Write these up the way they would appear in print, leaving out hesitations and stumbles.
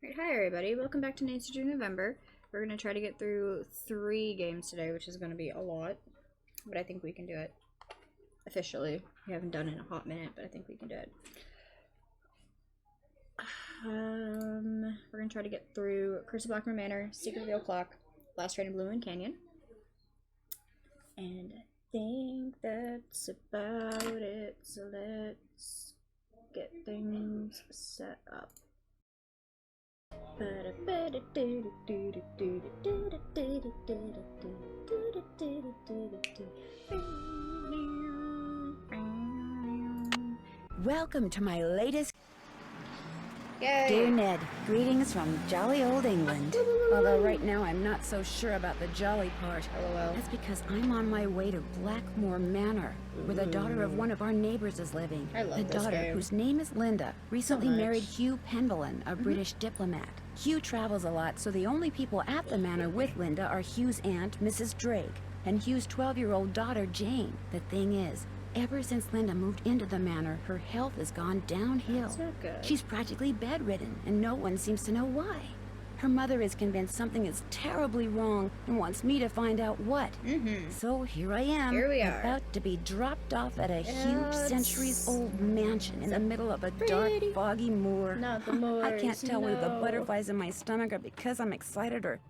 Right, hi everybody, welcome back to Nancy Drew November. We're going to try to get through 3 games today, which is going to be a lot, but I think we can do it officially. We haven't done it in a hot minute, but I think we can do it. We're going to try to get through Curse of Blackmoor Manor, Secret of the Old Clock, Last Raid in BlueMoon Canyon, and I think that's about it, so let's get things set up. Welcome to my latest... Yay. Dear Ned, greetings from jolly old England. Although right now I'm not so sure about the jolly part. LOL. That's because I'm on my way to Blackmoor Manor, where the daughter of one of our neighbors is living. I love the this daughter, game. whose name is Linda, recently much. married Hugh Penvellyn, a British diplomat. Hugh travels a lot, so the only people at the manor with Linda are Hugh's aunt, Mrs. Drake, and Hugh's 12-year-old daughter, Jane. The thing is, ever since Linda moved into the manor, her health has gone downhill. That's not good. She's practically bedridden, and no one seems to know why. Her mother is convinced something is terribly wrong and wants me to find out what. So here I am, Here we are. about to be dropped off at a Yeah, huge it's centuries-old mansion in the middle of a dark, pretty- foggy moor. Not the I moors, can't tell whether the no. butterflies in my stomach are because I'm excited or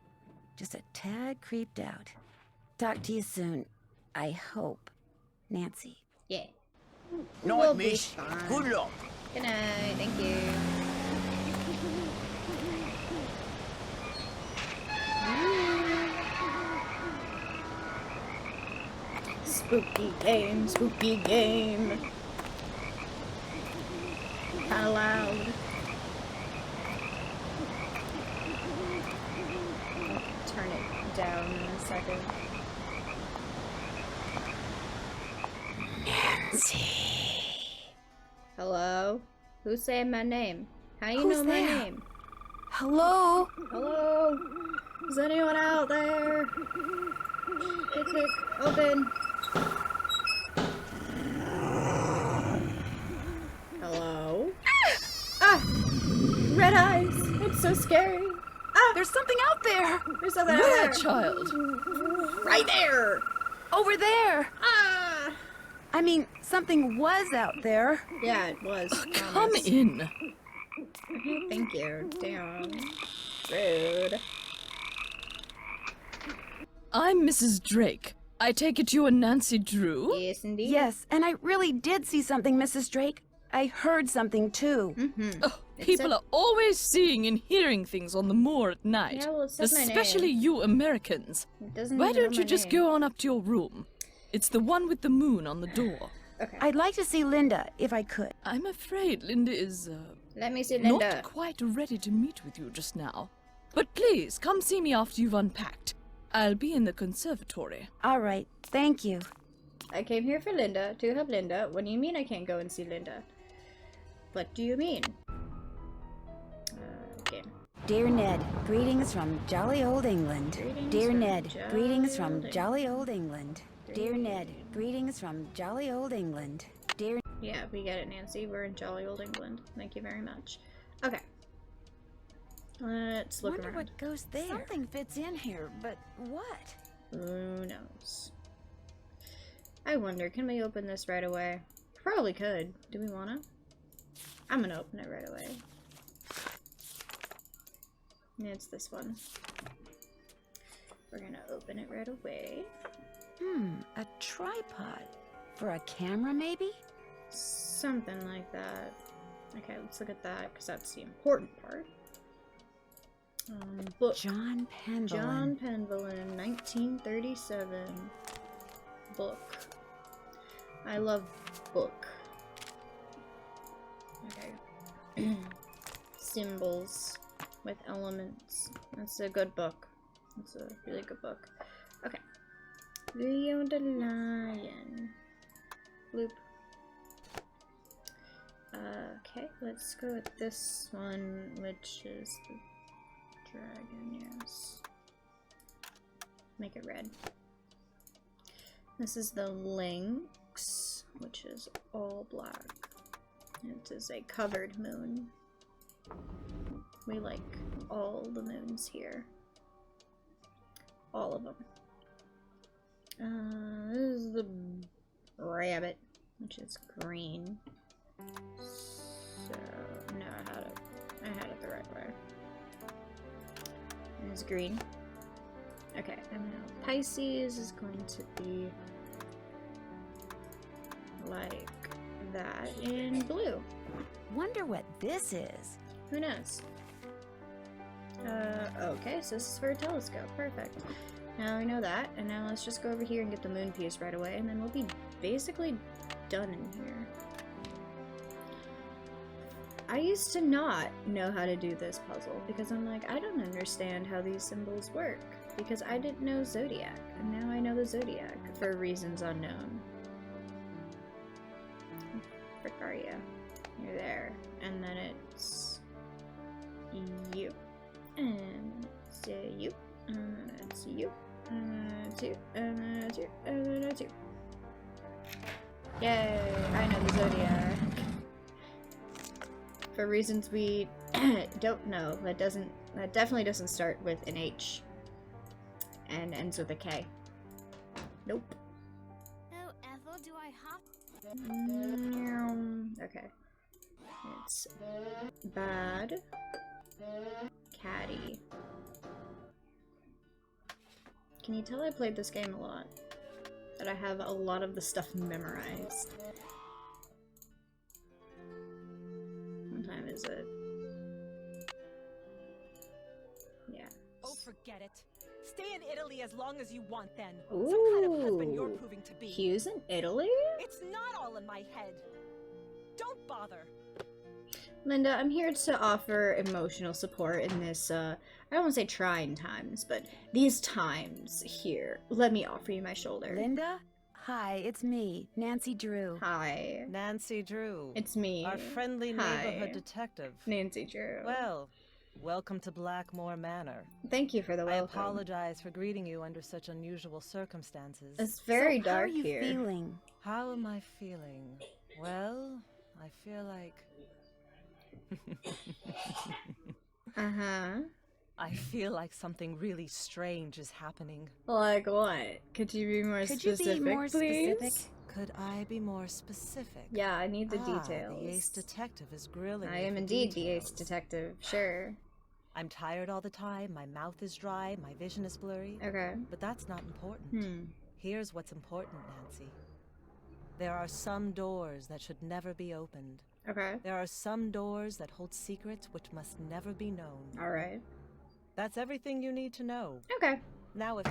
just a tad creeped out. Talk to you soon. I hope. Nancy. Yeah. Night, We'll be miss. fine. Good luck. Good night, thank you. Spooky game, spooky game. Kinda loud. I'll turn it down in a second. Hello? Who's saying my name? How you Who's know my there? name? Hello? Hello? Is anyone out there? Click, click, open. Hello? Ah! Red eyes! It's so scary! Ah! There's something out there! There's something out Where, there! child? Right there! Over there! Ah! I mean, something was out there. Yeah, it was. Come promise. in. Okay, thank you. Damn. Rude. I'm Mrs. Drake. I take it you are Nancy Drew? Yes, indeed. Yes, and I really did see something, Mrs. Drake. I heard something, too. Oh, people are always seeing and hearing things on the moor at night. Yeah, well, it says my Especially name. you Americans. It doesn't Why even know don't you my just name. go on up to your room? It's the one with the moon on the door. Okay. I'd like to see Linda, if I could. I'm afraid Linda is, Let me see Linda. not quite ready to meet with you just now. But please, come see me after you've unpacked. I'll be in the conservatory. All right, thank you. I came here for Linda, to help Linda. What do you mean I can't go and see Linda? What do you mean? Okay. Dear Ned, greetings from jolly old England. Greetings Dear from Ned, jolly greetings old from England. jolly old England. Dear Ned, greetings from jolly old England. Dear... Yeah, we get it, Nancy. We're in jolly old England. Thank you very much. Okay. Let's look Wonder around. what goes there. Something fits in here, but what? Who knows? I wonder, can we open this right away? Probably could. Do we wanna? I'm gonna open it right away. It's this one. We're gonna open it right away. A tripod. For a camera, maybe? Something like that. Okay, let's look at that, because that's the important part. Book. John Penvellyn. John Penvellyn, 1937. Book. I love book. Okay. Symbols with elements. That's a good book. That's a really good book. Okay. Leo the Lion. Bloop. Okay, let's go with this one, which is the dragon, yes. Make it red. This is the lynx, which is all black. It is a covered moon. We like all the moons here. All of them. This is the rabbit, which is green. So, no, I had it the right way. And it's green. Okay, and now Pisces is going to be like that in blue. Wonder what this is. Who knows? Okay, so this is for a telescope. Perfect. Now we know that, and now let's just go over here and get the moon piece right away, and then we'll be basically done in here. I used to not know how to do this puzzle, because I'm like, I don't understand how these symbols work, because I didn't know Zodiac, and now I know the Zodiac for reasons unknown. Where the frick are you? You're there. And then it's you. And it's you. And then it's you. And then it's you. And then it's you. And then it's you. Yay! I know the Zodiac. For reasons we don't know, that definitely doesn't start with an H. And ends with a K. Nope. Oh, Ethel, do I have... Okay. It's bad caddy. Can you tell I played this game a lot? That I have a lot of the stuff memorized. What time is it? Yeah. Oh, forget it. Stay in Italy as long as you want, then. Ooh. Some kind of husband you're proving to be. Hugh's in Italy? It's not all in my head. Don't bother. Linda, I'm here to offer emotional support in this, I don't want to say trying times, but these times here. Let me offer you my shoulder. Linda? Hi, it's me, Nancy Drew. Hi. Nancy Drew. It's me. Our friendly Hi. neighborhood detective. Nancy Drew. Well, welcome to Blackmoor Manor. Thank you for the I welcome. apologize for greeting you under such unusual circumstances. It's very So dark how are you here. feeling? How am I feeling? Well, I feel like... Uh-huh. I feel like something really strange is happening. Like what? Could you be more Could you specific, be more please? specific? Could I be more specific? Yeah, I need the details. The ace detective is grilling I me am for indeed the ace details. detective, sure. I'm tired all the time, my mouth is dry, my vision is blurry. Okay. But that's not important. Here's what's important, Nancy. There are some doors that should never be opened. Okay. There are some doors that hold secrets which must never be known. Alright. That's everything you need to know. Okay. Now if...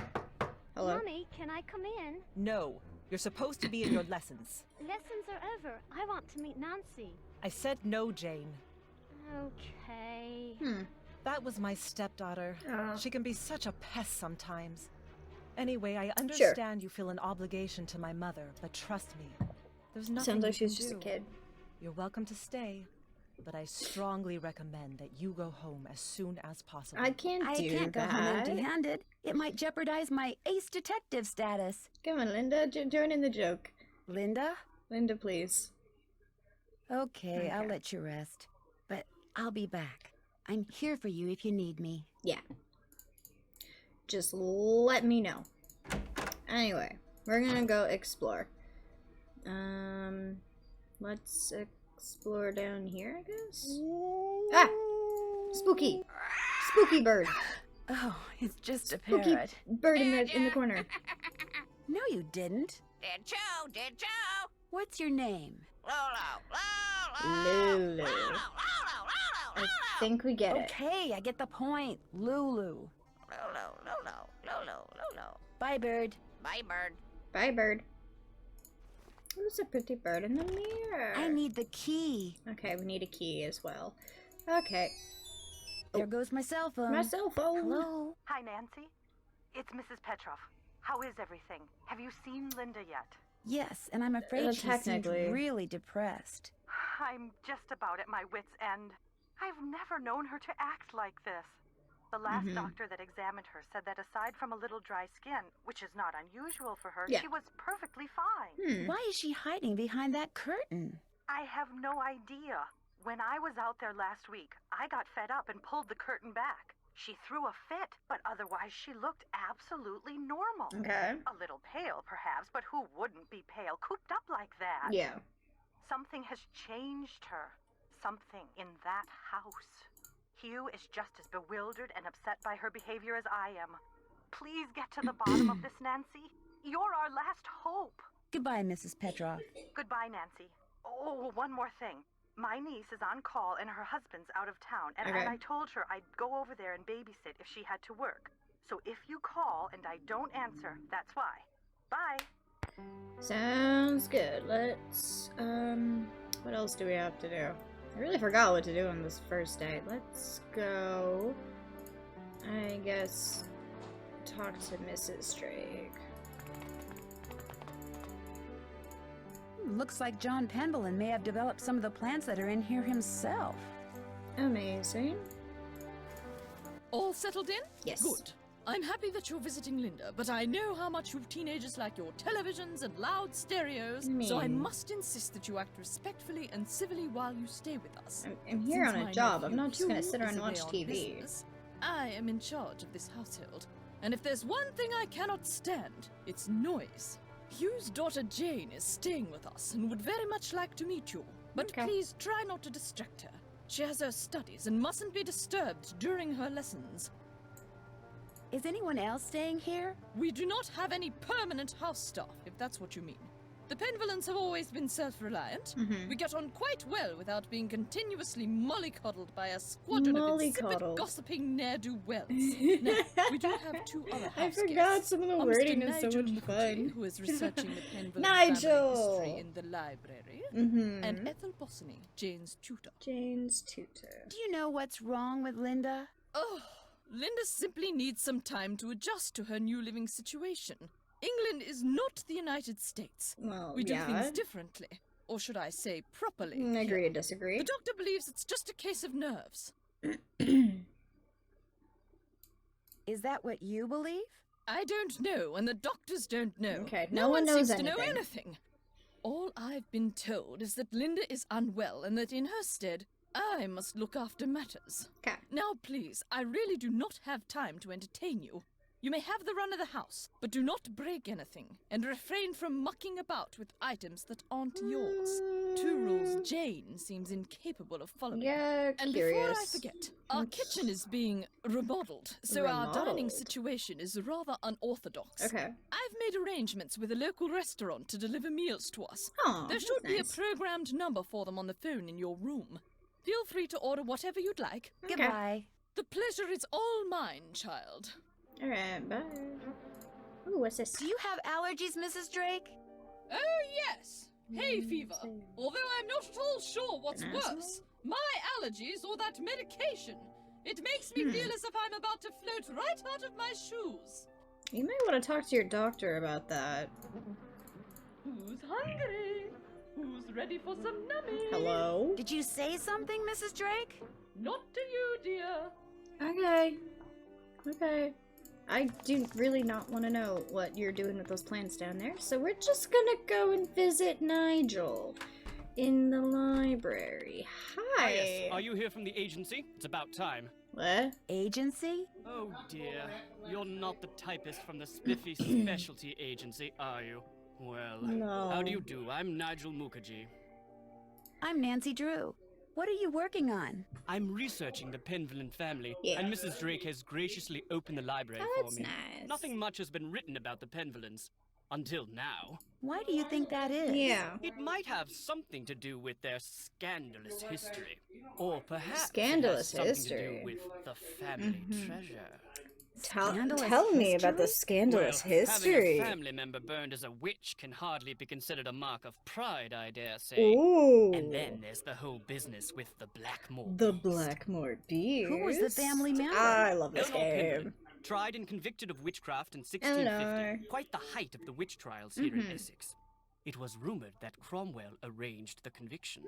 Hello? Mommy, can I come in? No. You're supposed to be in your lessons. Lessons are over. I want to meet Nancy. I said no, Jane. Okay. That was my stepdaughter. Oh. She can be such a pest sometimes. Anyway, I understand you feel an obligation to my mother, but trust me, there's nothing Sounds like you she's can just a do. kid. You're welcome to stay, but I strongly recommend that you go home as soon as possible. I can't I do can't go home that. empty-handed. It might jeopardize my ace detective status. Come on, Linda, join in the joke. Linda? Linda, please. Okay, I'll Okay. let you rest. But I'll be back. I'm here for you if you need me. Yeah. Just let me know. Anyway, we're gonna go explore. Let's explore down here, I guess? Ah! Spooky! Spooky bird! Oh, it's just a Spooky parrot. bird in the corner. No, you didn't. Did you? What's your name? Lulu. I think we get it. Okay, I get the point. Lulu. Bye, bird. Bye, bird. Bye, bird. Who's a pretty bird in the mirror? I need the key. Okay, we need a key as well. Okay. There goes my cell phone. My cell phone. Hello? Hi, Nancy. It's Mrs. Petrov. How is everything? Have you seen Linda yet? Yes, and I'm afraid she seemed technically. really depressed. I'm just about at my wit's end. I've never known her to act like this. The last doctor that examined her said that aside from a little dry skin, which is not unusual for her, Yeah. she was perfectly fine. Why is she hiding behind that curtain? I have no idea. When I was out there last week, I got fed up and pulled the curtain back. She threw a fit, but otherwise she looked absolutely normal. Okay. A little pale, perhaps, but who wouldn't be pale, cooped up like that? Yeah. Something has changed her. Something in that house. Hugh is just as bewildered and upset by her behavior as I am. Please get to the bottom of this, Nancy. You're our last hope. Goodbye, Mrs. Petrov. Goodbye, Nancy. Oh, one more thing. My niece is on call and her husband's out of town, and I told her I'd go over there and babysit if she had to work. So if you call and I don't answer, that's why. Bye. Sounds good. Let's, what else do we have to do? I really forgot what to do on this first day. Let's go, I guess, talk to Mrs. Drake. Looks like John Penvellin may have developed some of the plants that are in here himself. Amazing. All settled in? Yes. Good. I'm happy that you're visiting Linda, but I know how much you teenagers like your televisions and loud stereos, so I must insist that you act respectfully and civilly while you stay with us. I'm here Since on a my job. nephew I'm not just gonna Hugh sit around is and watch away on TV. business, I am in charge of this household, and if there's one thing I cannot stand, it's noise. Hugh's daughter Jane is staying with us and would very much like to meet you, but please try not to distract her. She has her studies and mustn't be disturbed during her lessons. Is anyone else staying here? We do not have any permanent house staff, if that's what you mean. The Penvellins have always been self-reliant. We get on quite well without being continuously mollycoddled by a squadron of insipid, gossiping ne'er-do-wells. Now, we do have two other house I forgot guests. some of the Mr. wording is so Nigel much Mukherjee, fun. who is researching the Penvellin Nigel! family history in the library, and Ethel Bossany, Jane's tutor. Jane's tutor. Do you know what's wrong with Linda? Oh, Linda simply needs some time to adjust to her new living situation. England is not the United States. Well, we do things differently. Or should I say properly? Agree or disagree. The doctor believes it's just a case of nerves. Is that what you believe? I don't know, and the doctors don't know. Okay, no no one knows seems anything. to know anything. All I've been told is that Linda is unwell, and that in her stead, I must look after matters. Okay. Now, please, I really do not have time to entertain you. You may have the run of the house, but do not break anything, and refrain from mucking about with items that aren't yours. Two rules Jane seems incapable of following. Yeah, And before I forget, our kitchen is being remodeled, so our dining Remodeled? situation is rather unorthodox. Okay. I've made arrangements with a local restaurant to deliver meals to us. Oh, There that's should be nice. a programmed number for them on the phone in your room. Feel free to order whatever you'd like. Okay. Goodbye. The pleasure is all mine, child. Alright, bye. Ooh, what's this? Do you have allergies, Mrs. Drake? Oh, yes. Hay fever. Although I'm not at all sure what's worse, my allergies or that medication. It makes me feel as if I'm about to float right out of my shoes. You might want to talk to your doctor about that. Who's hungry? Who's ready for some nummy? Hello? Did you say something, Mrs. Drake? Not to you, dear. Okay. Okay. I do really not want to know what you're doing with those plants down there, so we're just gonna go and visit Nigel in the library. Hi! Yes. Are you here from the agency? It's about time. What? Agency? Oh dear. You're not the typist from the spiffy specialty agency, are you? Well, No. how do you do? I'm Nigel Mukherjee. I'm Nancy Drew. What are you working on? I'm researching the Penvellin family, Yeah. and Mrs. Drake has graciously opened the library Oh, for that's me. nice. Nothing much has been written about the Penvellins. Until now. Why do you think that is? Yeah. It might have something to do with their scandalous history. Or perhaps Scandalous it has something history. to do with the family treasure. Tell me about the scandalous Well, history. having a family member burned as a witch can hardly be considered a mark of pride, I dare say. Ooh. And then there's the whole business with the Blackmoor. The beast. Blackmoor Beast. Who was the family member? I love this Eleanor game. Penvellin, tried and convicted of witchcraft in 1650, Eleanor. quite the height of the witch trials here in Essex. It was rumored that Cromwell arranged the conviction.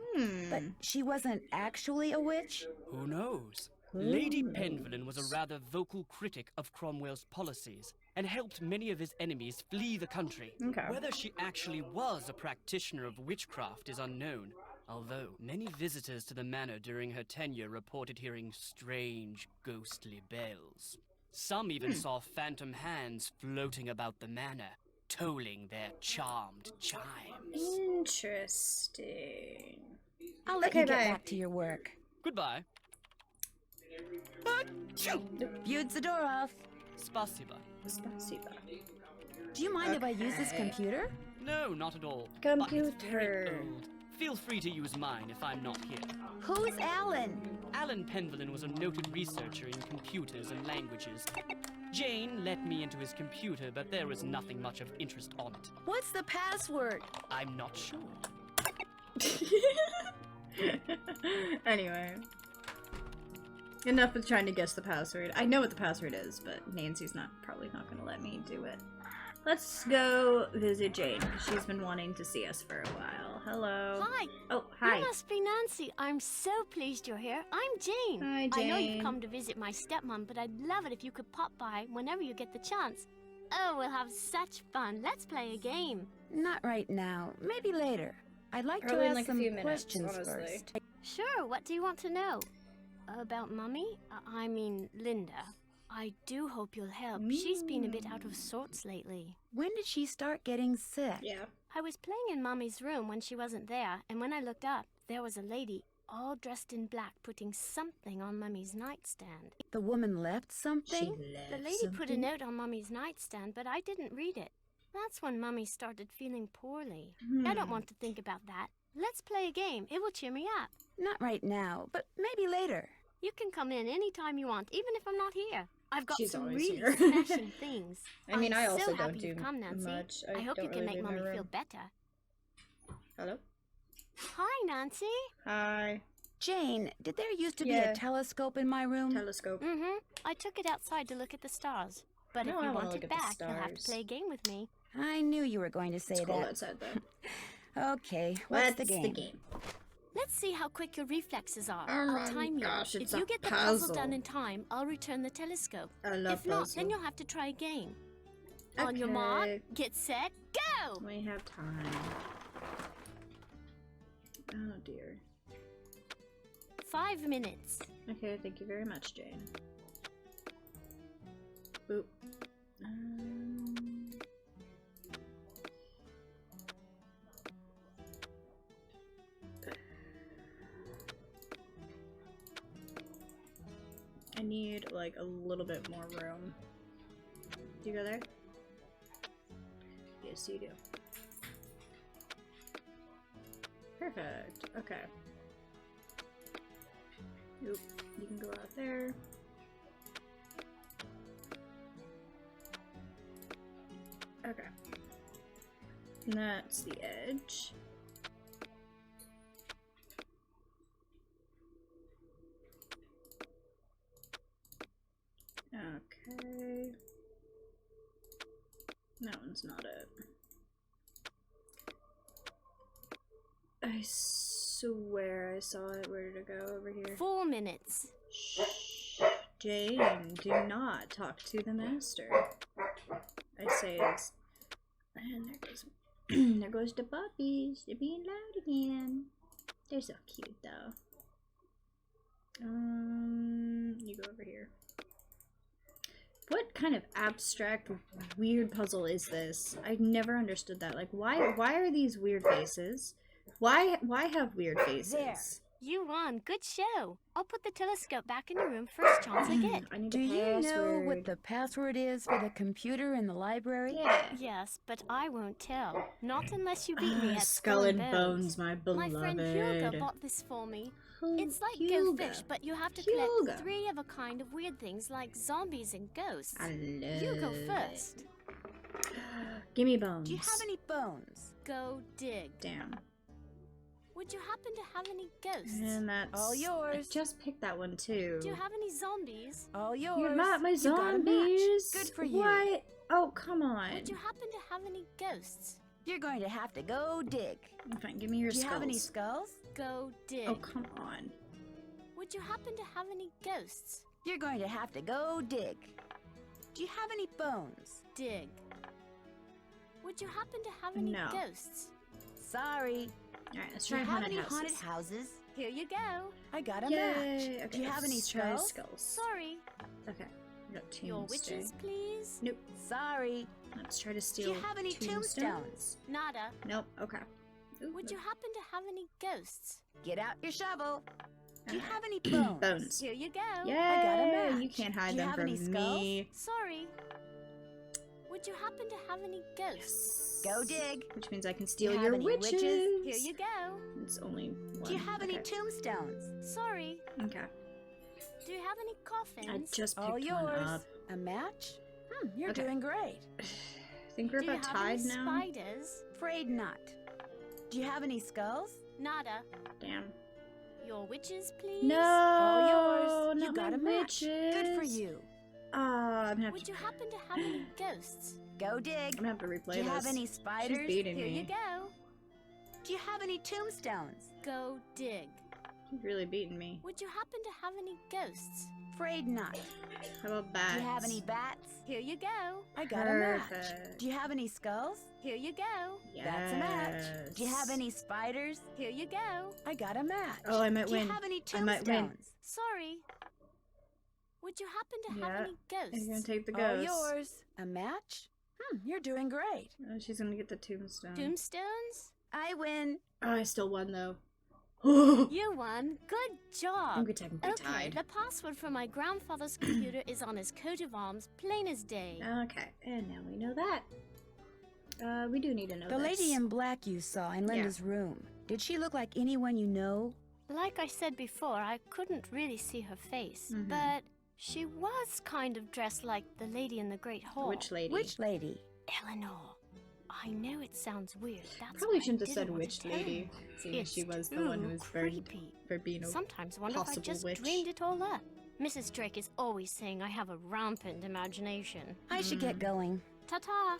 But she wasn't actually a witch? Who knows? Lady Penvellin was a rather vocal critic of Cromwell's policies and helped many of his enemies flee the country. Okay. Whether she actually was a practitioner of witchcraft is unknown. Although many visitors to the manor during her tenure reported hearing strange, ghostly bells. Some even saw phantom hands floating about the manor, tolling their charmed chimes. Interesting. I'll let you get back to your work. Goodbye. Viewed the door off. Spasiba. Spasiba. Do you mind if I use this computer? No, not at all. But it's very Computer. old. Feel free to use mine if I'm not here. Who's Alan? Alan Penvellin was a noted researcher in computers and languages. Jane let me into his computer, but there was nothing much of interest on it. What's the password? I'm not sure. Anyway. Enough with trying to guess the password. I know what the password is, but Nancy's probably not gonna let me do it. Let's go visit Jane. She's been wanting to see us for a while. Hello. Hi. Oh, hi. You must be Nancy. I'm so pleased you're here. I'm Jane. Hi, I know you've Jane. come to visit my stepmom, but I'd love it if you could pop by whenever you get the chance. Oh, we'll have such fun. Let's play a game. Not right now. Maybe later. I'd like Probably to in ask like a some few minutes, questions honestly. first. Sure, what do you want to know? About Mummy? I mean, Linda. I do hope you'll help. She's been a bit out of sorts lately. When did she start getting sick? Yeah. I was playing in Mummy's room when she wasn't there, and when I looked up, there was a lady all dressed in black putting something on Mummy's nightstand. The woman left something? The lady put a note on Mummy's nightstand, but I didn't read it. That's when Mummy started feeling poorly. I don't want to think about that. Let's play a game. It will cheer me up. Not right now, but maybe later. You can come in anytime you want, even if I'm not here. I've got She's some always really here. smashing things. I mean, I I'm also so don't happy do you've come, Nancy. much. I hope don't you can really make leave my Mummy room. feel better. Hello? Hi, Nancy. Hi. Jane, did there used to be Yeah. a telescope in my room? Telescope. I took it outside to look at the stars. But No, if I you wanna want look it at the back, you'll have to stars. play a game with me. I knew you were going to say It's cold that. outside, though. Okay, what's the game? Let's see how quick your reflexes are. Oh I'll my time you. gosh, it's If you a get the puzzle puzzle. done in time, I'll return the telescope. I love If not, puzzle. then you'll have to try again. On your mark, Okay. get set, go! We have time. Oh dear. 5 minutes. Okay, thank you very much, Jane. Boop. I need like a little bit more room. Do you go there? Yes, you do. Perfect. Okay. Oop, you can go out there. Okay. And that's the edge. Okay. That one's not it. I swear I saw it. Where did it go? Over here. 4 minutes. Shh. Jane, do not talk to the master. I say as... And there goes... there goes the puppies. They're being loud again. They're so cute, though. You go over here. What kind of abstract, weird puzzle is this? I never understood that. Like, why are these weird faces? Why have weird faces? There. You won. Good show. I'll put the telescope back in your room first chance I get. I need Do a you know password. what the password is for the computer in the library? Yeah. Yes, but I won't tell. Not unless you beat me at Skull and Bones, my My beloved. friend Hugo bought this for me. It's like Go Hugo. Fish, but you have to Hugo. collect 3 of a kind of weird things like zombies and ghosts. I love You go it. first. Give me bones. Do you have any bones? Go dig. Damn. Would you happen to have any ghosts? And that's All yours. I just picked that one too. Do you have any zombies? All yours. You're not my You got a match. zombies. Good for you. What? Oh, come on. Would you happen to have any ghosts? You're going to have to go dig. Fine, give me your Do you skulls. have any skulls? Go dig. Oh, come on. Would you happen to have any ghosts? You're going to have to go dig. Do you have any bones? Dig. Would you happen to have any No. ghosts? Sorry. Alright, let's Do try you have haunted any houses. haunted houses? Here you go. I got a Yay! match. Okay, Do you have any let's try skulls? Sorry. Okay. We got Your tombstone. witches, please? Nope. Sorry. Let's try to steal Do you have any tombstones? Nada. Nope. Okay. Ooh, Would you happen to have any ghosts? Get out your shovel. Do you Alright. have any bones? Bones. Here you go. Yay! I got a match. You can't hide Do you them have from any skulls? me. Sorry. Would you happen to have any ghosts? Go dig. Which means I can Do steal you have your any witches. Here you go. It's only one. Do you have any Okay. tombstones? Sorry. Okay. Do you have any I coffins? just picked All one yours. up. A match? You're Okay. doing great. I think we're Do you about have tied any now. spiders? Afraid not. Do you have any skulls? Nada. Damn. Your witches, please? No. All yours. Not You got my a match. Good for witches. you. I'm gonna have Would to. you happen to have any ghosts? Go I'm dig. gonna have to replay Do you this. have any spiders? She's beating Here me. you go. Do you have any tombstones? Go dig. She's really beating me. Would you happen to have any ghosts? Afraid not. How about bats? Do you have any bats? Here you go. I got a match. Perfect. Do you have any skulls? Here you go. That's a match. Do you have Yes. any spiders? Here you go. I got a match. Oh, I might Do win. you have any I might win. tombstones? Sorry. Would you happen to have Yeah, any ghosts? I'm gonna take the All ghost. yours. A match? You're doing great. Oh, she's gonna get the tombstone. Tombstones? I win. Oh, I still won though. You won. Good job. I'm technically Okay, tied. the password for my grandfather's computer is on his coat of arms, plain as day. Okay, and now we know that. We do need to know The this. lady in black you saw in Linda's room. Did she look like anyone you know? Like I said before, I couldn't really see her face, Mhm. but she was kind of dressed like the lady in the Great Hall. Which lady? Which lady? Eleanor. I know it sounds weird. That's Probably why I shouldn't have didn't said want which to tell lady, you. seeing as she It's was the one who too was burned creepy. for being a Sometimes wonder if I possible just witch. dreamed it all up. Mrs. Drake is always saying I have a rampant imagination. I should get going. Ta-ta!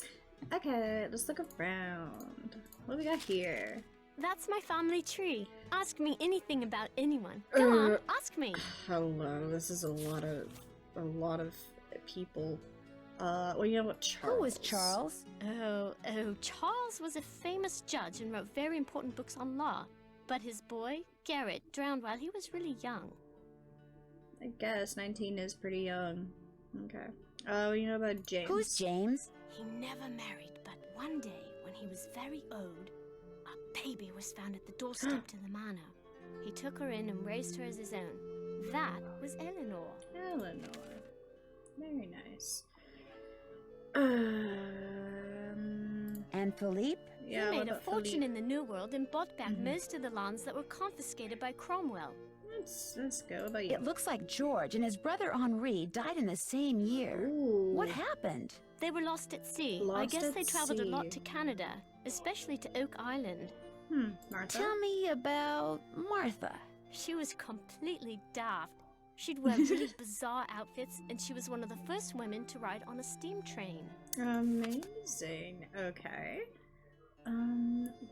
Okay, let's look around. What do we got here? That's my family tree. Ask me anything about anyone. Go on, ask me. Hello, this is a lot of people. Well, you know what, Charles? Who was Charles? Oh, Charles was a famous judge and wrote very important books on law. But his boy, Garrett, drowned while he was really young. I guess 19 is pretty young. Okay. Oh, you know about James? Who's James? He never married, but one day, when he was very old, a baby was found at the doorstep to the manor. He took her in and raised her as his own. That was Eleanor. Eleanor. Very nice. And Philippe? Yeah, He what made a about fortune Philippe? in the New World and bought back Mhm. most of the lands that were confiscated by Cromwell. Let's go. What about you? It looks like George and his brother Henri died in the same year. Ooh. What happened? They were lost at sea. I Lost guess at they traveled a sea. lot to Canada, especially to Oak Island. Martha? Tell me about Martha. She was completely daft. She'd wear really bizarre outfits, and she was one of the first women to ride on a steam train. Amazing. Okay.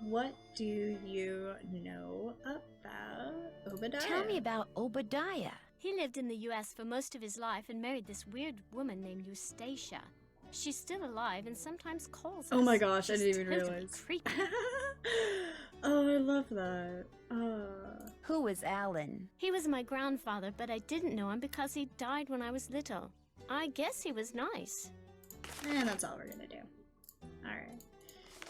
What do you know about Obadiah? Tell me about Obadiah. He lived in the US for most of his life and married this weird woman named Eustacia. She's still alive and sometimes calls us. Oh my gosh, I She's didn't even totally realize. Creepy. Oh, I love that. Who was Alan? He was my grandfather, but I didn't know him because he died when I was little. I guess he was nice. And that's all we're gonna do. Alright.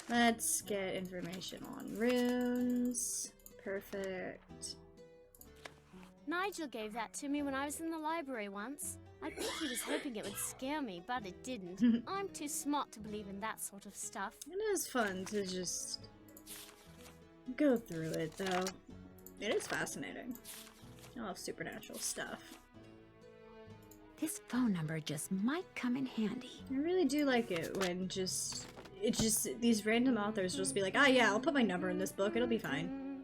Let's get information on runes. Perfect. Nigel gave that to me when I was in the library once. I think he was hoping it would scare me, but it didn't. I'm too smart to believe in that sort of stuff. It is fun to just go through it, though. It is fascinating. I love supernatural stuff. This phone number just might come in handy. I really do like it when these random authors will just be like, ah, yeah, I'll put my number in this book, it'll be fine.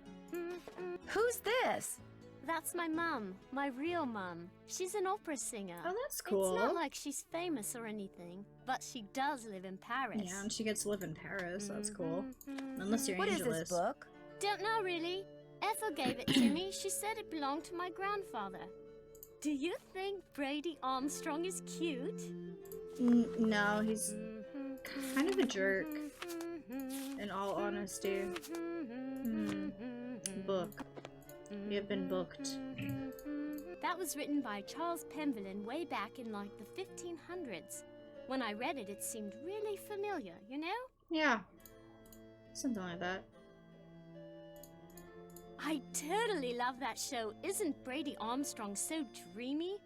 Who's this? That's my mum, my real mum. She's an opera singer. Oh, that's cool. It's not like she's famous or anything, but she does live in Paris. Yeah, and she gets to live in Paris, that's cool. Unless you're What is Angelus. this book? Don't know really. Ethel gave it to me. She said it belonged to my grandfather. Do you think Brady Armstrong is cute? No, he's kind of a jerk, in all honesty. book. We have been booked. That was written by Charles Pemberlin way back in like the 1500s. When I read it, it seemed really familiar, you know? Yeah. Something like that. I totally love that show. Isn't Brady Armstrong so dreamy?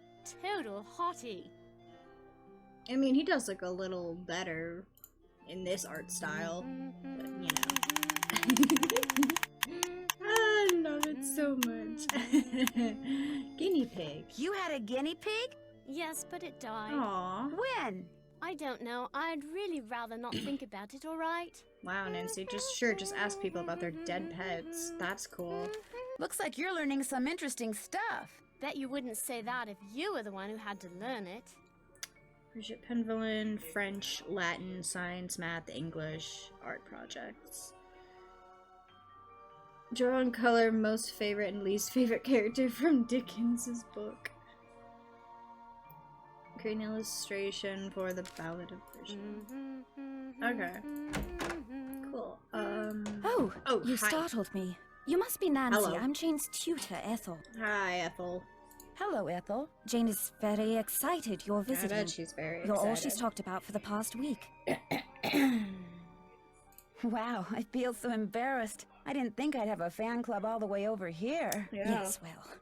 Total hottie. I mean, he does look a little better in this art style, but you know. I love it so much. Guinea pig. You had a guinea pig? Yes, but it died. Aww. When? I don't know. I'd really rather not think about it, alright? Wow, Nancy, just ask people about their dead pets. That's cool. Looks like you're learning some interesting stuff. Bet you wouldn't say that if you were the one who had to learn it. Bridget Penvelin, French, Latin, Science, Math, English, Art Projects. Draw and color most favorite and least favorite character from Dickens's book. Create an illustration for the Ballad of Persian. Okay. Cool. Oh, you hi. startled me. You must be Nancy. Hello. I'm Jane's tutor, Ethel. Hi, Ethel. Hello, Ethel. Jane is very excited you're I visiting. bet she's very You're all excited. she's talked about for the past week. Wow, I feel so embarrassed. I didn't think I'd have a fan club all the way over here. Yeah. Yes, well.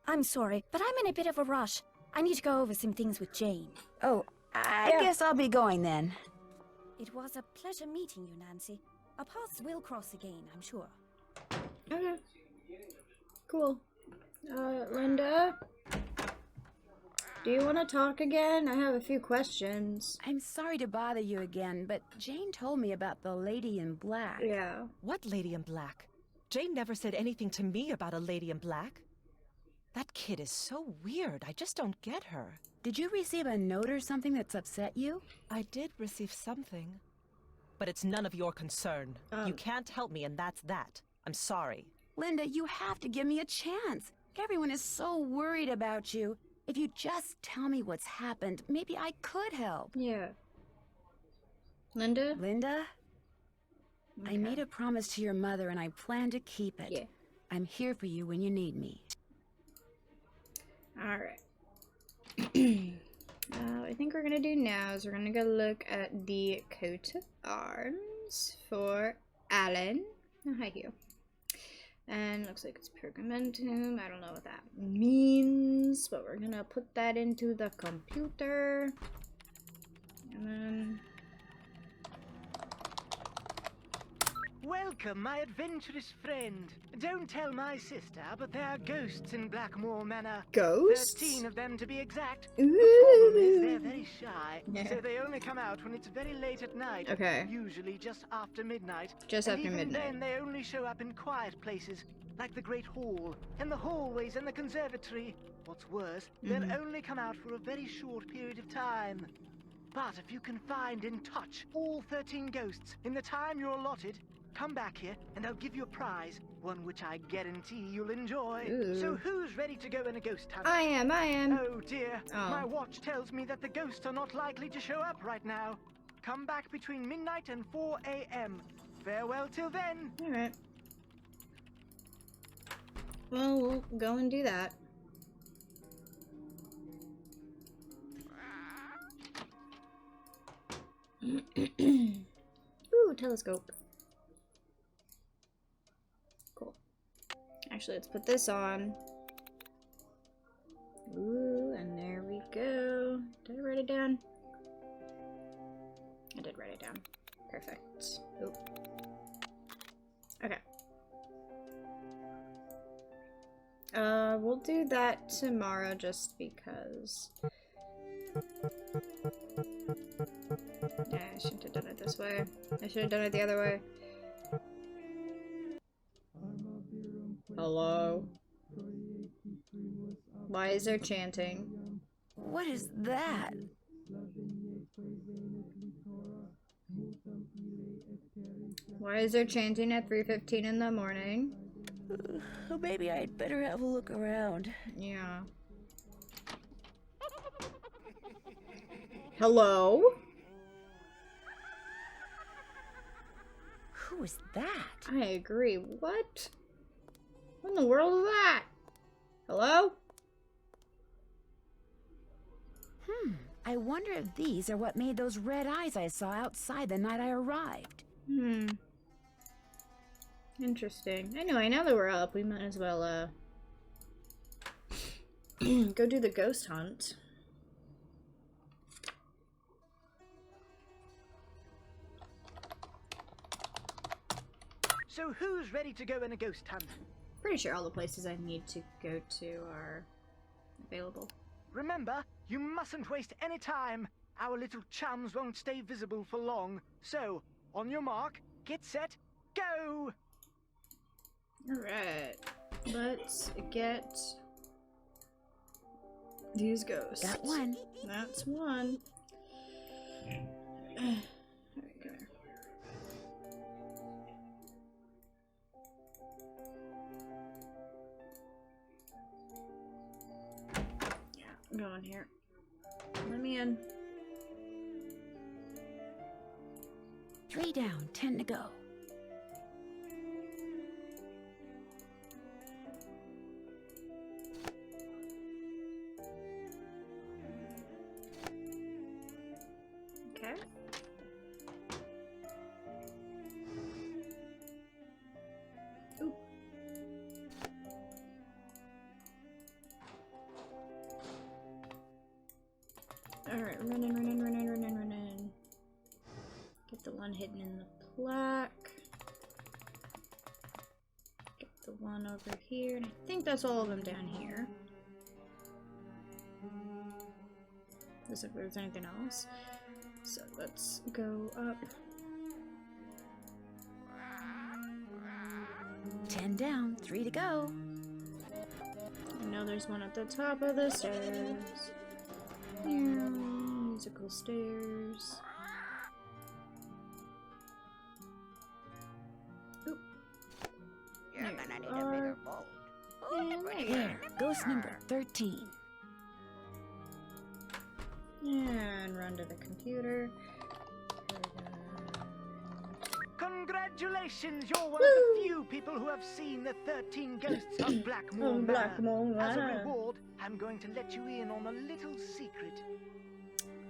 I'm sorry, but I'm in a bit of a rush. I need to go over some things with Jane. Oh, I guess I'll be going then. It was a pleasure meeting you, Nancy. Our paths will cross again, I'm sure. Okay. Cool. Linda? Do you want to talk again? I have a few questions. I'm sorry to bother you again, but Jane told me about the lady in black. Yeah. What lady in black? Jane never said anything to me about a lady in black. That kid is so weird. I just don't get her. Did you receive a note or something that's upset you? I did receive something. But it's none of your concern. You can't help me, and that's that. I'm sorry. Linda, you have to give me a chance. Everyone is so worried about you. If you just tell me what's happened, maybe I could help. Yeah. Linda? Linda? Okay. I made a promise to your mother and I plan to keep it. Yeah. I'm here for you when you need me. Alright. What I think we're gonna do now is we're gonna go look at the coat of arms for Alan. Oh, hi, Hugh. And looks like it's pergamentum. I don't know what that means, but we're gonna put that into the computer. And then... Welcome, my adventurous friend. Don't tell my sister, but there are ghosts in Blackmoor Manor. Ghosts? 13 of them to be exact. Ooh. The problem is they're very shy, Yeah. so they only come out when it's very late at night. Okay. Usually just after midnight. Just and after even midnight. then they only show up in quiet places, like the Great Hall, and the hallways and the conservatory. What's worse, they'll only come out for a very short period of time. But if you can find and touch all 13 ghosts in the time you're allotted, come back here, and I'll give you a prize, one which I guarantee you'll enjoy. Ooh. So who's ready to go on a ghost hunt? I am. Oh dear, Oh. my watch tells me that the ghosts are not likely to show up right now. Come back between midnight and 4 a.m. Farewell till then. Alright. Well, we'll go and do that. Ooh, telescope. Cool. Actually, let's put this on. Ooh, and there we go. Did I write it down? I did write it down. Perfect. Oop. Okay. We'll do that tomorrow just because. Yeah, I shouldn't have done it this way. I should have done it the other way. Hello? Why is there chanting? What is that? Why is there chanting at 3:15 in the morning? Maybe I'd better have a look around. Yeah. Hello? Who is that? I agree. What? What in the world is that? Hello? I wonder if these are what made those red eyes I saw outside the night I arrived. Interesting. Anyway, now that we're up, we might as well, go do the ghost hunt. So who's ready to go on a ghost hunt? Pretty sure all the places I need to go to are available. Remember, you mustn't waste any time. Our little chums won't stay visible for long. So, on your mark, get set, go! Alright. Let's get these ghosts. Got one. That's one. Alright, come here. Yeah, I'm going here. Let me in. 3 down, 10 to go. Okay. Ooh. Alright, running. Get the one hidden in the plaque. Get the one over here, and I think that's all of them down here. Let's see if there's anything else. So let's go up. 10 down, 3 to go. I know there's one at the top of the stairs. Yeah, musical stairs. Oop. You're There gonna you need a are. bigger boat. And There, ghost number 13. And run to the computer. Congratulations, you're one of the few people who have seen the 13 ghosts of Blackmoor Manor. Blackmoor As a Manor. reward, I'm going to let you in on a little secret.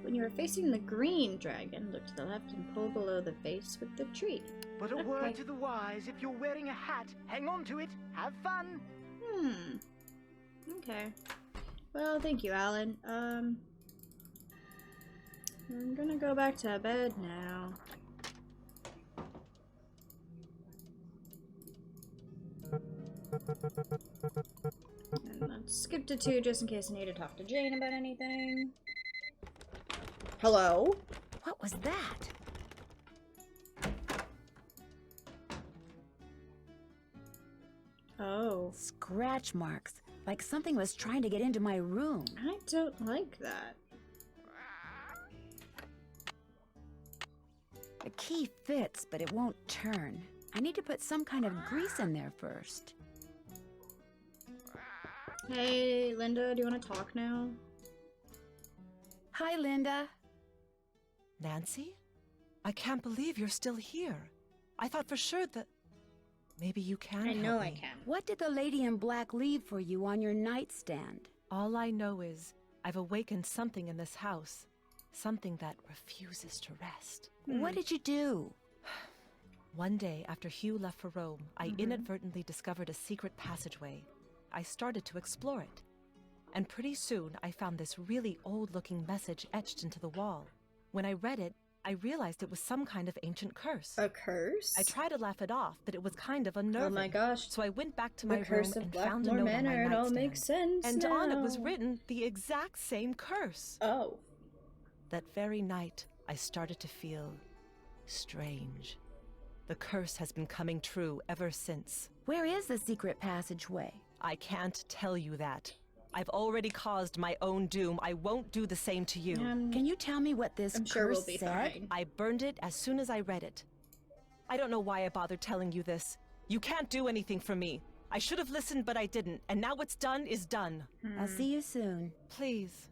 When you are facing the green dragon, look to the left and pull below the base with the tree. But a Okay. word to the wise, if you're wearing a hat, hang on to it, have fun. Okay. Well, thank you, Alan. I'm gonna go back to bed now. And let's skip to 2 just in case I need to talk to Jane about anything. Hello? What was that? Oh. Scratch marks, like something was trying to get into my room. I don't like that. The key fits, but it won't turn. I need to put some kind of grease in there first. Hey, Linda, do you want to talk now? Hi, Linda. Nancy? I can't believe you're still here. I thought for sure that maybe you can I know help I me. can. What did the lady in black leave for you on your nightstand? All I know is I've awakened something in this house. Something that refuses to rest. What did you do? One day, after Hugh left for Rome, I inadvertently discovered a secret passageway. I started to explore it. And pretty soon, I found this really old-looking message etched into the wall. When I read it, I realized it was some kind of ancient curse. A curse? I tried to laugh it off, but it was kind of unnerving. Oh my gosh. So I went back to The my room curse of and found a Blackmoor note on my Manor. It all nightstand. makes sense And on it was now. written the exact same curse. Oh. That very night, I started to feel strange. The curse has been coming true ever since. Where is the secret passageway? I can't tell you that. I've already caused my own doom. I won't do the same to you. Can you tell me what this I'm sure curse we'll be said? fine. I burned it as soon as I read it. I don't know why I bothered telling you this. You can't do anything for me. I should have listened, but I didn't. And now what's done is done. I'll see you soon. Please.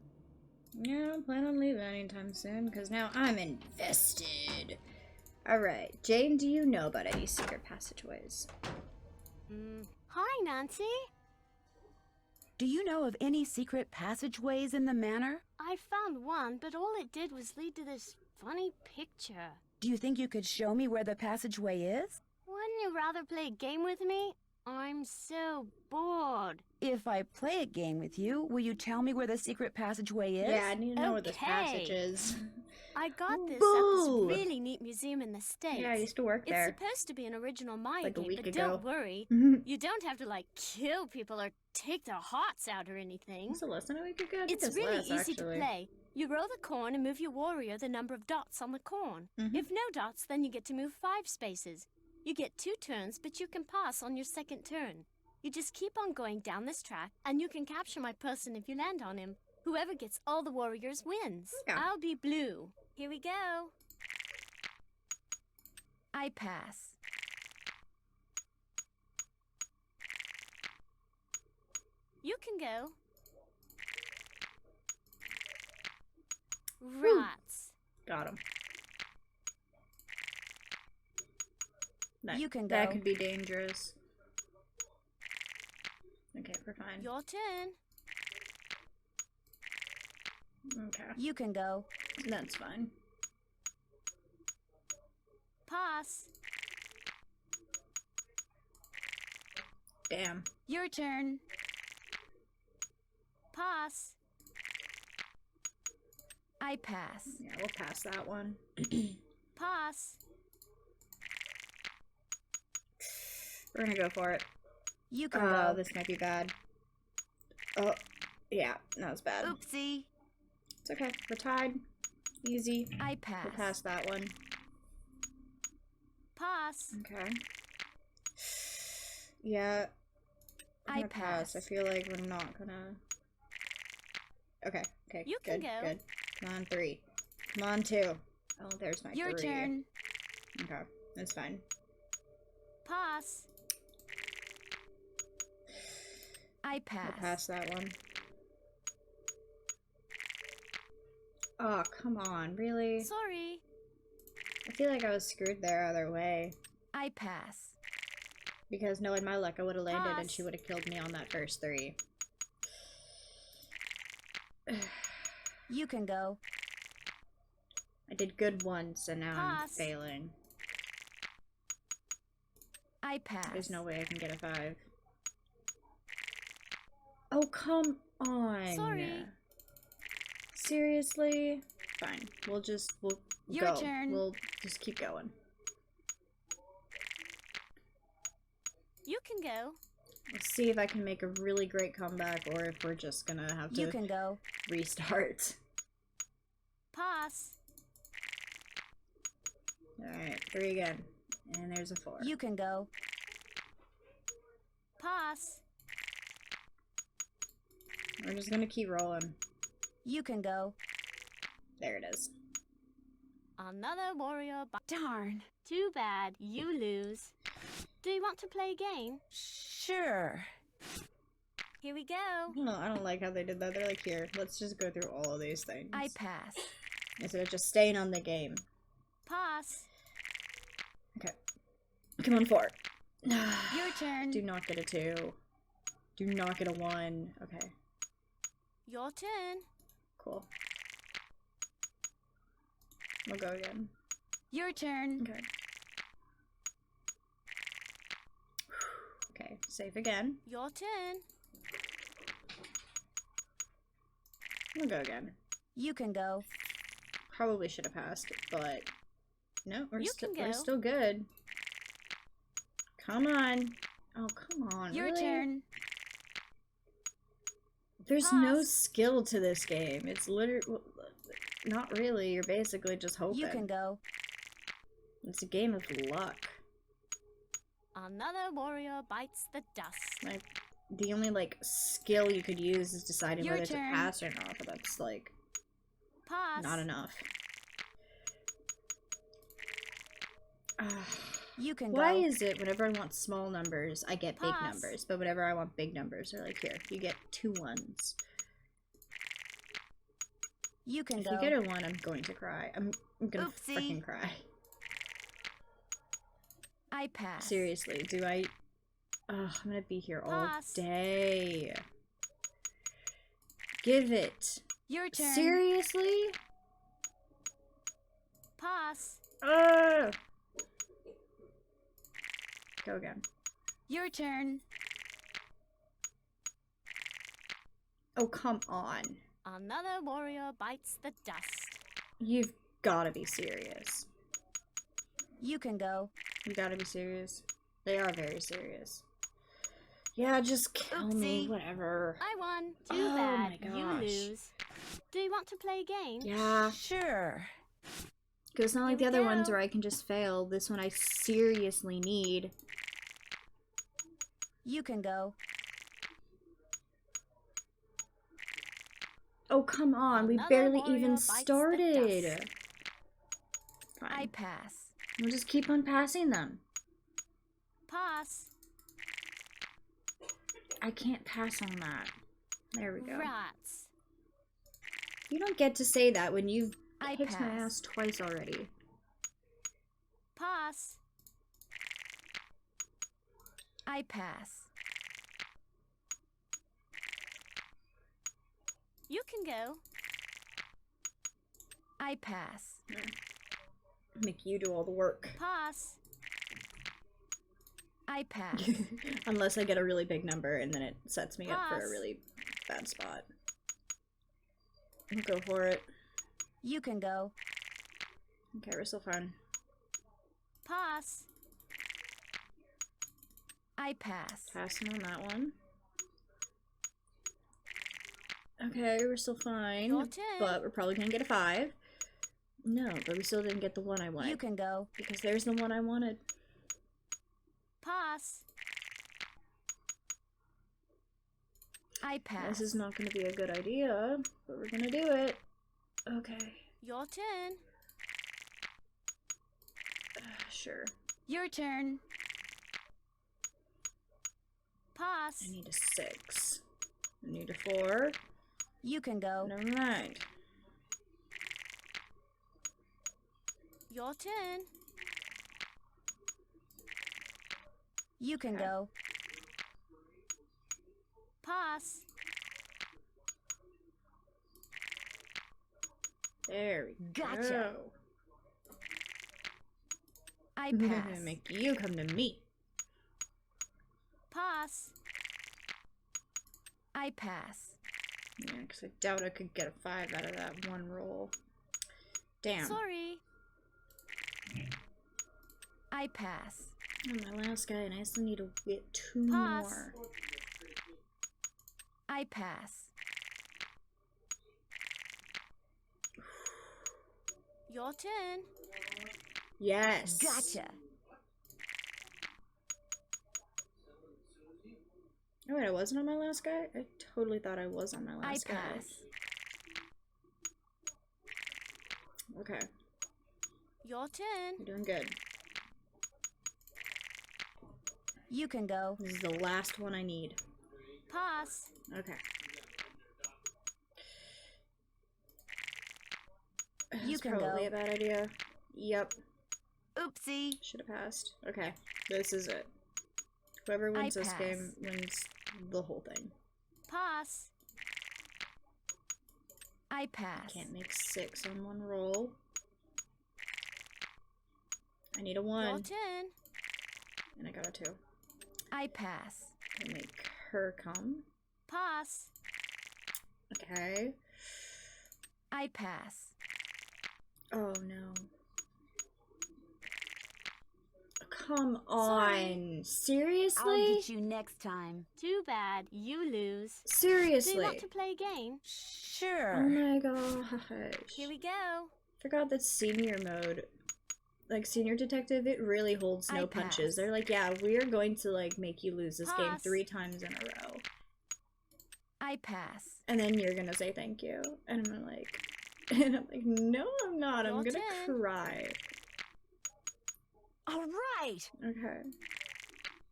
Yeah, I don't plan on leaving anytime soon, because now I'm invested. Alright, Jane, do you know about any secret passageways? Hi, Nancy. Do you know of any secret passageways in the manor? I found one, but all it did was lead to this funny picture. Do you think you could show me where the passageway is? Wouldn't you rather play a game with me? I'm so bored. If I play a game with you, will you tell me where the secret passageway is? Yeah, I need to know where this Okay. passage is. I got this Boo! at this really neat museum in the States. Yeah, I used to work It's there. supposed to be an original Maya Like a game, week but ago. don't worry. Mhm. You don't have to, like, kill people or take their hearts out or anything. Was it less than a week ago? I think It's it was really less, easy actually. to play. You roll the corn and move your warrior the number of dots on the corn. Mhm. If no dots, then you get to move 5 spaces. You get 2 turns, but you can pass on your second turn. You just keep on going down this track, and you can capture my person if you land on him. Whoever gets all the warriors wins. Okay. I'll be blue. Here we go. I pass. You can go. Rats. Got him. That, You can That go. could be dangerous. Okay, we're fine. Your turn. Okay, You can go. that's fine. Pass. Damn. Your turn. Pass. I pass. Yeah, we'll pass that one. Pass. We're gonna go for it. You can Oh, go. this might be bad. Oh, yeah, that was bad. Oopsie. It's okay. We're tied. Easy. I pass. We'll pass that one. Pass. Okay. Yeah. I'm I gonna pass. I pass. feel like we're not gonna. Okay. Okay. You good. can go. Good. Come on, 3. Come on, 2. Oh, there's my Your 3. turn. Okay, that's fine. Pass. I I'll pass. pass that one. Oh, come on, really? Sorry. I feel like I was screwed there either way. I pass. Because knowing my luck, I would have landed and Pass. she would have killed me on that first 3. You can go. I did good once and now I'm Pass. failing. I pass. There's no way I can get a 5. Oh, come on. Sorry. Seriously? Fine. We'll Your go. turn. We'll just keep going. You can go. Let's see if I can make a really great comeback or if we're just gonna have You to can go. restart. Pass. Alright, 3 again. And there's a 4. You can go. Pass. We're just gonna keep rolling. You can go. There it is. Another warrior. Darn. Too bad. You lose. Do you want to play a game? Sure. Here we go. I don't like how they did that. They're like, here, let's just go through all of these things. I pass. Instead of just staying on the game. Pass. Okay. Come on, 4. Your turn. Do not get a 2. Do not get a 1. Okay, Your turn. cool. We'll go again. Your turn. Okay. Okay, save again. Your turn. We'll go again. You can go. Probably should have passed, but no, we're You still can we're go. still good. Come on. Oh, come on. Your really? turn. There's no Pass. skill to this game. It's literally not really. You're basically just hoping. You can go. It's a game of luck. Another warrior bites the dust. Like the only like skill you could use is deciding Your whether turn. to pass or not, but that's like Pass. not enough. You can Why go. is it whenever I want small numbers, I get big Pass. numbers, but whenever I want big numbers, they're like, here, you get 2 1s. You can If go. you get a 1, I'm going to cry. I'm gonna Oopsie. freaking cry. I pass. Seriously, do I Ugh, I'm gonna be here all Pass. day. Give it. Your turn. Seriously? Pass. Ugh. Go again. Your turn. Oh, come on. Another warrior bites the dust. You've gotta be serious. You can go. You gotta be serious. They are very serious. Yeah, just kill me, Oopsie. whatever. I won. Too Oh bad. my You gosh. lose. Do you want to play a game? Yeah, Sure. because it's not like the Here we other ones go. where I can just fail. This one I seriously need. You can go. Oh, come on. We Another barely warrior even bites the started. dust. I Fine. pass. We'll just keep on passing them. Pass. I can't pass on that. There we go. Rats. You don't get to say that when you've I kicked my pass. ass twice already. Pass. I pass. You can go. I pass. Make you do all the work. Pass. I pass. Unless I get a really big number and then it sets me up for a Pass. really bad spot. I'll go for it. You can go. Okay, we're still fine. Pass. I pass. Passing on that one. Okay, we're still fine. Your turn. But we're probably gonna get a 5. No, but we still didn't get the one I wanted. You can go. Because there's the one I wanted. Pass. I pass. This is not gonna be a good idea, but we're gonna do it. Okay. Your turn. Sure. Your turn. Pass. I need a 6. I need a 4. You can go. Never mind. Your turn. You can Okay. go. Pass. There we Gotcha. go. I I'm pass. gonna make you come to me. Pass. I pass. Yeah, because I doubt I could get a 5 out of that one roll. Damn. Sorry. I pass. Oh, my last guy, and I still need to get 2 Pass. more. I pass. Your turn. Yes. Gotcha. Oh wait, I wasn't on my last guy? I totally thought I was on my I last guy. pass. Okay, Your turn. you're doing good. You can go. This is the last one I need. Pass. Okay. You That's can probably go. a bad idea. Yep, Oopsie. should have passed. Okay, this is it. Whoever wins this pass. game wins the whole thing. Pass. I pass. Can't make 6 on one roll. I need a Your 1, turn. and I got a 2. I pass. Can make her come. Pass. Okay. I pass. Oh no. Come Sorry. on. I'll Seriously? get you next time. Too bad. You lose. Do Seriously. you want to play a game? Oh Sure. my gosh. Here we go. Forgot that senior mode, like senior detective, it really holds no I punches. pass. They're like, yeah, we're going to like make you lose this game Pass. 3 times in a row. I pass. And then you're gonna say thank you. And I'm like, no, I'm not. I'm Your gonna turn. cry. All right. Okay.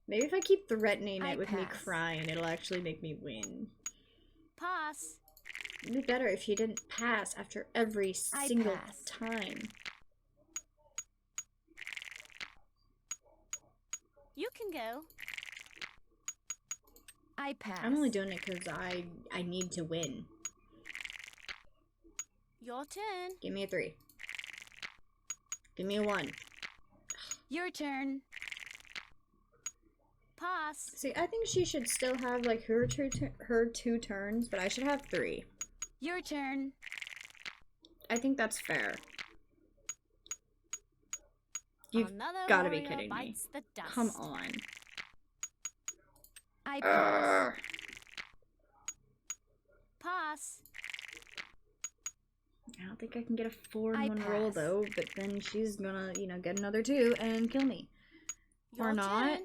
Maybe if I keep threatening I it with me pass. crying, it'll actually make me win. Pass. It'd be better if you didn't pass after every I single pass. time. You can go. I pass. I'm only doing it because I need to win. Your turn. Give me a 3. Give me a 1. Your turn. Pass. See, I think she should still have like her 2 turns, but I should have 3. Your turn. I think that's fair. You've Another gotta be warrior kidding me. bites the dust. Come on. I pass. Pass. I don't think I can get a 4 I in one roll pass. though, but then she's gonna, you know, get another 2 and kill me. Your or not. turn.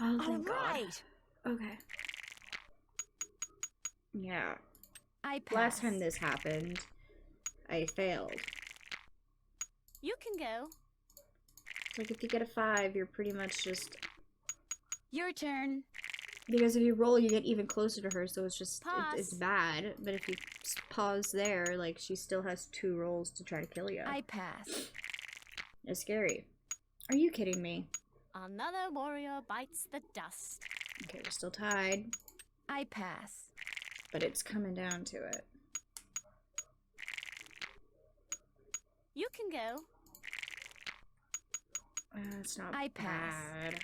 Oh, All thank God. right. Okay. Yeah. I pass. Last time this happened, I failed. You can go. It's like if you get a 5, you're pretty much just... Your turn. Because if you roll, you get even closer to her, so it's just... Pass. It's bad. But if you pause there, like, she still has 2 rolls to try to kill you. I pass. It's scary. Are you kidding me? Another warrior bites the dust. Okay, we're still tied. I pass. But it's coming down to it. You can go. It's not I pass. bad.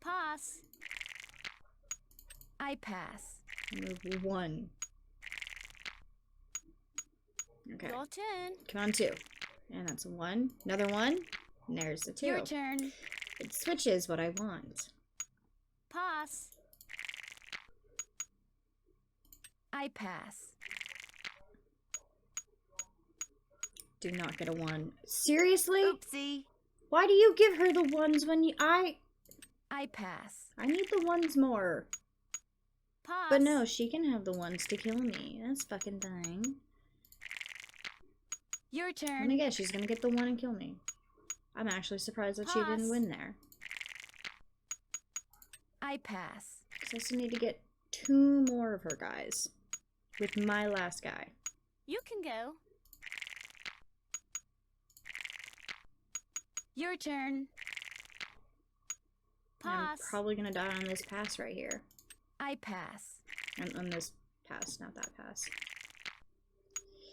Pass. I pass. Move 1. Okay. Your turn. Come on, 2. And that's a 1. Another 1. And there's the 2. Your turn. It switches what I want. Pass. I pass. Do not get a 1. Seriously? Oopsie. Why do you give her the 1s when you... I pass. I need the 1s more. Pass. But no, she can have the 1s to kill me. That's fucking dying. Your Let turn. me guess, she's gonna get the 1 and kill me. I'm actually surprised that she didn't Pass. win there. I pass. Because I still need to get 2 more of her guys. With my last guy. You can go. Your turn. And I'm Pass. probably gonna die on this pass right here. I pass. And on this pass, not that pass.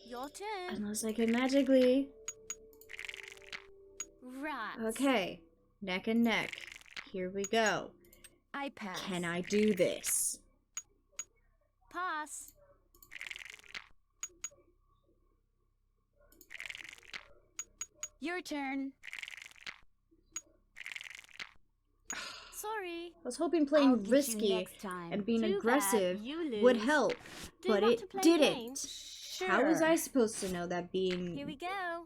Your turn. Unless I can magically... Right. Okay. Neck and neck. Here we go. I pass. Can I do this? Pass. Your turn. Sorry. I was hoping I'll playing get you risky next time. and being Too bad. aggressive You would lose. help, Do you but want it to play a didn't. game? How was Sure. I supposed to know that being... Here we go.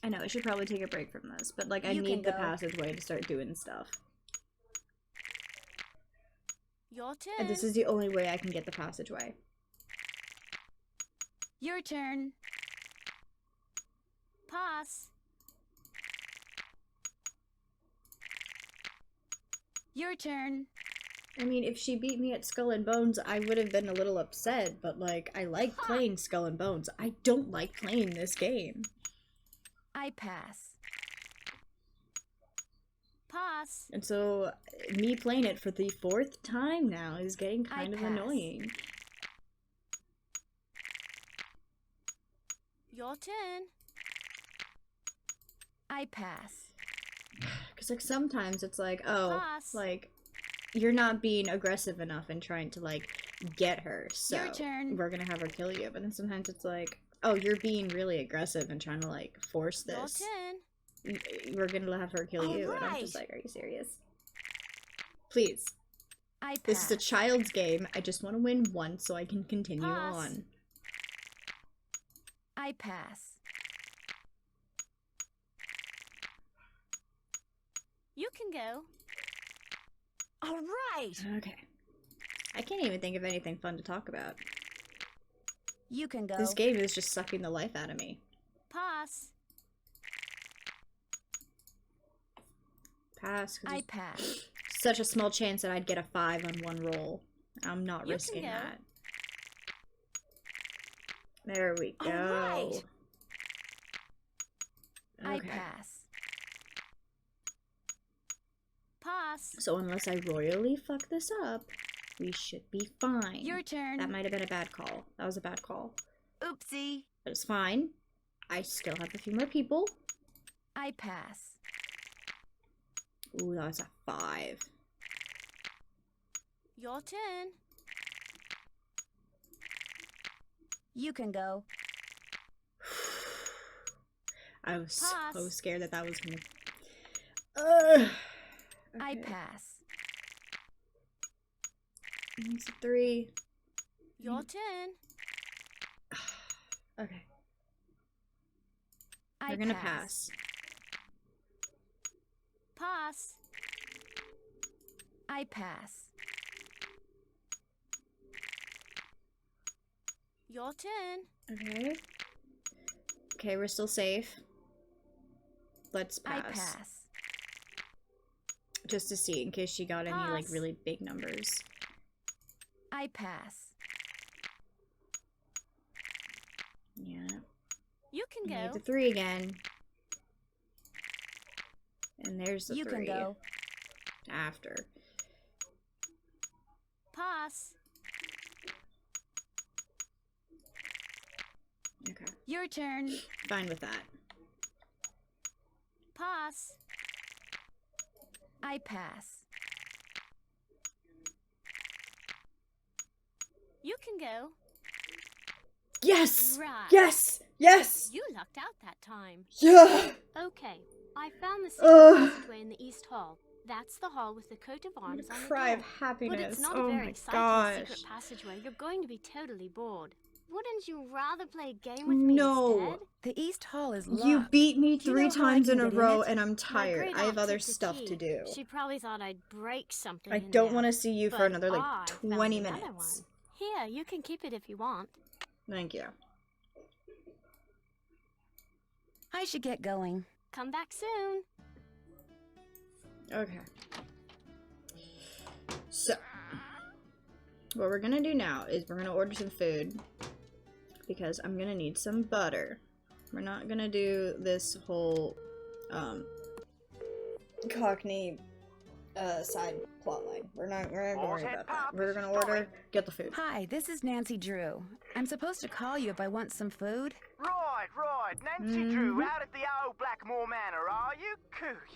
I know, I should probably take a break from this, but like I You can need the go. passageway to start doing stuff. Your turn. And this is the only way I can get the passageway. Your turn. Pass. Your turn. I mean, if she beat me at Skull and Bones, I would have been a little upset, but like, I like playing Skull and Bones. I don't like playing this game. I pass. Pass. And so, me playing it for the 4th time now is getting kind of pass. annoying. Your turn. I pass. Because like, sometimes it's like, oh, Pass. like, you're not being aggressive enough and trying to like, get her, so Your turn. we're gonna have her kill you. But then sometimes it's like, oh, you're being really aggressive and trying to like, force Your this. turn. We're gonna have her kill All you, and I'm just right. like, are you serious? Please. I pass. This is a child's game. I just want to win once so I can continue Pass. on. I pass. You can go. All right. Okay. I can't even think of anything fun to talk about. You can go. This game is just sucking the life out of me. Pass. Pass. 'Cause I there's pass. such a small chance that I'd get a 5 on one roll. I'm not You can risking go. that. There we go. All right. I Okay. pass. Pass. So unless I royally fuck this up, we should be fine. Your turn. That might have been a bad call. That was a bad call. Oopsie. But it's fine. I still have a few more people. I pass. Ooh, that's a 5. Your turn. You can go. I was Pass. so scared that was gonna... Okay. I pass. It's a 3. Your turn. Okay. I We're gonna pass. Pass. I pass. Your turn. Okay. Okay, we're still safe. Let's pass. I pass. Just to see, in case she got any, like, Pass. really big numbers. I pass. Yeah. You can And there's go. the 3 again. And there's the You 3. can go. After. Pass. Okay. Your turn. Fine with that. Pass. I pass. You can go. Yes! Right. Yes! Yes! You lucked out that time. Yeah! Okay, I found the Ugh. secret passageway in the East Hall. That's the hall with the coat of arms on the Cry door. of happiness. But it's not Oh a very my exciting gosh. secret passageway. You're going to be totally bored. Wouldn't you rather play a game with me No. instead? The East Hall is locked. You beat me Do you 3 know how I times can in a get in row it? and I'm My tired. great I have aunt other took the stuff key. to do. She probably thought I'd break something. I in don't there. want to see you for But another, like, I found 20 another minutes. one. Here, you can keep it if you want. Thank you. I should get going. Come back soon. Okay. So, what we're gonna do now is we're gonna order some food. Because I'm gonna need some butter. We're not gonna do this whole, Cockney, side plotline. We're not gonna worry about that. We're gonna order, get the food. Hi, this is Nancy Drew. I'm supposed to call you if I want some food. Right. Nancy Drew, out at the old Blackmoor Manor, are you?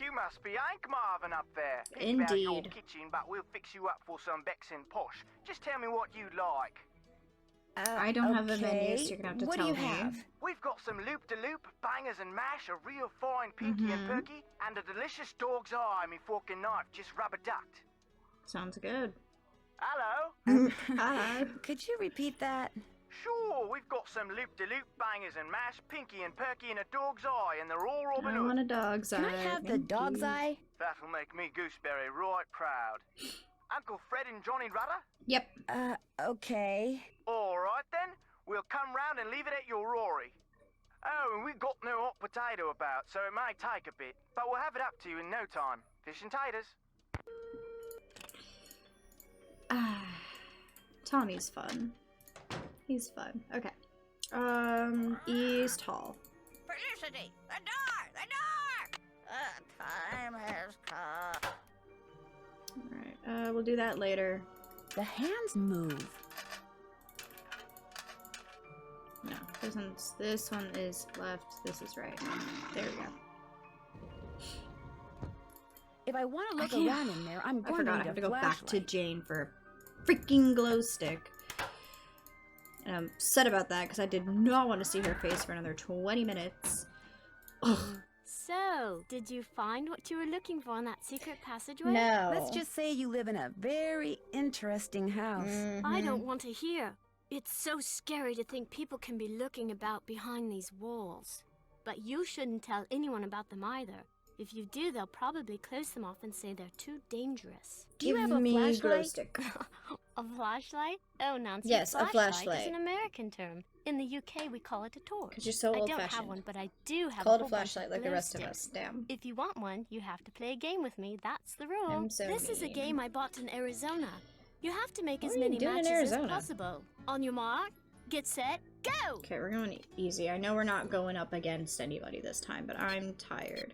You must be Hank Marvin up there. Think about your Indeed. kitchen, but we'll fix you up for some Bexin posh. Just tell me what you like. I don't have a menu, so okay. you're gonna have to What tell do you me. have? We've got some loop-de-loop, bangers and mash, a real fine pinky and perky, and a delicious dog's eye, me fork and knife, just rubber-ducked. Sounds good. Hello? Hello. Could you repeat that? Sure, we've got some loop-de-loop, bangers and mash, pinky and perky, and a dog's eye, and they're all Robin I Hood. want a dog's eye. Can I have the thank dog's you. eye? That'll make me Gooseberry right proud. Uncle Fred and Johnny Rudder? Yep. Okay. All right then, we'll come round and leave it at your Rory. Oh, and we've got no hot potato about, so it may take a bit, but we'll have it up to you in no time. Fish and taters. Tommy's fun. He's fun. Okay. East Hall. Felicity, the door! The door! Time has come. Alright, we'll do that later. The hands move. No, this one is left, this is right. There we go. If I want to look can't- around in there, I'm I going forgot, I to have need to a go back to flashlight. Jane for a freaking glow stick. And I'm upset about that because I did not want to see her face for another 20 minutes. Ugh. So, did you find what you were looking for in that secret passageway? No. Let's just say you live in a very interesting house. I don't want to hear. It's so scary to think people can be looking about behind these walls. But you shouldn't tell anyone about them either. If you do, they'll probably close them off and say they're too dangerous. Do you Give have a me glow flashlight? stick. A flashlight? Oh, Nancy, Yes, a flashlight. is an American term. In the UK, we call it a torch. Because you're so I don't have old-fashioned. one, but I do have Call a it a whole bunch flashlight of like the glow rest of sticks. us. Damn. If you want one, you have to play a game with me. That's the rule. I'm so This is a mean. game I bought in Arizona. You have to make What as are you many doing in matches as Arizona? possible. On your mark, get set, go! Okay, we're going easy. I know we're not going up against anybody this time, but I'm tired.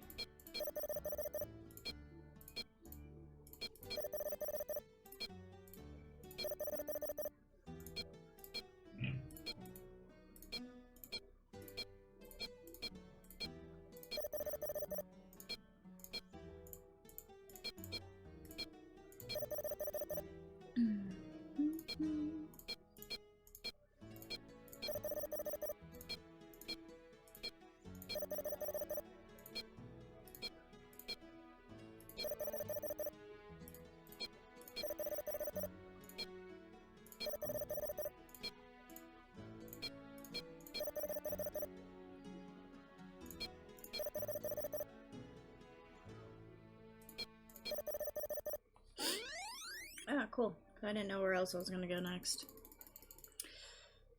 Ah, cool. I didn't know where else I was gonna go next.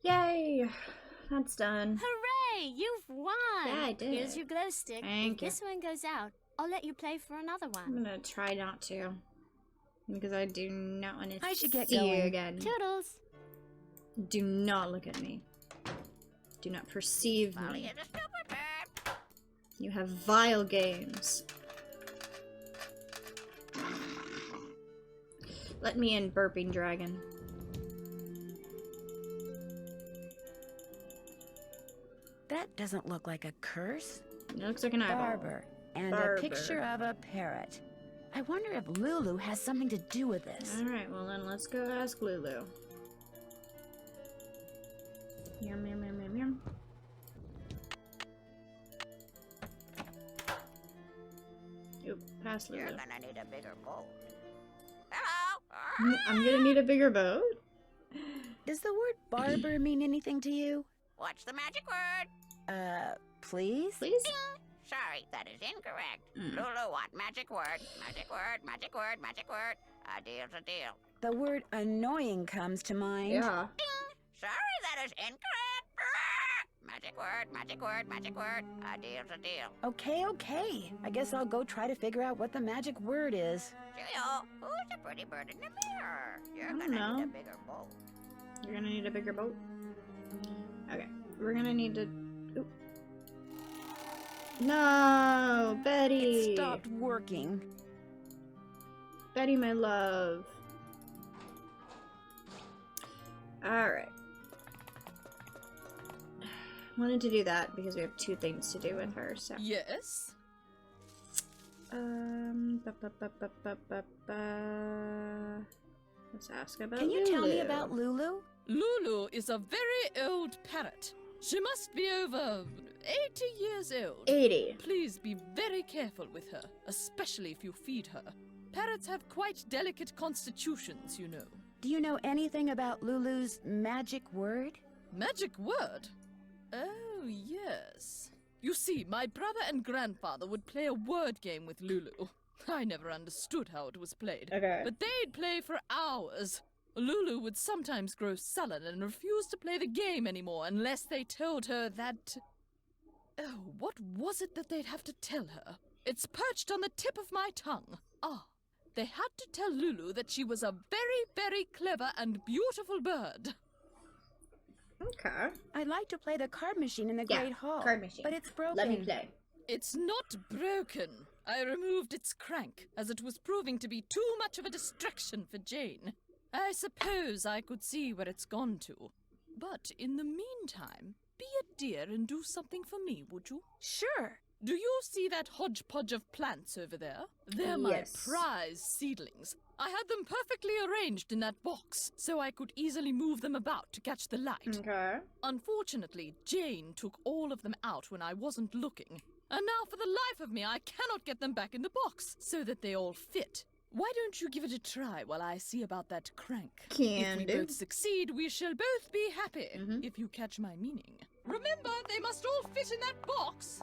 Yay! That's done. Hooray! You've won! Yeah, I did. Here's your glow stick. Thank if this one goes out, I'll let you play for another one. I'm gonna try not to. Because I do not want to I should get see you going. again. Toodles! Do not look at me. Do not perceive Molly me. is a stupid bird. You have vile games. Let me in, burping dragon. That doesn't look like a curse. It looks like an eyeball. Barber. And Barber. a picture of a parrot. I wonder if Lulu has something to do with this. Alright, well then let's go ask Lulu. Yum, yum, yum, yum, yum. Oop, pass Lulu. You're gonna need a bigger boat. Hello? I'm gonna need a bigger boat? Does the word barber mean anything to you? What's the magic word? Please? Please? Sorry, that is incorrect. Mm. Lulu, what magic word? Magic word, magic word, magic word. A deal's a deal. The word annoying comes to mind. Yeah. Sorry, that is incorrect. Magic word, magic word, magic word. A deal's a deal. Okay. I guess I'll go try to figure out what the magic word is. Cheerio, who's the pretty bird in the mirror? You're I don't gonna know. need a bigger boat. You're gonna need a bigger boat? Okay. We're gonna need to... Oop. No! Betty! It stopped working. Betty, my love. Alright. Wanted to do that because we have two things to do with her, so... Yes? Let's ask about Can you tell me about Lulu? Lulu is a very old parrot. She must be over 80 years old. 80. Please be very careful with her, especially if you feed her. Parrots have quite delicate constitutions, you know. Do you know anything about Lulu's magic word? Magic word? Oh, yes. You see, my brother and grandfather would play a word game with Lulu. I never understood how it was played. Okay. But they'd play for hours. Lulu would sometimes grow sullen and refuse to play the game anymore unless they told her that... Oh, what was it that they'd have to tell her? It's perched on the tip of my tongue. Ah, they had to tell Lulu that she was a very, very clever and beautiful bird. Okay. I'd like to play the card machine in the Yeah, Great Hall. card machine. But it's broken. Let me play. It's not broken. I removed its crank, as it was proving to be too much of a distraction for Jane. I suppose I could see where it's gone to. But in the meantime, be a dear and do something for me, would you? Sure. Do you see that hodgepodge of plants over there? They're my Yes. prize seedlings. I had them perfectly arranged in that box, so I could easily move them about to catch the light. Okay. Unfortunately, Jane took all of them out when I wasn't looking. And now for the life of me, I cannot get them back in the box, so that they all fit. Why don't you give it a try while I see about that crank? Can If we do. both succeed, we shall both be happy, Mhm. if you catch my meaning. Remember, they must all fit in that box!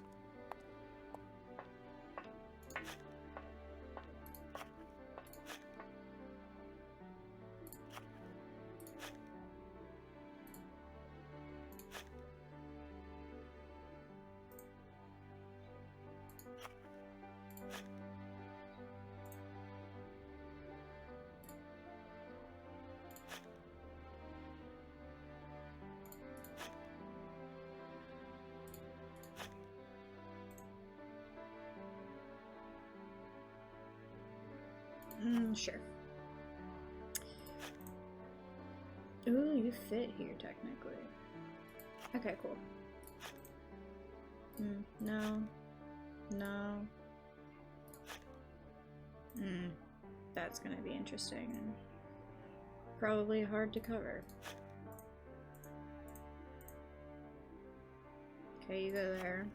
Sure. Ooh, you fit here, technically. Okay, cool. No. No. That's gonna be interesting. probably hard to cover. Okay, you go there.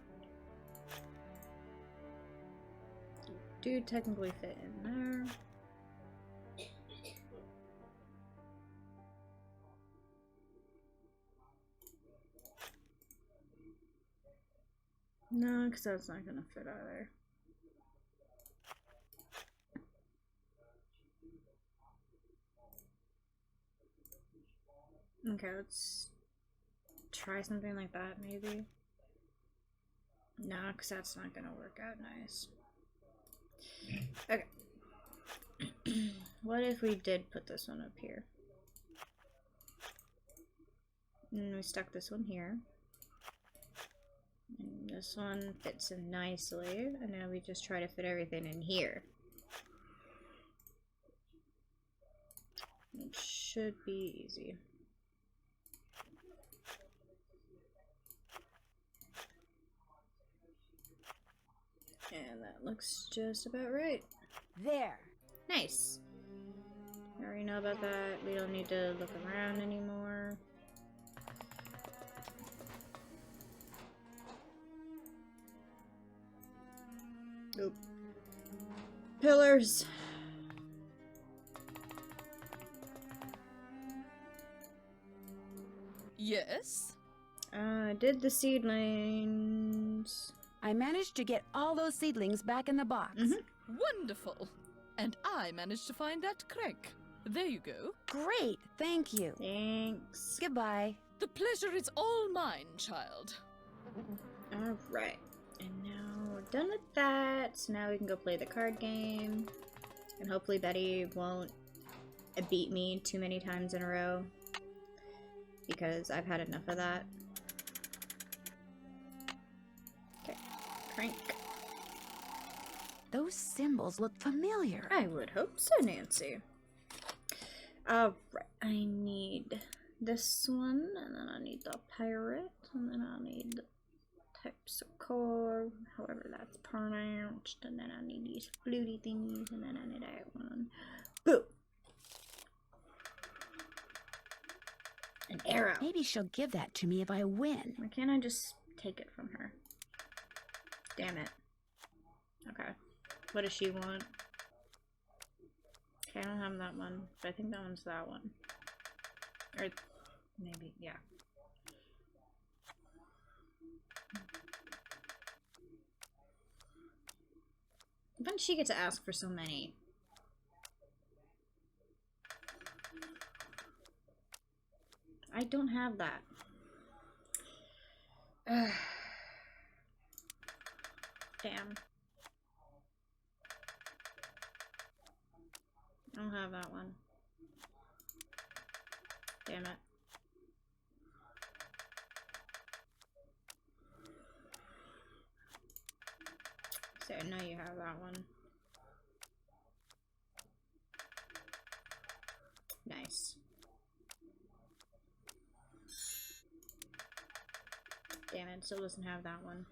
You do technically fit in there. No, because that's not gonna fit either. Okay, let's try something like that, maybe. No, because that's not gonna work out nice. Okay. What if we did put this one up here? And we stuck this one here. And this one fits in nicely. And now we just try to fit everything in here. It should be easy. And that looks just about right. There. Nice. We already know about that. We don't need to look around anymore. Nope. Pillars. Yes? I did the seedlings. I managed to get all those seedlings back in the box. Wonderful. And I managed to find that crank. There you go. Great, thank you. Thanks. Goodbye. The pleasure is all mine, child. Alright. And now we're done with that. So now we can go play the card game. And hopefully Betty won't beat me too many times in a row. Because I've had enough of that. Okay. Crank. Those symbols look familiar. I would hope so, Nancy. Alright. I need this one. And then I need the pirate. And then I need the types of core, however that's pronounced, and then I need these fluty thingies, and then I need that one. Boom! An arrow. Maybe she'll give that to me if I win. Why can't I just take it from her? Damn it. Okay. What does she want? Okay, I don't have that one, but I think that one's that one. Or maybe, yeah. When she get to ask for so many? I don't have that. Damn. I don't have that one. Damn it. So I know you have that one. Nice. Damn it, still doesn't have that one.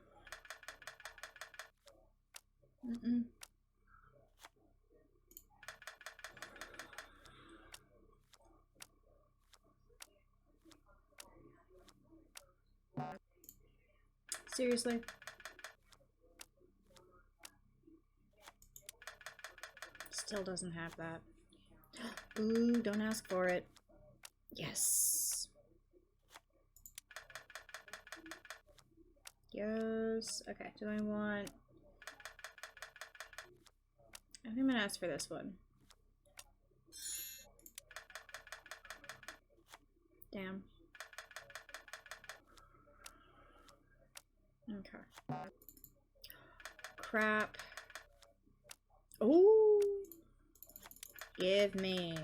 Seriously? Still doesn't have that. Ooh, don't ask for it. Yes. Yes. Okay, do I want... I think I'm gonna ask for this one. Damn. Okay. Crap. Ooh. Give me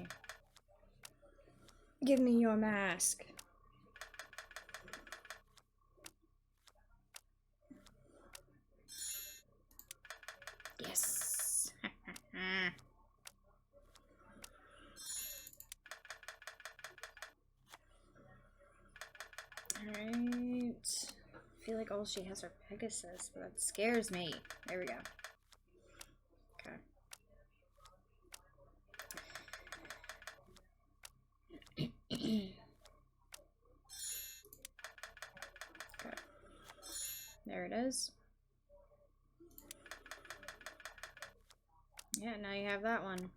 your mask. Yes. Alright. I feel like all she has are Pegasus, but that scares me. There we go. Okay. is. Yeah, now you have that one.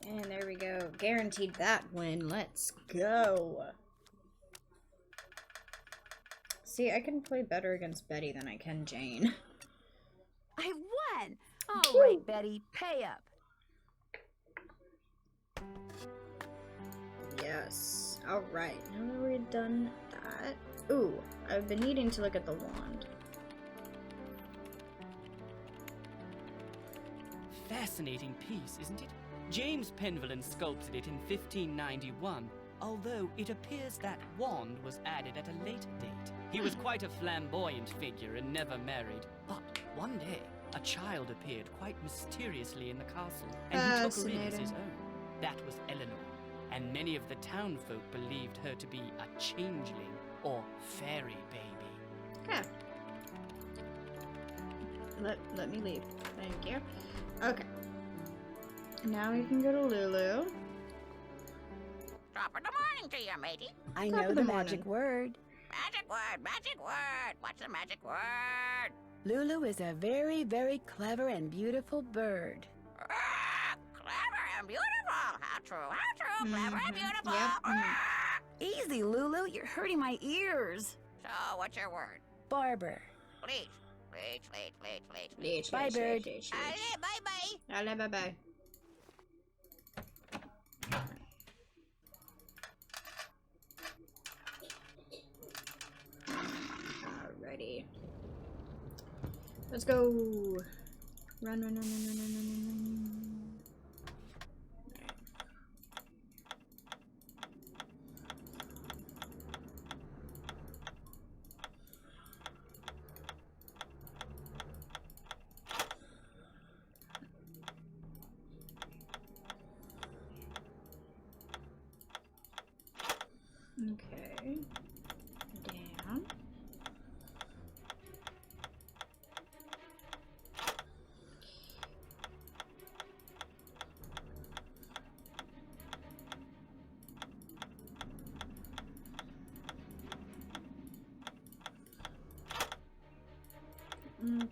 And there we go. Guaranteed that win. Let's go. See, I can play better against Betty than I can Jane. I won! All right, Betty, pay up. Yes. Alright, now that we've done that... Ooh, I've been needing to look at the wand. Fascinating piece, isn't it? James Penvillin sculpted it in 1591, although it appears that wand was added at a later date. He was quite a flamboyant figure and never married, but one day, a child appeared quite mysteriously in the castle, and he took her in as his own. That was Eleanor, and many of the townfolk believed her to be a changeling or fairy baby. Okay. Let me leave. Thank you. Okay. Now we can go to Lulu. Top of the morning to you, matey. I know the magic word. Magic word, magic word. What's the magic word? Lulu is a very, very clever and beautiful bird. Clever and beautiful. How true, how true. Clever and beautiful. Yep. Easy, Lulu. You're hurting my ears. So, what's your word? Barber. Leech. Leech. Bye, bird. Bye-bye. Allez, bye-bye. Alrighty. Let's go. Run. Okay. Down. Okay.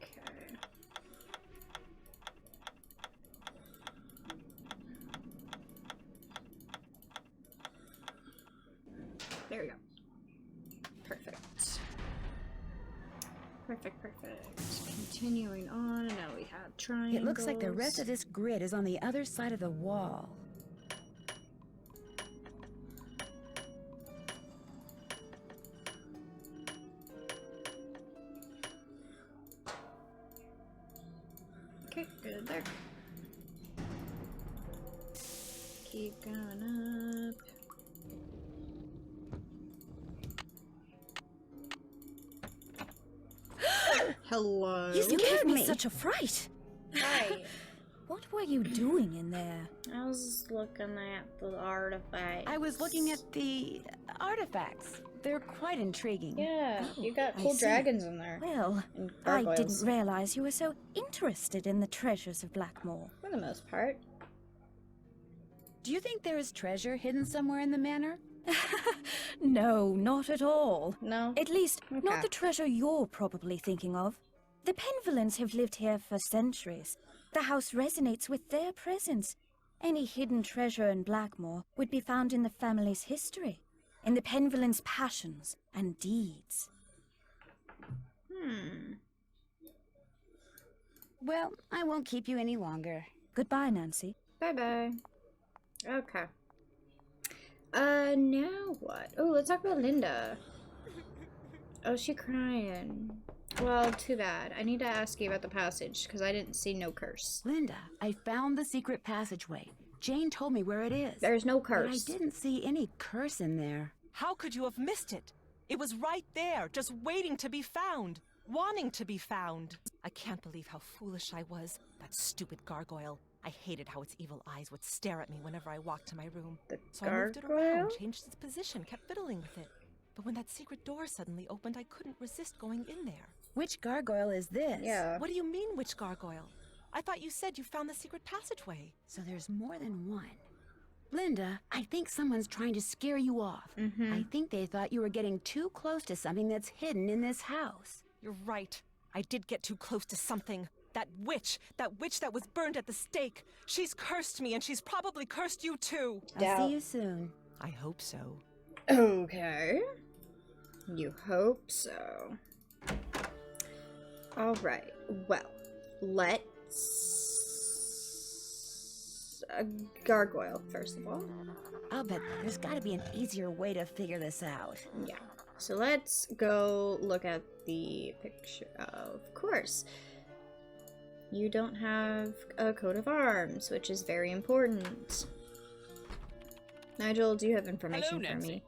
There we go. Perfect. Continuing on, now we have triangles. It looks like the rest of this grid is on the other side of the wall. Okay, good there. Keep going up. Hello. You gave me such a fright. Hi. What were you doing in there? I was looking at the artifacts. I was looking at the artifacts. They're quite intriguing. Yeah, you got I cool see. dragons in there. Well, And I gargoyles. didn't realize you were so interested in the treasures of Blackmoor. For the most part. Do you think there is treasure hidden somewhere in the manor? No, not at all. No? At least, Okay. not the treasure you're probably thinking of. The Penvillins have lived here for centuries. The house resonates with their presence. Any hidden treasure in Blackmoor would be found in the family's history, in the Penvillins' passions and deeds. Well, I won't keep you any longer. Goodbye, Nancy. Bye-bye. Okay. Now what? Oh, let's talk about Linda. Oh, she crying. Well, too bad. I need to ask you about the passage, because I didn't see no curse. Linda, I found the secret passageway. Jane told me where it is. There's no But curse. I didn't see any curse in there. How could you have missed it? It was right there, just waiting to be found. Wanting to be found. I can't believe how foolish I was. That stupid gargoyle. I hated how its evil eyes would stare at me whenever I walked to my room. The So I moved it gargoyle? around, changed its position, kept fiddling with it. But when that secret door suddenly opened, I couldn't resist going in there. Which gargoyle is this? Yeah. What do you mean, which gargoyle? I thought you said you found the secret passageway. So there's more than one. Linda, I think someone's trying to scare you off. I think they thought you were getting too close to something that's hidden in this house. You're right. I did get too close to something. That witch that was burned at the stake. She's cursed me, and she's probably cursed you too. I'll see you soon. I hope so. Okay. You hope so. Alright, well, let's... a gargoyle, first of all. I'll bet there's gotta be an easier way to figure this out. Yeah. So let's go look at the picture. Of course. You don't have a coat of arms, which is very important. Nigel, do you have information Hello, for Nancy. me?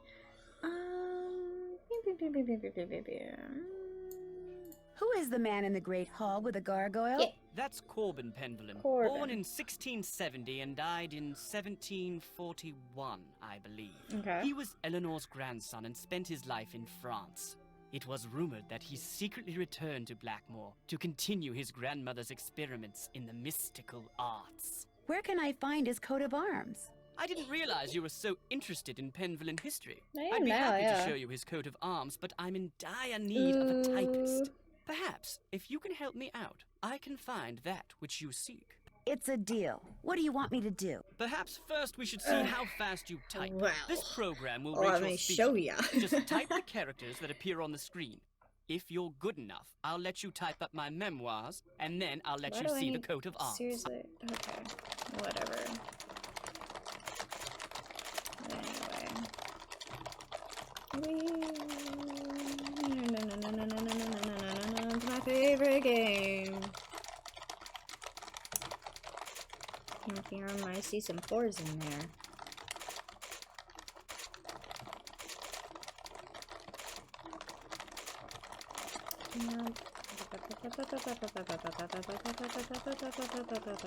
Who is the man in the Great Hall with a gargoyle? Yeah. That's Corbin Penvillin, Corbin. born in 1670 and died in 1741, I believe. Okay. He was Eleanor's grandson and spent his life in France. It was rumored that he secretly returned to Blackmoor to continue his grandmother's experiments in the mystical arts. Where can I find his coat of arms? I didn't realize you were so interested in Penvillin history. I am I'd be now, happy yeah. to show you his coat of arms, but I'm in dire need of a typist. Perhaps, if you can help me out, I can find that which you seek. It's a deal. What do you want me to do? Perhaps first we should see how fast you type. Well, This program will rate let your me speed. show ya. Just type the characters that appear on the screen. If you're good enough, I'll let you type up my memoirs, and then I'll let Why you do I see the need- coat of arms. Seriously? Okay. Whatever. Anyway. It's my favorite game. I see some 4s in there.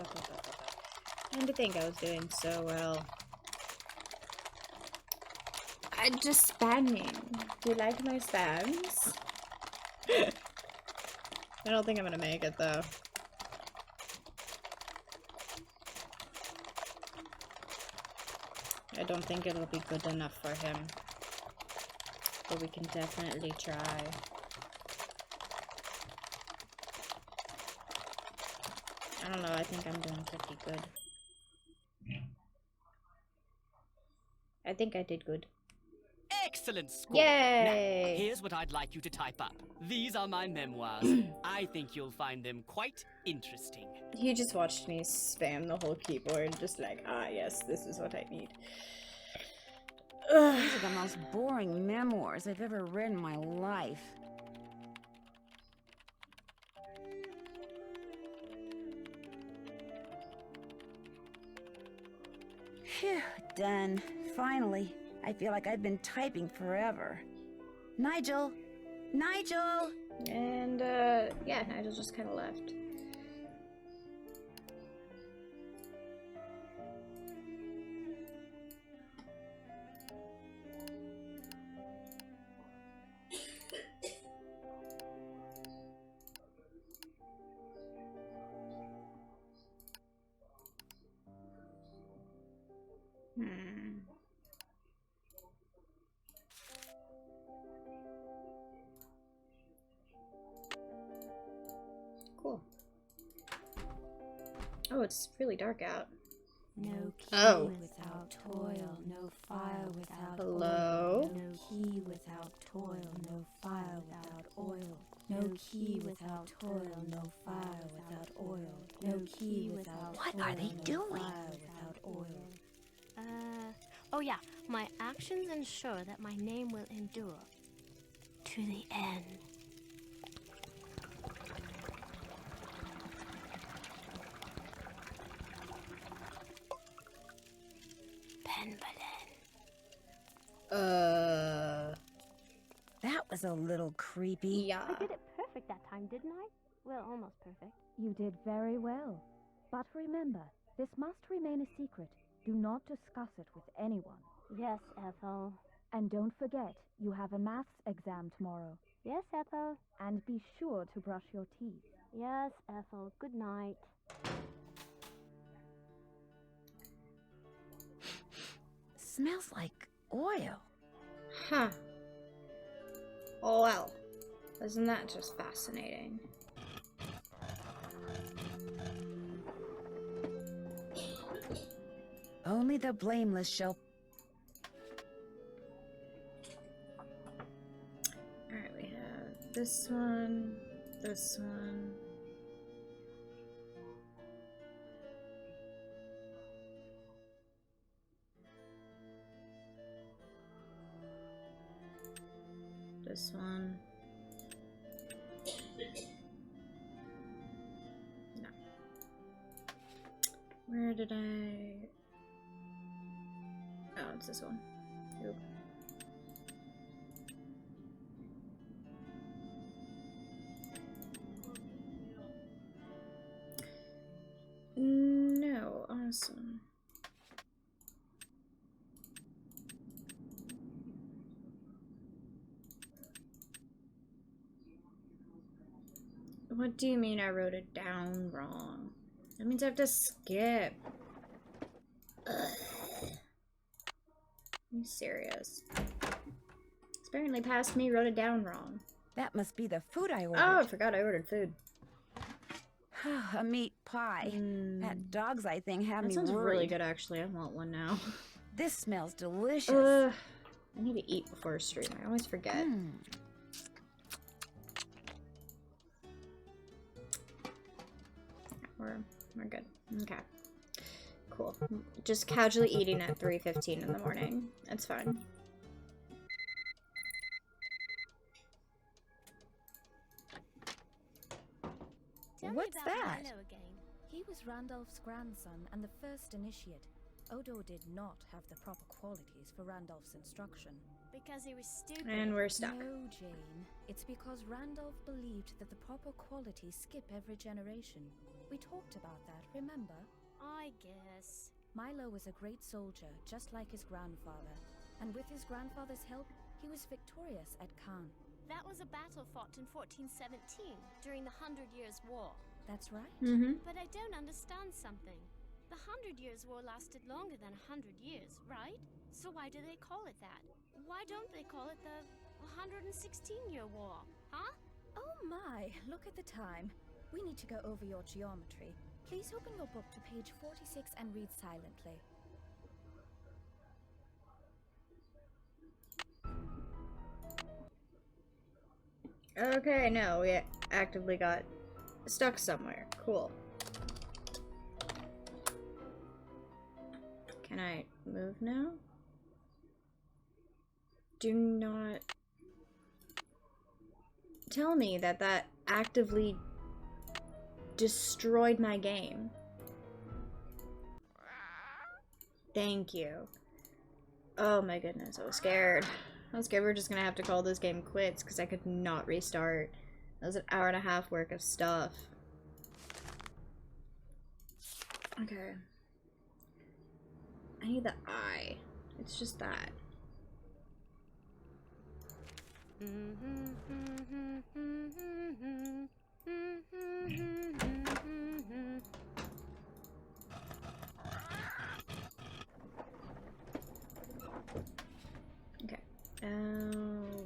I didn't think I was doing so well. I'm just spamming. Do you like my spams? I don't think I'm gonna make it though. I don't think it'll be good enough for him. But we can definitely try. I don't know, I think I'm doing pretty good. I think I did good. Excellent score! Yay! Now, here's what I'd like you to type up. These are my memoirs. I think you'll find them quite interesting. He just watched me spam the whole keyboard, just like, ah, yes, this is what I need. These are the most boring memoirs I've ever read in my life. Phew, done. Finally. I feel like I've been typing forever. Nigel! Nigel! And, yeah, Nigel just kind of left. Cool. Oh, it's really dark out. No key Oh. without toil, no fire without Hello? oil. No key without toil, no fire without oil. No key without toil, no fire without oil. No key without What toil, are they no doing? fire without oil. Oh yeah, my actions ensure that my name will endure to the end. Penvillin. That was a little creepy. Yeah. I did it perfect that time, didn't I? Well, almost perfect. You did very well. But remember, this must remain a secret. Do not discuss it with anyone. Yes, Ethel. And don't forget, you have a maths exam tomorrow. Yes, Ethel. And be sure to brush your teeth. Yes, Ethel. Good night. Smells like oil. Huh. Oh well. Isn't that just fascinating? Only the blameless shall... Alright, we have this one, this one. This one. No. Where did I... Oh, it's this one. Oop. No, awesome. What do you mean I wrote it down wrong? That means I have to skip. Ugh. Are you serious? It's apparently past me wrote it down wrong. That must be the food I ordered. Oh, I forgot I ordered food. A meat pie. That dog's eye thing had That me sounds worried. really good, actually. I want one now. This smells delicious. I need to eat before a stream. I always forget. We're good. Okay. Cool. Just casually eating at 3:15 in the morning. It's fine. What's that? He was Randolph's grandson and the first initiate. Odo did not have the proper qualities for Randolph's instruction. Because he was stupid. And we're stuck. No, Jane. It's because Randolph believed that the proper qualities skip every generation. We talked about that, remember? I guess. Milo was a great soldier, just like his grandfather. And with his grandfather's help, he was victorious at Caen. That was a battle fought in 1417, during the 100 Years' War. That's right. But I don't understand something. The 100 Years' War lasted longer than 100 years, right? So why do they call it that? Why don't they call it the 116-year war, huh? Oh my, look at the time. We need to go over your geometry. Please open your book to page 46 and read silently. Okay, no, we actively got stuck somewhere. Cool. Can I move now? Do not tell me that that actively destroyed my game. Thank you. Oh my goodness, I was scared. I was scared we were just gonna have to call this game quits because I could not restart. That was an hour and a half worth of stuff. Okay. I need the eye. It's just that. Okay. Eleanor.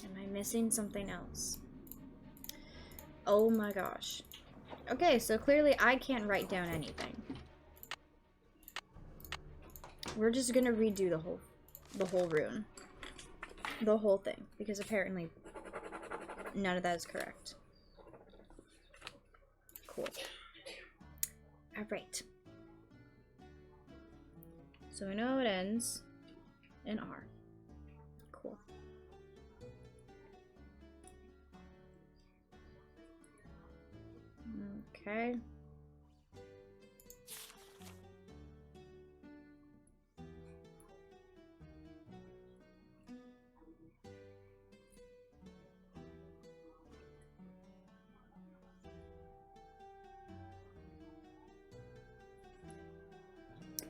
Am I missing something else? Oh my gosh. Okay, so clearly I can't write down anything. We're just gonna redo the whole rune. The whole thing. Because apparently none of that is correct. Cool. Alright. So we know it ends in R. Cool. Okay.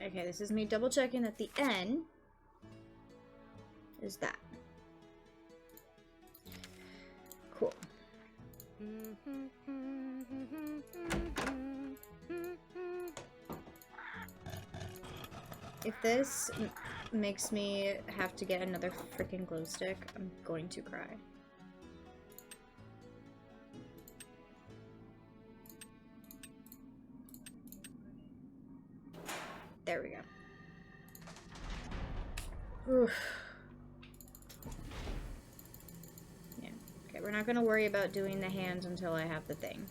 Okay, this is me double checking that the N is that. Cool. If this makes me have to get another freaking glow stick, I'm going to cry. There we go. Oof. Yeah. Okay, we're not gonna worry about doing the hands until I have the thing.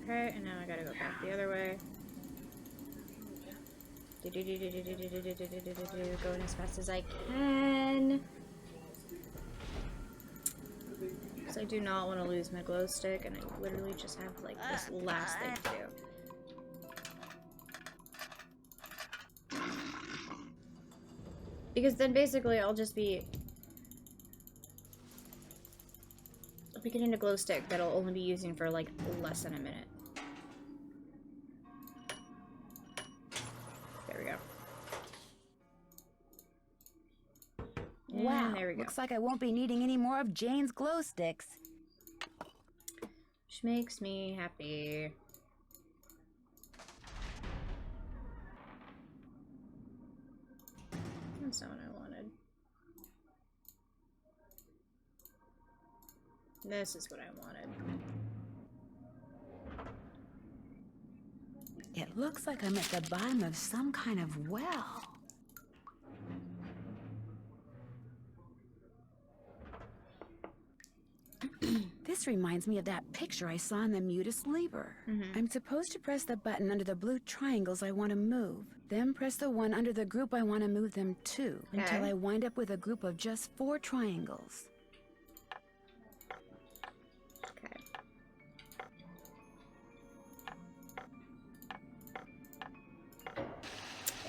Okay, and now I gotta go back the other way. Going as fast as I can. Because I do not want to lose my glow stick, and I literally just have like this last thing to do. Because then basically I'll be getting a glow stick that I'll only be using for like less than a minute. There we go. Wow, there we go. Looks like I won't be needing any more of Jane's glow sticks. Which makes me happy. That's not what I wanted. This is what I wanted. It looks like I'm at the bottom of some kind of well. This reminds me of that picture I saw in the Mutus Liber. I'm supposed to press the button under the blue triangles I want to move, then press the one under the group I want to move them to, until I wind up with a group of just 4 triangles. Okay.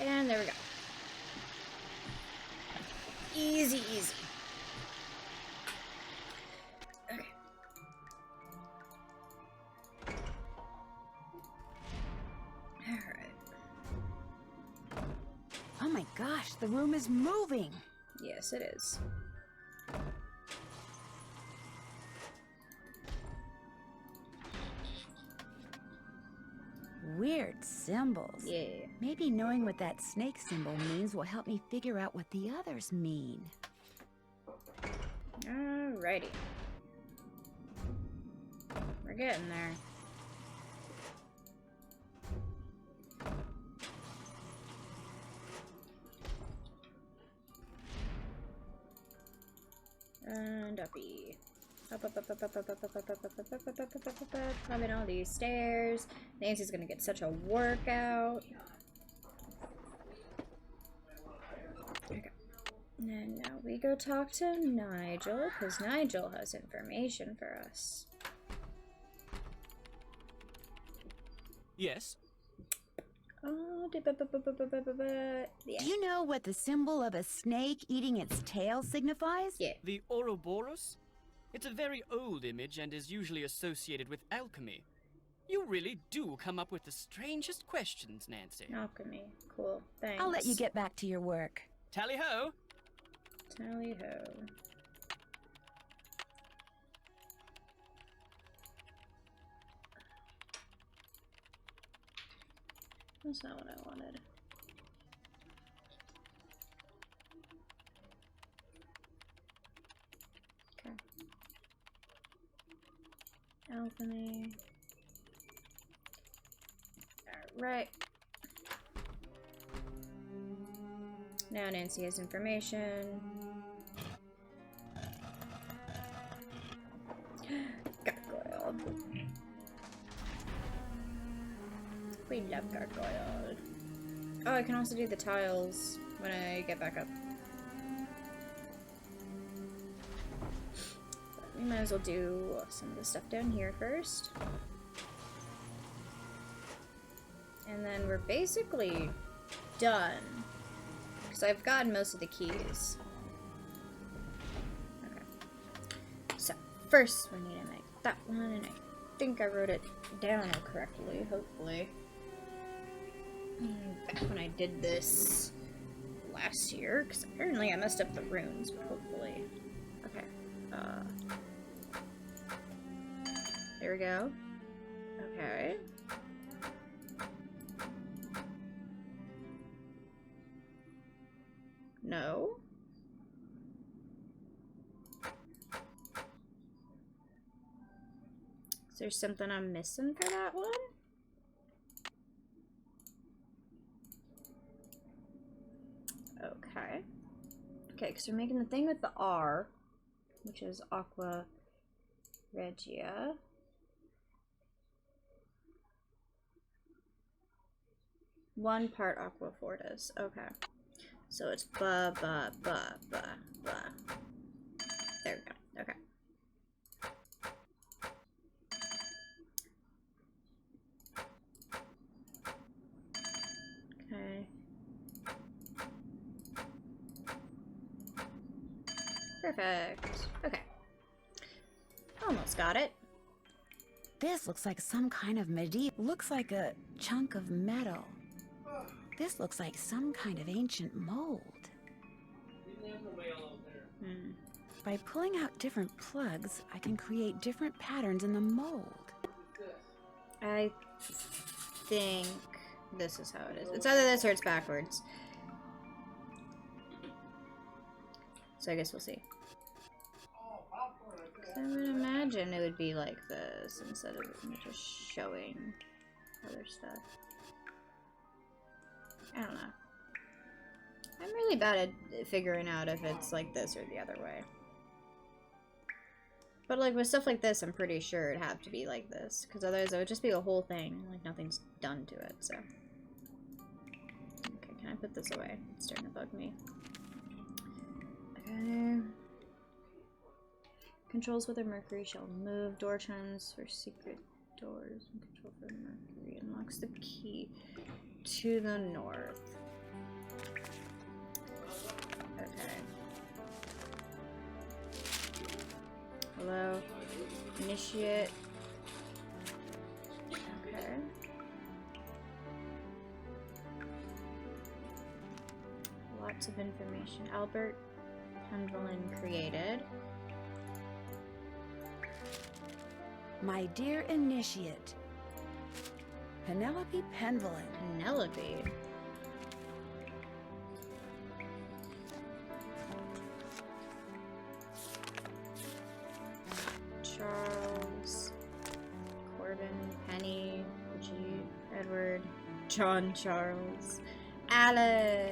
And there we go. Easy, easy. Okay. Alright. Oh my gosh, the room is moving! Yes, it is. Weird symbols. Yeah. Maybe knowing what that snake symbol means will help me figure out what the others mean. Alrighty. We're getting there. And uppy. Up, up, up, up, up, up, up, up, up, up, up, up, up, up, up, up, up, climbing all these stairs. Nancy's gonna get such a workout. Okay. And now we go talk to Nigel, because Nigel has information for us. Yes? Oh, yeah. Do you know what the symbol of a snake eating its tail signifies? Yeah. The Ouroboros? It's a very old image and is usually associated with alchemy. You really do come up with the strangest questions, Nancy. Alchemy. Cool. Thanks. I'll let you get back to your work. Tally-ho! Tally-ho. That's not what I wanted. Okay. Alchemy. Alright. Now Nancy has information. Gargoyle. We love gargoyle. Oh, I can also do the tiles when I get back up. But we might as well do some of the stuff down here first. And then we're basically done. Because I've gotten most of the keys. Okay. So, first we need to make that one, and I think I wrote it down correctly, hopefully. Back when I did this last year, because apparently I messed up the runes, but hopefully. Okay. There we go. Okay. No. Is there something I'm missing for that one? Okay. Okay, because we're making the thing with the R, which is Aqua Regia. One part Aqua Fortis. Okay. So it's ba ba ba ba ba. There we go. Okay. Okay. Perfect. Okay. Almost got it. This looks like some kind of medieval. Looks like a chunk of metal. This looks like some kind of ancient mold. By pulling out different plugs, I can create different patterns in the mold. I think this is how it is. It's either this or it's backwards. So I guess we'll see. I would imagine it would be like this instead of just showing other stuff. I don't know. I'm really bad at figuring out if it's like this or the other way. But like with stuff like this, I'm pretty sure it'd have to be like this, because otherwise it would just be a whole thing, like nothing's done to it, so. Okay, can I put this away? It's starting to bug me. Okay. Controls whether Mercury shall move. Door chimes for secret doors. And control for Mercury. Unlocks the key to the north. Okay. Hello. Initiate. Okay. Lots of information. Albert Penvelin created. My dear initiate, Penelope Penvelin. Penelope? Charles, Corbin, Penny, G, Edward, John Charles, Alan.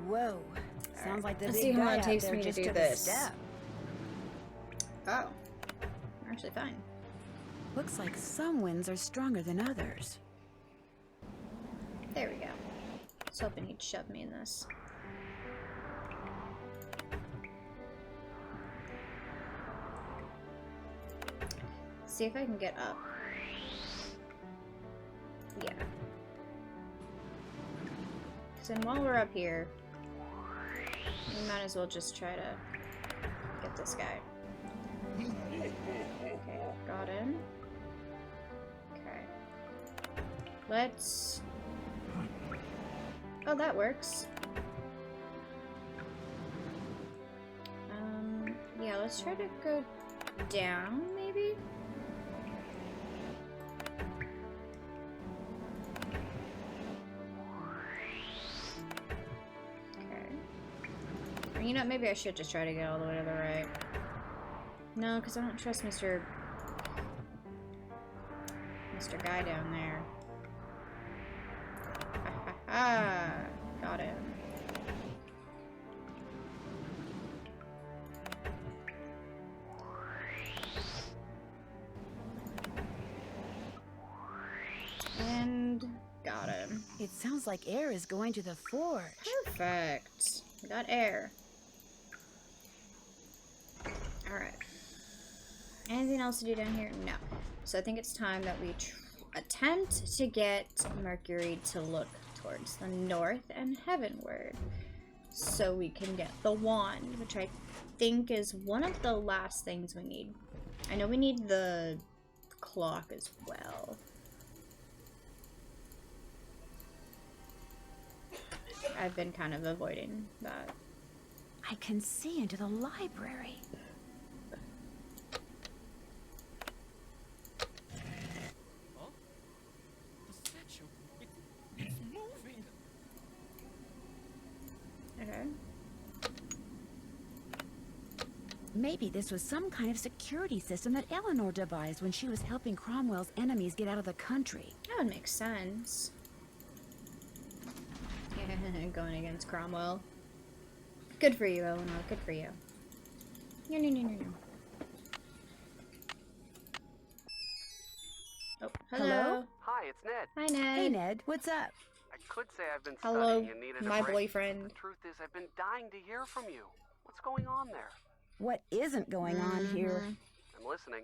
Whoa. Sounds like the Let's big see how guy long it out takes there me to just do took a this. step. Oh. Actually fine. Looks like some winds are stronger than others. There we go. I was hoping he'd shove me in this. See if I can get up. Yeah. So then while we're up here, we might as well just try to get this guy. Okay, got him. Okay. Let's... Oh, that works. Yeah, let's try to go down, maybe? You know, maybe I should just try to get all the way to the right. No, because I don't trust Mr. Guy down there. Ha ha ha! Got him. And got him. It sounds like air is going to the forge. Perfect. We got air. Alright. Anything else to do down here? No. So I think it's time that we attempt to get Mercury to look towards the north and heavenward. So we can get the wand, which I think is one of the last things we need. I know we need the clock as well. I've been kind of avoiding that. I can see into the library. Huh? The statue. It's moving. Okay. Maybe this was some kind of security system that Eleanor devised when she was helping Cromwell's enemies get out of the country. That would make sense. Going against Cromwell. Good for you, Eleanor. Good for you. No, no, no, no, no. Oh, hello. Hi, it's Ned. Hi, Ned. Hey, Ned. What's up? I could say I've been Hello, studying and needed my a break. boyfriend. The truth is, I've been dying to hear from you. What's going on there? What isn't going on here? I'm listening.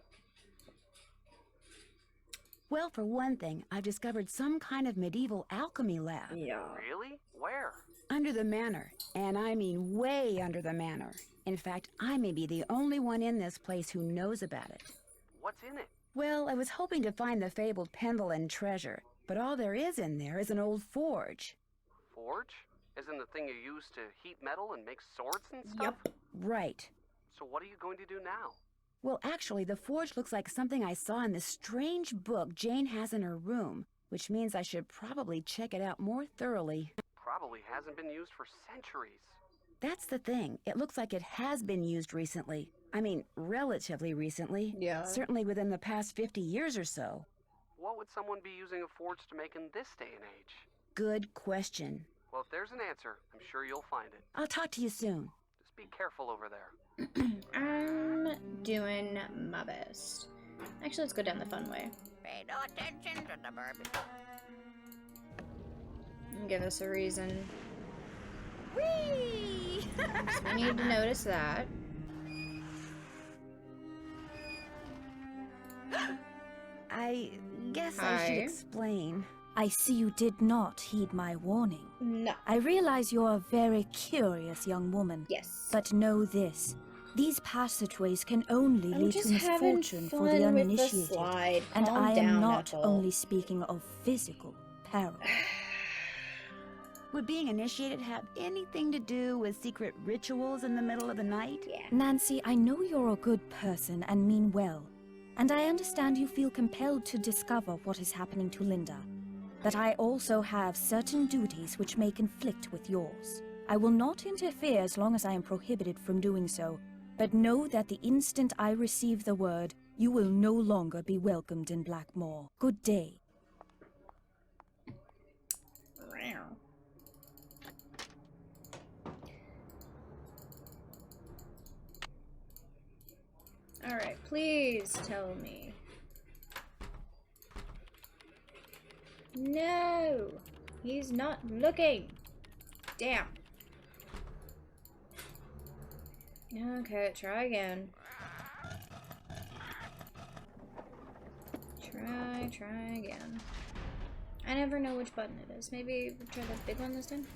Well, for one thing, I've discovered some kind of medieval alchemy lab. Yeah. Really? Where? Under the manor. And I mean way under the manor. In fact, I may be the only one in this place who knows about it. What's in it? Well, I was hoping to find the fabled Pendleton treasure, but all there is in there is an old forge. Forge? Isn't the thing you use to heat metal and make swords and stuff? Yep. Right. So what are you going to do now? Well, actually, the forge looks like something I saw in this strange book Jane has in her room, which means I should probably check it out more thoroughly. Probably hasn't been used for centuries. That's the thing. It looks like it has been used recently. I mean, relatively recently. Yeah. Certainly within the past 50 years or so. What would someone be using a forge to make in this day and age? Good question. Well, if there's an answer, I'm sure you'll find it. I'll talk to you soon. Just be careful over there. I'm doing my best. Actually, let's go down the fun way. Pay no attention to the barbie. And give us a reason. Whee! So we need to notice that. I guess I should Hi. explain. I see you did not heed my warning. No. I realize you're a very curious young woman. Yes. But know this. These passageways can only I'm lead to just having misfortune for fun the with the uninitiated. slide. And Calm I am down, not Ethel. only speaking of physical peril. Would being initiated have anything to do with secret rituals in the middle of the night? Yeah. Nancy, I know you're a good person and mean well. And I understand you feel compelled to discover what is happening to Linda. But I also have certain duties which may conflict with yours. I will not interfere as long as I am prohibited from doing so, but know that the instant I receive the word, you will no longer be welcomed in Blackmoor. Good day. Alright, please tell me. No! He's not looking! Damn. Okay, try again. Try again. I never know which button it is. Maybe we'll try the big one this time?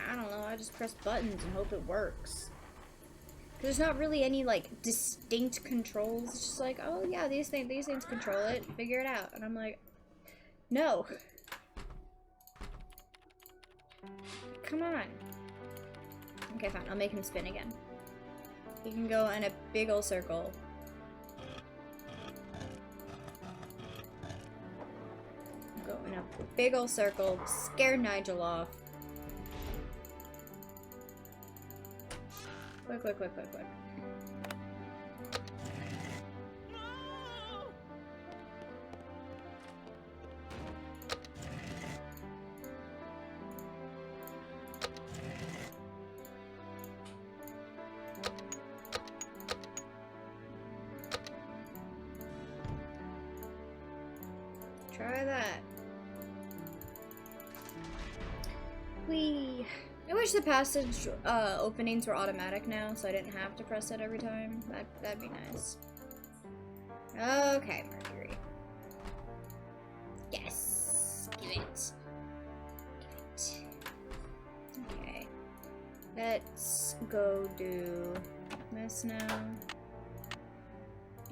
I don't know, I just press buttons and hope it works. There's not really any, like, distinct controls. It's just like, oh yeah, these things control it, figure it out. And I'm like, no. Come on. Okay, fine, I'll make him spin again. He can go in a big ol' circle. Go in a big ol' circle, scare Nigel off. Quick. Try that. Whee! I wish the passage openings were automatic now, so I didn't have to press it every time. That'd be nice. Okay, Mercury. Yes, give it. Give it. Okay, let's go do this now.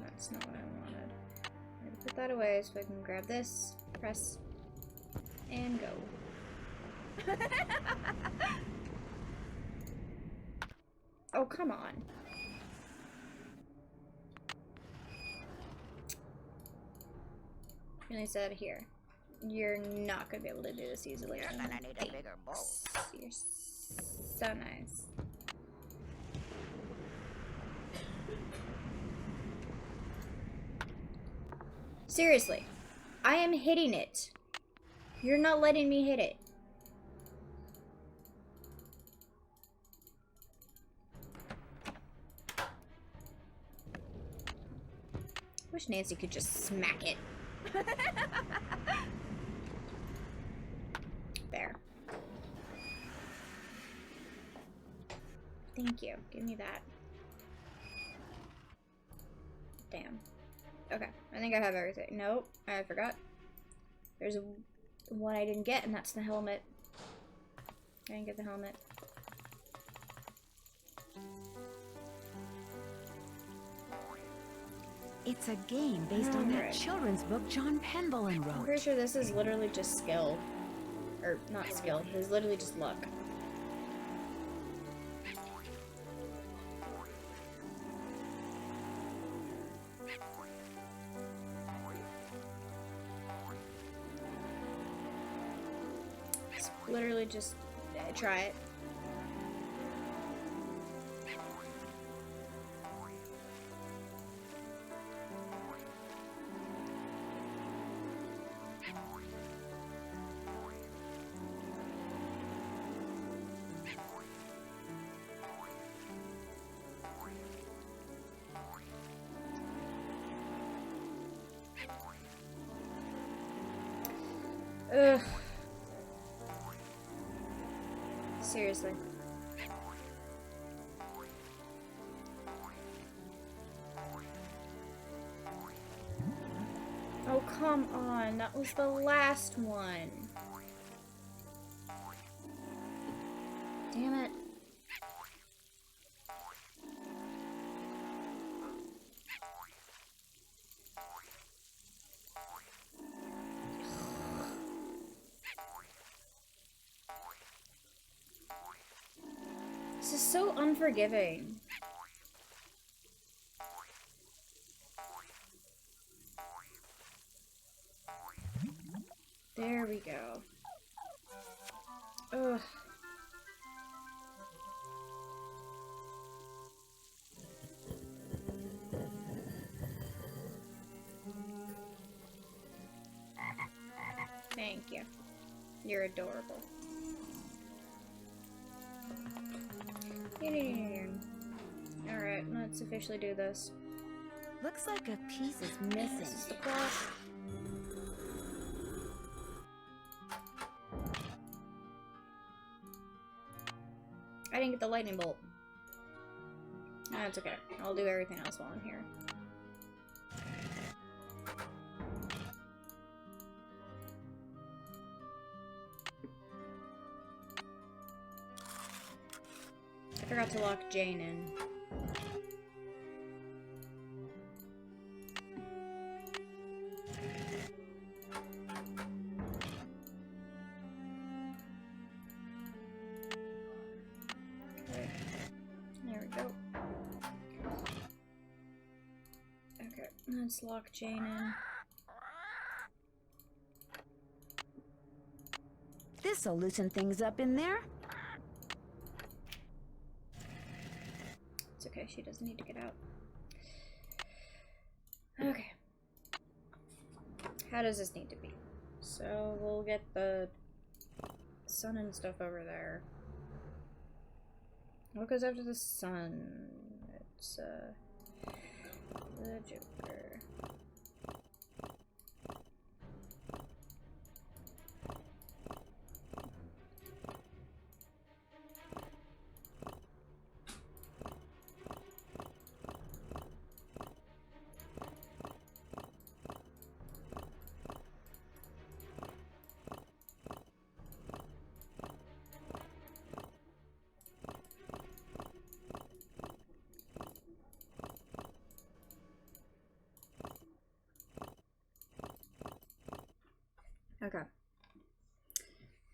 That's not what I wanted. I gotta put that away so I can grab this, press, and go. Oh, come on. And I said, here, you're not gonna be able to do this easily. You're gonna need a bigger bowl. You're so nice. Seriously, I am hitting it. You're not letting me hit it. Wish Nancy could just smack it. There. Thank you. Give me that. Damn. Okay. I think I have everything. Nope. I forgot. There's one I didn't get, and that's the helmet. I didn't get the helmet. It's a game based on that children's book John Penbollen wrote. I'm pretty sure this is literally just skill. Or, not skill. It's literally just luck. It's literally just try it. Ugh. Seriously. Oh, come on. That was the last one. Damn it. This is so unforgiving. There we go. Ugh. Thank you. You're adorable. Alright, let's officially do this. Looks like a piece is missing. This is the plot. I didn't get the lightning bolt. That's okay. I'll do everything else while I'm here. I forgot to lock Jane in. Okay. There we go. Okay, let's lock Jane in. This'll loosen things up in there. It's okay, she doesn't need to get out. Okay. How does this need to be? So we'll get the sun and stuff over there. What goes after the sun? It's the Joker.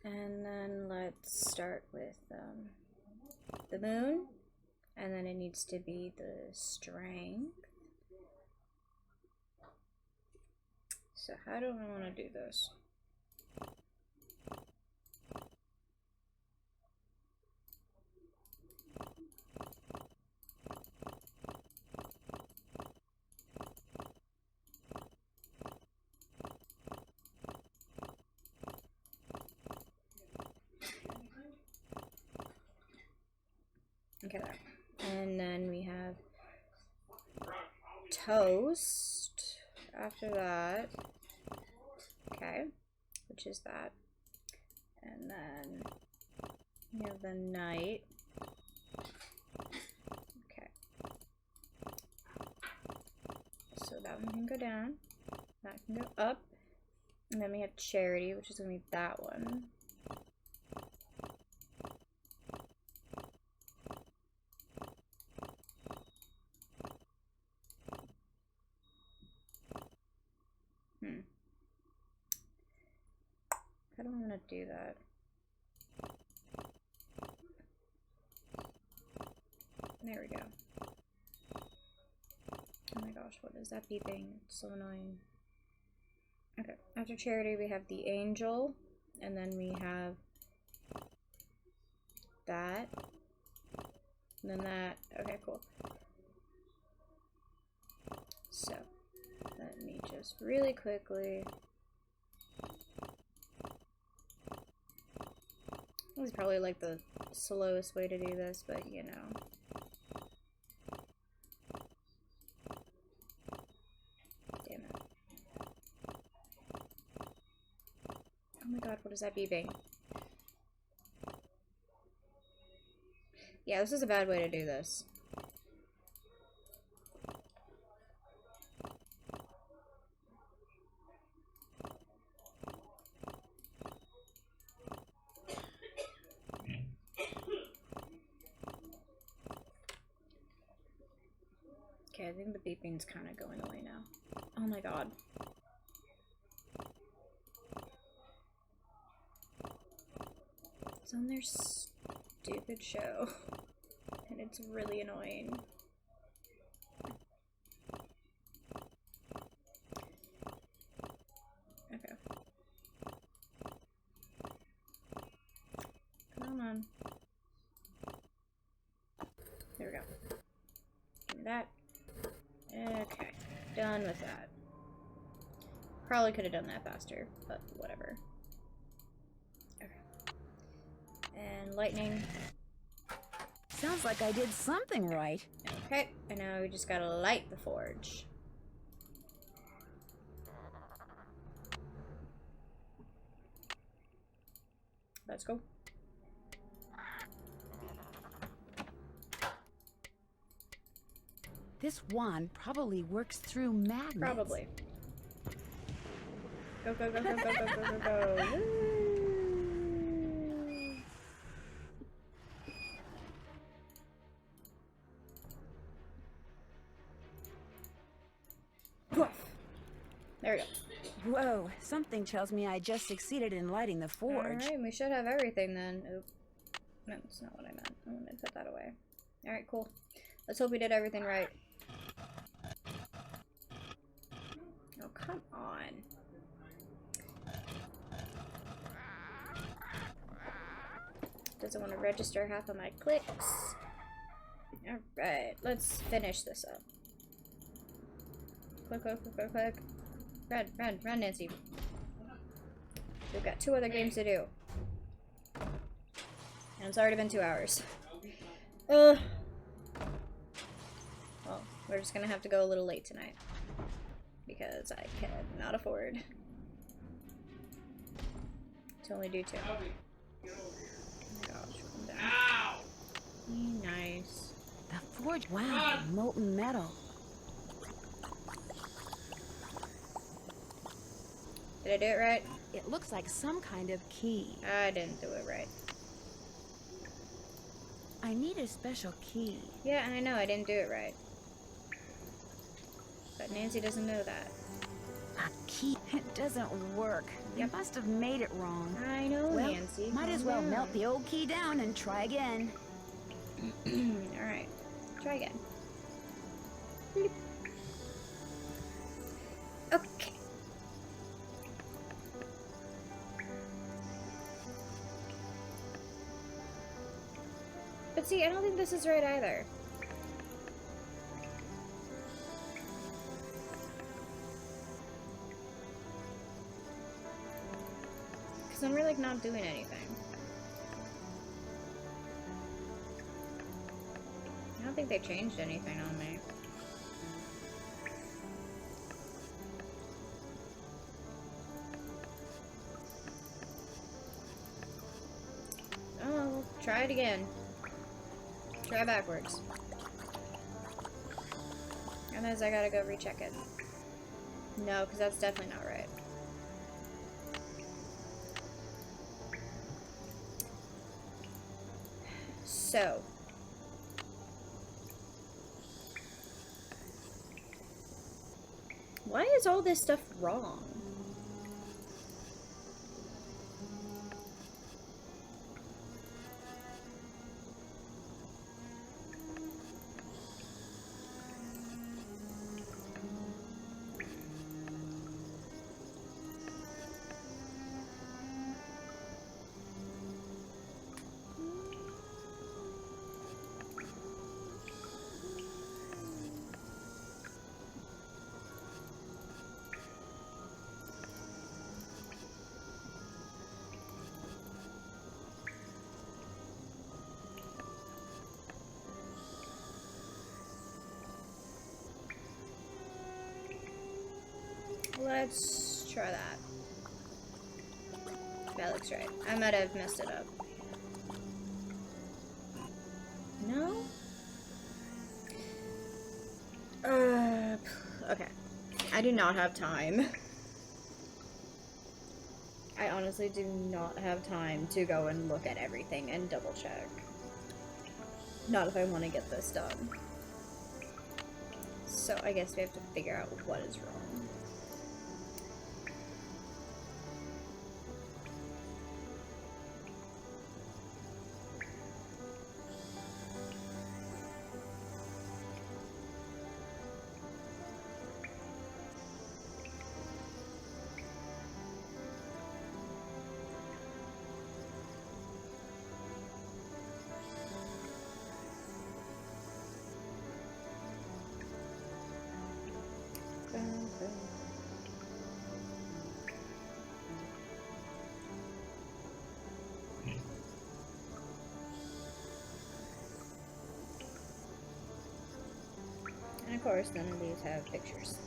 And then let's start with the moon. And then it needs to be the strength. So how do I want to do this? Okay, there. And then we have toast after that. Okay, which is that. And then we have the night. Okay. So that one can go down. That can go up. And then we have charity, which is going to be that one. How do I want to do that? There we go. Oh my gosh, what is that beeping? It's so annoying. Okay, after charity we have the angel, and then we have that, and then that. Okay, cool. So, let me just really quickly... This is probably like the slowest way to do this, but you know. Damn it. Oh my god, what is that beeping? Yeah, this is a bad way to do this. Okay, I think the beeping's kind of going away now. Oh my god. It's on their stupid show. And it's really annoying. Okay. Come on. There we go. Give me that. Okay, done with that. Probably could have done that faster, but whatever. Okay. And lightning. Sounds like I did something right. Okay, and now we just gotta light the forge. Let's go. This wand probably works through magnets. Probably. Go, go, go, go, go, go, go, go, go. Woo! There we go. Whoa, something tells me I just succeeded in lighting the forge. Alright, we should have everything then. Oop. No, that's not what I meant. I'm gonna put that away. Alright, cool. Let's hope we did everything right. Oh, come on. Doesn't want to register half of my clicks. Alright, let's finish this up. Click, click, click, click, click. Run, run, run, Nancy. We've got 2 other games to do. And it's already been 2 hours. Well, we're just gonna have to go a little late tonight. Because I cannot afford to only do 2. Oh my gosh, calm down. Be nice. The forge, wow, molten metal. Did I do it right? It looks like some kind of key. I didn't do it right. I need a special key. Yeah, and I know I didn't do it right. But Nancy doesn't know that. A key. It doesn't work. You must have made it wrong. I know, Well, Nancy. might as well calm melt the old key down and try again. down. Alright. Try again. Bleep. Okay. But see, I don't think this is right either. Because I'm really not doing anything. I don't think they changed anything on me. Oh, we'll try it again. Try backwards. And then I gotta go recheck it. No, because that's definitely not right. So. Why is all this stuff wrong? Let's try that. That looks right. I might have messed it up. No? Okay. I do not have time. I honestly do not have time to go and look at everything and double check. Not if I want to get this done. So I guess we have to figure out what is wrong. And of course, none of these have pictures.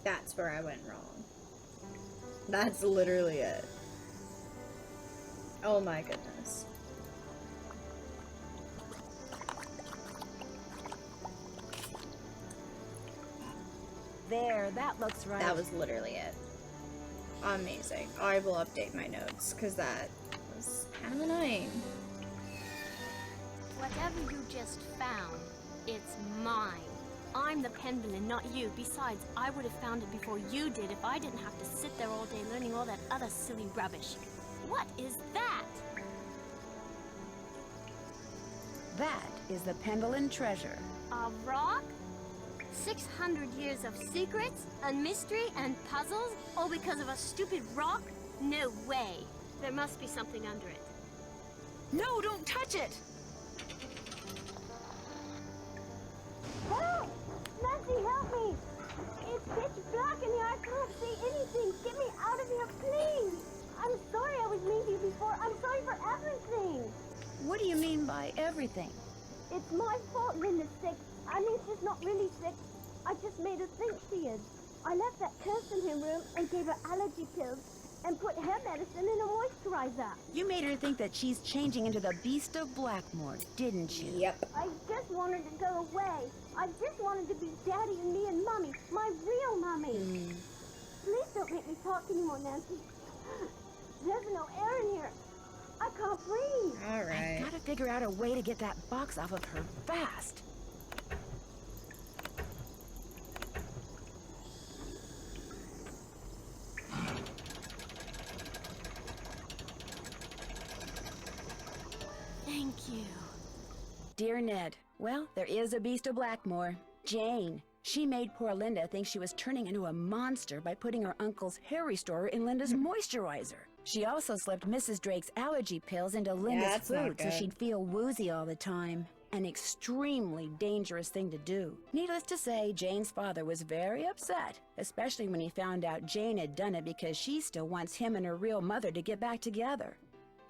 That's where I went wrong. That's literally it. Oh my goodness. There, that looks right. That was literally it. Amazing. I will update my notes, because that was kind of annoying. Whatever you just found, it's mine. I'm the Pendulum, not you. Besides, I would have found it before you did if I didn't have to sit there all day learning all that other silly rubbish. What is that? That is the Pendulum treasure. A rock? 600 years of secrets and mystery and puzzles, all because of a stupid rock? No way. There must be something under it. No, don't touch it! Help! Nancy, help me! It's pitch black in here. I can't see anything. Get me out of here, please! I'm sorry I was mean to you before. I'm sorry for everything. What do you mean by everything? It's my fault Linda's sick. I mean, she's not really sick. I just made her think she is. I left that curse in her room and gave her allergy pills and put her medicine in a moisturizer. realize that. You made her think that she's changing into the Beast of Blackmoor, didn't you? Yep. I just wanted to go away. I just wanted to be Daddy and me and Mommy, my real Mommy. Please don't make me talk anymore, Nancy. There's no air in here. I can't breathe. All right. I've got to figure out a way to get that box off of her fast. Thank you. Dear Ned, well, there is a Beast of Blackmoor, Jane. She made poor Linda think she was turning into a monster by putting her uncle's hair restorer in Linda's moisturizer. She also slipped Mrs. Drake's allergy pills into Linda's that's not food so good. she'd feel woozy all the time. An extremely dangerous thing to do. Needless to say, Jane's father was very upset, especially when he found out Jane had done it because she still wants him and her real mother to get back together.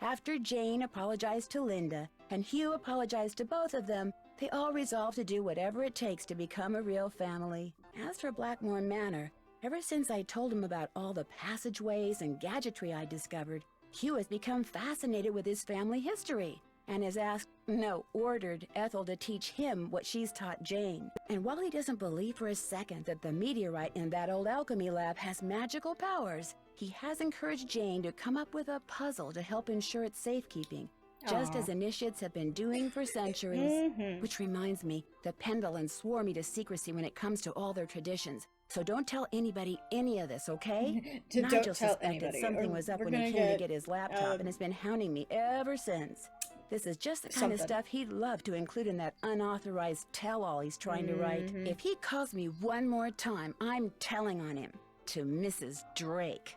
After Jane apologized to Linda, and Hugh apologized to both of them, they all resolved to do whatever it takes to become a real family. As for Blackmoor Manor, ever since I told him about all the passageways and gadgetry I discovered, Hugh has become fascinated with his family history, and has asked, no, ordered Ethel to teach him what she's taught Jane. And while he doesn't believe for a second that the meteorite in that old alchemy lab has magical powers, he has encouraged Jane to come up with a puzzle to help ensure its safekeeping, just as initiates have been doing for centuries. Which reminds me, the Pendlins swore me to secrecy when it comes to all their traditions. So don't tell anybody any of this, okay? Don't Nigel tell suspected anybody, something or was up we're when he gonna came to get, get his laptop and has been hounding me ever since. This is just the kind of stuff he'd love to include in that unauthorized tell-all he's trying to write. If he calls me one more time, I'm telling on him. To Mrs. Drake.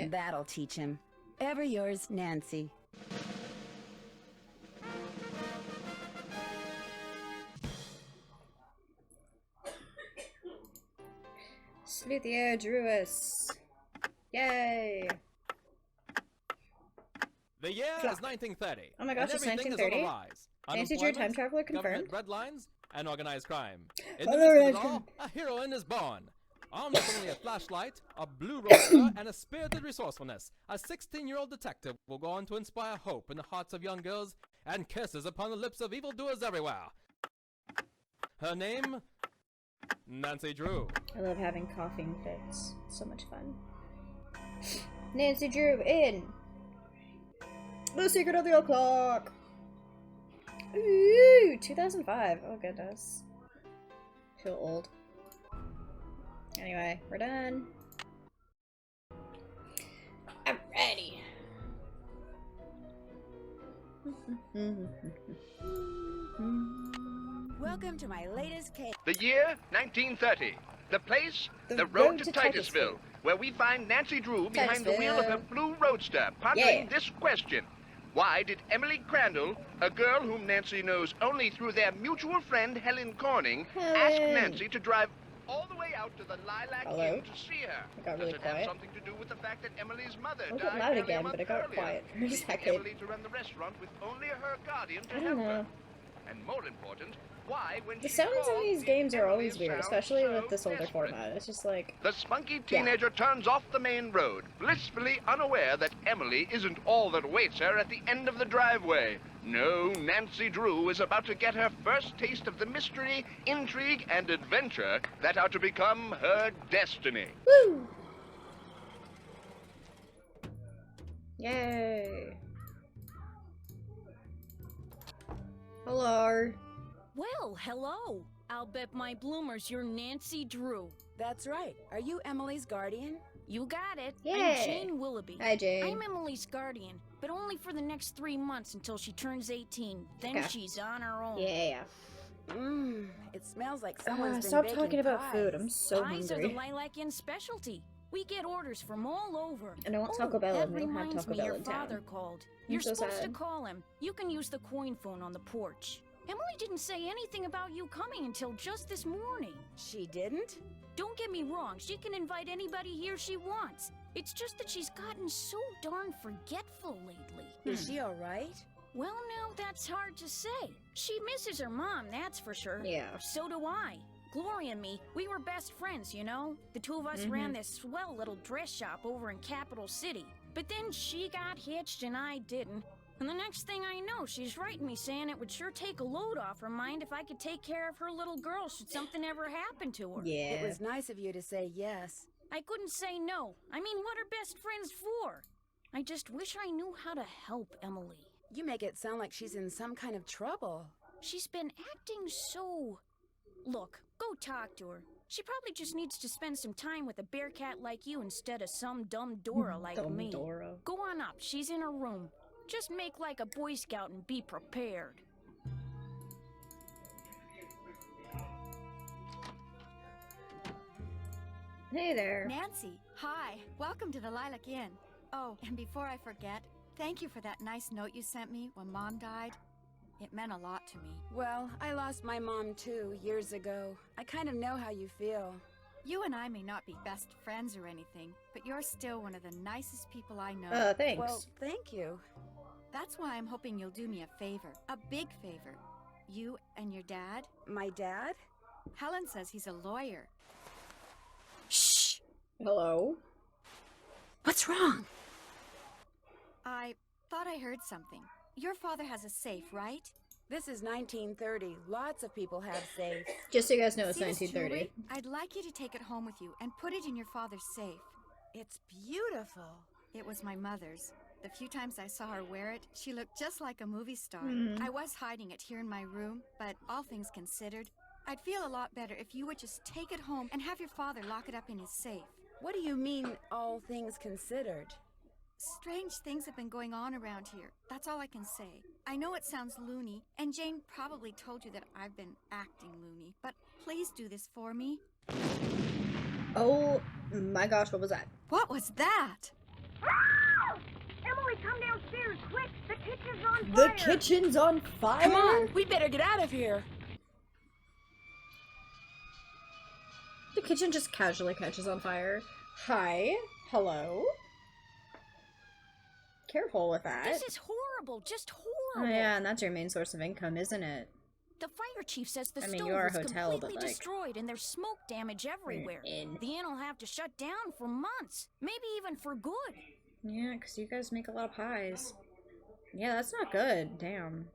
That'll teach him. Ever yours, Nancy. Sleuthia Druis. Yay! The year is 1930. Oh my gosh, and it's everything 1930? is on the rise. Nancy Drew, time traveler confirmed. Government red lines, and organized crime. In Oh, the midst of red it all, crime. a heroine is born. Armed with only a flashlight, a blue roadster, and a spirited resourcefulness, a 16-year-old detective will go on to inspire hope in the hearts of young girls and kisses upon the lips of evildoers everywhere. Her name? Nancy Drew. I love having coughing fits. So much fun. Nancy Drew in The Secret of the O'Clock. Ooh, 2005. Oh goodness. Feel old. Anyway, we're done. I'm ready. Welcome to my latest case. The year, 1930. The place, the road to Titusville, where we find Nancy Drew behind the wheel of her blue roadster, pondering this question. Why did Emily Crandall, a girl whom Nancy knows only through their mutual friend Helen Corning, ask Nancy to drive all the way out to the Lilac Inn to see her? It got really Does it have quiet. something to do with the fact that Emily's mother It died got loud nearly a again, month but it got earlier, quiet for a leaving second. Emily to run the restaurant with only her guardian to I help don't her? know. And more important, why, when The she sounds in called, these did games are Emily always weird, sound especially so with this older desperate? format. It's just like The spunky teenager turns off the main road, blissfully unaware that Emily isn't all that awaits her at the end of the driveway. No, Nancy Drew is about to get her first taste of the mystery, intrigue, and adventure that are to become her destiny. Woo! Yay! Hello. Well, hello. I'll bet my bloomers you're Nancy Drew. That's right. Are you Emily's guardian? You got it. Yay. I'm Jane Willoughby. Hi, Jane. I'm Emily's guardian, but only for the next 3 months until she turns 18. Then Okay. she's on her own. Yeah. It smells like someone's been Stop baking talking about pies. food. I'm so Pies hungry. are the Lilac Inn specialty. We get orders from all over. And I want Taco Bell, that and we don't have reminds Taco me Bell your in town. father called. I'm You're so supposed to sad. call him. You can use the coin phone on the porch. Emily didn't say anything about you coming until just this morning. She didn't? Don't get me wrong, she can invite anybody here she wants. It's just that she's gotten so darn forgetful lately. Is she all right? Well, now that's hard to say. She misses her mom, that's for sure. Yeah. So do I. Gloria and me, we were best friends, you know? The two of us ran this swell little dress shop over in Capital City. But then she got hitched and I didn't. And the next thing I know, she's writing me saying it would sure take a load off her mind if I could take care of her little girl should something ever happen to her. Yeah. It was nice of you to say yes. I couldn't say no. I mean, what are best friends for? I just wish I knew how to help Emily. You make it sound like she's in some kind of trouble. She's been acting so... Look, go talk to her. She probably just needs to spend some time with a bear cat like you instead of some dumb Dora like Dumb me. Dora. Go on up, she's in her room. Just make like a Boy Scout and be prepared. Hey there. Nancy, hi. Welcome to the Lilac Inn. Oh, and before I forget, thank you for that nice note you sent me when Mom died. It meant a lot to me. Well, I lost my mom too, years ago. I kind of know how you feel. You and I may not be best friends or anything, but you're still one of the nicest people I know. Thanks. Well, thank you. That's why I'm hoping you'll do me a favor. A big favor. You and your dad. My dad? Helen says he's a lawyer. Shh! Hello? What's wrong? I thought I heard something. Your father has a safe, right? This is 1930. Lots of people have safes. Just so you guys know, it's See this 1930. jewelry? I'd like you to take it home with you and put it in your father's safe. It's beautiful. It was my mother's. The few times I saw her wear it, she looked just like a movie star. I was hiding it here in my room, but all things considered, I'd feel a lot better if you would just take it home and have your father lock it up in his safe. What do you mean, all things considered? Strange things have been going on around here. That's all I can say. I know it sounds loony, and Jane probably told you that I've been acting loony, but please do this for me. Oh my gosh, what was that? What was that? Emily, come downstairs, quick! The kitchen's on fire! The kitchen's on fire? Come on, we better get out of here. The kitchen just casually catches on fire. Hi. Hello. Careful with that. This is horrible, just Oh horrible. yeah, and that's your main source of income, isn't it? The fire chief says the I mean, stove you are a is hotel, but, completely like, destroyed and there's smoke damage everywhere. inn. The inn will have to shut down for months, maybe even for good. Yeah, because you guys make a lot of pies. Yeah, that's not good. Damn.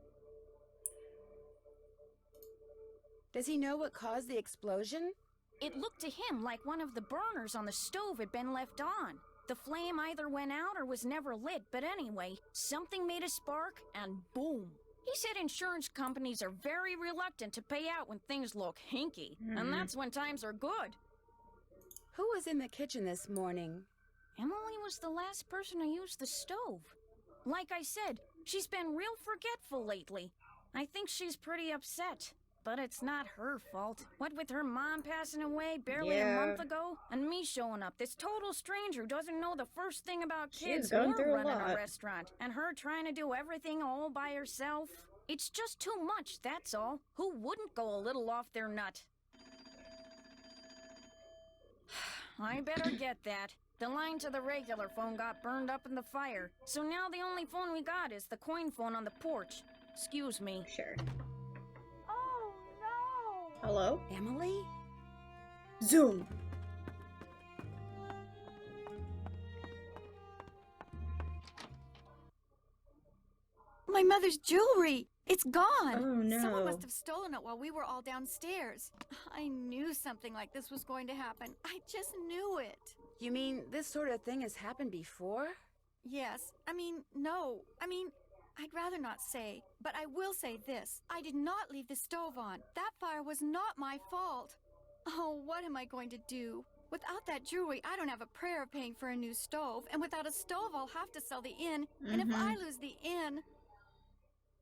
Does he know what caused the explosion? It looked to him like one of the burners on the stove had been left on. The flame either went out or was never lit, but anyway, something made a spark and boom. He said insurance companies are very reluctant to pay out when things look hinky, and that's when times are good. Who was in the kitchen this morning? Emily was the last person to use the stove. Like I said, she's been real forgetful lately. I think she's pretty upset. But it's not her fault. What with her mom passing away barely a month ago, and me showing up, this total stranger who doesn't know the first thing about kids or running a restaurant, and her trying to do everything all by herself. It's just too much, that's all. Who wouldn't go a little off their nut? I better get that. The line to the regular phone got burned up in the fire, so now the only phone we got is the coin phone on the porch. Excuse me. Sure. Oh no! Hello? Emily? Zoom! My mother's jewelry! It's gone! Oh no. Someone must have stolen it while we were all downstairs. I knew something like this was going to happen. I just knew it. You mean this sort of thing has happened before? Yes. No. I'd rather not say, but I will say this. I did not leave the stove on. That fire was not my fault. Oh, what am I going to do? Without that jewelry, I don't have a prayer of paying for a new stove, and without a stove, I'll have to sell the inn, and if I lose the inn...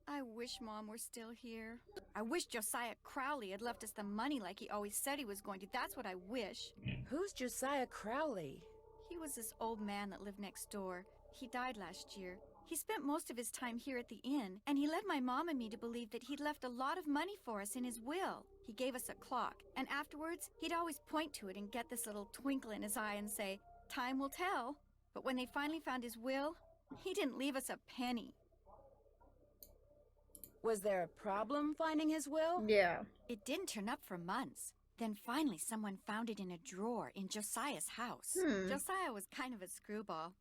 I wish Mom were still here. I wish Josiah Crowley had left us the money like he always said he was going to. That's what I wish. Who's Josiah Crowley? He was this old man that lived next door. He died last year. He spent most of his time here at the inn, and he led my mom and me to believe that he'd left a lot of money for us in his will. He gave us a clock, and afterwards, he'd always point to it and get this little twinkle in his eye and say, "Time will tell." But when they finally found his will, he didn't leave us a penny. Was there a problem finding his will? Yeah. It didn't turn up for months. Then finally someone found it in a drawer in Josiah's house. Josiah was kind of a screwball.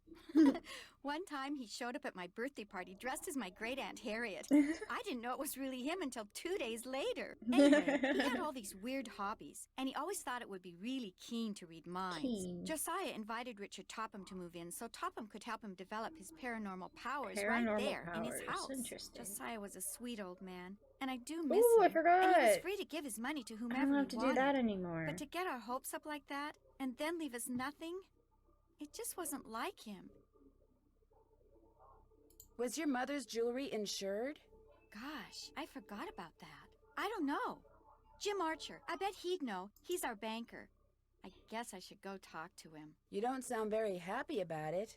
One time he showed up at my birthday party dressed as my great Aunt Harriet. I didn't know it was really him until 2 days later. Anyway, he had all these weird hobbies, and he always thought it would be really keen to read minds. Josiah invited Richard Topham to move in so Topham could help him develop his paranormal powers right there in his house. Interesting. Josiah was a sweet old man, and I do miss Ooh, him. I forgot. And he was free to give his money to I whomever don't have he to wanted. do that anymore. But to get our hopes up like that, and then leave us nothing, it just wasn't like him. Was your mother's jewelry insured? Gosh, I forgot about that. I don't know. Jim Archer, I bet he'd know. He's our banker. I guess I should go talk to him. You don't sound very happy about it.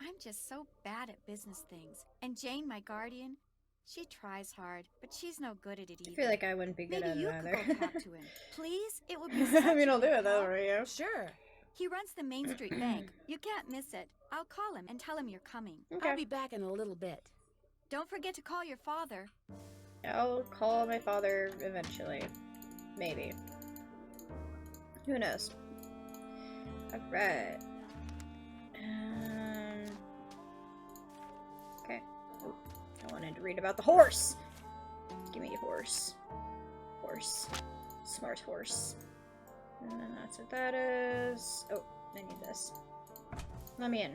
I'm just so bad at business things. And Jane, my guardian, she tries hard, but she's no good at it either. I feel like I wouldn't be good at it either. Maybe you could go talk to him. Please? It would be such I mean, I'll do a it though, for you. Sure. He runs the Main Street Bank. You can't miss it. I'll call him and tell him you're coming. I'll be back in a little bit. Don't forget to call your father. I'll call my father eventually. Maybe. Who knows? Alright. Okay. Oh, I wanted to read about the horse. Give me a horse. Horse. Smart horse. And then that's what that is. Oh, I need this. Let me in.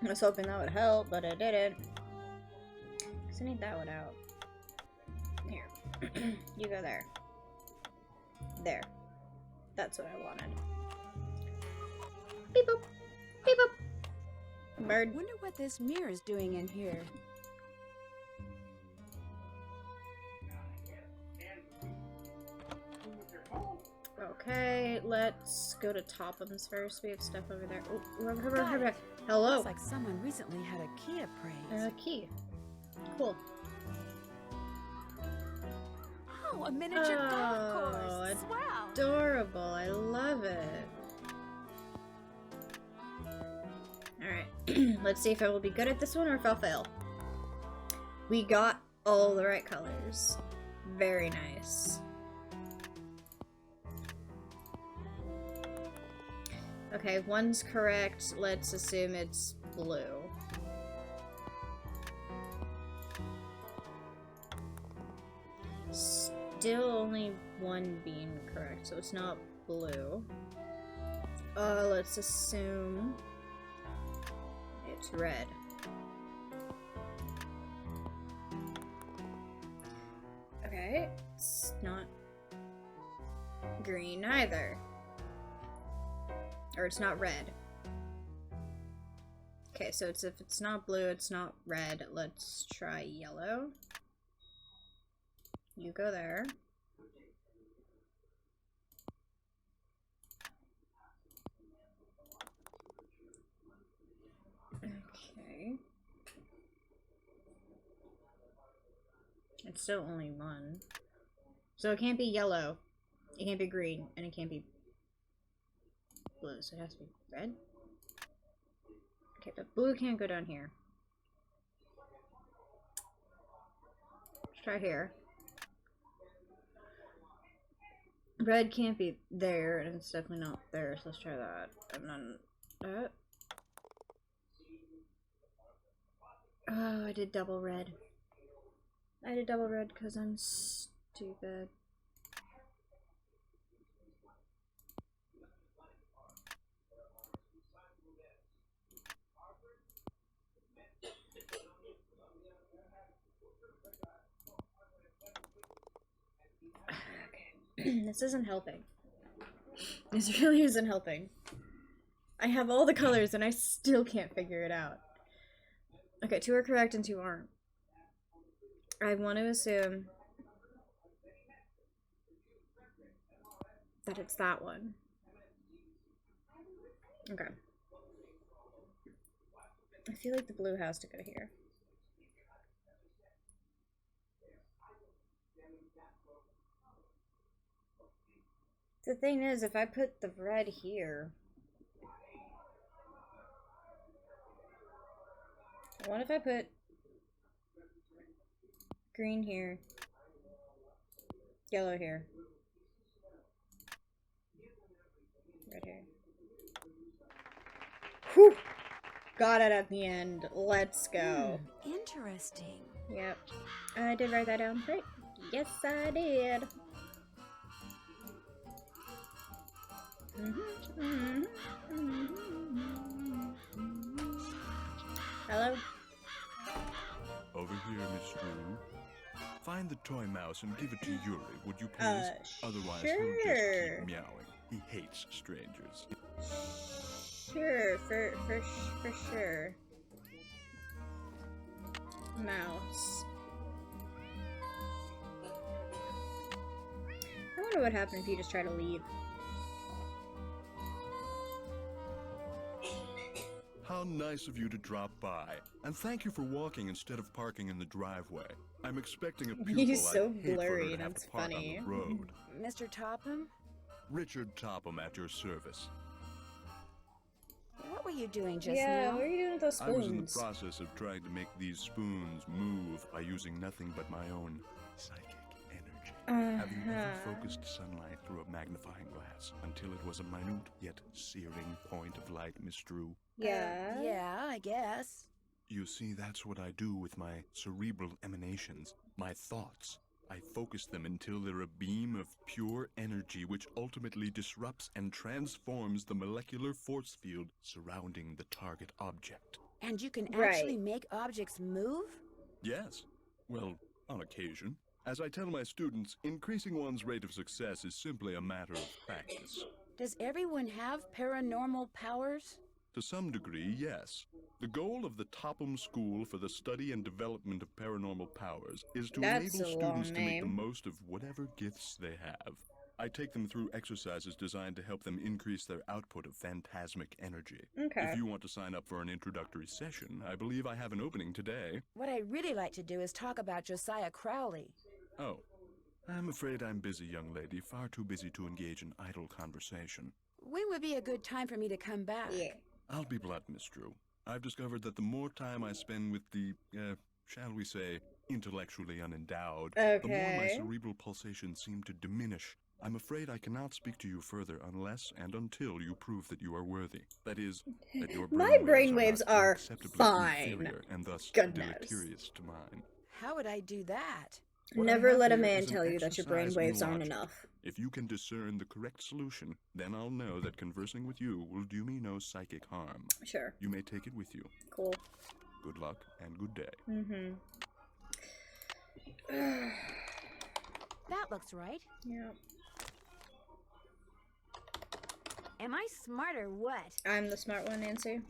I was hoping that would help, but it didn't. Cause I need that one out. Here. You go there. There. That's what I wanted. Beep boop. Beep boop. Bird. Wonder what this mirror is doing in here. Okay, let's go to Topham's first. We have stuff over there. Oh, hello. Looks like someone recently had a key appraised. A key. Cool. Oh, a miniature golf course. It's Wow. adorable. I love it. Alright. Let's see if I will be good at this one or if I'll fail. We got all the right colors. Very nice. Okay, one's correct. Let's assume it's blue. Still only one being correct, so it's not blue. Let's assume it's red. Okay, it's not green either. Or it's not red. Okay, so if it's not blue, it's not red. Let's try yellow. You go there. Okay. It's still only one. So it can't be yellow, it can't be green, and it can't be blue, so it has to be red. Okay, but blue can't go down here. Let's try here. Red can't be there, and it's definitely not there, so let's try that. And then that. Oh, I did double red. I did double red because I'm stupid. This isn't helping. This really isn't helping. I have all the colors and I still can't figure it out. Okay, 2 are correct and 2 aren't. I want to assume that it's that one. Okay. I feel like the blue has to go here. The thing is, if I put the red here... What if I put green here, yellow here, red here? Whew! Got it at the end. Let's go. Interesting. Yep. I did write that down, right? Yes, I did. Hello? Over here, Miss Drew. Find the toy mouse and give it to Yuri, would you please? Otherwise, he'll just keep meowing. He hates strangers. Sure, for sure. Mouse. I wonder what happened if you just try to leave. How nice of you to drop by. And thank you for walking instead of parking in the driveway. I'm expecting a pupil. He's so I'd hate for her blurry to and have it's to park funny. on the road. Mr. Topham? Richard Topham at your service. What were you doing just Yeah, now? what are you doing with those I was in the spoons? process of trying to make these spoons move by using nothing but my own psychic energy. Having ever focused sunlight through a magnifying glass until it was a minute yet searing point of light, Miss Drew. Yeah. Yeah, I guess. You see, that's what I do with my cerebral emanations, my thoughts. I focus them until they're a beam of pure energy which ultimately disrupts and transforms the molecular force field surrounding the target object. And you can actually make objects move? Yes. Well, on occasion. As I tell my students, increasing one's rate of success is simply a matter of practice. Does everyone have paranormal powers? To some degree, yes. The goal of the Topham School for the Study and Development of Paranormal Powers is to enable students to make the most of whatever gifts they have. I take them through exercises designed to help them increase their output of phantasmic energy. Okay. If you want to sign up for an introductory session, I believe I have an opening today. What I'd really like to do is talk about Josiah Crowley. Oh. I'm afraid I'm busy, young lady. Far too busy to engage in idle conversation. When would be a good time for me to come back? Yeah. I'll be blunt, Miss Drew. I've discovered that the more time I spend with the, shall we say, intellectually unendowed, the more my cerebral pulsations seem to diminish. I'm afraid I cannot speak to you further unless and until you prove that you are worthy. That is, that your My brainwaves brainwaves are acceptably fine. inferior and thus Goodness. deleterious to mine. How would I do that? What I Never have let a here man is an tell you that your exercise in brainwaves aren't logic. enough. If you can discern the correct solution, then I'll know that conversing with you will do me no psychic harm. Sure. You may take it with you. Cool. Good luck and good day. Mm-hmm. That looks right. Yeah. Am I smart or what? I'm the smart one, Nancy.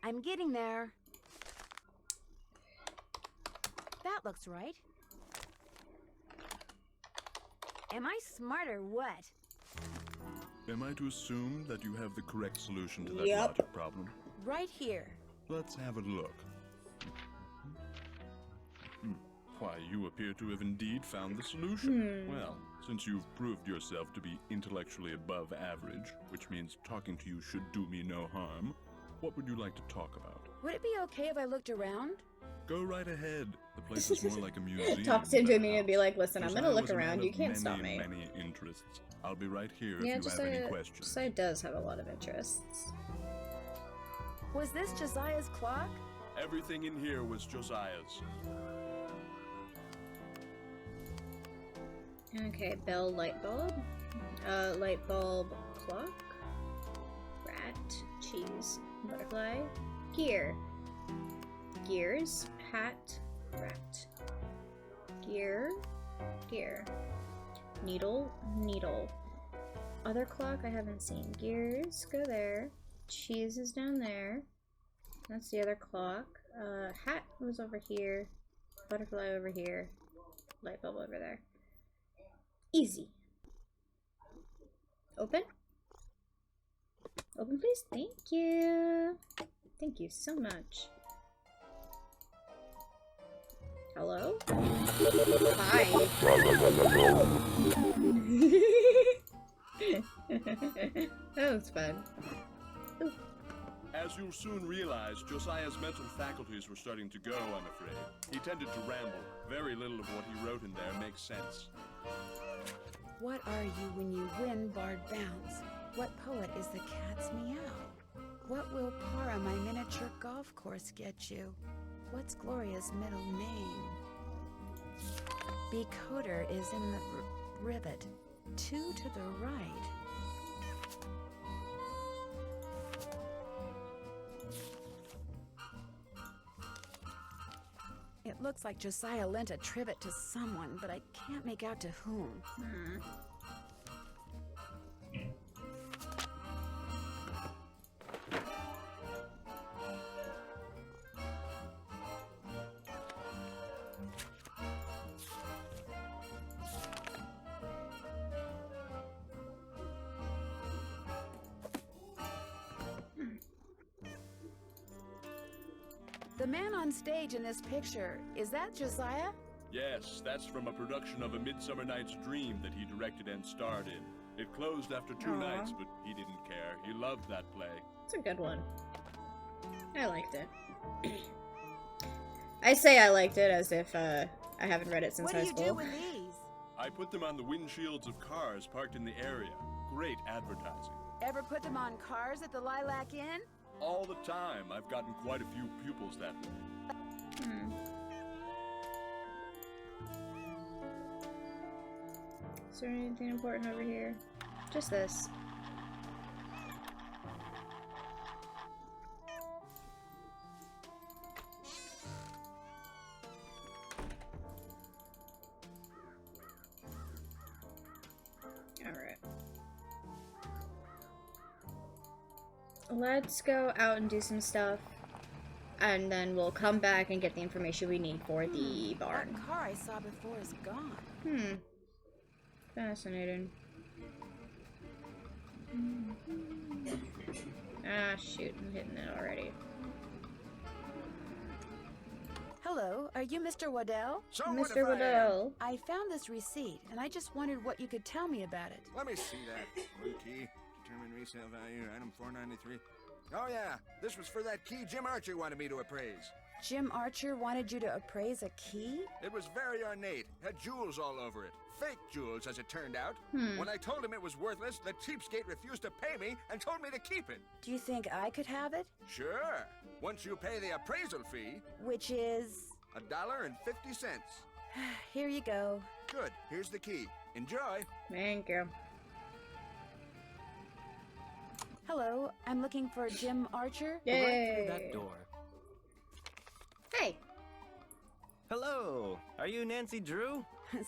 I'm getting there. That looks right. Am I smart or what? Am I to assume that you have the correct solution to that Yep. logic problem? Right here. Let's have a look. Why, you appear to have indeed found the solution. Well, since you've proved yourself to be intellectually above average, which means talking to you should do me no harm, what would you like to talk about? Would it be okay if I looked around? Go right ahead. The place is more like a museum. Talk to me and be like, listen, I'm gonna Josiah look was a man around. of You can't stop me. Many interests. I'll be right here Yeah, if you have any questions. Josiah does have a lot of interests. Was this Josiah's clock? Everything in here was Josiah's. Okay, bell, light bulb. Light bulb, clock. Rat, cheese, butterfly. Gear. Gears, hat, rat. Gear, Gear. Needle. Needle. Other clock I haven't seen. Gears, go there. Cheese is down there. That's the other clock. Hat was over here. Butterfly over here. Light bulb over there. Easy. Open? Open, please. Thank you. Thank you so much. Hello? Hi. That was fun. Ooh. As you'll soon realize, Josiah's mental faculties were starting to go, I'm afraid. He tended to ramble. Very little of what he wrote in there makes sense. What are you when you win barred bounce? What poet is the cat's meow? What will Para, my miniature golf course, get you? What's Gloria's middle name? Becoder is in the rivet. 2 to the right. It looks like Josiah lent a trivet to someone, but I can't make out to whom. The man on stage in this picture, is that Josiah? Yes, that's from a production of A Midsummer Night's Dream that he directed and starred in. It closed after 2 nights, but he didn't care. He loved that play. It's a good one. I liked it. I say I liked it as if I haven't read it since high school. What do you do with these? I put them on the windshields of cars parked in the area. Great advertising. Ever put them on cars at the Lilac Inn? All the time. I've gotten quite a few pupils that way. Is there anything important over here? Just this. Alright. Let's go out and do some stuff, and then we'll come back and get the information we need for the barn. That car I saw before is gone. Fascinating. Ah, shoot, I'm hitting it already. Hello, are you Mr. Waddell? So Mr. Waddell. I found this receipt, and I just wondered what you could tell me about it. Let me see that. Blue key, determined resale value, item 493. Oh yeah, this was for that key Jim Archer wanted me to appraise. Jim Archer wanted you to appraise a key? It was very ornate, had jewels all over it. Fake jewels, as it turned out. When I told him it was worthless, the cheapskate refused to pay me and told me to keep it. Do you think I could have it? Sure, once you pay the appraisal fee. Which is? $1.50. Here you go. Good, here's the key. Enjoy. Thank you. Hello, I'm looking for Jim Archer. Yay. Right through that door. Hey. Hello, are you Nancy Drew?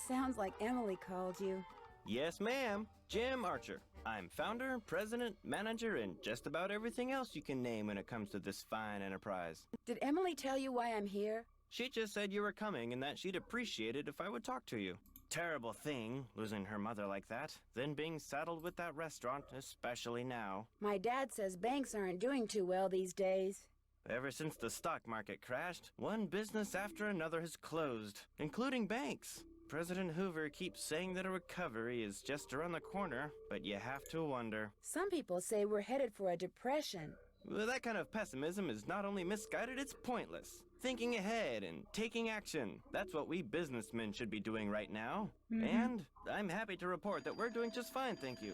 Sounds like Emily called you. Yes, ma'am. Jim Archer. I'm founder, president, manager, and just about everything else you can name when it comes to this fine enterprise. Did Emily tell you why I'm here? She just said you were coming and that she'd appreciate it if I would talk to you. Terrible thing, losing her mother like that, then being saddled with that restaurant, especially now. My dad says banks aren't doing too well these days. Ever since the stock market crashed, one business after another has closed, including banks. President Hoover keeps saying that a recovery is just around the corner, but you have to wonder. Some people say we're headed for a depression. Well, that kind of pessimism is not only misguided, it's pointless. Thinking ahead and taking action, that's what we businessmen should be doing right now. And I'm happy to report that we're doing just fine, thank you.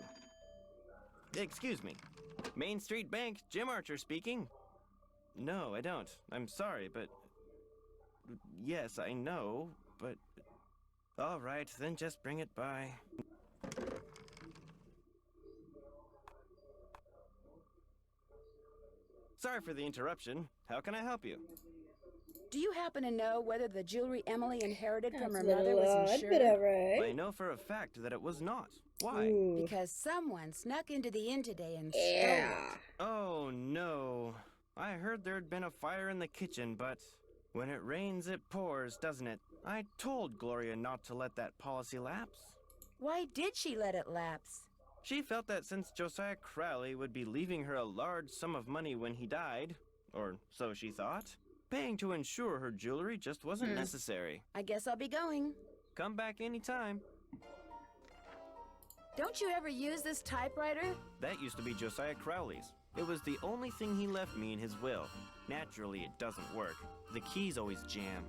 Excuse me. Main Street Bank, Jim Archer speaking. No, I don't. I'm sorry, but... Yes, I know, but... All right, then just bring it by. Sorry for the interruption. How can I help you? Do you happen to know whether the jewelry Emily inherited from her That's a mother little was odd, insured? but alright. I know for a fact that it was not. Why? Ooh. Because someone snuck into the inn today and Yeah. stole it. Oh no. I heard there'd been a fire in the kitchen, but when it rains, it pours, doesn't it? I told Gloria not to let that policy lapse. Why did she let it lapse? She felt that since Josiah Crowley would be leaving her a large sum of money when he died, or so she thought, paying to insure her jewelry just wasn't necessary. I guess I'll be going. Come back anytime. Don't you ever use this typewriter? That used to be Josiah Crowley's. It was the only thing he left me in his will. Naturally, it doesn't work. The keys always jam.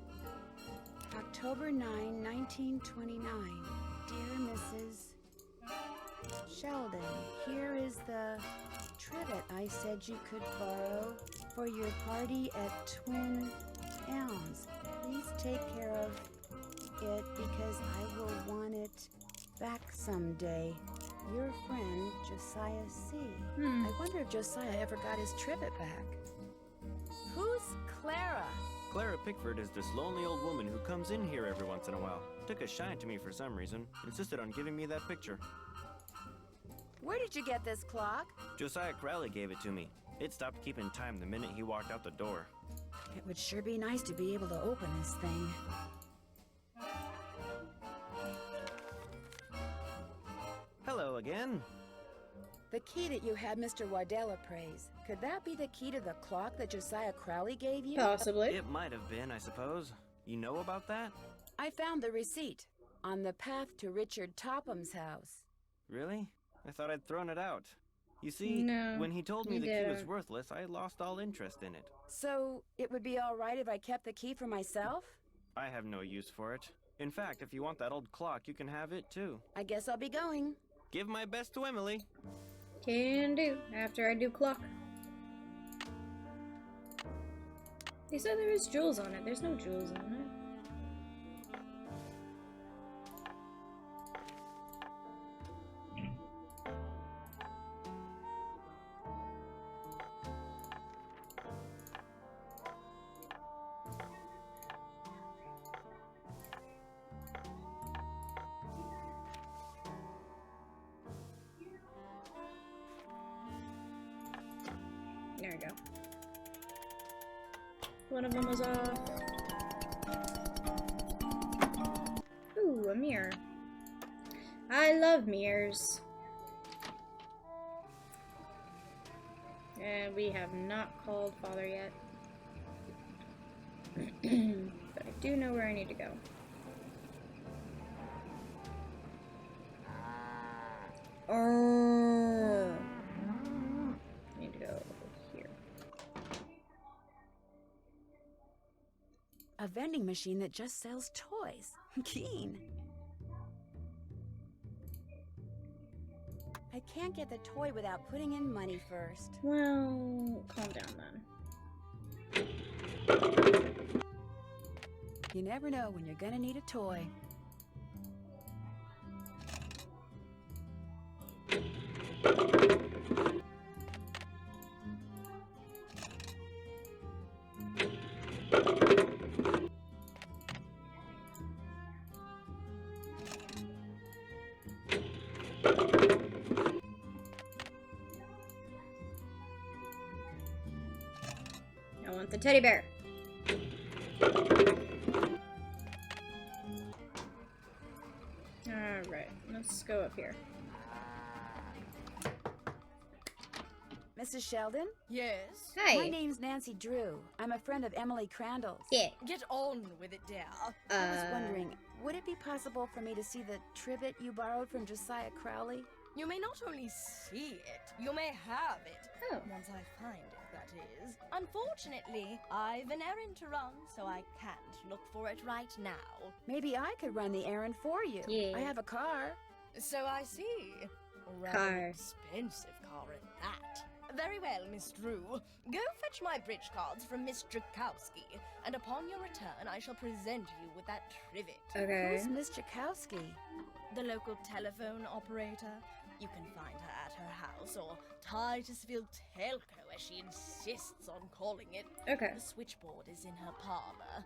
October 9, 1929. Dear Mrs. Sheldon, here is the trivet I said you could borrow for your party at Twin Elms. Please take care of it because I will want it back someday. Your friend, Josiah C. I wonder if Josiah ever got his trivet back. Who's Clara? Clara Pickford is this lonely old woman who comes in here every once in a while. Took a shine to me for some reason. Insisted on giving me that picture. Where did you get this clock? Josiah Crowley gave it to me. It stopped keeping time the minute he walked out the door. It would sure be nice to be able to open this thing. Hello again. The key that you had Mr. Waddell appraise, could that be the key to the clock that Josiah Crowley gave you? Possibly. It might have been, I suppose. You know about that? I found the receipt on the path to Richard Topham's house. Really? I thought I'd thrown it out. You see, No, when he told me you the key was didn't. worthless, I lost all interest in it. So, it would be all right if I kept the key for myself? I have no use for it. In fact, if you want that old clock, you can have it too. I guess I'll be going. Give my best to Emily. Can do. After I do clock. They said there is jewels on it. There's no jewels on it. There we go. One of them was off. Ooh, a mirror. I love mirrors. And we have not called Father yet. But I do know where I need to go. Oh. Need to go here. A vending machine that just sells toys. Keen. I can't get the toy without putting in money first. Well, calm down then. You never know when you're gonna need a toy. I want the teddy bear. Alright, let's go up here. Mrs. Sheldon? Yes? Hi. My name's Nancy Drew. I'm a friend of Emily Crandall's. Yeah. Get on with it, dear. I was wondering, would it be possible for me to see the trivet you borrowed from Josiah Crowley? You may not only see it, you may have it. Oh. Once I find it, that is. Unfortunately, I've an errand to run, so I can't look for it right now. Maybe I could run the errand for you. Yeah. I have a car. So I see. Rather Car. expensive car at that. Very well, Miss Drew. Go fetch my bridge cards from Miss Drakowski, and upon your return I shall present you with that trivet. Okay. Who's Miss Jakowski? The local telephone operator. You can find her at her house or Titusville Telco where she insists on calling it. Okay. The switchboard is in her parlor.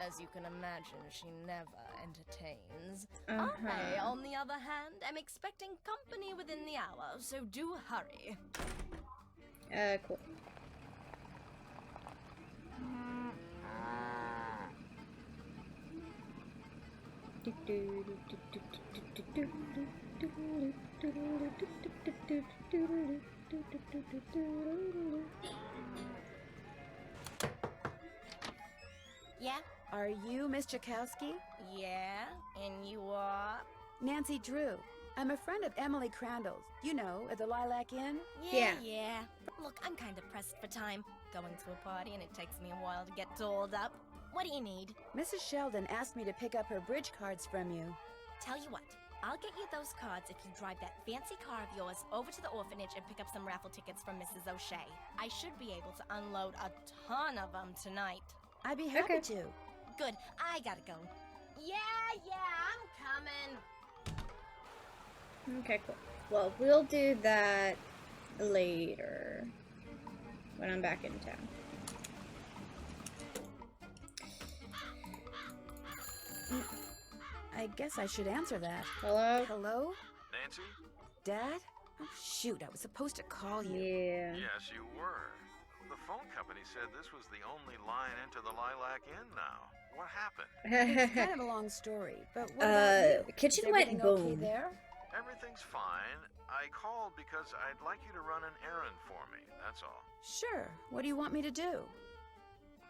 As you can imagine, she never entertains. I, on the other hand, am expecting company within the hour, so do hurry. Cool. Yeah? Are you Miss Chakowski? Yeah? And you are? Nancy Drew. I'm a friend of Emily Crandall's. You know, at the Lilac Inn? Yeah. Look, I'm kind of pressed for time. Going to a party and it takes me a while to get dolled up. What do you need? Mrs. Sheldon asked me to pick up her bridge cards from you. Tell you what, I'll get you those cards if you drive that fancy car of yours over to the orphanage and pick up some raffle tickets from Mrs. O'Shea. I should be able to unload a ton of them tonight. I'd be happy to. Good, I gotta go. Yeah, I'm coming. Okay, cool. Well, we'll do that later. When I'm back in town. I guess I should answer that. Hello? Hello? Nancy? Dad? Oh, shoot, I was supposed to call you. Yeah. Yes, you were. The phone company said this was the only line into the Lilac Inn now. What happened? It's kind of a long story, but what about you? The kitchen Is went everything okay boom. there? Everything's fine. I called because I'd like you to run an errand for me, that's all. Sure. What do you want me to do?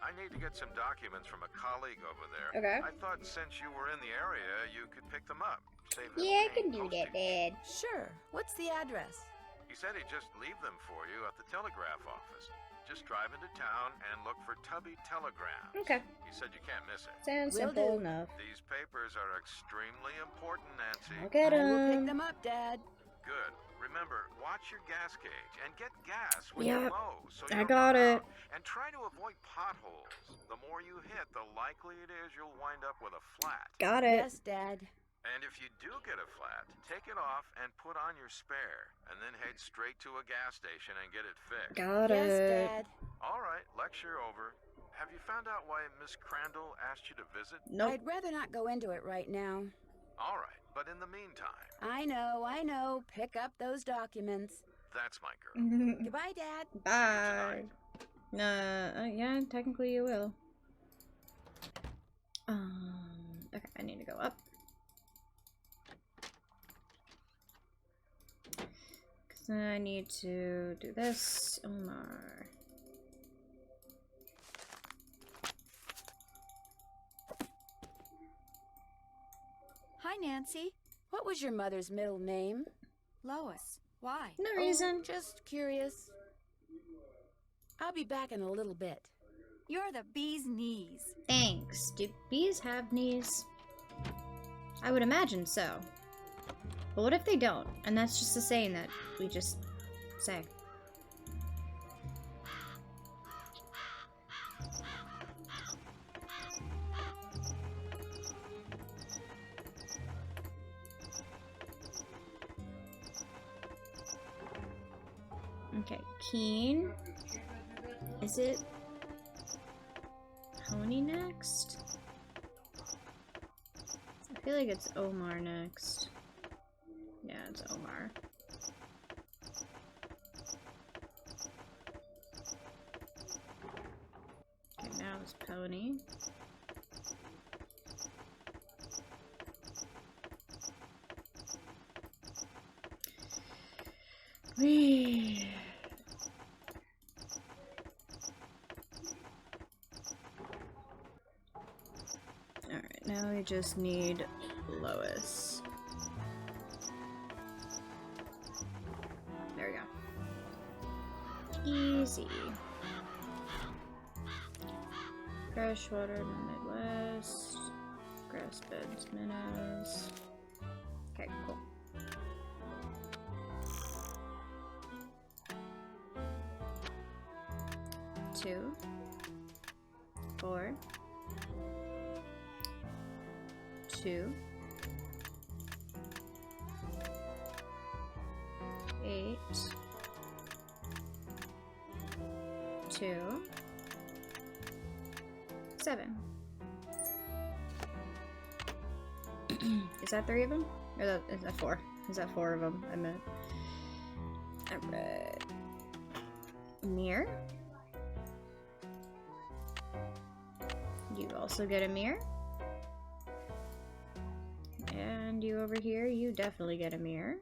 I need to get some documents from a colleague over there. Okay. I thought since you were in the area, you could pick them up. Save them Yeah, I paying can do that, postage. Dad. Sure. What's the address? He said he'd just leave them for you at the telegraph office. Just drive into town and look for Tubby Telegrams. Okay. He said you can't miss it. Sounds Will simple do. enough. These papers are extremely important, Nancy. I'll get I will pick 'em. them up, Dad. Good. Remember, watch your gas gauge and get gas when Yep. you mow. So I you don't got run it. out. And try to avoid potholes. The more you hit, the likely it is you'll wind up with a flat. Got it. Yes, Dad. And if you do get a flat, take it off and put on your spare, and then head straight to a gas station and get it fixed. Got Yes, it. Dad. All right, lecture over. Have you found out why Miss Crandall asked you to visit? Nope. I'd rather not go into it right now. All right, but in the meantime, I know. Pick up those documents. that's my girl. Goodbye, Dad. Bye. Yeah, technically you will. Okay, I need to go up. Cause then I need to do this. Omar. Hi, Nancy. What was your mother's middle name? Lois. Why? No reason. Just curious. I'll be back in a little bit. You're the bee's knees. Thanks. Do bees have knees? I would imagine so. But what if they don't? And that's just a saying that we just say. Okay, Keen. Is it Pony next? I feel like it's Omar next. Yeah, it's Omar. Okay, now it's Pony. Whee! Alright, now we just need Lois. There we go. Easy. Freshwater in the Midwest. Grass beds, minnows. Okay, cool. Two, 4, 2, 8, 2, 7. Is that 3 of them? Or is that 4? Is that 4 of them? I meant. Alright. Mirror. You also get a mirror. And you over here, you definitely get a mirror.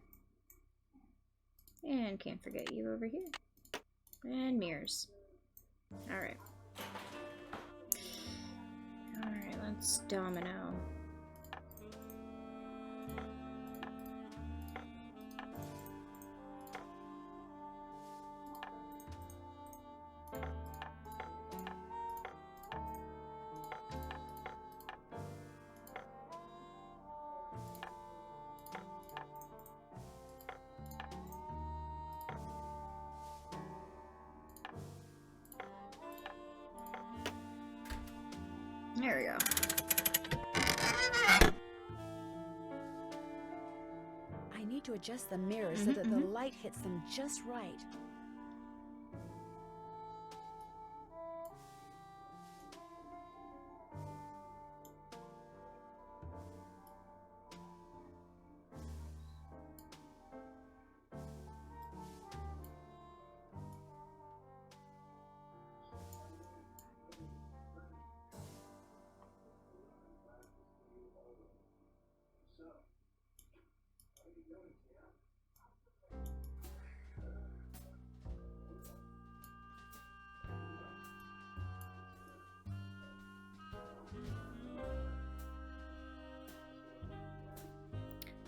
And can't forget you over here. And mirrors. Alright. Alright, let's domino. There we go. I need to adjust the mirror so that the light hits them just right.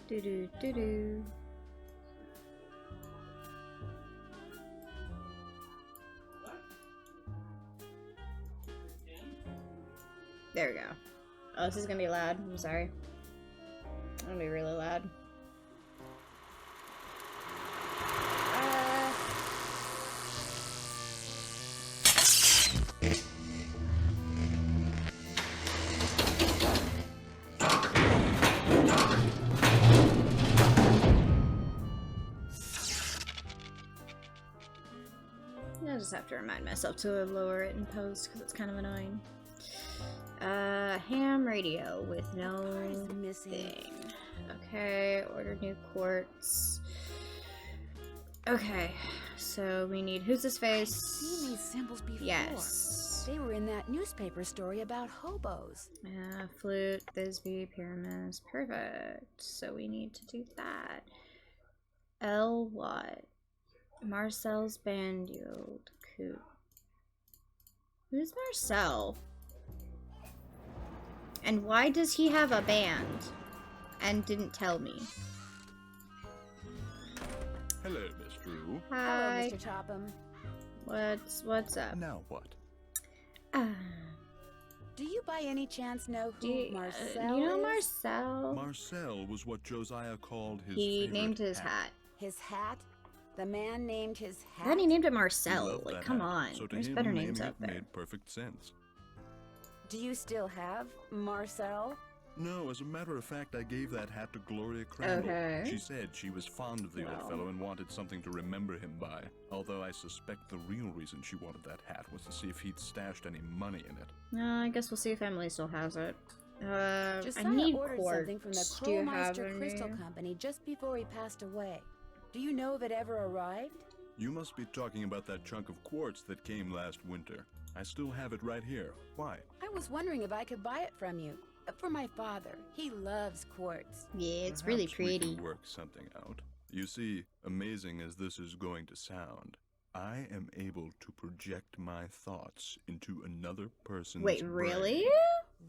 Do do do do. There we go. Oh, this is gonna be loud. I'm sorry. It's gonna be really loud. I just have to remind myself to lower it in post because it's kind of annoying. Ham radio with no thing. Okay, order new quartz. Okay, so we need who's this face? I've seen these symbols before. Yes. They were in that newspaper story about hobos. Yeah, flute, Thisbe, pyramids. Perfect. So we need to do that. L what? Marcel's Bandiod. Coot. Who's Marcel? And why does he have a band? And didn't tell me. Hello, Miss Drew. Hi. Hello, Mr. Topham. What's up? Now what? Do you by any chance know who Marcel do you know is? Marcel? Marcel was what Josiah called his He favorite named his hat. His hat? The man named his hat? Then he named it He Marcel. loved Like, that come hat, on. so to There's him, better naming names it out there. made perfect sense. Do you still have Marcel? No, as a matter of fact, I gave that hat to Gloria Crandall. Okay. She said she was fond of the old fellow and wanted something to remember him by. Although I suspect the real reason she wanted that hat was to see if he'd stashed any money in it. I guess we'll see if Emily still has it. Josiah I need ordered quartz. something from the Do you have Crowmeister Crystal any? Company just before he passed away. Do you know if it ever arrived? You must be talking about that chunk of quartz that came last winter. I still have it right here. Why? I was wondering if I could buy it from you. For my father. He loves quartz. Yeah, it's really Perhaps we pretty. can work something out. You see, amazing as this is going to sound, I am able to project my thoughts into another person's Wait, brain. really?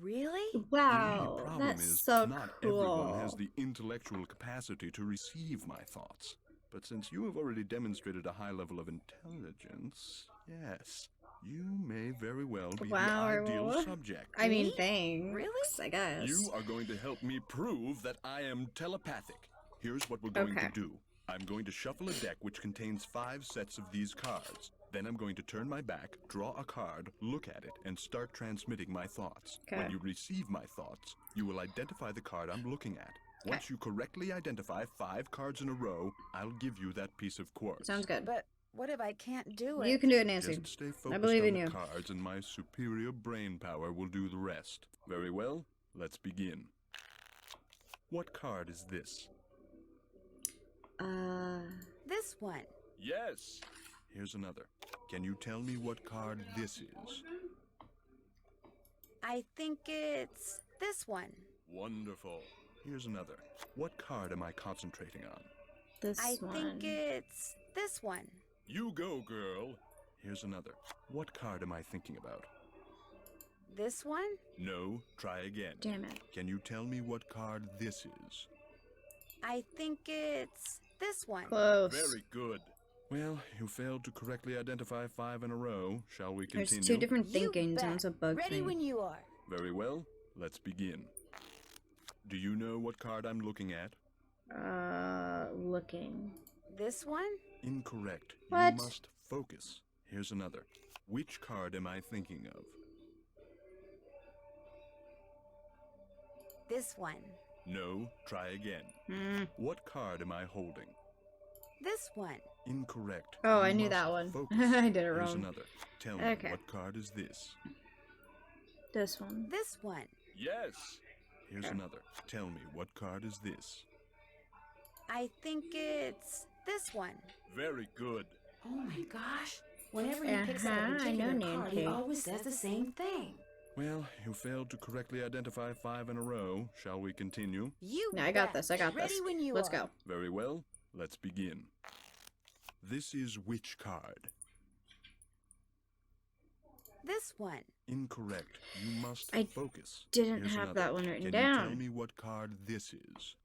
Really? Wow, The problem that's is, so not cool. everyone has the intellectual capacity to receive my thoughts. But since you have already demonstrated a high level of intelligence, yes, you may very well be the ideal subject. I mean, thanks. Really? I guess. You are going to help me prove that I am telepathic. Here's what we're going to do. I'm going to shuffle a deck which contains 5 sets of these cards. Then I'm going to turn my back, draw a card, look at it, and start transmitting my thoughts. When you receive my thoughts, you will identify the card I'm looking at. Once you correctly identify 5 cards in a row, I'll give you that piece of quartz. Sounds good. But What if I can't do it? You can do it, Nancy. Just stay I focused believe on in the you. cards, and my superior brain power will do the rest. Very well, let's begin. What card is this? This one. Yes! Here's another. Can you tell me what card this is? I think it's this one. Wonderful. Here's another. What card am I concentrating on? This I one. think it's this one. You go, girl. Here's another. What card am I thinking about? This one? No, try again. Damn it. Can you tell me what card this is? I think it's this one. Close. Very good. Well, you failed to correctly identify 5 in a row. Shall we continue? There's two different thinkings, and it's a bug Ready thing. when you are. Very well, let's begin. Do you know what card I'm looking at? Looking. This one? Incorrect. What? You must focus. Here's another. Which card am I thinking of? This one. No, try again. What card am I holding? This one. Incorrect. Oh, You I knew must that one. Focus. I did it Here's wrong. another. Tell me, Okay. what card is this? This one. This one. Yes. Here's Okay. another. Tell me, what card is this? I think it's this one. Very good. Oh my gosh. Whenever he picks up a I know particular card, he Nancy. always says the same thing. Well, you failed to correctly identify 5 in a row. Shall we continue? You Yeah, I got bet. this. I got Ready this. when you Let's are. go. Very well, let's begin. This is which card? This one. Incorrect. You must I focus. didn't Here's have another. that one written Can down. you tell me what card this is?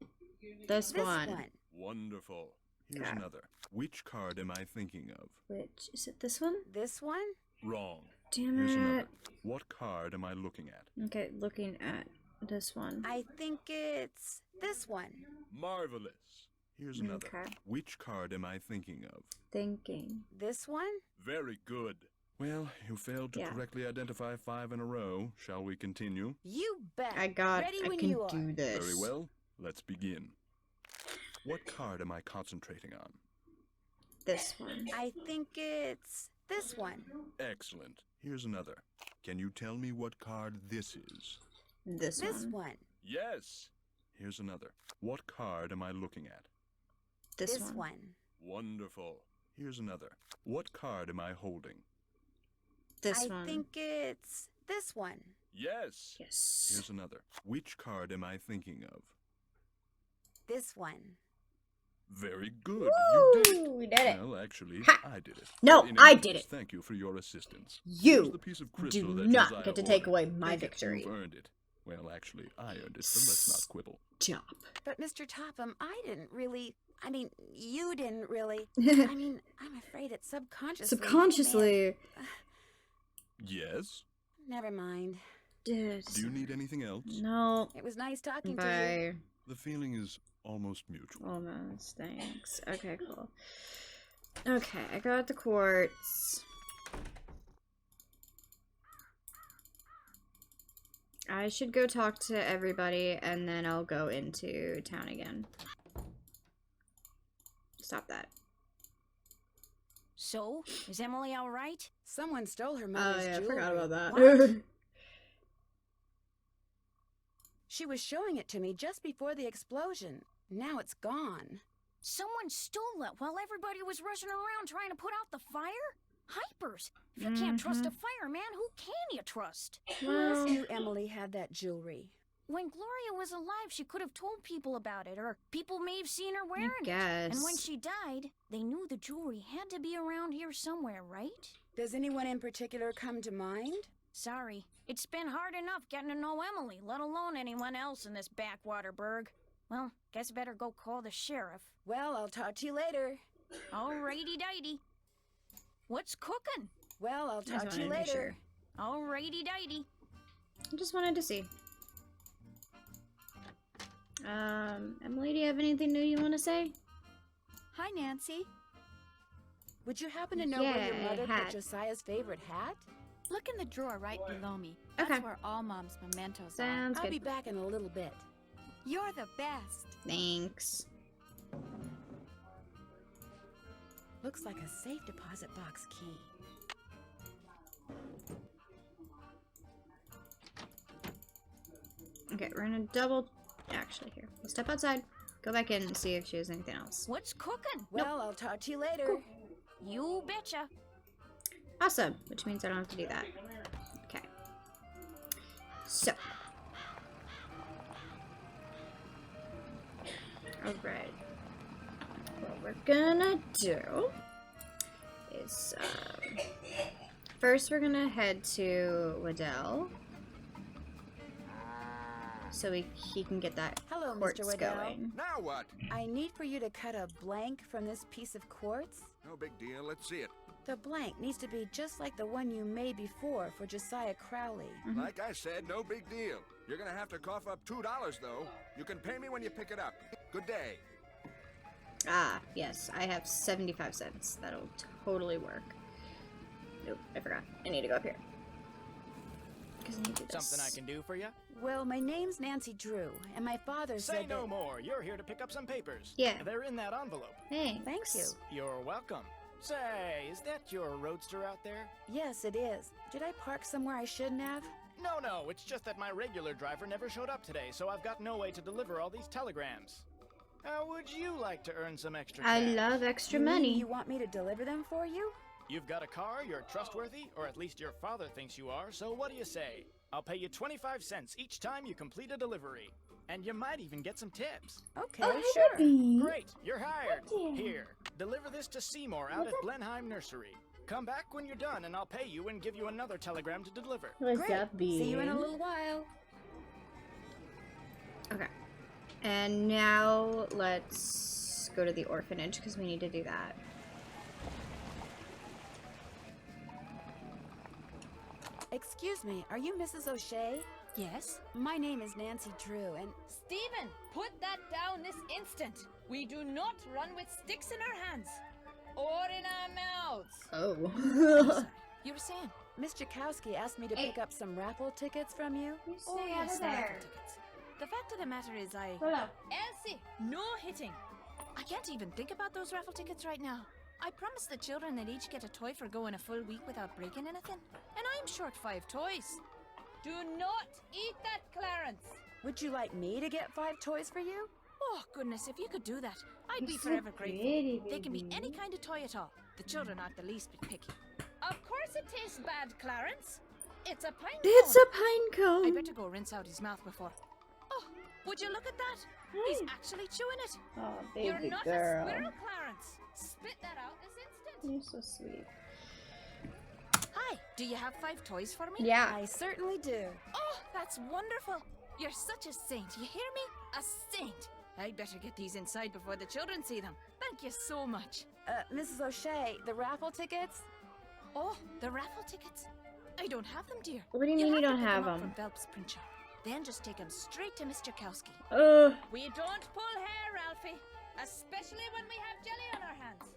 This, This one. one. Wonderful. Here's Okay. another. Which card am I thinking of? Which is it? This one? This one? Wrong. Damn Here's it. another. What card am I looking at? Okay, looking at this one. I think it's this one. Marvelous. Here's another. Okay. Which card am I thinking of? Thinking. This one? Very good. Well, you failed to Yeah. correctly identify 5 in a row. Shall we continue? You bet. I got. Ready I when can you are. do this. Very well. Let's begin. What card am I concentrating on? This one. I think it's this one. Excellent. Here's another. Can you tell me what card this is? This This one. one. Yes. Here's another. What card am I looking at? This, This one. one. Wonderful. Here's another. What card am I holding? This I one. think it's this one. Yes. Yes. Here's another. Which card am I thinking of? This one. Very good. You did it. Woo! We did it. Well, actually, Ha! I did it. No, In I any did case, it. Thank you for your assistance. You Here's the piece of crystal do that not Josiah get to take ordered. away my Take it. victory. You've earned it. Well, actually, I earned it, but let's not quibble. Stop. But Mr. Topham, I didn't really. I mean, you didn't really. I mean, I'm afraid it's subconsciously. Subconsciously. Yes? Never mind. Do you need anything else? No. It was nice talking to Bye. The feeling is almost mutual. Almost. Thanks. Okay, cool. Okay, I got the quartz. I should go talk to everybody and then I'll go into town again. Stop that. So, is Emily all right? Someone stole her Oh mother's yeah, I jewelry. forgot about that. What? She was showing it to me just before the explosion. Now it's gone. Someone stole it while everybody was rushing around trying to put out the fire? Hypers! If you can't trust a fireman, who can you trust? Who else knew Emily had that jewelry? When Gloria was alive, she could have told people about it, or people may have seen her wearing it. guess. And when she died, they knew the jewelry had to be around here somewhere, right? Does anyone in particular come to mind? Sorry. It's been hard enough getting to know Emily, let alone anyone else in this backwater burg. Well, guess I better go call the sheriff. Well, I'll talk to you later. Alrighty-dighty. What's cooking? Well, I'll just talk to you wanted to make later. Alrighty-dighty. I just wanted to see. Emily, do you have anything new you want to say? Hi, Nancy. Would you happen to know where your Yeah, mother hat. put Josiah's favorite hat? Look in the drawer right below me. That's Okay. where all Mom's mementos Sounds I'll good. be back in a little bit. are. You're the best. Thanks. Looks like a safe deposit box key. Okay, we're gonna double... Actually, here. We'll step outside, go back in and see if she has anything else. What's cooking? Well, I'll talk to you later. Cool. You betcha. Awesome, which means I don't have to do that. Okay. So. Alright. What we're gonna do is, first we're gonna head to Waddell. So he can get that Hello, quartz Mr. Waddell. going. Now what? I need for you to cut a blank from this piece of quartz. No big deal. Let's see it. The blank needs to be just like the one you made before for Josiah Crowley. Like I said, no big deal. You're gonna have to cough up $2, though. You can pay me when you pick it up. Good day. Ah, yes, I have 75 cents. That'll totally work. Nope, I forgot. I need to go up here. Because I need to do this. Something I can do for you? Well, my name's Nancy Drew, and my father Say said no that... more. You're here to pick up some papers. Yeah. They're in that envelope. Thanks. Thank you. You're welcome. Say, is that your roadster out there? Yes, it is. Did I park somewhere I shouldn't have? No, it's just that my regular driver never showed up today, so I've got no way to deliver all these telegrams. How would you like to earn some extra cash? I love extra You mean money. You want me to deliver them for you? You've got a car, you're trustworthy, or at least your father thinks you are, so what do you say? I'll pay you 25 cents each time you complete a delivery. And you might even get some tips. Okay, Oh, sure. Great, you're hired. Here, deliver this to Seymour out at Blenheim Nursery. Come back when you're done and I'll pay you and give you another telegram to deliver. What's Great. up, Bean? See you in a little while. Okay. And now let's go to the orphanage because we need to do that. Excuse me, are you Mrs. O'Shea? Yes? My name is Nancy Drew, and... Stephen, put that down this instant. We do not run with sticks in our hands. Or in our mouths. Oh. You were saying? Miss Jakowski asked me to pick up some raffle tickets from you. Oh, yes, the raffle tickets. The fact of the matter is Elsie, no hitting. I can't even think about those raffle tickets right now. I promised the children they'd each get a toy for going a full week without breaking anything. And I'm short 5 toys. Do not eat that, Clarence. Would you like me to get 5 toys for you? Oh, goodness, if you could do that, I'd be You're so forever grateful. pretty, They can be baby. any kind of toy at all. The children aren't the least bit picky. Of course it tastes bad, Clarence. It's a pine cone. It's a pine cone. I better go rinse out his mouth before. Oh, would you look at that? He's actually chewing it. Oh, You're baby not girl. a squirrel, Clarence. Spit that out this instant. You're so sweet. Hi, do you have 5 toys for me? Yeah. I certainly do. Oh, that's wonderful. You're such a saint, you hear me? A saint. I'd better get these inside before the children see them. Thank you so much. Mrs. O'Shea, the raffle tickets? Oh, the raffle tickets. I don't have them, dear. What do you mean you don't have them? them? From Phelps print shop. Then just take them straight to Mr. Kowski. We don't pull hair, Ralphie. Especially when we have jelly on our hands.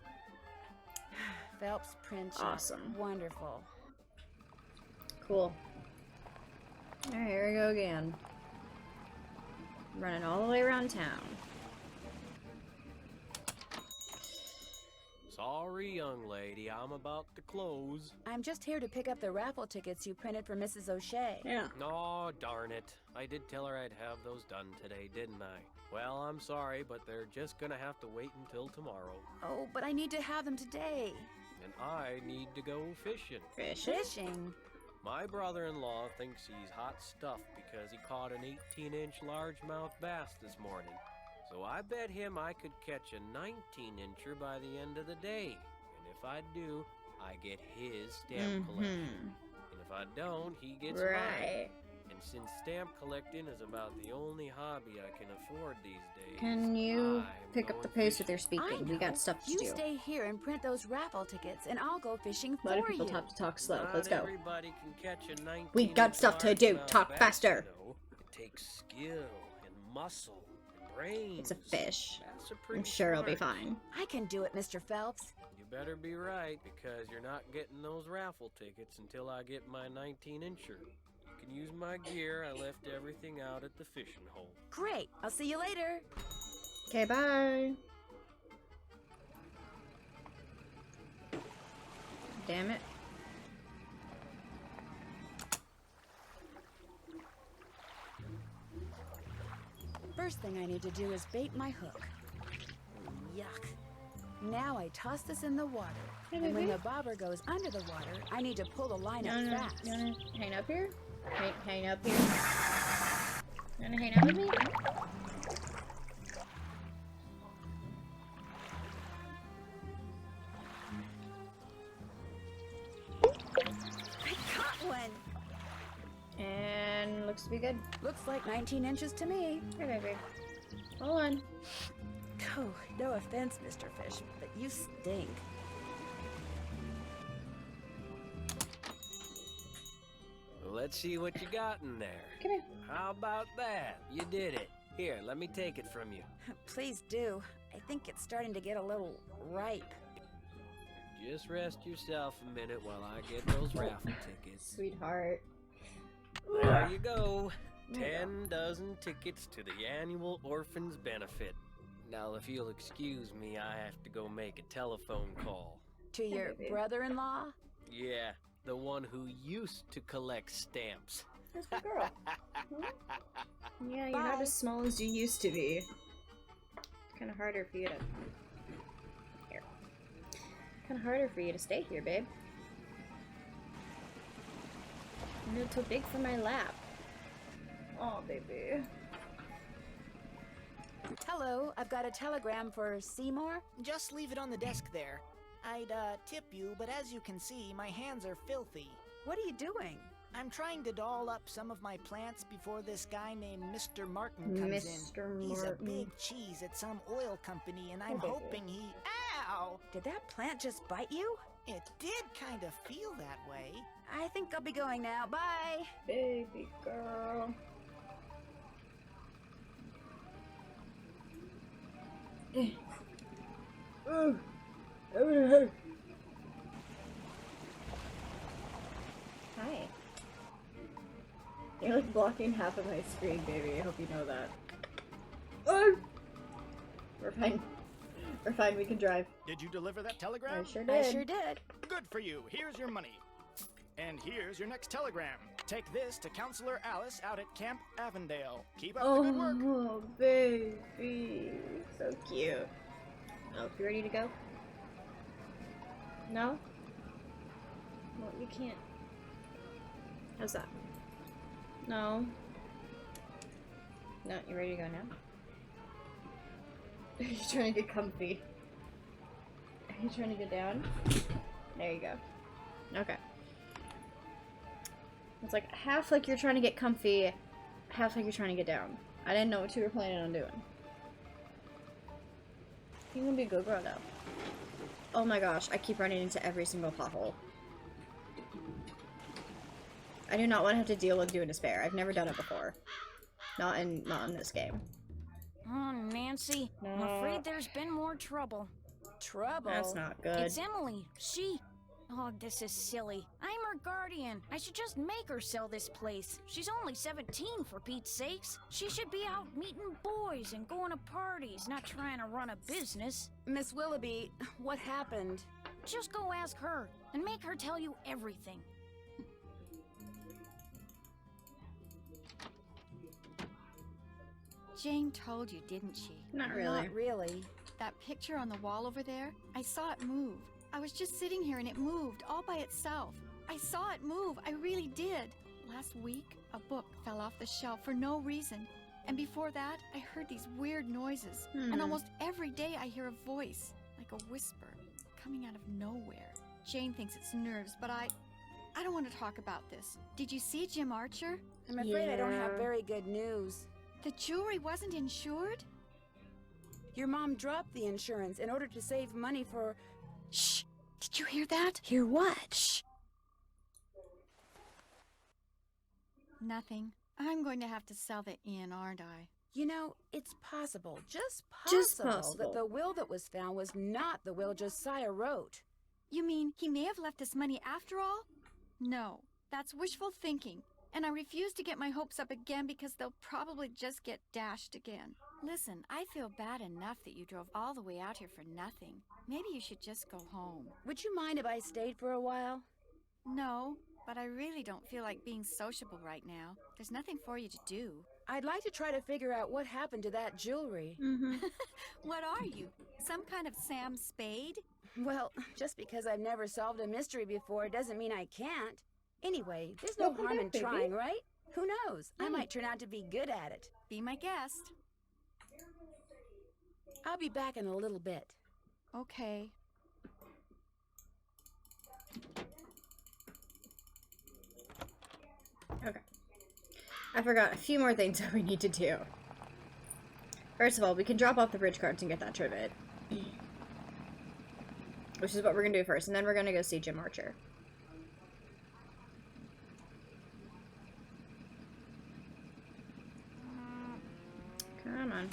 Phelps print shop. Awesome. Wonderful. Cool. Alright, here we go again. Running all the way around town. Sorry, young lady, I'm about to close. I'm just here to pick up the raffle tickets you printed for Mrs. O'Shea. Yeah. Oh, darn it. I did tell her I'd have those done today, didn't I? Well, I'm sorry, but they're just gonna have to wait until tomorrow. Oh, but I need to have them today. And I need to go fishing. Fishing? My brother-in-law thinks he's hot stuff because he caught an 18-inch largemouth bass this morning. So I bet him I could catch a 19-incher by the end of the day. And if I do, I get his stamp collection. And if I don't, he gets mine. And since stamp collecting is about the only hobby I can afford these days, Can you pick up the pace with your speaking? We got stuff to You do. stay here and print those raffle tickets, and I'll go fishing A lot of for people you. have to talk slow. not Let's go. everybody can catch a 19 We got stuff to do. Talk faster. It takes skill and muscle and brains. It's a fish. Bats are I'm pretty sure it'll be smart. fine. I can do it, Mr. Phelps. You better be right, because you're not getting those raffle tickets until I get my 19-incher. You can use my gear. I left everything out at the fishing hole. Great. I'll see you later. Okay, bye. damn it. First thing I need to do is bait my hook. Yuck. Now I toss this in the water. And when the bobber goes under the water, I need to pull the line up fast. You wanna hang up here? Hang up here. You wanna hang out with me? I caught one! And looks to be good. Looks like 19 inches to me. Here, baby. Hold on. Oh, no offense, Mr. Fish, but you stink. Let's see what you got in there. Come here. How about that? You did it. Here, let me take it from you. Please do. I think it's starting to get a little ripe. Just rest yourself a minute while I get those raffle tickets. Sweetheart. There you go. 10 dozen tickets to the annual Orphans Benefit. Now, if you'll excuse me, I have to go make a telephone call. To your brother-in-law? Yeah, the one who used to collect stamps. That's the girl. Yeah, you're not as small as you used to be. It's kind of harder for you to... Here. Kind of harder for you to stay here, babe. You're a little big for my lap. Oh, baby. Hello, I've got a telegram for Seymour. Just leave it on the desk there. I'd, tip you, but as you can see, my hands are filthy. What are you doing? I'm trying to doll up some of my plants before this guy named Mr. Martin comes in. He's a big cheese at some oil company, and I'm hoping he... Ow! Did that plant just bite you? It did kind of feel that way. I think I'll be going now. Bye! Baby girl. Hi. You're like blocking half of my screen, baby. I hope you know that. We're fine. We're fine, we can drive. Did you deliver that telegram? I sure did. I sure did. Good for you. Here's your money. And here's your next telegram. Take this to Counselor Alice out at Camp Avondale. Keep up the good work. Oh, baby. So cute. Oh, you ready to go? No? Well, you can't. How's that? No. No, you ready to go now? Are you trying to get comfy? Are you trying to get down? There you go. Okay. It's like half like you're trying to get comfy, half like you're trying to get down. I didn't know what you were planning on doing. You're gonna be a good girl though. Oh my gosh, I keep running into every single pothole. I do not want to have to deal with doing a spare. I've never done it before. Not in this game. Oh, Nancy, I'm afraid there's been more trouble. Trouble? That's not good. It's Emily. She... Oh, this is silly. I'm her guardian. I should just make her sell this place. She's only 17, for Pete's sakes. She should be out meeting boys and going to parties, not trying to run a business. Miss Willoughby, what happened? Just go ask her, and make her tell you everything. Jane told you, didn't she? Not really. Not really. That picture on the wall over there, I saw it move. I was just sitting here and it moved all by itself. I saw it move, I really did. Last week, a book fell off the shelf for no reason. And before that, I heard these weird noises. And almost every day I hear a voice, like a whisper, coming out of nowhere. Jane thinks it's nerves, but I don't want to talk about this. Did you see Jim Archer? I'm afraid I don't have very good news. The jewelry wasn't insured? Your mom dropped the insurance in order to save money for... Shh! Did you hear that? Hear what? Shh! Nothing. I'm going to have to sell the inn, aren't I? You know, it's possible, just possible, that the will that was found was not the will Josiah wrote. You mean he may have left us money after all? No, that's wishful thinking. And I refuse to get my hopes up again because they'll probably just get dashed again. Listen, I feel bad enough that you drove all the way out here for nothing. Maybe you should just go home. Would you mind if I stayed for a while? No, but I really don't feel like being sociable right now. There's nothing for you to do. I'd like to try to figure out what happened to that jewelry. What are you? Some kind of Sam Spade? Well, just because I've never solved a mystery before doesn't mean I can't. Anyway, there's no harm in trying, right? Who knows? I might turn out to be good at it. Be my guest. I'll be back in a little bit. Okay. Okay. I forgot a few more things that we need to do. First of all, we can drop off the bridge cards and get that trivet. Which is what we're going to do first. And then we're going to go see Jim Archer. Come on.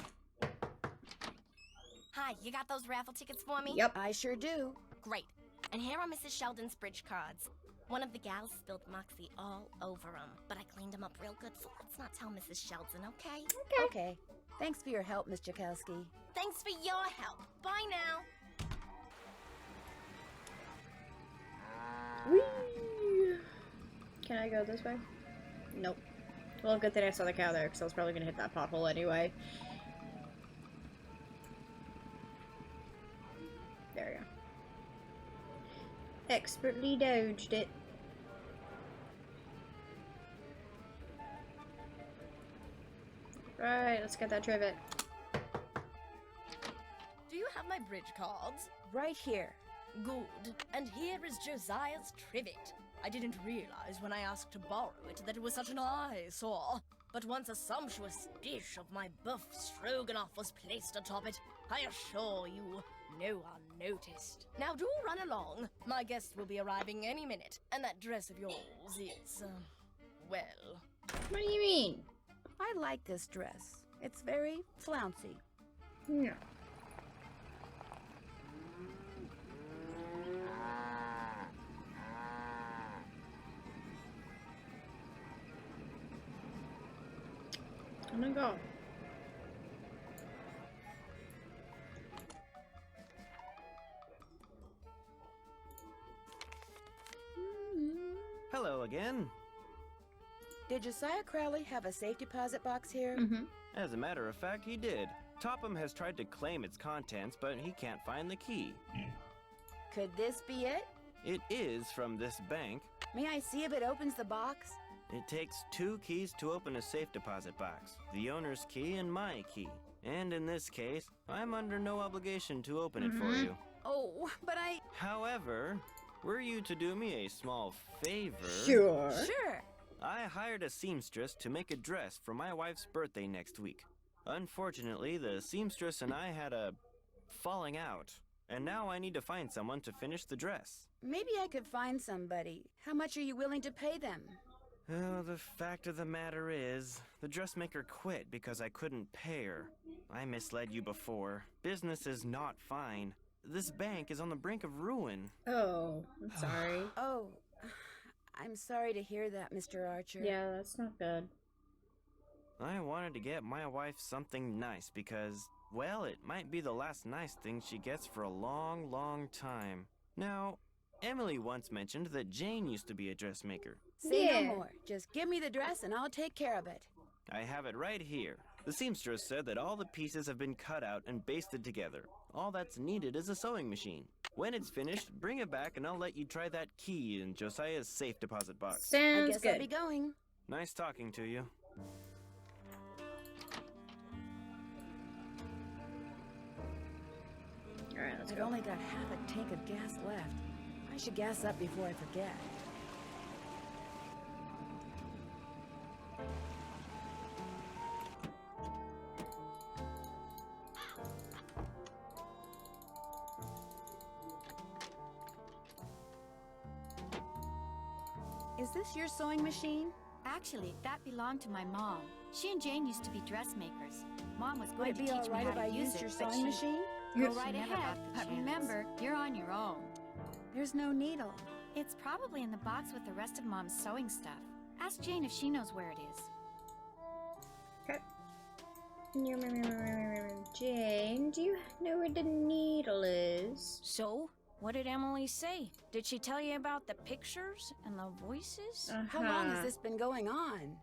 Hi, you got those raffle tickets for me? Yep. I sure do. Great. And here are Mrs. Sheldon's bridge cards. One of the gals spilled Moxie all over them, but I cleaned them up real good, so let's not tell Mrs. Sheldon, okay? Okay. Thanks for your help, Miss Jakowski. Thanks for your help. Bye now. Whee! Can I go this way? Nope. Well, good thing I saw the cow there, because I was probably going to hit that pothole anyway. There we go. Expertly dodged it. Right, let's get that trivet. Do you have my bridge cards? Right here. Good. And here is Josiah's trivet. I didn't realize when I asked to borrow it that it was such an eyesore. But once a sumptuous dish of my buff stroganoff was placed atop it, I assure you, no one noticed. Now do run along. My guest will be arriving any minute, and that dress of yours is, well... What do you mean? I like this dress. It's very flouncy. No. I'm gonna go. Hello again. Did Josiah Crowley have a safe deposit box here? As a matter of fact, he did. Topham has tried to claim its contents, but he can't find the key. Could this be it? It is from this bank. May I see if it opens the box? It takes 2 keys to open a safe deposit box. The owner's key and my key. And in this case, I'm under no obligation to open it for you. Oh, but I... However, were you to do me a small favor... Sure. Sure. I hired a seamstress to make a dress for my wife's birthday next week. Unfortunately, the seamstress and I had a falling out, and now I need to find someone to finish the dress. Maybe I could find somebody. How much are you willing to pay them? Oh, the fact of the matter is, the dressmaker quit because I couldn't pay her. I misled you before. Business is not fine. This bank is on the brink of ruin. Oh, I'm sorry. Oh, I'm sorry to hear that, Mr. Archer. Yeah, that's not good. I wanted to get my wife something nice because, well, it might be the last nice thing she gets for a long, long time. Now, Emily once mentioned that Jane used to be a dressmaker. Say no more. Just give me the dress and I'll take care of it. I have it right here. The seamstress said that all the pieces have been cut out and basted together. All that's needed is a sewing machine. When it's finished, bring it back and I'll let you try that key in Josiah's safe deposit box. Sounds I guess good. I'll be going. Nice talking to you. Alright, let's I've go. only got half a tank of gas left. I should gas up before I forget. Is this your sewing machine? Actually, that belonged to my mom. She and Jane used to be dressmakers. Mom was Would going it to be teach all right me if how I to use used it, your but sewing machine? Go Yes. right She never ahead, got the but chance. remember, you're on your own. There's no needle. It's probably in the box with the rest of Mom's sewing stuff. Ask Jane if she knows where it is. Okay. Jane, do you know where the needle is? So, what did Emily say? Did she tell you about the pictures and the voices? How long has this been going on?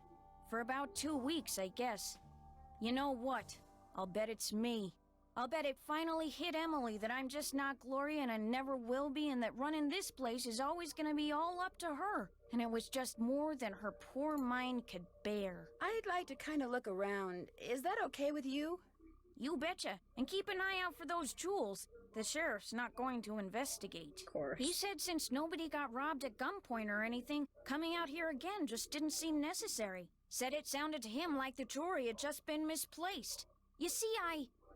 For about 2 weeks, I guess. You know what? I'll bet it's me. I'll bet it finally hit Emily that I'm just not Gloria and I never will be, and that running this place is always gonna be all up to her. And it was just more than her poor mind could bear. I'd like to kind of look around. Is that okay with you? You betcha. And keep an eye out for those jewels. The sheriff's not going to investigate. Of course. He said since nobody got robbed at gunpoint or anything, coming out here again just didn't seem necessary. Said it sounded to him like the jewelry had just been misplaced. You see,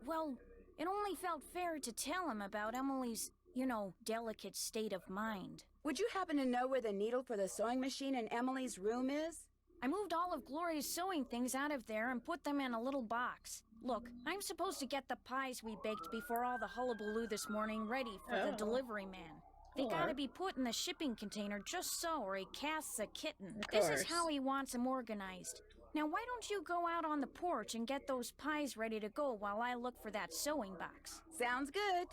well, it only felt fair to tell him about Emily's, delicate state of mind. Would you happen to know where the needle for the sewing machine in Emily's room is? I moved all of Gloria's sewing things out of there and put them in a little box. Look, I'm supposed to get the pies we baked before all the hullabaloo this morning ready for the delivery man. They gotta be put in the shipping container just so, or he casts a kitten. This is how he wants them organized. Now, why don't you go out on the porch and get those pies ready to go while I look for that sewing box? Sounds good.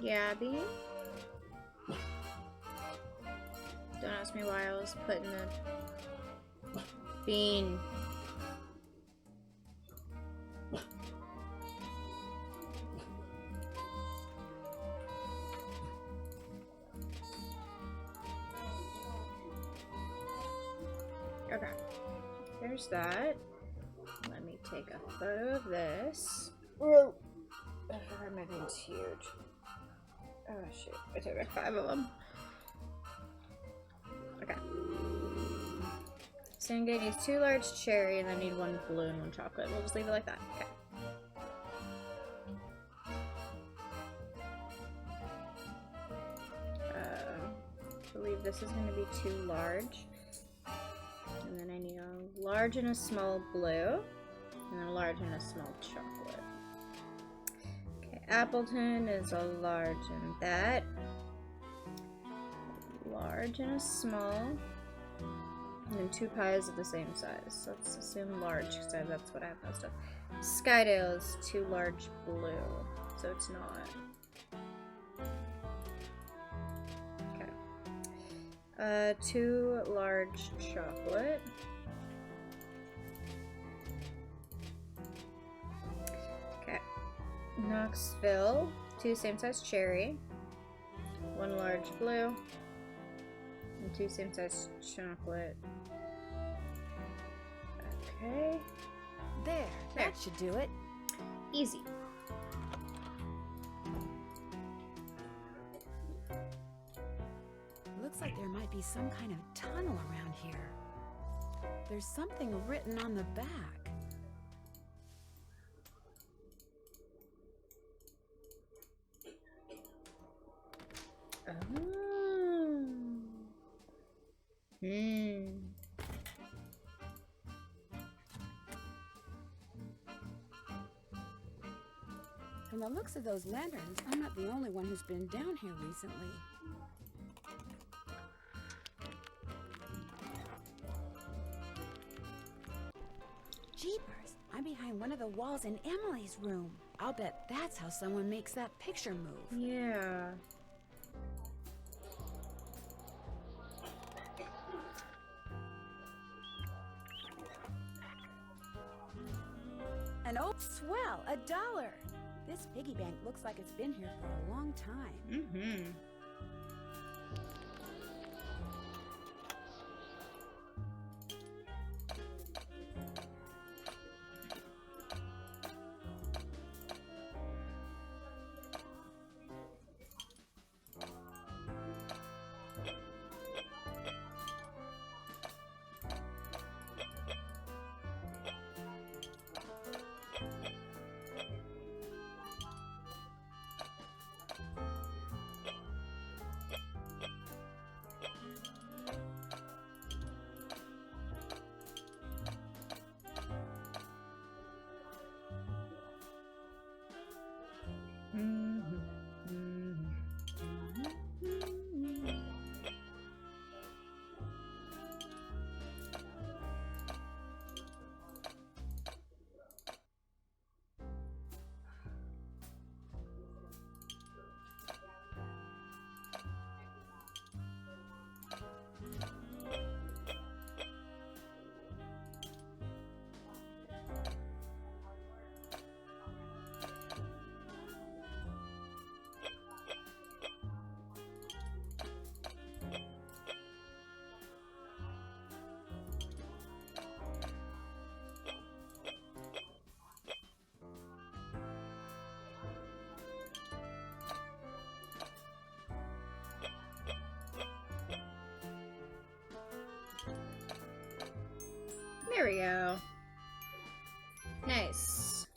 Gabby? Don't ask me why I was putting the bean. Okay, there's that. Let me take a photo of this. Whoa! My thing's huge. Oh shoot, I took like 5 of them. Okay. So I'm gonna use 2 large cherry and I need 1 blue and 1 chocolate. We'll just leave it like that. Okay. I believe this is gonna be too large. And then I need a large and a small blue. And then a large and a small chocolate. Okay, Appleton is a large and that. Large and a small. And then 2 pies of the same size. So let's assume large, because that's what I have most of. Skydale is 2 large blue. So it's not. Okay. 2 large chocolate. Okay. Knoxville, 2 same size cherry. 1 large blue. And 2 same size chocolate. Okay. There. That should do it. Easy. Looks like there might be some kind of tunnel around here. There's something written on the back. Oh. From the looks of those lanterns, I'm not the only one who's been down here recently. Jeepers! I'm behind one of the walls in Emily's room. I'll bet that's how someone makes that picture move. Yeah. An old swell, $1. This piggy bank looks like it's been here for a long time. Mm-hmm. we go. Nice.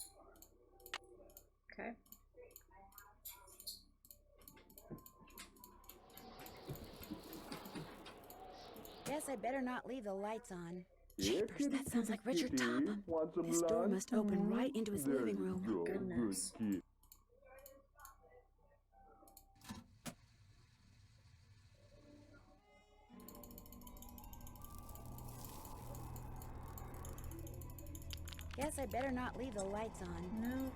Okay. Guess I better not leave the lights on. Jeepers, that sounds like Richard Topham. This door must open right into his living room. Oh, goodness. Guess I better not leave the lights on. No.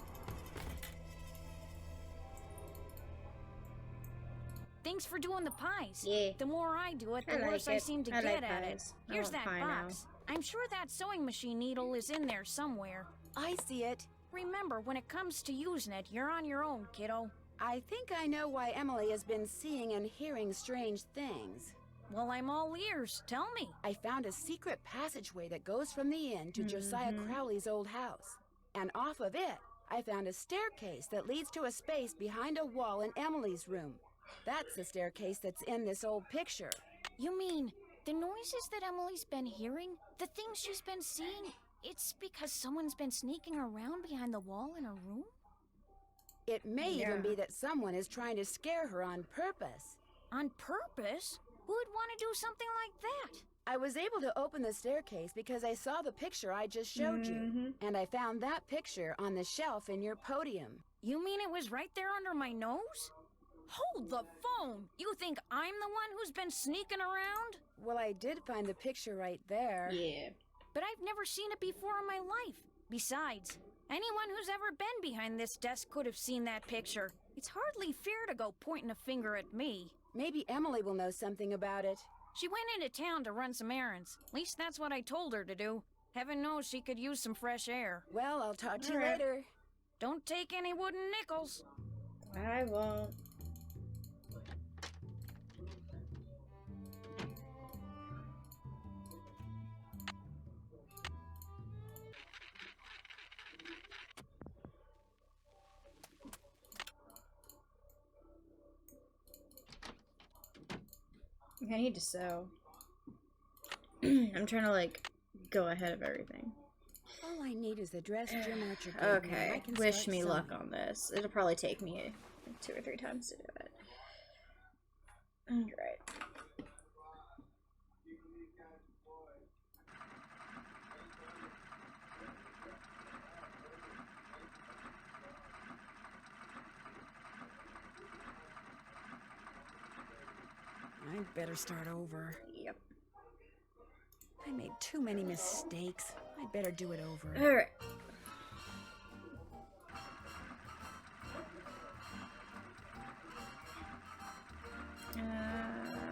Thanks for doing the pies. Yeah. The more I do it, the I worse like I it. seem to I get like at pies. it. I Here's want that pie now. box. I'm sure that sewing machine needle is in there somewhere. I see it. Remember, when it comes to using it, you're on your own, kiddo. I think I know why Emily has been seeing and hearing strange things. Well, I'm all ears. Tell me. I found a secret passageway that goes from the inn to Josiah Crowley's old house. And off of it, I found a staircase that leads to a space behind a wall in Emily's room. That's the staircase that's in this old picture. You mean the noises that Emily's been hearing? The things she's been seeing? It's because someone's been sneaking around behind the wall in her room? It may even be that someone is trying to scare her on purpose. On purpose? Who would want to do something like that? I was able to open the staircase because I saw the picture I just showed you. And I found that picture on the shelf in your podium. You mean it was right there under my nose? Hold the phone! You think I'm the one who's been sneaking around? Well, I did find the picture right there. Yeah. But I've never seen it before in my life. Besides, anyone who's ever been behind this desk could have seen that picture. It's hardly fair to go pointing a finger at me. Maybe Emily will know something about it. She went into town to run some errands. At least that's what I told her to do. Heaven knows she could use some fresh air. Well, I'll talk to you later. Don't take any wooden nickels. I won't. I need to sew. I'm trying to like go ahead of everything. All I need is the dress Jim Archer gave me. Okay, I can wish start me sewing. luck on this. It'll probably take me 2 or 3 times to do it. Alright. I'd better start over. Yep. I made too many mistakes. I'd better do it over. Alright.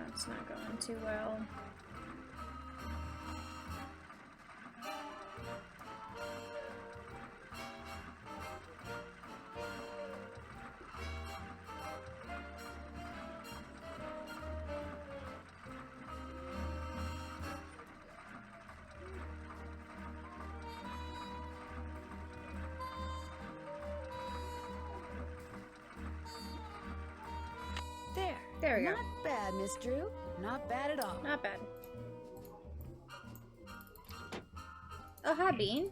It's not going too well. There we go. Not bad, Miss Drew. Not bad at all. Not bad. Oh, hi, Bean.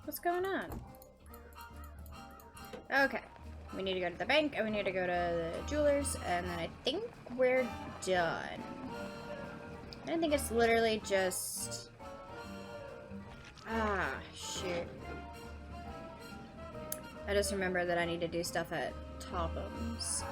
What's going on? Okay. We need to go to the bank, and we need to go to the jeweler's, and then I think we're done. I think it's literally just... Ah, shoot. I just remember that I need to do stuff at Topham's.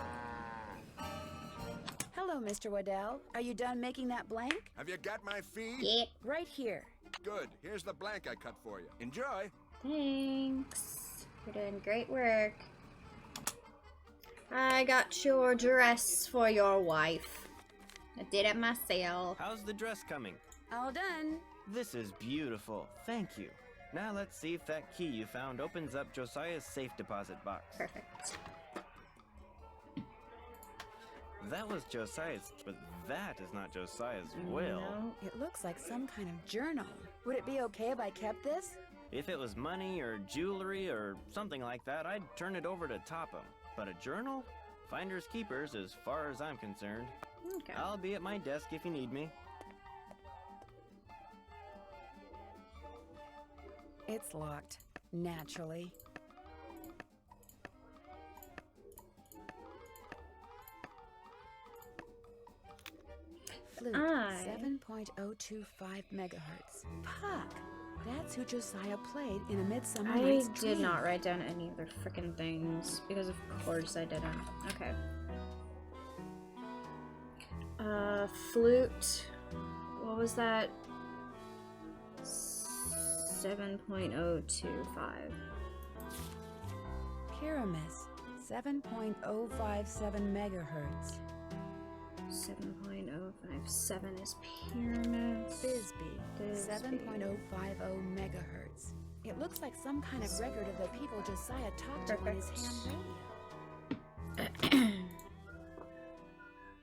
Hello, Mr. Waddell. Are you done making that blank? Have you got my fee? Yep. Right here. Good. Here's the blank I cut for you. Enjoy. Thanks. You're doing great work. I got your dress for your wife. I did it myself. How's the dress coming? All done. This is beautiful. Thank you. Now let's see if that key you found opens up Josiah's safe deposit box. Perfect. That was Josiah's, but that is not Josiah's will. No, it looks like some kind of journal. Would it be okay if I kept this? If it was money or jewelry or something like that, I'd turn it over to Topham. But a journal? Finders keepers as far as I'm concerned. Okay. I'll be at my desk if you need me. It's locked. Naturally. Flute, 7.025 megahertz. Fuck! That's who Josiah played in A Midsummer Night's Dream. I did not write down any of their frickin' things, because of course I didn't. Okay. Flute. What was that? 7.025. Pyramus, 7.057 megahertz. 7.057 is Pyramus. Bisbee, 7.050 megahertz. It looks like some kind of record of the people Josiah talked to on his ham radio.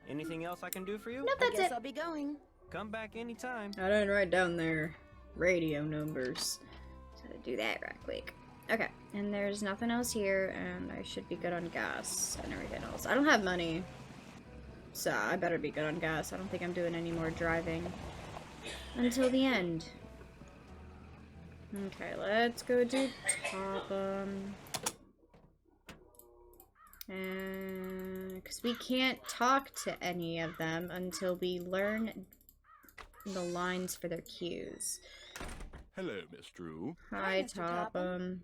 Anything else I can do for you? Nope, that's it. I'll be going. Come back anytime. I didn't write down their radio numbers. So to do that right quick. Okay, and there's nothing else here, and I should be good on gas and everything else. I don't have money, so I better be good on gas. I don't think I'm doing any more driving until the end. Okay, let's go to Topham. And because we can't talk to any of them until we learn the lines for their cues. Hello, Miss Drew. Hi, Topham.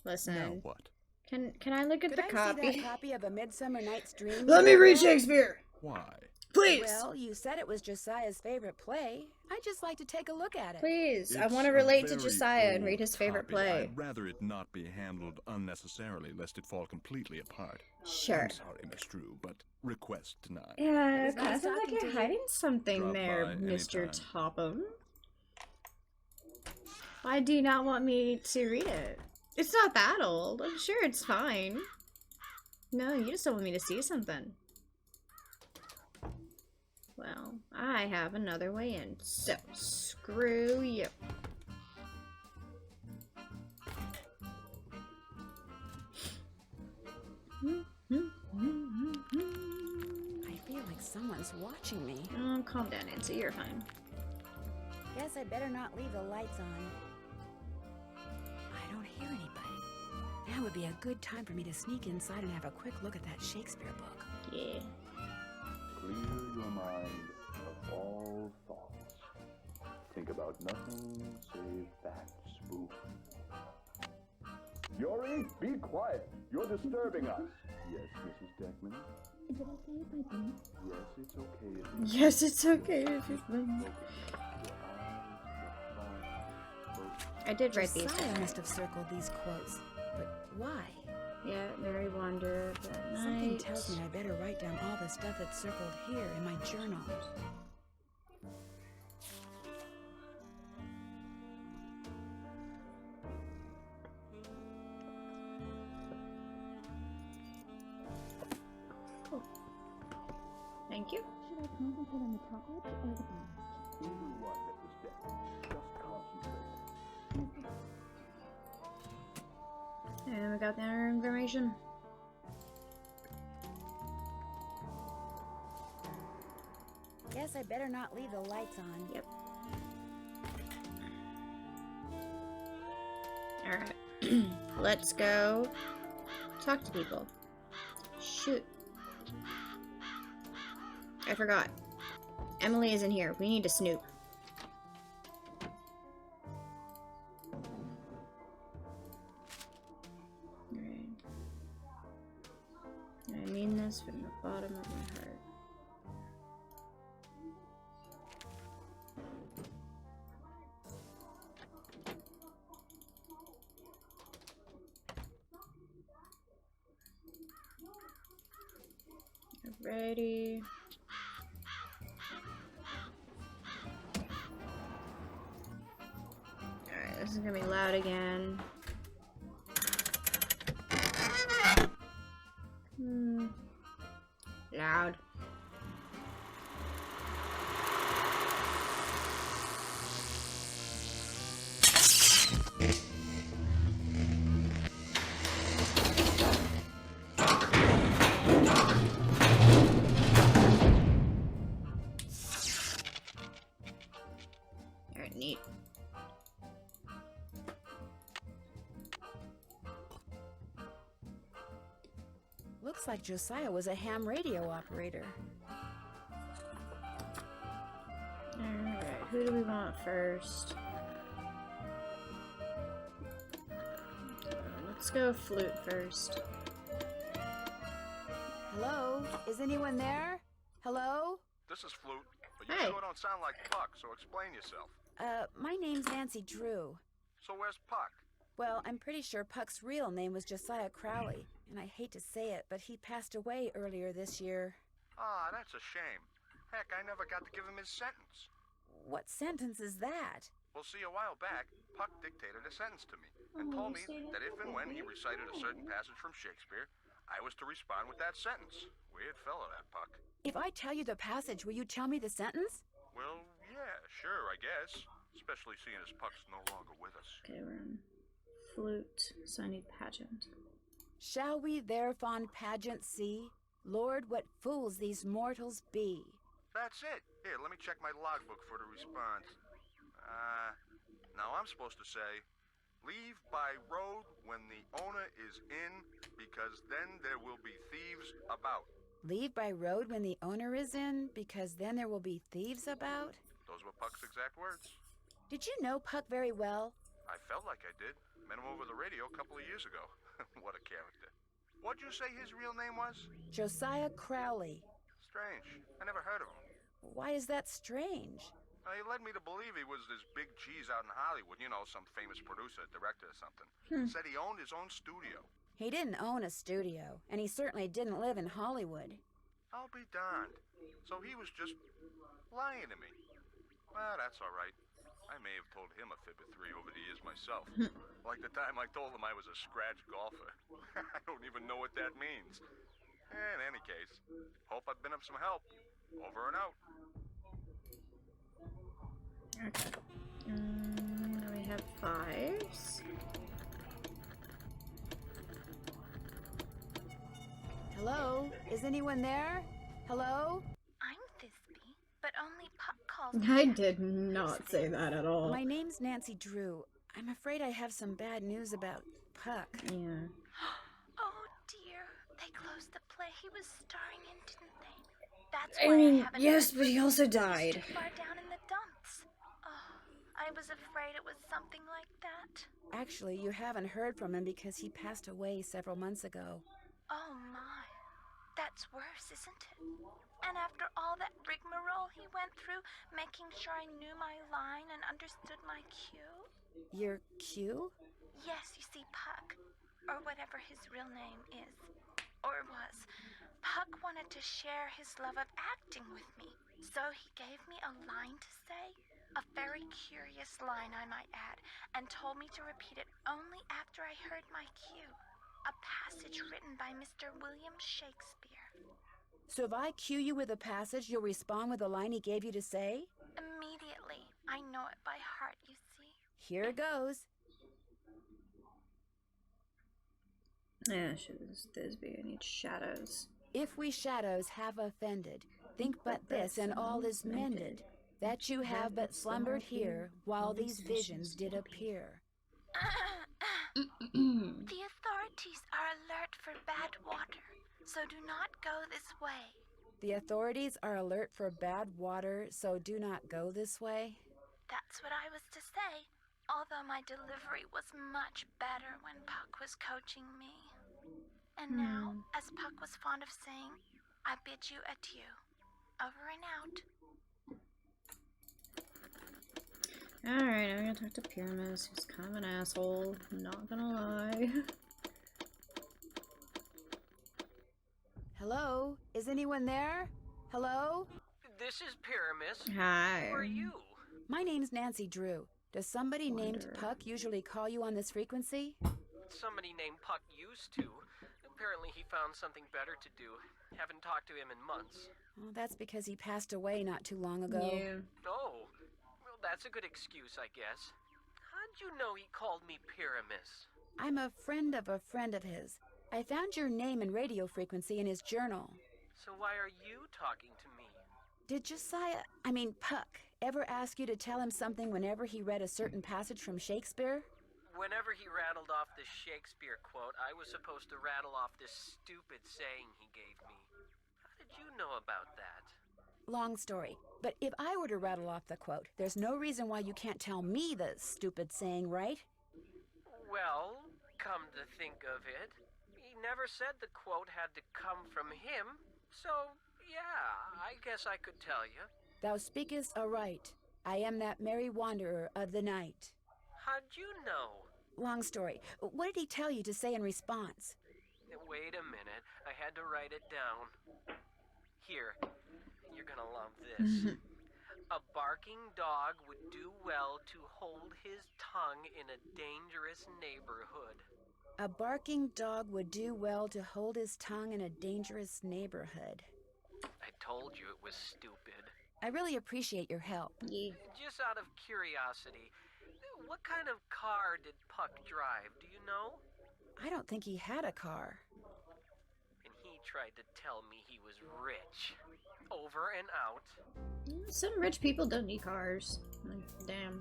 Listen. Now what? Can I look at the copy? See that copy of A Midsummer Night's Dream? Let me read Shakespeare. Why? Please. Well, you said it was Josiah's favorite play. I'd just like to take a look at it. Please. I It's want to a relate to very Josiah and old read his favorite copy. play. I'd rather it not be handled unnecessarily, lest it fall completely apart. Sure. I'm sorry, Miss Drew, but request denied. Yeah, it kind nice of sounds like talking you're to you. hiding something Drop there, by Mr. anytime. Topham. Why do you not want me to read it? It's not that old. I'm sure it's fine. No, you just don't want me to see something. Well, I have another way in, so screw you. I feel like someone's watching me. Oh, calm down, Nancy. You're fine. Guess I better not leave the lights on. I don't hear anybody. Now would be a good time for me to sneak inside and have a quick look at that Shakespeare book. Yeah. Clear your mind of all thoughts. Think about nothing save that spoof. Yori, be quiet. You're disturbing us. Yes, Mrs. Deckman? Is it okay if I blink? Yes, it's okay if you... Yes, it's okay if you blink. I did write these Josiah down. must have circled these quotes, but why? Yeah, Mary wandered that night. Something tells me I better write down all the stuff that's circled here in my journal. Cool. Thank you. Should I concentrate on the top edge or the bottom? Either one, Mrs. Deckman. Just concentrate. And we got the other information. Guess I better not leave the lights on. Yep. Alright. Let's go talk to people. Shoot. I forgot. Emily isn't here. We need to snoop. Alright. I mean this from the bottom of my heart. Ready. Alright, this is gonna be loud again. Loud. Alright, neat. looks like Josiah was a ham radio operator. Alright, who do we want first? Let's go flute first. Hello? Is anyone there? Hello? This is Flute, but you sure don't sound like Puck, so explain yourself. My name's Nancy Drew. So where's Puck? Well, I'm pretty sure Puck's real name was Josiah Crowley, and I hate to say it, but he passed away earlier this year. Ah, that's a shame. Heck, I never got to give him his sentence. What sentence is that? Well, see, a while back, Puck dictated a sentence to me and told me that if and when he recited a certain passage from Shakespeare, I was to respond with that sentence. Weird fellow, that Puck. If I tell you the passage, will you tell me the sentence? Well, yeah, sure, I guess. Especially seeing as Puck's no longer with us. Okay, we're in flute, so I need pageant. Shall we their fond pageant see? Lord, what fools these mortals be. That's it. Here, let me check my logbook for the response. Now I'm supposed to say, leave by road when the owner is in, because then there will be thieves about. Leave by road when the owner is in, because then there will be thieves about? Those were Puck's exact words. Did you know Puck very well? I felt like I did. Met him over the radio a couple of years ago. What a character. What'd you say his real name was? Josiah Crowley. Strange. I never heard of him. Why is that strange? He led me to believe he was this big cheese out in Hollywood, you know, some famous producer, director or something. Said he owned his own studio. He didn't own a studio, and he certainly didn't live in Hollywood. I'll be darned. So he was just lying to me. Well, that's all right. I may have told him a fib or three over the years myself. Like the time I told him I was a scratch golfer. I don't even know what that means. In any case, hope I've been of some help. Over and out. Okay. We have 5s. Hello? Is anyone there? Hello? I'm Thisbe, but only Puck calls me. I did not say that at all. My name's Nancy Drew. I'm afraid I have some bad news about Puck. Yeah. Oh dear, they closed the play he was starring in, didn't they? That's I why mean, I haven't yes, but he also died. too far down in the dumps. Oh, I was afraid it was something like that. Actually, you haven't heard from him because he passed away several months ago. Oh my, that's worse, isn't it? And after all that rigmarole he went through, making sure I knew my line and understood my cue? Your cue? Yes, you see, Puck, or whatever his real name is, or was, Puck wanted to share his love of acting with me, so he gave me a line to say, a very curious line I might add, and told me to repeat it only after I heard my cue, a passage written by Mr. William Shakespeare. So if I cue you with a passage, you'll respond with the line he gave you to say? Immediately. I know it by heart, you see. Here goes. Yeah, she's Thisbe. I need shadows. If we shadows have offended, think but this, and all is mended, that you have but slumbered here, while these visions did appear. The authorities are alert for bad water, so do not go this way. The authorities are alert for bad water, so do not go this way. That's what I was to say, although my delivery was much better when Puck was coaching me. And now, as Puck was fond of saying, I bid you adieu. Over and out. Alright, I'm gonna talk to Pyramus, who's kind of an asshole, not gonna lie. Hello? Is anyone there? Hello? This is Pyramus. Hi. Who are you? My name's Nancy Drew. Does somebody named Puck usually call you on this frequency? Somebody named Puck used to. Apparently he found something better to do. Haven't talked to him in months. Well, that's because he passed away not too long ago. Yeah. Oh, well, that's a good excuse, I guess. How'd you know he called me Pyramus? I'm a friend of his. I found your name and radio frequency in his journal. So why are you talking to me? Did Puck, ever ask you to tell him something whenever he read a certain passage from Shakespeare? Whenever he rattled off this Shakespeare quote, I was supposed to rattle off this stupid saying he gave me. How did you know about that? Long story, but if I were to rattle off the quote, there's no reason why you can't tell me the stupid saying, right? Well, come to think of it, he never said the quote had to come from him, so yeah, I guess I could tell you. Thou speakest aright. I am that merry wanderer of the night. How'd you know? Long story. What did he tell you to say in response? Wait a minute, I had to write it down. Here, you're gonna love this. A barking dog would do well to hold his tongue in a dangerous neighborhood. A barking dog would do well to hold his tongue in a dangerous neighborhood. I told you it was stupid. I really appreciate your help. Yeah. Just out of curiosity, what kind of car did Puck drive, do you know? I don't think he had a car. And he tried to tell me he was rich. Over and out. Some rich people don't need cars. Like, damn.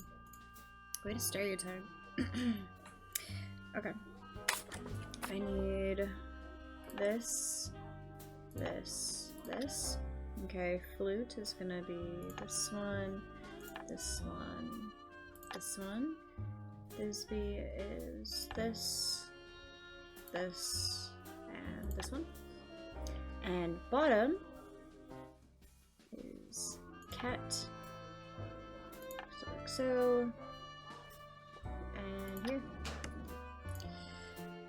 Way to stereotype. Okay. I need this, this, this. Okay, flute is gonna be this one, this one, this one. Bisbee is this, this, and this one. And bottom is cat. So like so. And here.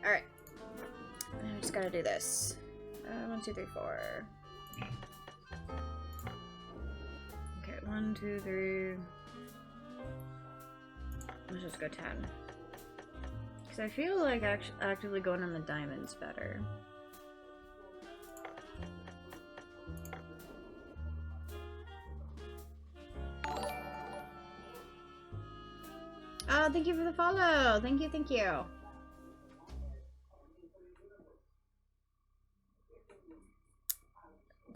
Alright. I just gotta do this. 1, 2, 3, 4. Okay, 1, 2, 3. Let's just go 10. Because I feel like actively going on the diamonds better. Oh, thank you for the follow. Thank you, thank you.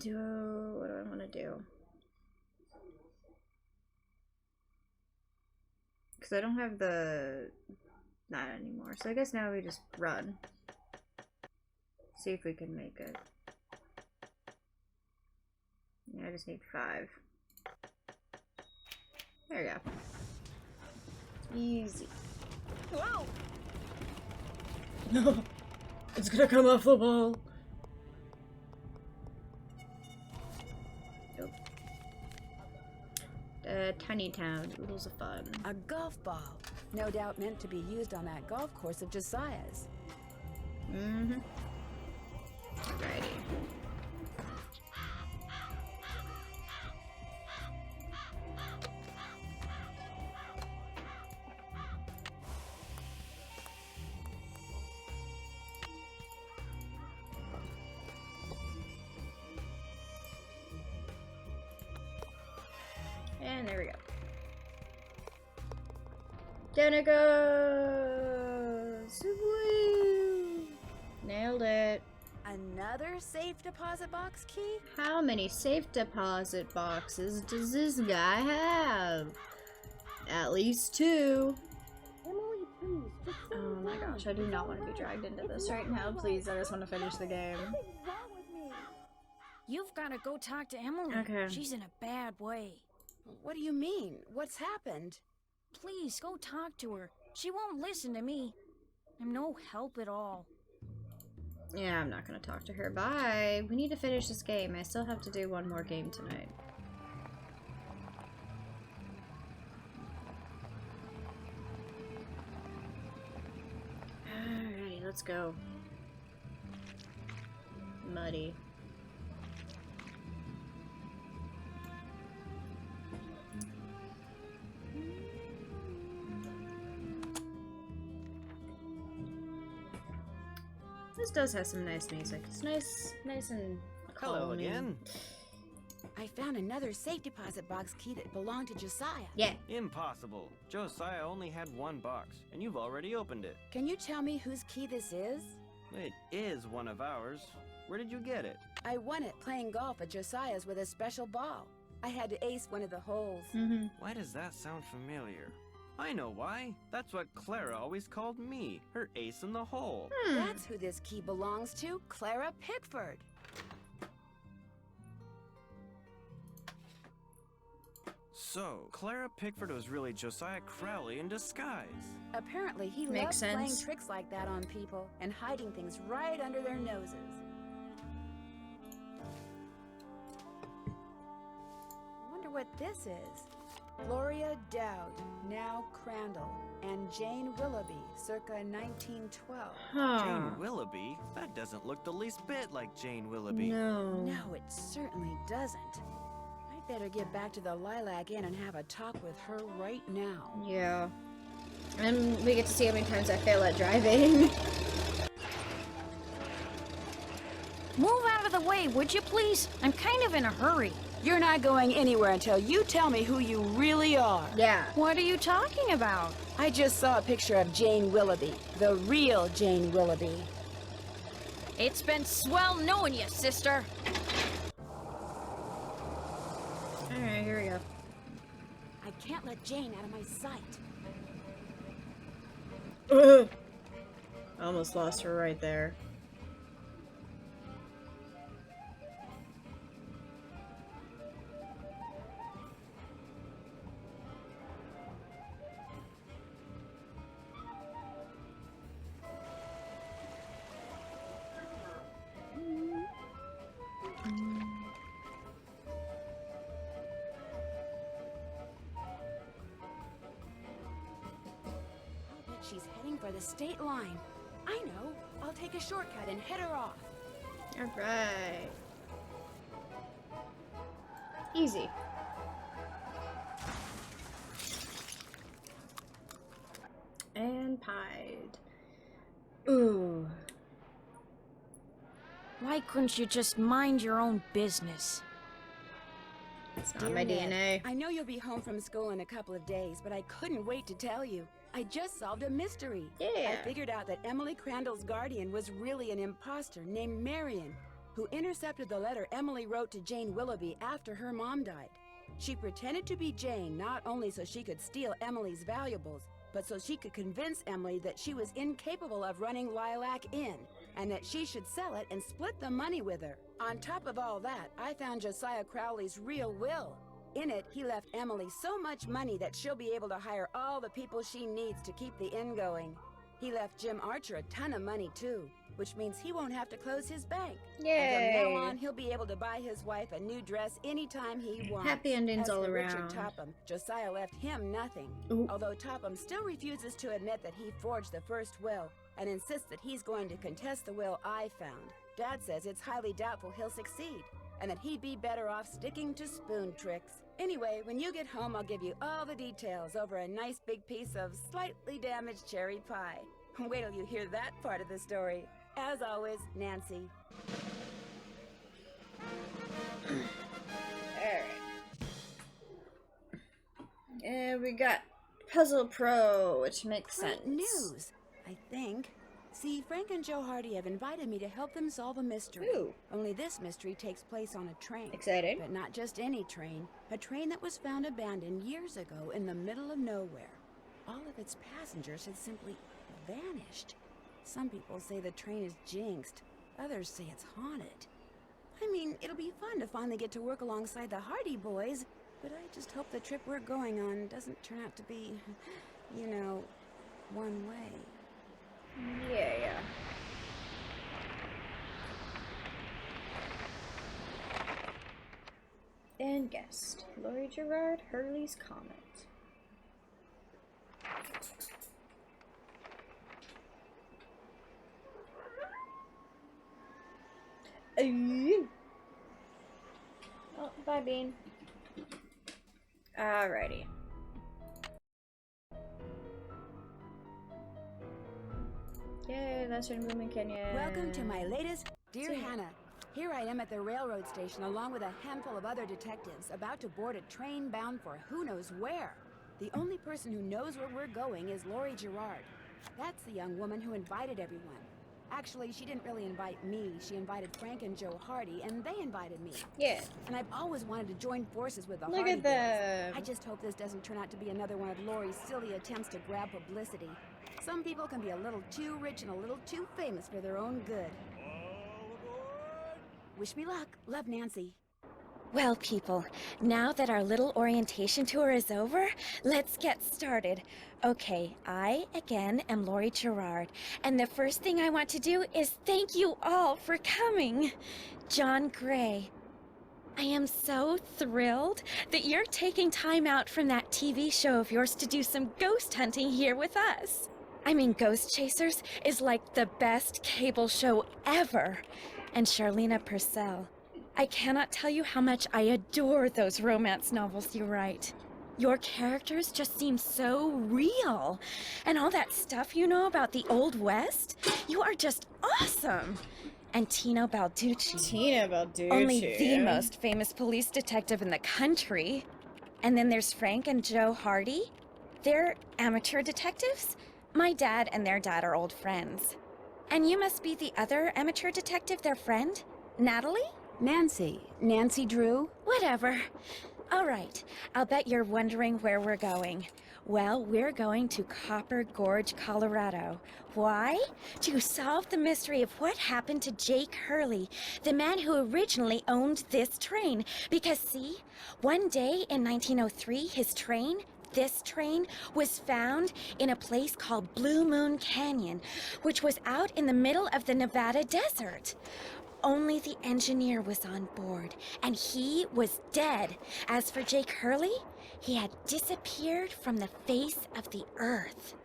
What do I want to do? Because I don't have that anymore. So I guess now we just run. See if we can make it. Yeah, I just need 5. There you go. Easy. Whoa! No! It's gonna come off the wall! Nope. Tiny Town, oodles of fun. A golf ball. No doubt meant to be used on that golf course of Josiah's. Mm-hmm. Alrighty. And there we go. Down it goes! Woo! Nailed it. Another safe deposit box key? How many safe deposit boxes does this guy have? At least 2. Emily, please, just oh my gosh, I do not want to be dragged into this right now. Please, I just want to finish the game. What's wrong with me? You've got to go talk to Emily. Okay. She's in a bad way. What do you mean? What's happened? Please, go talk to her. She won't listen to me. I'm no help at all. Yeah, I'm not gonna talk to her. Bye. We need to finish this game. I still have to do one more game tonight. Alright, let's go. Muddy. This does have some nice music. It's nice and calming. Hello again. I found another safe deposit box key that belonged to Josiah. Yeah. Impossible. Josiah only had 1 box, and you've already opened it. Can you tell me whose key this is? It is one of ours. Where did you get it? I won it playing golf at Josiah's with a special ball. I had to ace one of the holes. Mm-hmm. Why does that sound familiar? I know why. That's what Clara always called me, her ace in the hole. That's who this key belongs to, Clara Pickford. So, Clara Pickford was really Josiah Crowley in disguise. Apparently, he Makes loves playing sense. tricks like that on people and hiding things right under their noses. I wonder what this is. Gloria Dowd, now Crandall, and Jane Willoughby, circa 1912. Jane Willoughby? That doesn't look the least bit like Jane Willoughby. No. No, it certainly doesn't. I'd better get back to the Lilac Inn and have a talk with her right now. Yeah. And we get to see how many times I fail at driving. Move out of the way, would you please? I'm kind of in a hurry. You're not going anywhere until you tell me who you really are. Yeah. What are you talking about? I just saw a picture of Jane Willoughby, the real Jane Willoughby. It's been swell knowing you, sister. Alright, here we go. I can't let Jane out of my sight. Ugh. I almost lost her right there. She's heading for the state line. I know. I'll take a shortcut and head her off. Alright. Easy. And pied. Ooh. Why couldn't you just mind your own business? It's not my Ned, DNA. I know you'll be home from school in a couple of days, but I couldn't wait to tell you. I just solved a mystery. Yeah. I figured out that Emily Crandall's guardian was really an imposter named Marion, who intercepted the letter Emily wrote to Jane Willoughby after her mom died. She pretended to be Jane not only so she could steal Emily's valuables, but so she could convince Emily that she was incapable of running Lilac Inn, and that she should sell it and split the money with her. On top of all that, I found Josiah Crowley's real will. In it, he left Emily so much money that she'll be able to hire all the people she needs to keep the inn going. He left Jim Archer a ton of money too, which means he won't have to close his bank. Yay. And from now on, he'll be able to buy his wife a new dress anytime he wants. Happy endings As all for around. Richard Topham, Josiah left him nothing. Ooh. Although Topham still refuses to admit that he forged the first will and insists that he's going to contest the will I found. Dad says it's highly doubtful he'll succeed, and that he'd be better off sticking to spoon tricks. Anyway, when you get home, I'll give you all the details over a nice big piece of slightly damaged cherry pie. Wait till you hear that part of the story. As always, Nancy. Alright. And we got Puzzle Pro, which makes sense. Great news, I think. See, Frank and Joe Hardy have invited me to help them solve a mystery. Ooh. Only this mystery takes place on a train. Exciting. But not just any train. A train that was found abandoned years ago in the middle of nowhere. All of its passengers had simply vanished. Some people say the train is jinxed. Others say it's haunted. I mean, it'll be fun to finally get to work alongside the Hardy boys, but I just hope the trip we're going on doesn't turn out to be, you know, one way. Yeah. And guest, Laurie Gerard, Hurley's Comet. Oh, bye, Bean. Alrighty. Yay, that's in BlueMoon Canyon. Welcome to my latest... Dear See ya. Hannah, here I am at the railroad station along with a handful of other detectives about to board a train bound for who knows where. The only person who knows where we're going is Laurie Gerard. That's the young woman who invited everyone. Actually, she didn't really invite me. She invited Frank and Joe Hardy, and they invited me. Yeah. And I've always wanted to join forces with the Look Hardy at them. boys. I just hope this doesn't turn out to be another one of Laurie's silly attempts to grab publicity. Some people can be a little too rich and a little too famous for their own good. Wish me luck. Love, Nancy. Well, people, now that our little orientation tour is over, let's get started. Okay, I, again, am Laurie Gerard, and the first thing I want to do is thank you all for coming. John Gray, I am so thrilled that you're taking time out from that TV show of yours to do some ghost hunting here with us. I mean, Ghost Chasers is like the best cable show ever. And Charlena Purcell, I cannot tell you how much I adore those romance novels you write. Your characters just seem so real. And all that stuff you know about the Old West, you are just awesome. And Tino Balducci. Only the most famous police detective in the country. And then there's Frank and Joe Hardy. They're amateur detectives. My dad and their dad are old friends. And you must be the other amateur detective, their friend? Natalie? Nancy. Nancy Drew? Whatever. All right, I'll bet you're wondering where we're going. Well, we're going to Copper Gorge, Colorado. Why? To solve the mystery of what happened to Jake Hurley, the man who originally owned this train. Because see, one day in 1903, this train was found in a place called Blue Moon Canyon, which was out in the middle of the Nevada desert. Only the engineer was on board, and he was dead. As for Jake Hurley, he had disappeared from the face of the earth.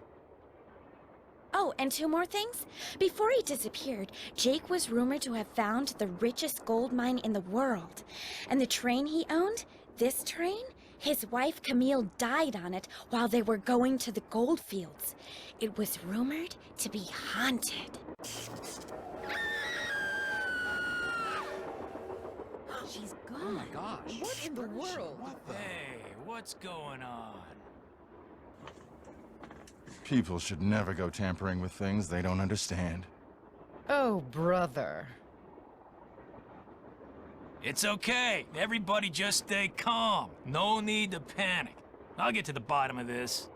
Oh, and two more things. Before he disappeared, Jake was rumored to have found the richest gold mine in the world. And the train he owned, this train, his wife Camille died on it while they were going to the gold fields. It was rumored to be haunted. She's gone. Oh my gosh. What in the world? Hey, what's going on? People should never go tampering with things they don't understand. Oh, brother. It's okay. Everybody just stay calm. No need to panic. I'll get to the bottom of this.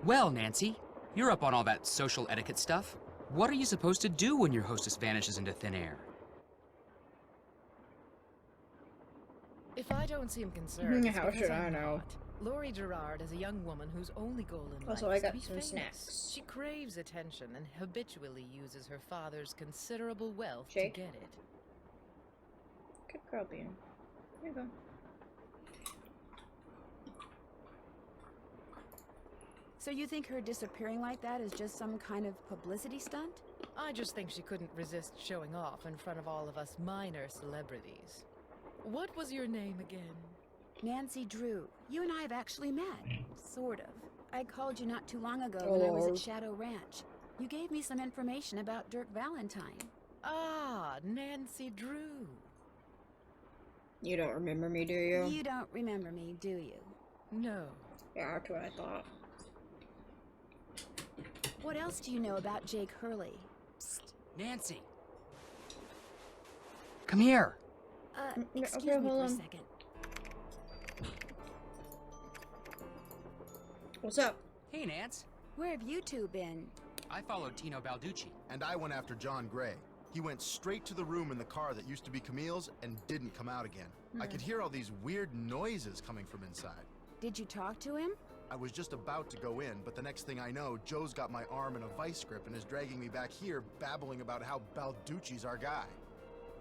Well, Nancy, you're up on all that social etiquette stuff. What are you supposed to do when your hostess vanishes into thin air? If I don't seem concerned, it's How because should I I'm know? not. Laurie Gerard is a young woman whose only goal in Also, life I is to got be some famous. snacks. She craves attention and habitually uses her father's considerable wealth Jake? to get it. Good girl, Bean. Here you go. So you think her disappearing like that is just some kind of publicity stunt? I just think she couldn't resist showing off in front of all of us minor celebrities. What was your name again? Nancy Drew. You and I have actually met. Sort of. I called you not too long ago when I was at Shadow Ranch. You gave me some information about Dirk Valentine. Ah, Nancy Drew. You don't remember me, do you? You don't remember me, do you? No. Yeah, that's what I thought. What else do you know about Jake Hurley? Psst, Nancy. Come here. Excuse okay, me hold for a on. second. What's up? Hey, Nance. Where have you two been? I followed Tino Balducci. And I went after John Gray. He went straight to the room in the car that used to be Camille's and didn't come out again. I could hear all these weird noises coming from inside. Did you talk to him? I was just about to go in, but the next thing I know, Joe's got my arm in a vice grip and is dragging me back here, babbling about how Balducci's our guy.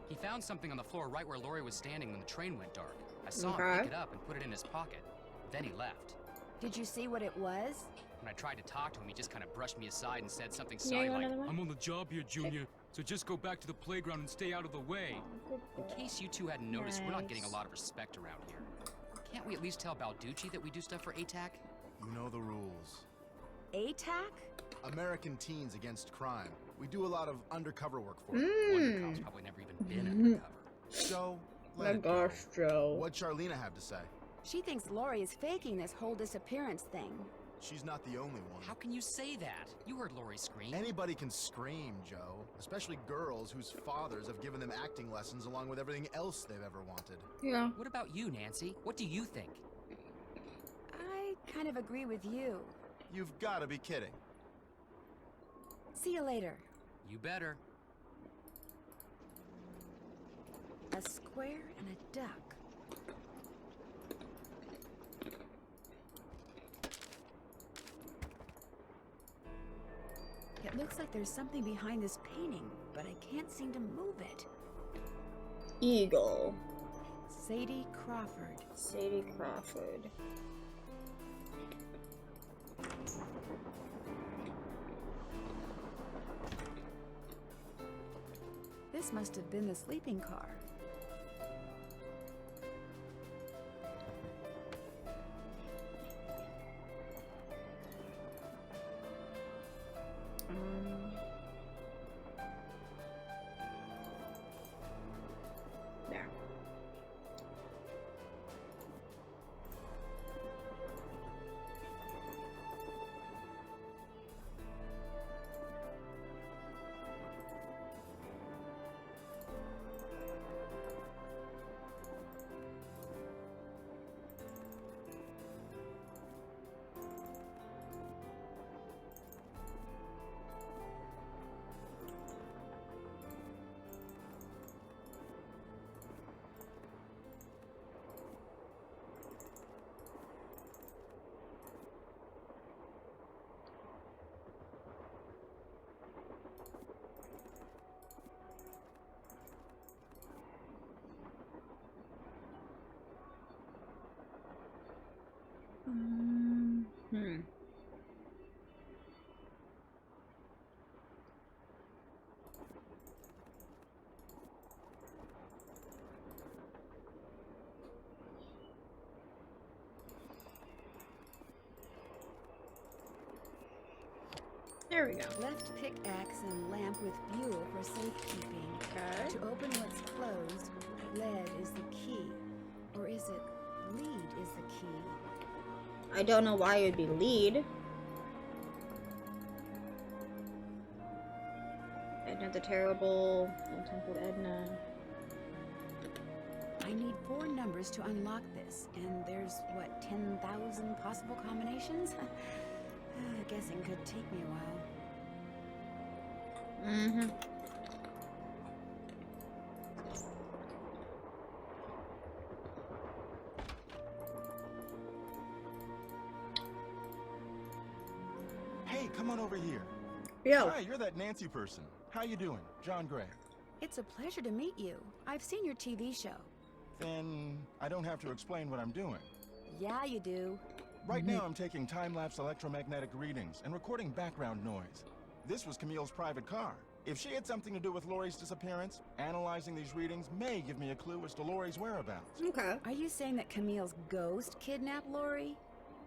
He found something on the floor right where Laurie was standing when the train went dark. I saw him pick it up and put it in his pocket. Then he left. Did you see what it was? When I tried to talk to him, he just kind of brushed me aside and said something Yeah, silly you want like, another one? I'm on the job here, Junior, so just go back to the playground and stay out of the way. In case you two hadn't noticed, we're not getting a lot of respect around here. Can't we at least tell Balducci that we do stuff for ATAC? You know the rules. ATAC? American Teens Against Crime. We do a lot of undercover work for it. One cop's probably never even been undercover. So, My let it go. gosh, Joe. What'd Charlena have to say? She thinks Laurie is faking this whole disappearance thing. she's not the only one. How can you say that? You heard Lori scream. Anybody can scream, Joe. Especially girls whose fathers have given them acting lessons along with everything else they've ever wanted. Yeah. What about you, Nancy? What do you think? I kind of agree with you. You've got to be kidding. See you later. You better. A square and a duck. It looks like there's something behind this painting, but I can't seem to move it. Eagle. Sadie Crawford. Sadie Crawford. This must have been the sleeping car. There. There we go. Left pickaxe and lamp with buhl for safekeeping. Okay. To open what's closed, lead is the key. Or is it lead is the key? I don't know why it would be lead. Edna the Terrible, Untempered Edna. I need 4 numbers to unlock this, and there's, what, 10,000 possible combinations? Guessing could take me a while. Mm-hmm. Hey, come on over here. Yo. Hi, you're that Nancy person. How you doing? John Gray. It's a pleasure to meet you. I've seen your TV show. Then I don't have to explain what I'm doing. Yeah, you do. Right now I'm taking time-lapse electromagnetic readings and recording background noise. This was Camille's private car. If she had something to do with Lori's disappearance, analyzing these readings may give me a clue as to Lori's whereabouts. Okay. Are you saying that Camille's ghost kidnapped Lori?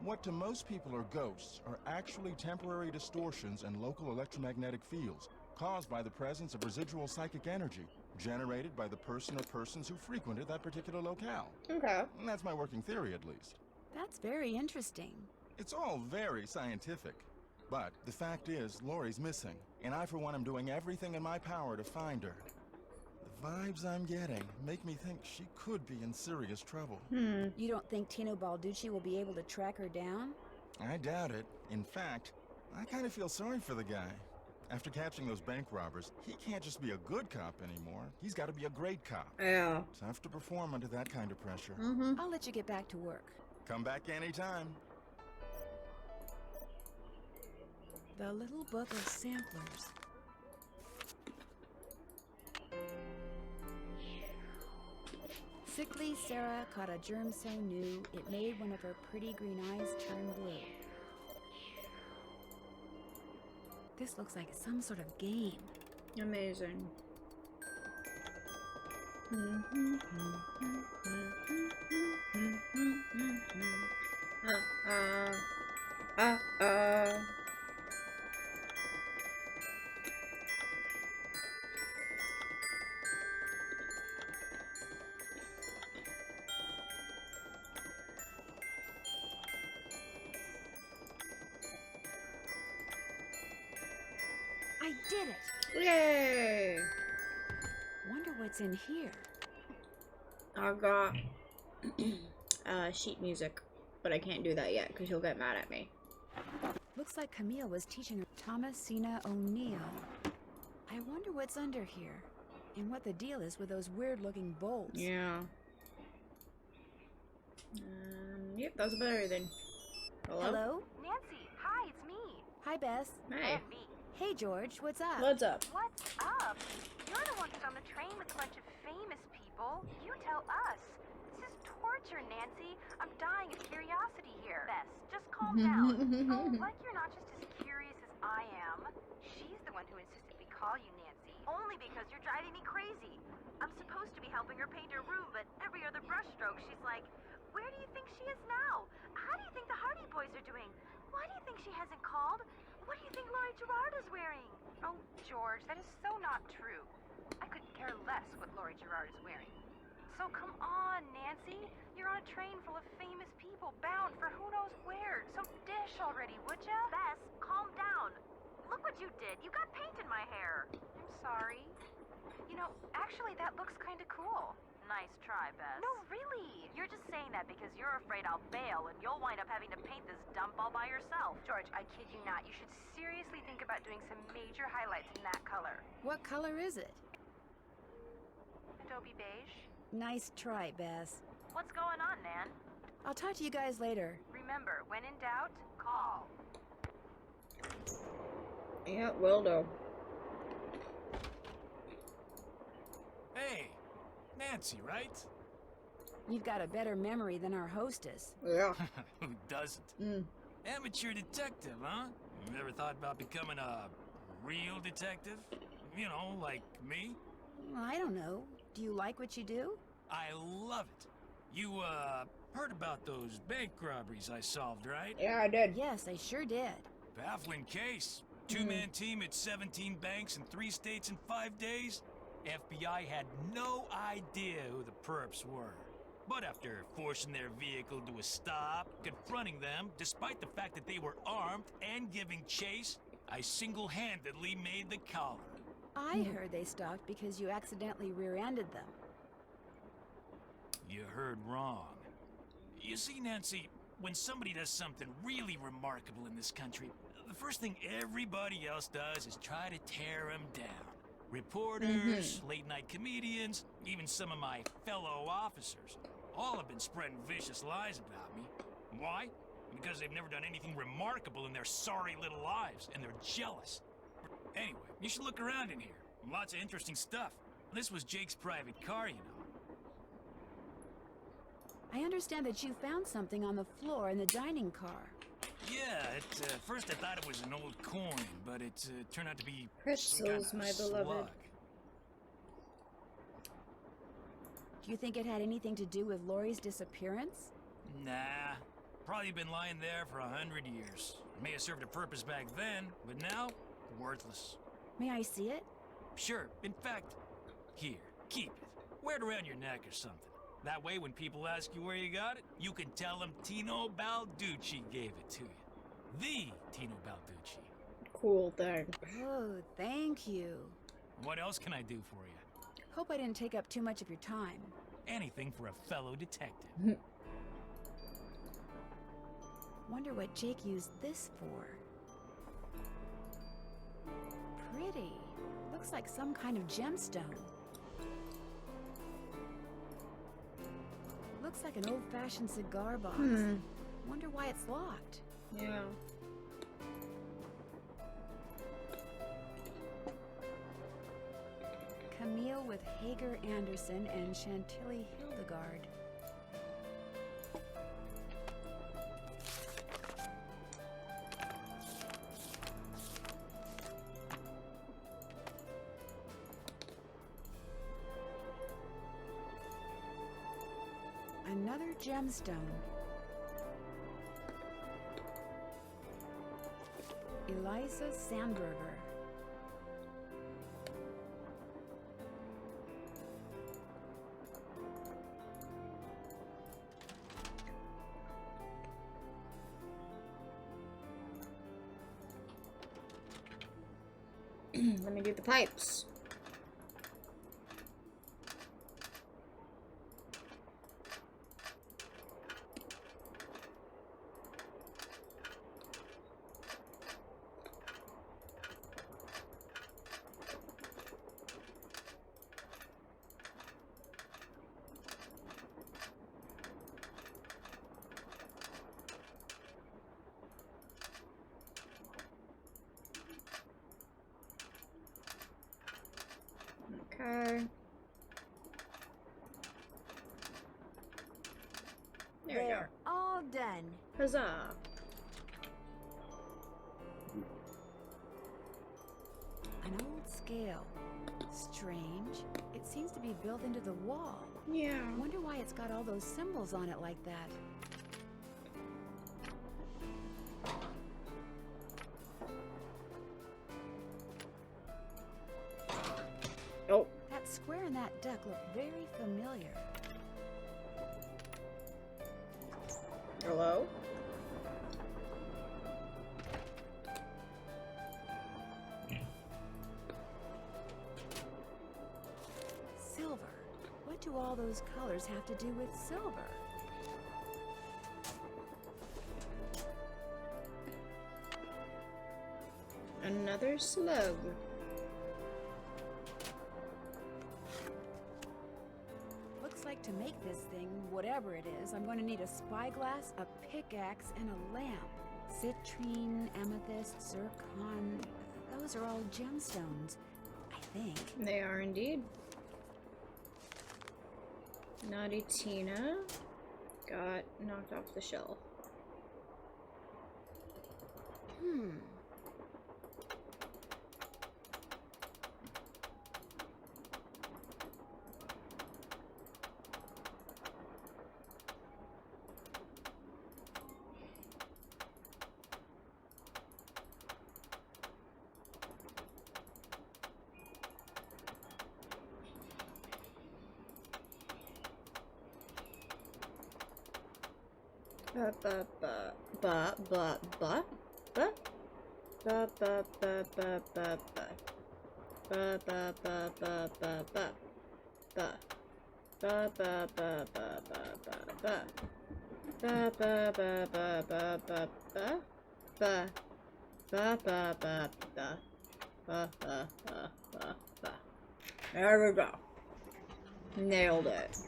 What to most people are ghosts are actually temporary distortions in local electromagnetic fields caused by the presence of residual psychic energy generated by the person or persons who frequented that particular locale. Okay. And that's my working theory, at least. That's very interesting. It's all very scientific. But the fact is, Lori's missing, and I, for one, am doing everything in my power to find her. The vibes I'm getting make me think she could be in serious trouble. You don't think Tino Balducci will be able to track her down? I doubt it. In fact, I kind of feel sorry for the guy. After catching those bank robbers, he can't just be a good cop anymore. He's got to be a great cop. Yeah. Tough to perform under that kind of pressure. I'll let you get back to work. Come back anytime. The Little Book of Samplers. Sickly Sarah caught a germ so new, it made one of her pretty green eyes turn blue. This looks like some sort of game. Amazing. I did it! Yay! Wonder what's in here. I got sheet music, but I can't do that yet because you'll get mad at me. Looks like Camille was teaching her Thomasina O'Neill. I wonder what's under here, and what the deal is with those weird-looking bolts. Yeah. Yep, that's about everything. Hello? Nancy, hi, it's me. Hi, Bess. Hey. Me. Hey, George, what's up? What's up? What's up? You're the one who's on the train with a bunch of famous people. You tell us. This is torture, Nancy. I'm dying of curiosity here. Bess, just calm down. Oh, like you're not just as curious as I am. She's the one who insisted we call you Nancy. Only because you're driving me crazy. I'm supposed to be helping her paint her room, but every other brushstroke she's like, where do you think she is now? How do you think the Hardy Boys are doing? Why do you think she hasn't called? What do you think Laurie Gerard is wearing? Oh, George, that is so not true. I couldn't care less what Laurie Gerard is wearing. So come on, Nancy. You're on a train full of famous people bound for who knows where. So dish already, would ya? Bess, calm down. Look what you did. You got paint in my hair. I'm sorry. You know, actually, that looks kind of cool. Nice try, Bess. No, really. You're just saying that because you're afraid I'll bail and you'll wind up having to paint this dump all by yourself. George, I kid you not. You should seriously think about doing some major highlights in that color. What color is it? Adobe beige. Nice try, Bess. What's going on, Nan? I'll talk to you guys later. Remember, when in doubt, call. Yeah, will do. Hey, Nancy, right? You've got a better memory than our hostess. Yeah. Who doesn't? Amateur detective, huh? You ever thought about becoming a real detective? You know, like me? I don't know. Do you like what you do? I love it. You, heard about those bank robberies I solved, right? Yeah, I did. Yes, I sure did. Baffling case. Two-man team at 17 banks in 3 states in 5 days. FBI had no idea who the perps were. But after forcing their vehicle to a stop, confronting them, despite the fact that they were armed and giving chase, I single-handedly made the collar. I heard they stopped because you accidentally rear-ended them. You heard wrong. You see, Nancy, when somebody does something really remarkable in this country, the first thing everybody else does is try to tear them down. Reporters, late-night comedians, even some of my fellow officers, all have been spreading vicious lies about me. Why? Because they've never done anything remarkable in their sorry little lives, and they're jealous. Anyway, you should look around in here. Lots of interesting stuff. This was Jake's private car, you know. I understand that you found something on the floor in the dining car. Yeah, at first I thought it was an old coin, but it turned out to be Crystals, my beloved. Do you think it had anything to do with Laurie's disappearance? Nah, probably been lying there for 100 years. May have served a purpose back then, but now, worthless. May I see it? Sure. In fact, here, keep it. Wear it around your neck or something. That way, when people ask you where you got it, you can tell them Tino Balducci gave it to you. The Tino Balducci. Cool thing. Oh, thank you. What else can I do for you? Hope I didn't take up too much of your time. Anything for a fellow detective. Wonder what Jake used this for. Pretty. Looks like some kind of gemstone. Looks like an old-fashioned cigar box. Wonder why it's locked. Yeah. Camille with Hager Anderson and Chantilly Hildegard. Another gemstone. Eliza Sandberger. let me do the pipes. Okay. There we go. All done. Huzzah. An old scale. Strange. It seems to be built into the wall. Yeah. Wonder why it's got all those symbols on it like that. Oh. That square and that duck look very familiar. Hello? Silver. What do all those colors have to do with silver? Another slug. Looks like to make this thing, whatever it is, I'm going to need a spyglass, a pickaxe, and a lamp. Citrine, amethyst, zircon, those are all gemstones, I think. They are indeed. Naughty Tina got knocked off the shelf. There we go. Nailed it.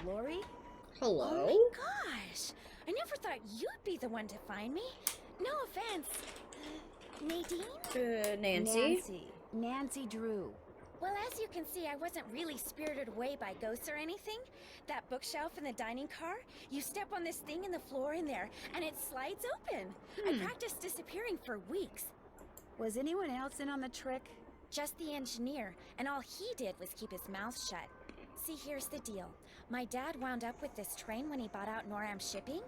Lori? Hello? Oh my gosh! I never thought you'd be the one to find me. No offense. Nadine? Nancy. Nancy Drew. Well, as you can see, I wasn't really spirited away by ghosts or anything. That bookshelf in the dining car, you step on this thing in the floor in there, and it slides open. I practiced disappearing for weeks. Was anyone else in on the trick? Just the engineer, and all he did was keep his mouth shut. See, here's the deal. My dad wound up with this train when he bought out Noram Shipping.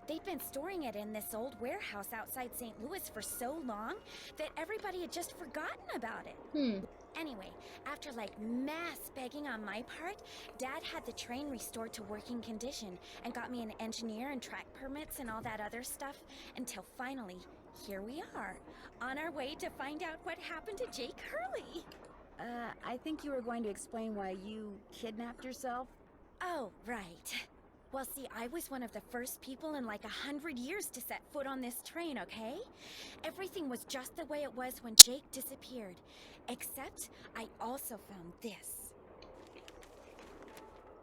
They'd been storing it in this old warehouse outside St. Louis for so long that everybody had just forgotten about it. Anyway, after like mass begging on my part, Dad had the train restored to working condition and got me an engineer and track permits and all that other stuff until finally, here we are, on our way to find out what happened to Jake Hurley. I think you were going to explain why you kidnapped yourself. Oh, right. Well, see, I was one of the first people in like 100 years to set foot on this train, okay? Everything was just the way it was when Jake disappeared. Except, I also found this.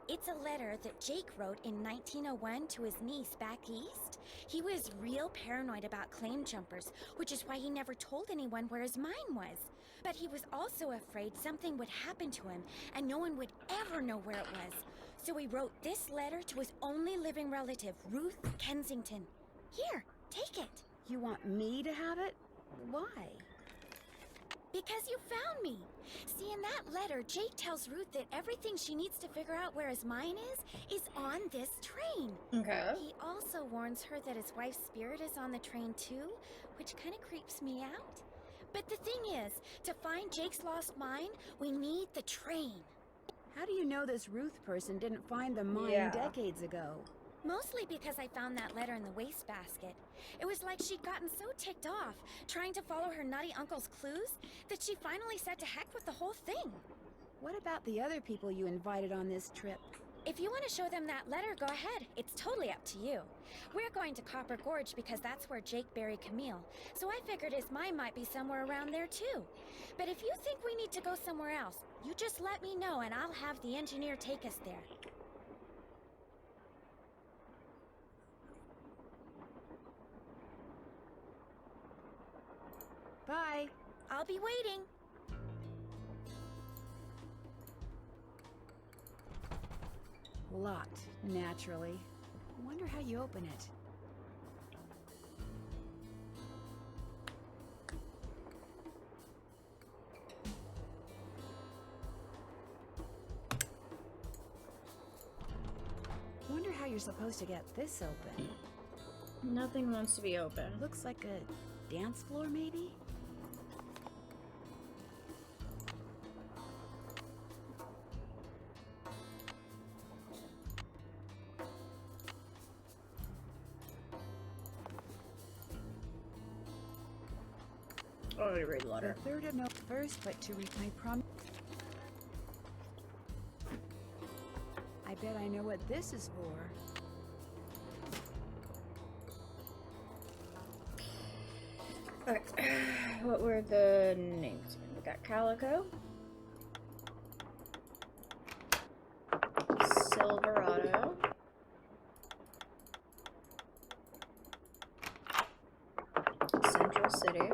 It's a letter that Jake wrote in 1901 to his niece back east. He was real paranoid about claim jumpers, which is why he never told anyone where his mine was. But he was also afraid something would happen to him and no one would ever know where it was. So he wrote this letter to his only living relative, Ruth Kensington. Here, take it. You want me to have it? Why? Because you found me. See, in that letter, Jake tells Ruth that everything she needs to figure out where his mine is on this train. Okay. He also warns her that his wife's spirit is on the train too, which kind of creeps me out. But the thing is, to find Jake's lost mine, we need the train. How do you know this Ruth person didn't find the mine decades ago? Mostly because I found that letter in the wastebasket. It was like she'd gotten so ticked off, trying to follow her nutty uncle's clues, that she finally said to heck with the whole thing. What about the other people you invited on this trip? If you want to show them that letter, go ahead. It's totally up to you. We're going to Copper Gorge because that's where Jake buried Camille, so I figured his mine might be somewhere around there too. But if you think we need to go somewhere else, you just let me know and I'll have the engineer take us there. Bye. I'll be waiting. Locked, naturally. Wonder how you open it. Wonder how you're supposed to get this open. Nothing wants to be open. Looks like a dance floor, maybe? Oh, I read the letter. The 3rd of November first, but to reach my prom. I bet I know what this is for. Okay. What were the names? We got Calico, Silverado, Central City,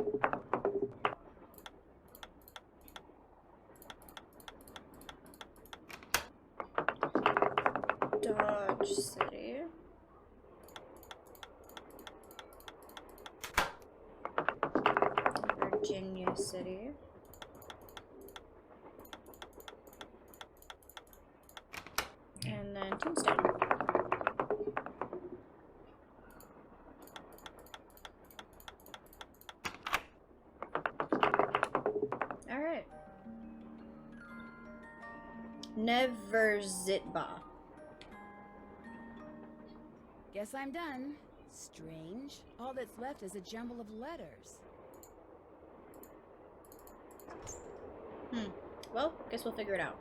Dodge City, Virginia City, and then Tombstone. All right. Never Zitba. Guess I'm done. Strange. All that's left is a jumble of letters. Well, guess we'll figure it out.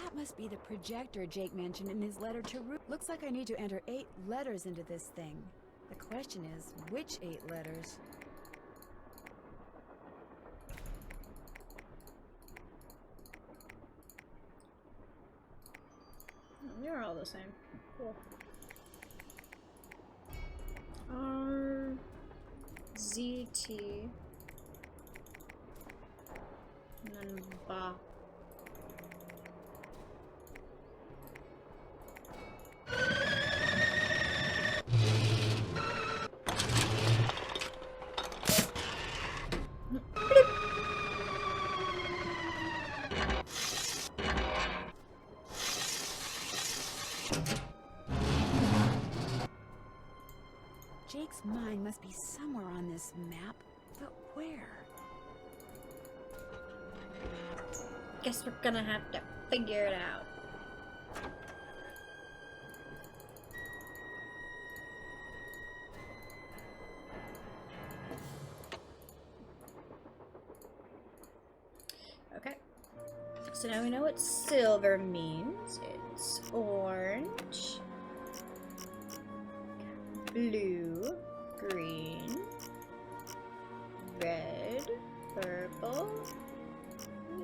That must be the projector Jake mentioned in his letter to Ruth. Looks like I need to enter 8 letters into this thing. The question is, which 8 letters? You're all the same. Cool. R Z T and then Ba. Jake's mine must be somewhere on this map, but where? Guess we're gonna have to figure it out. Okay. So now we know what silver means. It's orange, blue, green, red, purple,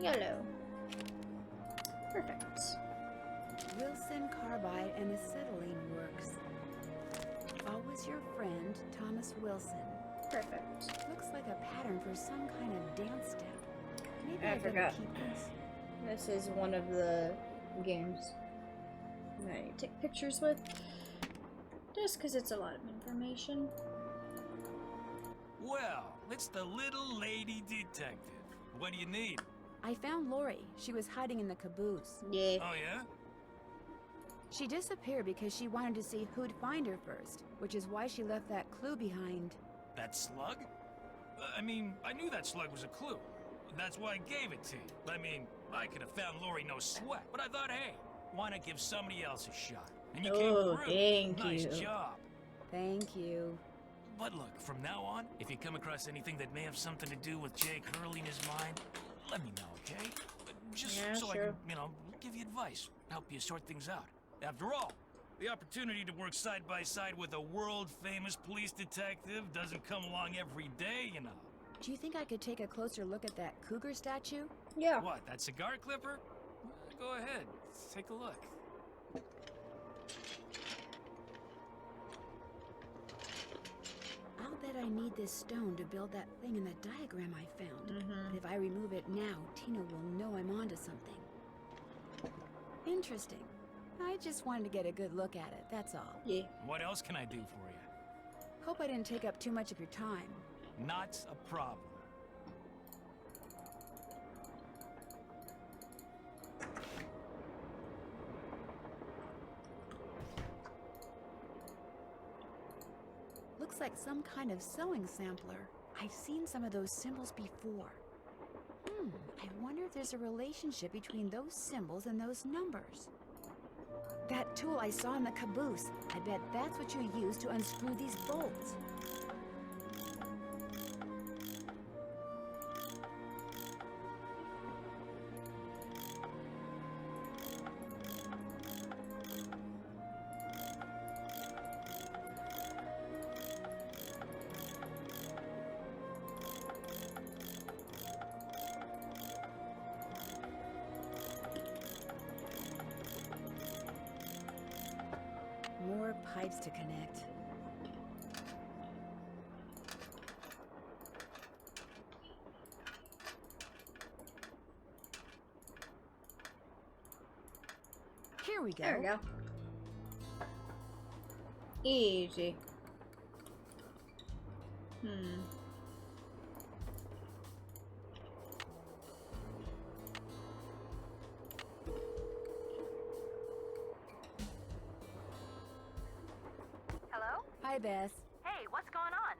yellow. Perfect. Wilson Carbide and Acetylene Works. Always your friend, Thomas Wilson. Perfect. Looks like a pattern for some kind of dance step. Maybe I I better forgot. keep this. This is one of the games that I take pictures with, just because it's a lot of information. Well, it's the little lady detective. What do you need? I found Lori. She was hiding in the caboose. Yeah. Oh, yeah? She disappeared because she wanted to see who'd find her first, which is why she left that clue behind. That slug? I mean, I knew that slug was a clue. That's why I gave it to you. I mean, I could have found Lori no sweat, but I thought, hey, why not give somebody else a shot? And you came Oh, through. thank Nice you. job. Thank you. But look, from now on, if you come across anything that may have something to do with Jake hurling his mind, let me know, okay? Just Yeah, so sure. I can, give you advice, help you sort things out. After all, the opportunity to work side by side with a world-famous police detective doesn't come along every day, you know. Do you think I could take a closer look at that cougar statue? Yeah. What, that cigar clipper? Go ahead, take a look. I'll bet I need this stone to build that thing in the diagram I found. But if I remove it now, Tina will know I'm onto something. Interesting. I just wanted to get a good look at it, that's all. Yeah. What else can I do for you? Hope I didn't take up too much of your time. Not a problem. Looks like some kind of sewing sampler. I've seen some of those symbols before. I wonder if there's a relationship between those symbols and those numbers. That tool I saw in the caboose. I bet that's what you use to unscrew these bolts. More pipes to connect. Here we go. There we go. Easy. Hello? Hi, Beth. Hey, what's going on?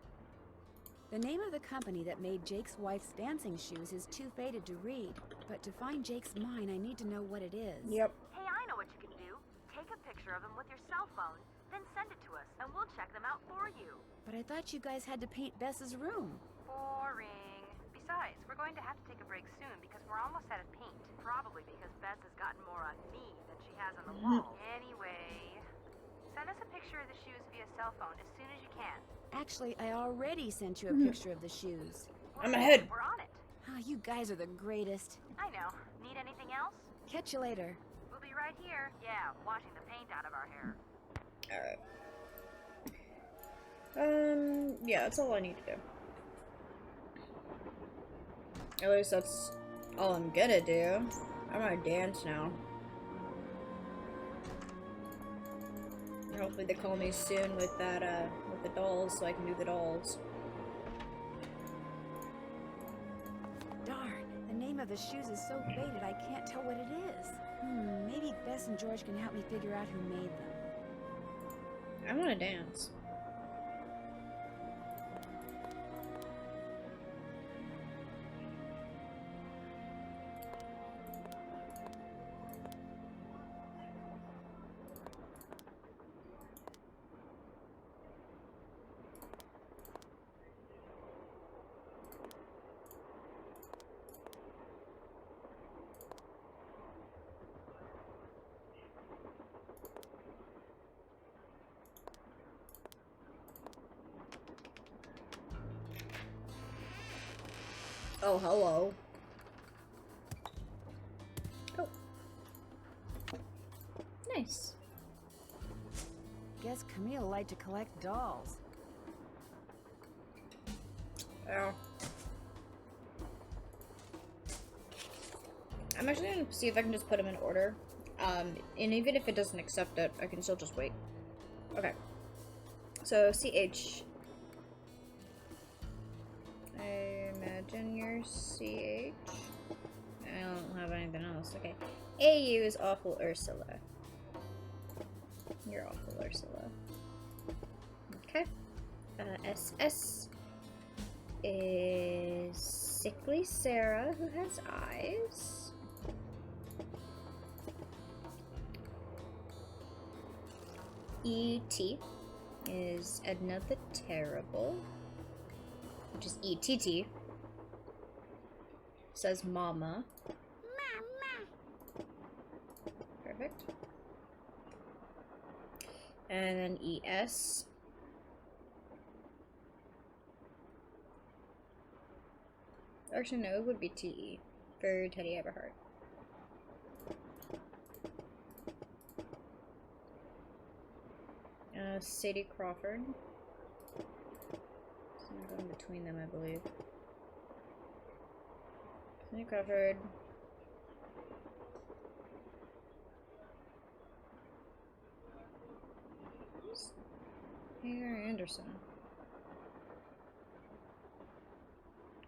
The name of the company that made Jake's wife's dancing shoes is too faded to read, but to find Jake's mine, I need to know what it is. Yep. Hey, I know what you can do. Take a picture of them with your cell phone, then send it to us, and we'll check them out for you. But I thought you guys had to paint Bess's room. Boring. Besides, we're going to have to take a break soon because we're almost out of paint. Probably because Bess has gotten more on me than she has on the wall. Anyway, send us a picture of the shoes via cell phone as soon as you can. Actually, I already sent you a picture of the shoes. I'm ahead. We're on it. Ah, you guys are the greatest. I know. Need anything else? Catch you later. We'll be right here. Yeah, washing the paint out of our hair. Alright. Yeah, that's all I need to do. At least that's all I'm gonna do. I'm gonna dance now. Hopefully they call me soon with that, with the dolls so I can do the dolls. Darn, the name of the shoes is so faded I can't tell what it is. Maybe Bess and George can help me figure out who made them. I wanna dance. Oh, hello. Oh. Nice. Guess Camille liked to collect dolls. Oh. I'm actually gonna see if I can just put them in order. And even if it doesn't accept it, I can still just wait. Okay. So, CH. I imagine you're CH. I don't have anything else. Okay. AU is Awful Ursula. You're Awful Ursula. Okay. SS is Sickly Sarah, who has eyes. E.T. is Edna the Terrible, which is E.T.T. Says Mama. Perfect. And then E.S. Actually, no, it would be T.E. for Teddy Everhart. Sadie Crawford. So I'm going between them, I believe. Sadie Crawford. Hagar Anderson.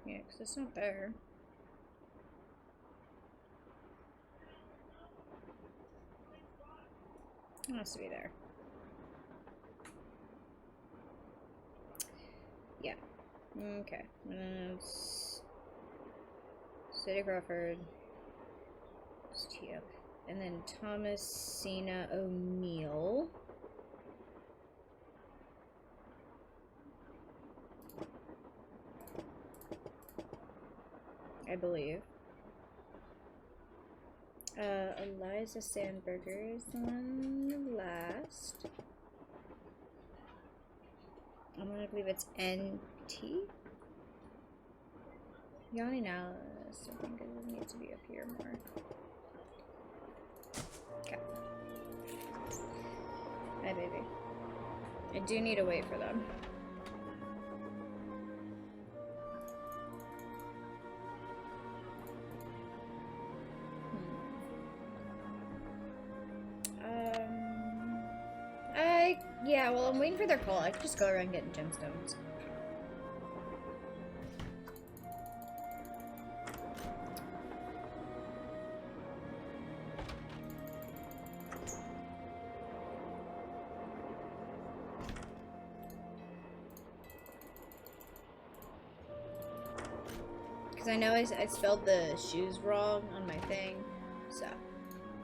Yeah, because it's not there. It has to be there. Yeah. Okay. Sadie Crawford. Tio. And then Thomasina O'Neill. I believe. Eliza Sandberger is the one last. I'm gonna believe it's NT. Yanni Nallis, I think it needs to be up here more. Okay. Hi, baby. I do need to wait for them. Yeah, well, I'm waiting for their call. I could just go around getting gemstones. Because I know I spelled the shoes wrong on my thing, so.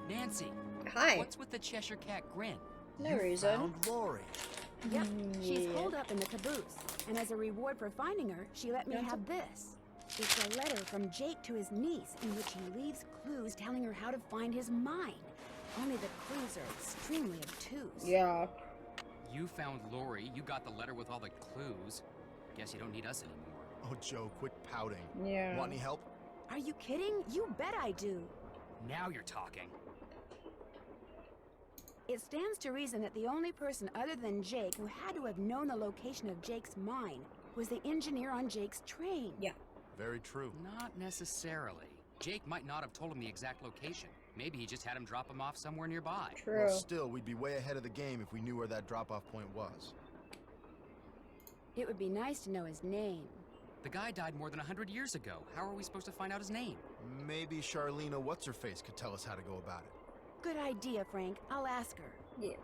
Nancy. Hi. What's with the Cheshire Cat grin? No reason. Found Lori. Yep, she's holed up in the caboose. And as a reward for finding her, she let me have this. It's a letter from Jake to his niece in which he leaves clues telling her how to find his mine. Only the clues are extremely obtuse. Yeah. You found Lori, you got the letter with all the clues. Guess you don't need us anymore. Oh, Joe, quit pouting. Yeah. Want any help? Are you kidding? You bet I do. Now you're talking. It stands to reason that the only person other than Jake who had to have known the location of Jake's mine was the engineer on Jake's train. Yeah. Very true. Not necessarily. Jake might not have told him the exact location. Maybe he just had him drop him off somewhere nearby. True. Well, still, we'd be way ahead of the game if we knew where that drop-off point was. It would be nice to know his name. The guy died more than 100 years ago. How are we supposed to find out his name? Maybe Charlena What's-Her-Face could tell us how to go about it. Good idea, Frank. I'll ask her. Yeah.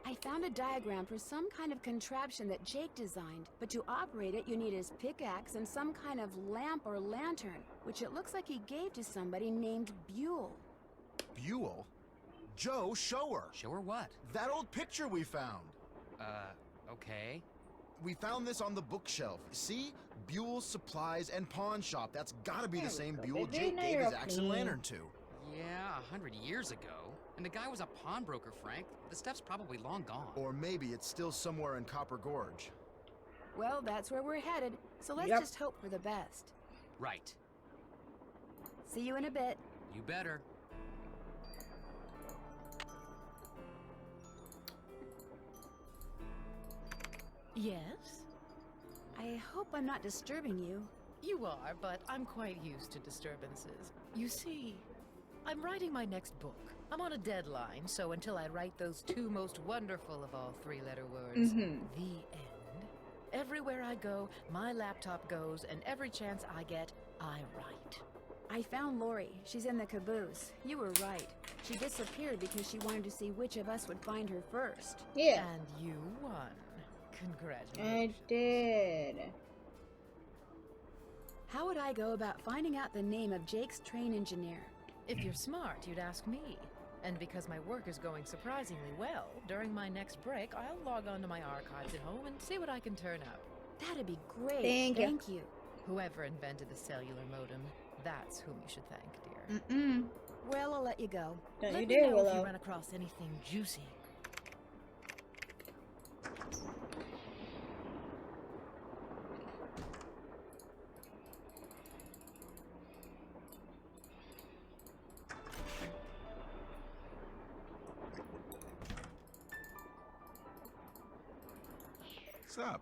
I found a diagram for some kind of contraption that Jake designed, but to operate it, you need his pickaxe and some kind of lamp or lantern, which it looks like he gave to somebody named Buell. Buell? Joe, show her! Show her what? That old picture we found! Okay. We found this on the bookshelf. See? Buell's Supplies and Pawn Shop. That's gotta be the same Buell Jake gave his axe and lantern to. Yeah, 100 years ago. And the guy was a pawnbroker, Frank. The stuff's probably long gone. Or maybe it's still somewhere in Copper Gorge. Well, that's where we're headed, so let's just hope for the best. Right. See you in a bit. You better. Yes? I hope I'm not disturbing you. You are, but I'm quite used to disturbances. You see, I'm writing my next book. I'm on a deadline, so until I write those two most wonderful of all three-letter words, the end, everywhere I go, my laptop goes, and every chance I get, I write. I found Lori. She's in the caboose. You were right. She disappeared because she wanted to see which of us would find her first. Yeah. And you won. Congratulations. I did. How would I go about finding out the name of Jake's train engineer? If you're smart, you'd ask me. And because my work is going surprisingly well, during my next break, I'll log on to my archives at home and see what I can turn up. That'd be great. Thank you. Whoever invented the cellular modem, that's whom you should thank, dear. Well, I'll let you go. Don't Let you me dare, know if Willow. you run across anything juicy. What's up?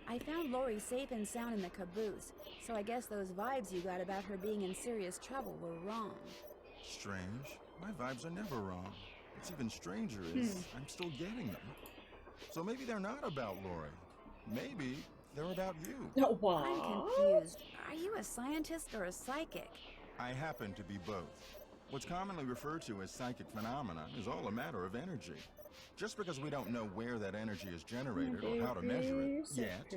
I found Lori safe and sound in the caboose, so I guess those vibes you got about her being in serious trouble were wrong. Strange. My vibes are never wrong. What's even stranger is I'm still getting them. So maybe they're not about Lori. Maybe they're about you. I'm confused. Are you a scientist or a psychic? I happen to be both. What's commonly referred to as psychic phenomena is all a matter of energy. Just because we don't know where that energy is generated or how to measure it yet,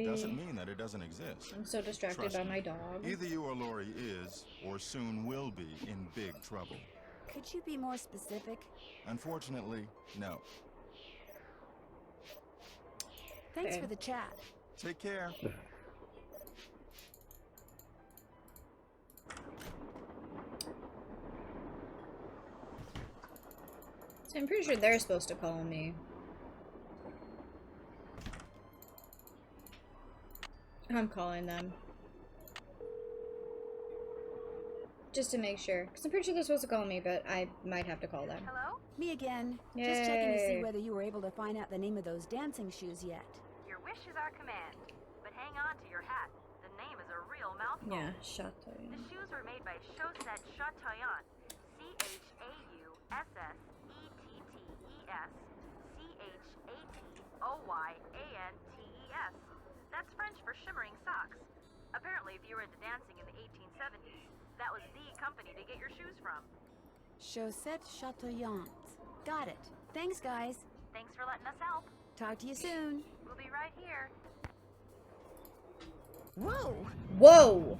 doesn't mean that it doesn't exist. I'm so distracted Trust by me, my dog. Either you or Lori is, or soon will be, in big trouble. Could you be more specific? Unfortunately, no. Thanks for the chat. Take care. So I'm pretty sure they're supposed to call me. I'm calling them. Just to make sure. Because I'm pretty sure they're supposed to call me, but I might have to call them. Hello? Me again. Yay. Just checking to see whether you were able to find out the name of those dancing shoes yet. Your wish is our command. But hang on to your hat. The name is a real mouthful. Yeah, Chateauyan. The shoes were made by Chaussette Chateauyan. CHAUSSETTESCHATEOYANTES. That's French for shimmering socks. Apparently, if you were into dancing in the 1870s, that was the company to get your shoes from. Chaussette Chateauyan. Got it. Thanks, guys. Thanks for letting us help. Talk to you soon. We'll be right here. Whoa! Whoa!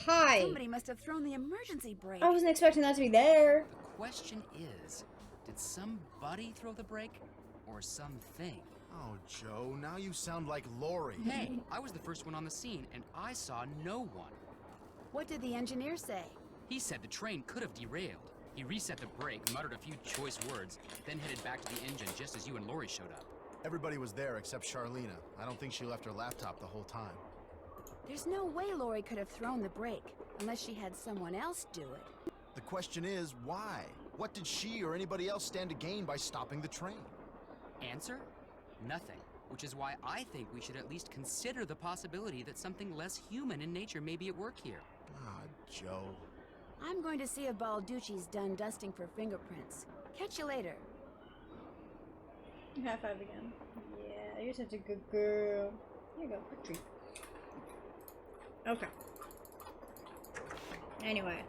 Hi! Somebody must have thrown the emergency brake. I wasn't expecting that to be there. The question is, did somebody throw the brake? Or something? Oh, Joe, now you sound like Lori. Hey, I was the first one on the scene, and I saw no one. What did the engineer say? He said the train could have derailed. He reset the brake, muttered a few choice words, then headed back to the engine just as you and Lori showed up. Everybody was there except Charlena. I don't think she left her laptop the whole time. There's no way Lori could have thrown the brake, unless she had someone else do it. The question is, why? What did she or anybody else stand to gain by stopping the train? Answer? Nothing. Which is why I think we should at least consider the possibility that something less human in nature may be at work here. Ah, Joe. I'm going to see if Balducci's done dusting for fingerprints. Catch you later. High five again. Yeah, you're such a good girl. Here you go, a treat. Okay. Anyway.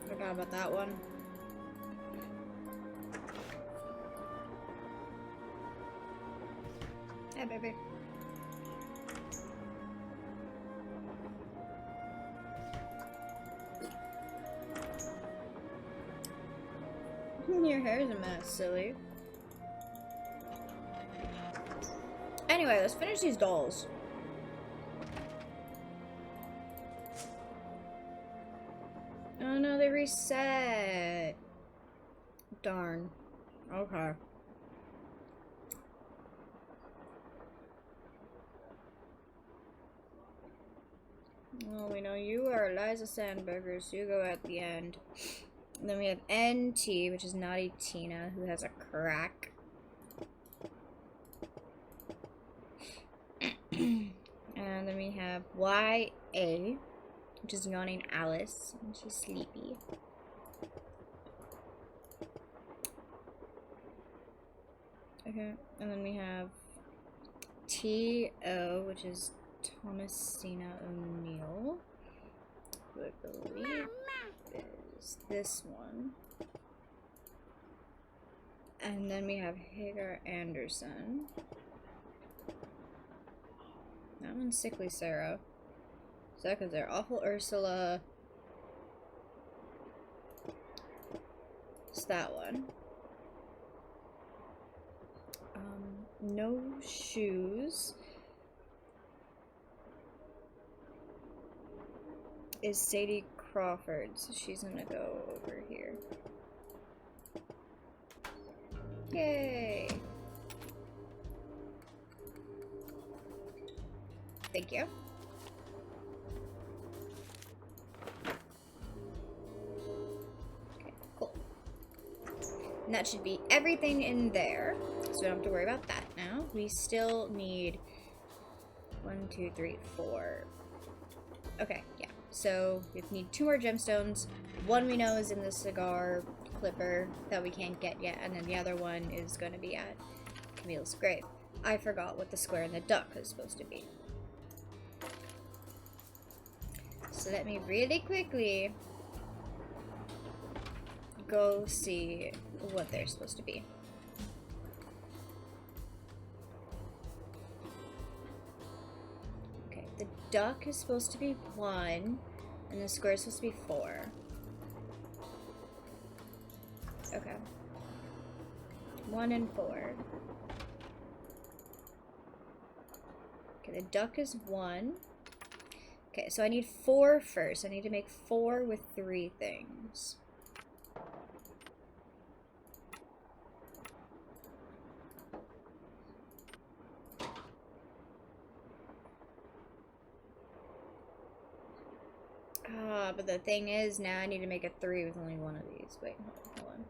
Forgot about that one. Hey, baby. Your hair's a mess, silly. Anyway, let's finish these dolls. Oh no, they reset. Darn. Okay. Well, we know you are Eliza Sandberger, so you go at the end. And then we have NT, which is Naughty Tina, who has a crack. And then we have YA, which is Yawning Alice, and she's sleepy. Okay, and then we have TO, which is Thomasina O'Neill, who I believe is this one. And then we have Hagar Anderson. That one's Sickly Sarah. So that because they're awful Ursula. It's that one. No shoes. Is Sadie Crawford, so she's gonna go over here. Yay! Thank you. Okay, cool. And that should be everything in there, so we don't have to worry about that now. We still need 1, 2, 3, 4. Okay, yeah. So we need 2 more gemstones. One we know is in the cigar clipper that we can't get yet, and then the other one is going to be at Camille's grave. I forgot what the square and the duck is supposed to be. So let me really quickly go see what they're supposed to be. Okay, the duck is supposed to be 1, and the square is supposed to be 4. Okay. 1 and 4. Okay, the duck is 1. Okay, so I need 4 first. I need to make 4 with 3 things. Ah, but the thing is, now I need to make a 3 with only one of these. Wait, hold on.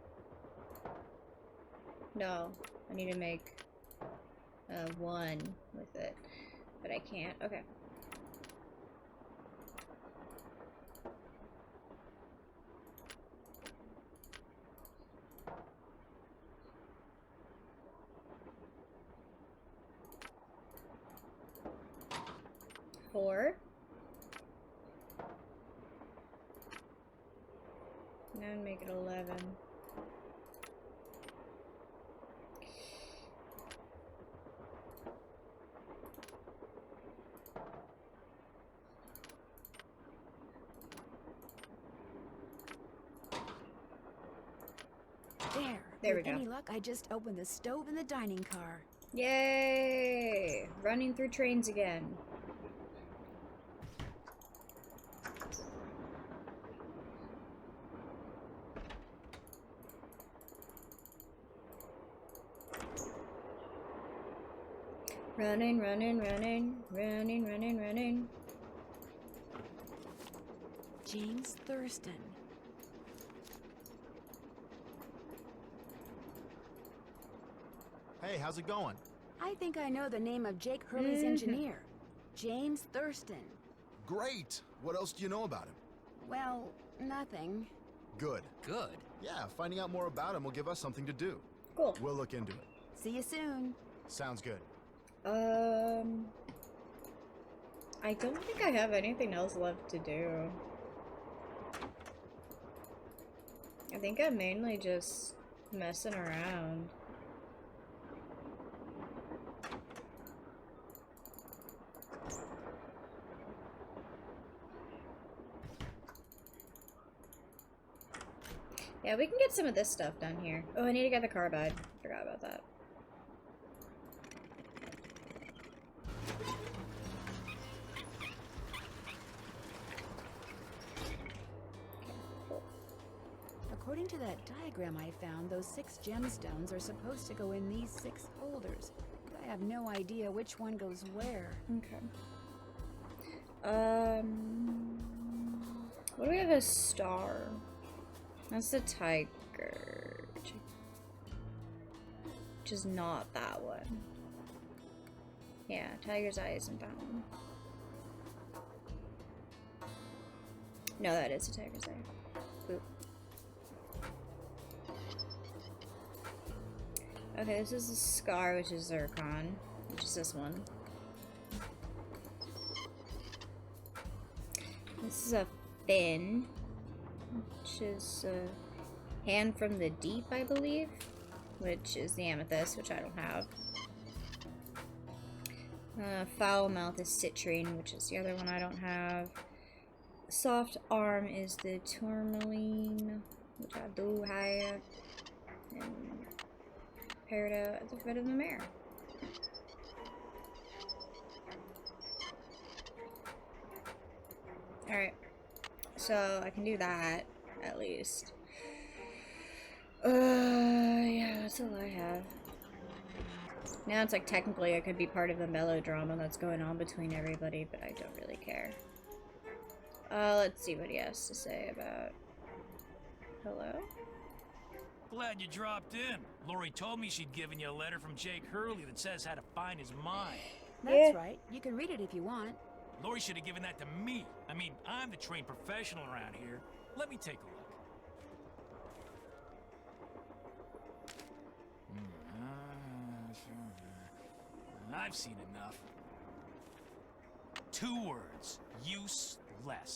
No, I need to make 1 with it, but I can't. Okay. Four. Now make it 11. There we With go. any luck, I just opened the stove in the dining car. Yay! Running through trains again. Running, running, running, running, running, running. James Thurston. Hey, how's it going? I think I know the name of Jake Hurley's engineer. James Thurston. Great! What else do you know about him? Well, nothing. Good. Good? Yeah, finding out more about him will give us something to do. Cool. We'll look into it. See you soon. Sounds good. I don't think I have anything else left to do. I think I'm mainly just messing around. Yeah, we can get some of this stuff done here. Oh, I need to get the carbide. Forgot about that. According to that diagram I found, those 6 gemstones are supposed to go in these 6 holders. But I have no idea which one goes where. Okay. What do we have as star? That's the tiger. Which is not that one. Yeah, tiger's eye isn't that one. No, that is a tiger's eye. Boop. Okay, this is a scar, which is zircon, which is this one. This is a fin, which is a hand from the deep, I believe, which is the amethyst, which I don't have. Foul mouth is citrine, which is the other one I don't have. Soft arm is the tourmaline, which I do have. And Peridot at the foot of the mare. Alright. So I can do that, at least. Yeah, that's all I have. Now it's like technically I could be part of the melodrama that's going on between everybody, but I don't really care. Let's see what he has to say about... Hello? Glad you dropped in. Lori told me she'd given you a letter from Jake Hurley that says how to find his mind. That's right. You can read it if you want. Lori should have given that to me. I mean, I'm the trained professional around here. Let me take a look. I've seen enough. 2 words. Useless.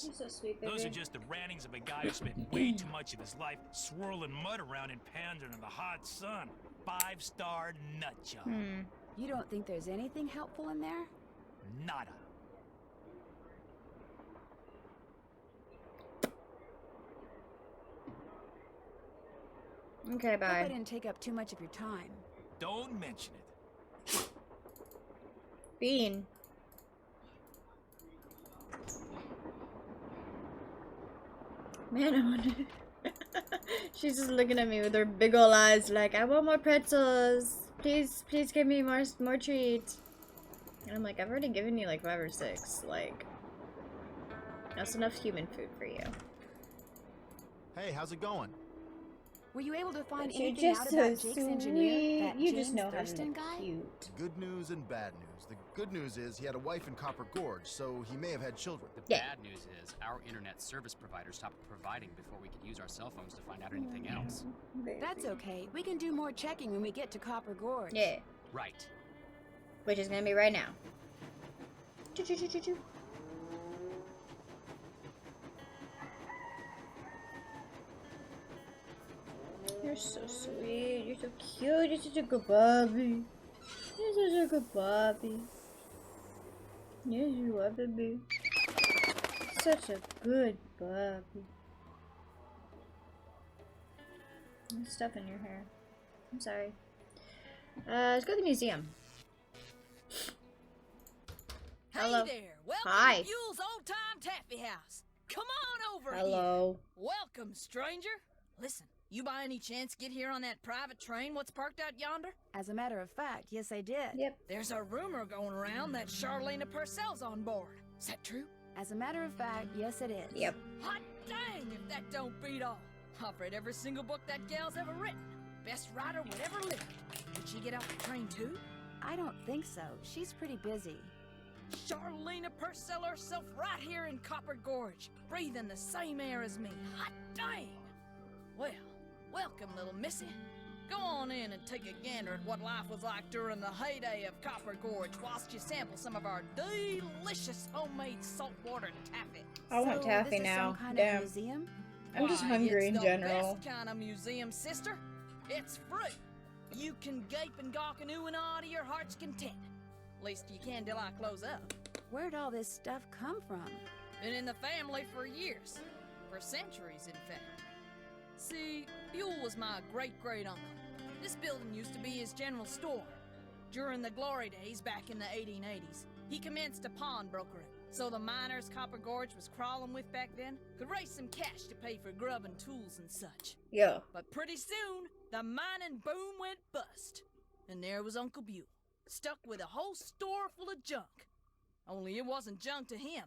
You're so sweet, baby. Those are just the rantings of a guy who spent way too much of his life swirling mud around in Pandora in the hot sun. 5-star nut job. You don't think there's anything helpful in there? Nada. Okay, bye. Hope I didn't take up too much of your time. Don't mention it. Bean. Man, I wonder... She's just looking at me with her big ol' eyes like, I want more pretzels. Please give me more treats. And I'm like, I've already given you like 5 or 6. Like, that's enough human food for you. Hey, how's it going? Were you able to find You're anything just out so about Jake's sweet. engineer? That You James just know how to Thurston look guy? cute. Good news and bad news. The good news is he had a wife in Copper Gorge, so he may have had children. The bad news is our internet service provider stopped providing before we could use our cell phones to find out anything else. That's okay. We can do more checking when we get to Copper Gorge. Yeah. Right. Which is gonna be right now. Choo-choo-choo-choo-choo. You're so sweet. You're so cute. You're such a good puppy. You're such a good puppy. Yes, you are, baby. Such a good puppy. There's stuff in your hair. I'm sorry. Let's go to the museum. Hello. Hey there. Welcome Hi. to Buell's Old Time Taffy House. Come on over Hello. here. Welcome, stranger. Listen, you by any chance get here on that private train what's parked out yonder? As a matter of fact, yes I did. Yep. There's a rumor going around that Charlena Purcell's on board. Is that true? As a matter of fact, yes it is. Yep. Hot dang if that don't beat all. I've read every single book that gal's ever written. Best writer would ever live. Did she get off the train too? I don't think so. She's pretty busy. Charlena Purcell herself right here in Copper Gorge, breathing the same air as me. Hot dang! Well, welcome, little missy. Go on in and take a gander at what life was like during the heyday of Copper Gorge whilst you sample some of our delicious homemade saltwater taffy. I want taffy this now. Is some kind Damn. of museum? I'm just Why, hungry it's in the general. best kind of museum, sister. It's free. You can gape and gawk and ooh and ah to your heart's content. Least you can till I close up. Where'd all this stuff come from? Been in the family for years. For centuries, in fact. See, Buell was my great-great-uncle. This building used to be his general store. During the glory days back in the 1880s, he commenced a pawnbroker. So the miners Copper Gorge was crawling with back then could raise some cash to pay for grub and tools and such. Yeah. But pretty soon, the mining boom went bust. And there was Uncle Buell, stuck with a whole store full of junk. Only it wasn't junk to him.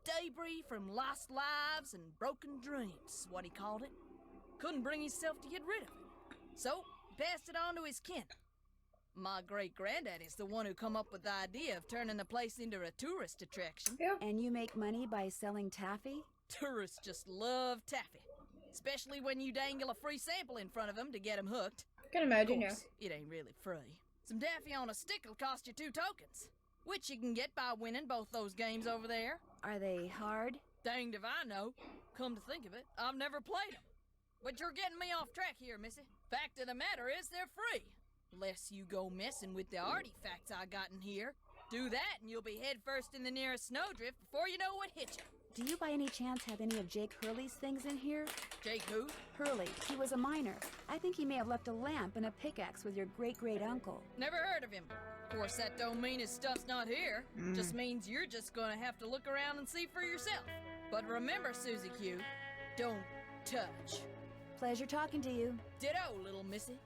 Debris from lost lives and broken dreams, what he called it. Couldn't bring himself to get rid of it. So, he passed it on to his kin. My great-granddaddy's the one who come up with the idea of turning the place into a tourist attraction. Yeah. And you make money by selling taffy? Tourists just love taffy. Especially when you dangle a free sample in front of them to get them hooked. Can imagine, Of course, it ain't really free. Some taffy on a stick'll cost you 2 tokens. Which you can get by winning both those games over there. Are they hard? Danged if I know. Come to think of it, I've never played them. But you're getting me off track here, missy. Fact of the matter is they're free. Less you go messing with the artifacts I got in here. Do that and you'll be headfirst in the nearest snowdrift before you know what hit you. Do you by any chance have any of Jake Hurley's things in here? Jake who? Hurley. He was a miner. I think he may have left a lamp and a pickaxe with your great-great-uncle. Never heard of him. Of course, that don't mean his stuff's not here. Just means you're just gonna have to look around and see for yourself. But remember, Susie Q, don't touch. Pleasure talking to you. Ditto, little missy.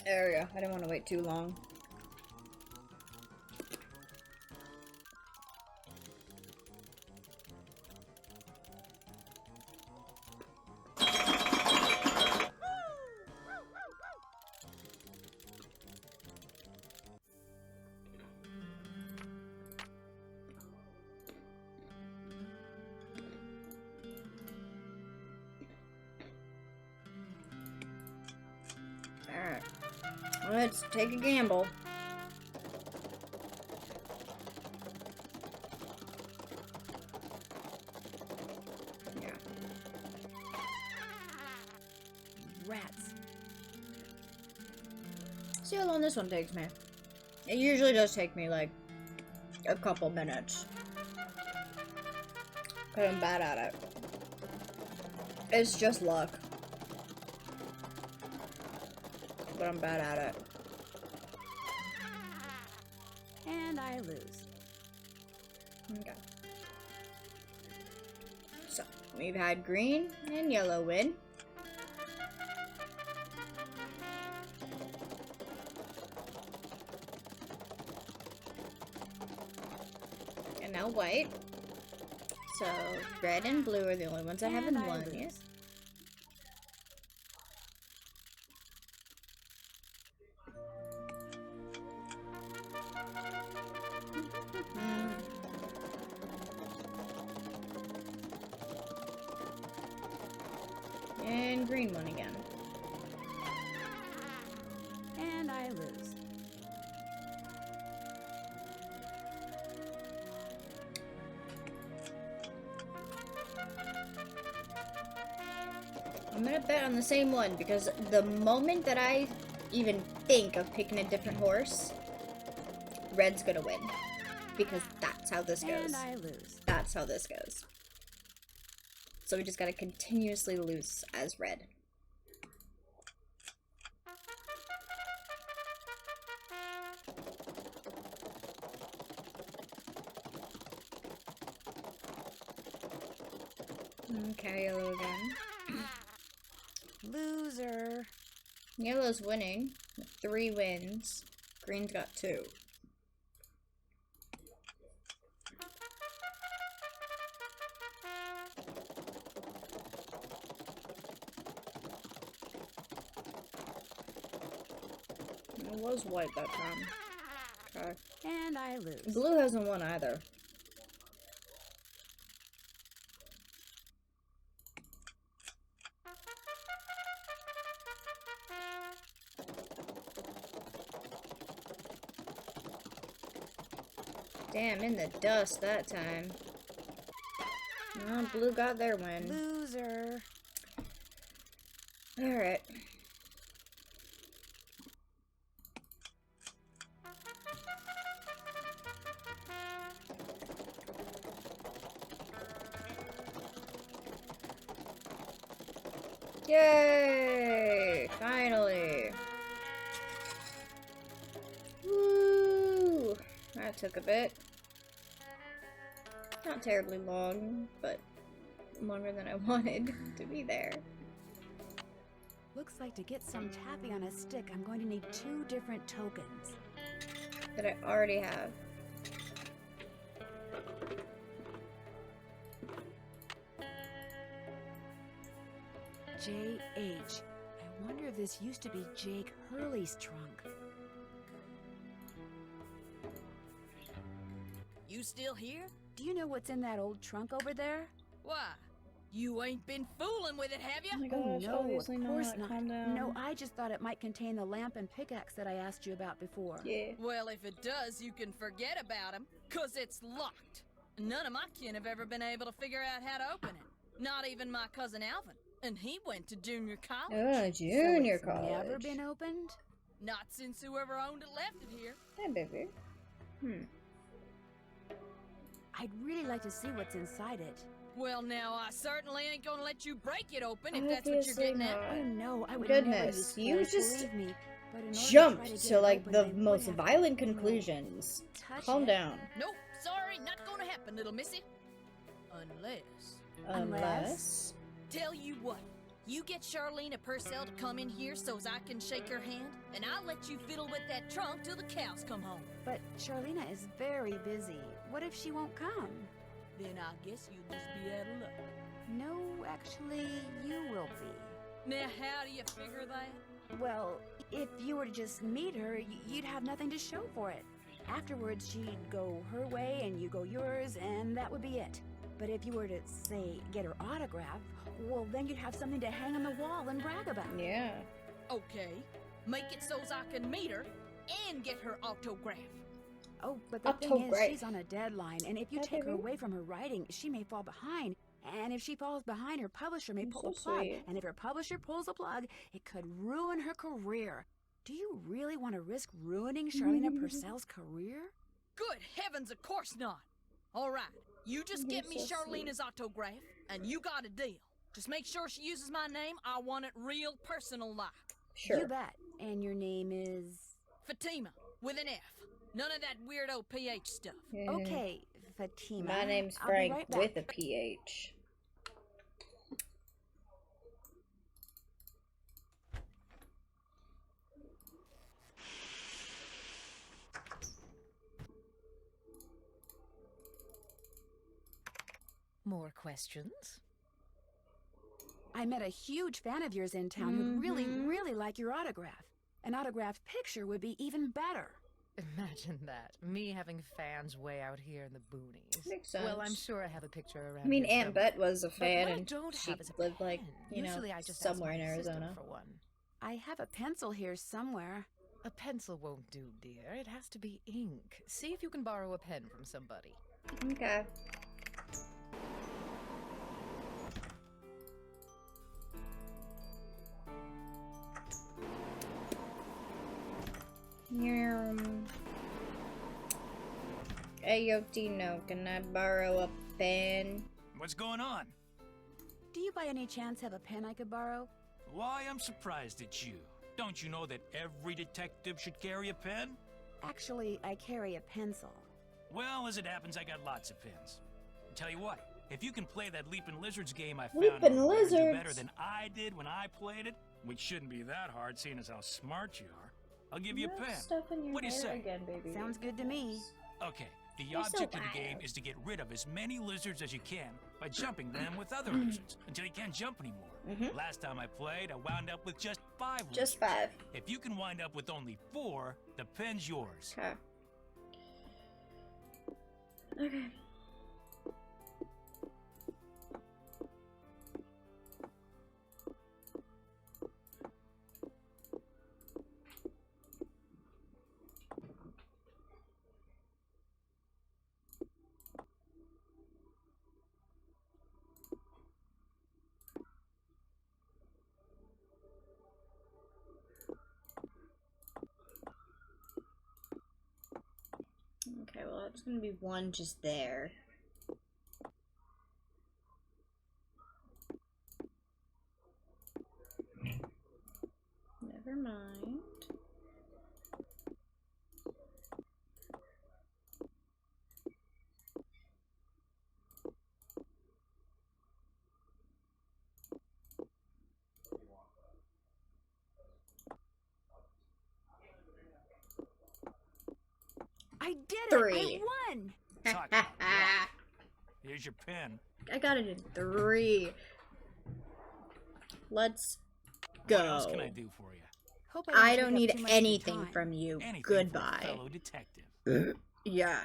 There we go. I didn't want to wait too long. Alright. Let's take a gamble. Yeah. Rats. See how long this one takes me. It usually does take me like a couple minutes. Cause I'm bad at it. It's just luck. But I'm bad at it. And I lose. Okay. So, we've had green and yellow win. And now white. So, red and blue are the only ones that haven't won yet. And green one again. And I lose. I'm gonna bet on the same one because the moment that I even think of picking a different horse, red's gonna win. Because that's how this goes. And I lose. That's how this goes. So we just gotta continuously lose as red. Okay, yellow again. Loser. Yellow's winning with 3 wins. Green's got 2. It was white that time. Okay. And I lose. Blue hasn't won either. Damn, in the dust that time. Well, blue got their win. Loser. Alright. Yay! Finally! Woo! That took a bit. Not terribly long, but longer than I wanted to be there. Looks like to get some taffy on a stick, I'm going to need 2 different tokens. That I already have. J.H. I wonder if this used to be Jake Hurley's trunk. You still here? Do you know what's in that old trunk over there? Why? You ain't been fooling with it, have you? Oh my Oh gosh, no, obviously of course not. Calm down. No, I just thought it might contain the lamp and pickaxe that I asked you about before. Yeah. Well, if it does, you can forget about him, 'cause it's locked. None of my kin have ever been able to figure out how to open it. Not even my cousin Alvin. And he went to junior college. Oh, junior so it's college. Never been opened? Not since whoever owned it left it here. Hey, baby. I'd really like to see what's inside it. Well, now, I certainly ain't gonna let you break it open if that's what you're Obviously getting at. not. Oh no, I would Goodness, never you use force, just believe me. But in order jumped try to, to get it like open, the I would most have to- violent conclusions. Touch Calm it. down. Nope, sorry, not gonna happen, little missy. Unless? Tell you what, you get Charlena Purcell to come in here so's I can shake her hand, and I'll let you fiddle with that trunk till the cows come home. But Charlena is very busy. What if she won't come? Then I guess you'll just be out of luck. No, actually, you will be. Now, how do you figure that? Well, if you were to just meet her, you'd have nothing to show for it. Afterwards, she'd go her way and you go yours, and that would be it. But if you were to, say, get her autograph, well, then you'd have something to hang on the wall and brag about. Yeah. Okay, make it so's I can meet her and get her autograph. Oh, but the thing is, she's on a deadline, and if you take her away from her writing, she may fall behind. And if she falls behind, her publisher may pull a plug. And if her publisher pulls a plug, it could ruin her career. Do you really want to risk ruining Charlena Purcell's career? Good heavens, of course not. All right, you just You're get me so Charlena's autograph, and you got a deal. Just make sure she uses my name. I want it real personal-like. Sure. You bet. And your name is? Fatima, with an F. None of that weirdo PH stuff. Okay, Fatima. My name's I'll be Frank right back. with a PH. More questions? I met a huge fan of yours in town who'd really, really like your autograph. An autographed picture would be even better. Imagine that. Me having fans way out here in the boonies. Makes sense. Well, I'm sure I have a picture around I mean, here Aunt somewhere. Bet was a But fan, what I and don't she have is a lived like, pen. you know, Usually I just somewhere ask in my assistant Arizona. for one. I have a pencil here somewhere. A pencil won't do, dear. It has to be ink. See if you can borrow a pen from somebody. Okay. Hey, yo, Tino, can I borrow a pen? What's going on? Do you by any chance have a pen I could borrow? Why, I'm surprised at you. Don't you know that every detective should carry a pen? Actually, I carry a pencil. Well, as it happens, I got lots of pens. Tell you what, if you can play that Leapin' Lizards game I found Leapin' over there and do Lizards? better than I did when I played it, which shouldn't be that hard seeing as how smart you are, I'll give you a pen. Stuff in your What do you hair say? again, baby. Sounds good to me. Okay, the You're so object of the game wild. is to get rid of as many lizards as you can by jumping them with other lizards until you can't jump anymore. Last time I played, I wound up with just 5 lizards. Just 5. If you can wind up with only 4, the pen's yours. Okay. Okay. Okay, well, it's gonna be one just there. night. I did 3. it! I won! Talk about luck. Here's your pen. I got it in 3. Let's go. What else can I do for you? Hope I take don't up need too much of your anything time. from you. Anything Goodbye. For a fellow detective. Yeah.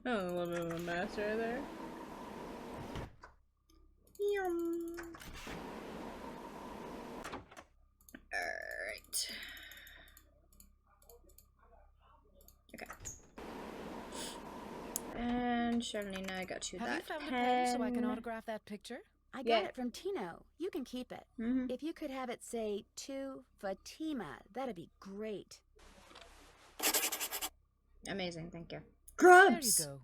Oh, a little bit of a mess right there. Yum. Alright. Okay. And Charlene, I got you Have that you found a pen. pen so I can autograph that picture? I got Yeah. it from Tino. You can keep it. If you could have it say to Fatima, that'd be great. Amazing, thank you. There you Grubs! go.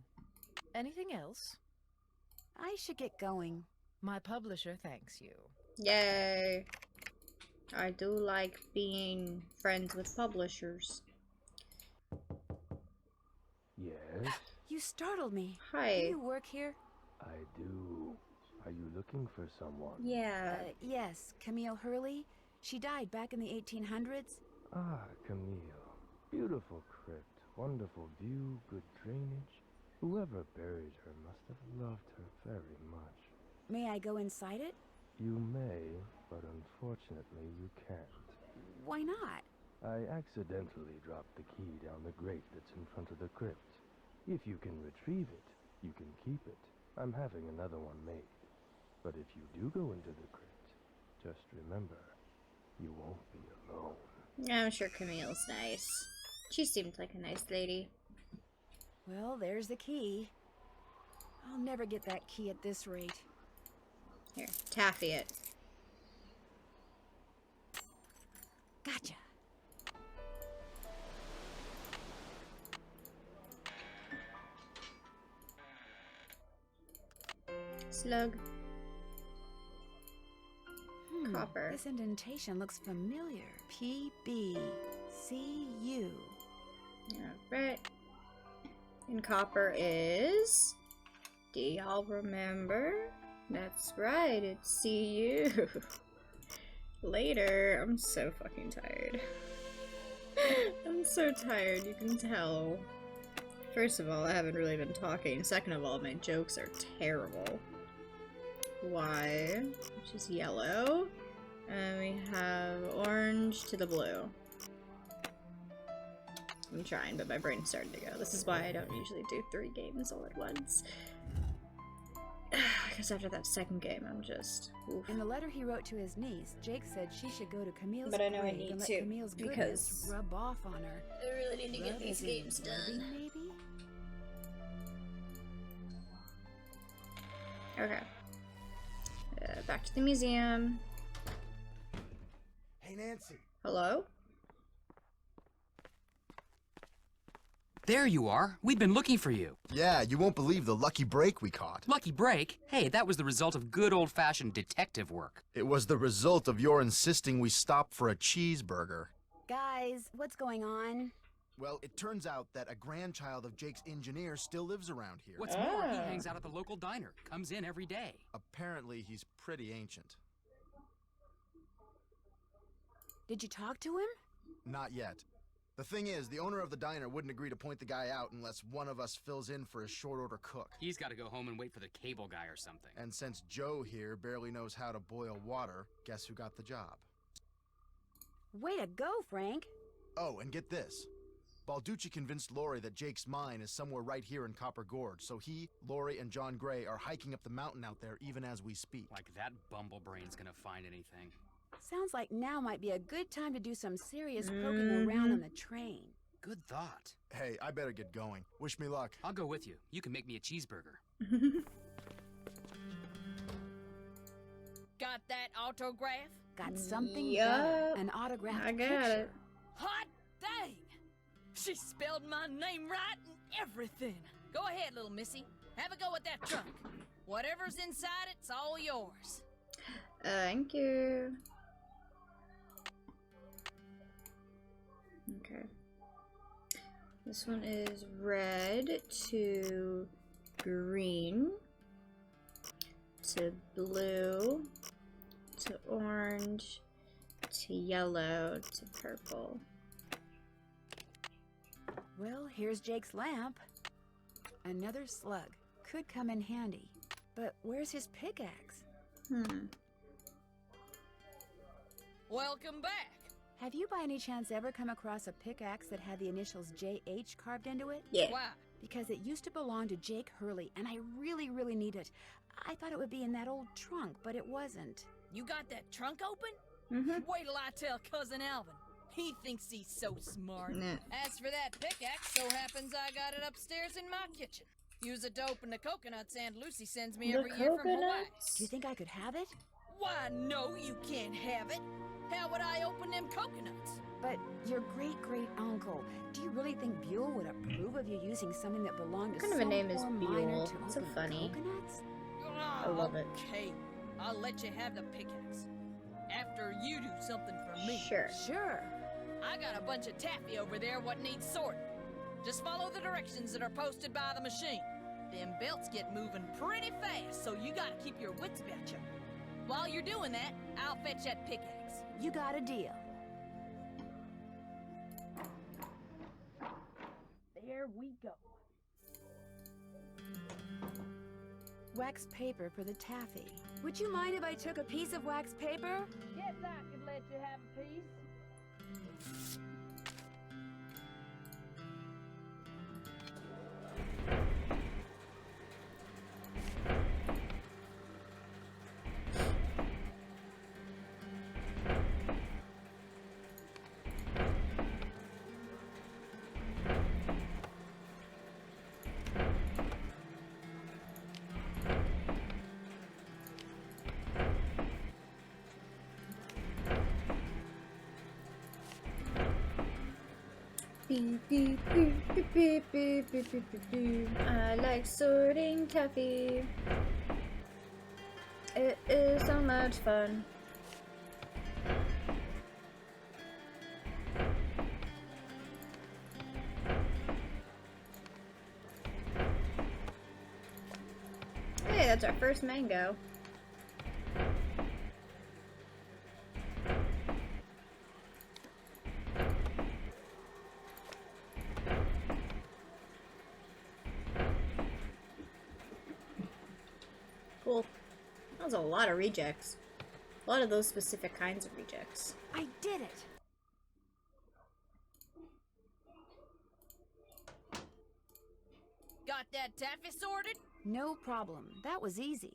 Anything else? I should get going. My publisher thanks you. Yay. I do like being friends with publishers. Yes, You startled me. Hi. Do you work here? I do. Are you looking for someone? Yeah. Yes, Camille Hurley. She died back in the 1800s. Ah, Camille. Beautiful crypt, wonderful view, good drainage. Whoever buried her must have loved her very much. May I go inside it? You may, but unfortunately you can't. Why not? I accidentally dropped the key down the grate that's in front of the crypt. If you can retrieve it, you can keep it. I'm having another one made. But if you do go into the crypt, just remember, you won't be alone. Yeah, I'm sure Camille's nice. She seemed like a nice lady. Well, there's the key. I'll never get that key at this rate. Here, taffy it. Gotcha. Slug. Copper. This indentation looks familiar. PB. CU. Alright. And copper is... Do y'all remember? That's right, it's CU. Later. I'm so fucking tired. I'm so tired, you can tell. First of all, I haven't really been talking. Second of all, my jokes are terrible. Y, which is yellow. And we have orange to the blue. I'm trying, but my brain's starting to go. This is why I don't usually do 3 games all at once. Because after that second game, I'm just... Oof. In the letter he wrote to his niece, Jake said she should go to Camille's But I know I grave need and let to, Camille's because goodness rub off on her. I really need to get Rub these as in games rubbing, done. maybe? Okay. Back to the museum. Hey, Nancy. Hello? There you are. We've been looking for you. Yeah, you won't believe the lucky break we caught. Lucky break? Hey, that was the result of good old-fashioned detective work. It was the result of your insisting we stop for a cheeseburger. Guys, what's going on? Well, it turns out that a grandchild of Jake's engineer still lives around here. What's more, he hangs out at the local diner. Comes in every day. Apparently, he's pretty ancient. Did you talk to him? Not yet. The thing is, the owner of the diner wouldn't agree to point the guy out unless one of us fills in for his short-order cook. He's got to go home and wait for the cable guy or something. And since Joe here barely knows how to boil water, guess who got the job? Way to go, Frank. Oh, and get this. Balducci convinced Lori that Jake's mine is somewhere right here in Copper Gorge, so he, Lori, and John Gray are hiking up the mountain out there even as we speak. Like that bumblebrain's gonna find anything. Sounds like now might be a good time to do some serious poking around on the train. Good thought. Hey, I better get going. Wish me luck. I'll go with you. You can make me a cheeseburger. Got that autograph? Got something Yup. better. An autographed I got picture. it. Hot dang! She spelled my name right and everything. Go ahead, little missy. Have a go at that trunk. Whatever's inside, it's all yours. Thank you. Okay. This one is red to green to blue to orange to yellow to purple. Well, here's Jake's lamp. Another slug. Could come in handy. But where's his pickaxe? Welcome back. Have you by any chance ever come across a pickaxe that had the initials JH carved into it? Yeah. Why? Because it used to belong to Jake Hurley, and I really, really need it. I thought it would be in that old trunk, but it wasn't. You got that trunk open? Mm-hmm. Wait till I tell Cousin Alvin. He thinks he's so smart. Nah. As for that pickaxe, so happens I got it upstairs in my kitchen. Use it to open the coconuts Aunt Lucy sends me every year from Hawaii. Do you think I could have it? Why, no, you can't have it. How would I open them coconuts? But your great-great-uncle, do you really think Buell would approve of you using something that belonged to What kind of a some name is poor miner Buell? to So open funny. coconuts? I love it. Okay, I'll let you have the pickaxe. After you do something for me. Sure. Sure. I got a bunch of taffy over there what needs sorting. Just follow the directions that are posted by the machine. Them belts get moving pretty fast, so you gotta keep your wits about you. While you're doing that, I'll fetch that pickaxe. You got a deal. There we go. Wax paper for the taffy. Would you mind if I took a piece of wax paper? Yes, I could let you have a piece. Beep, beep, beep, beep, beep, beep, beep, beep, beep, beep. I like sorting taffy. It is so much fun. Hey, that's our first mango. Cool. That was a lot of rejects. A lot of those specific kinds of rejects. I did it! Got that taffy sorted? No problem. That was easy.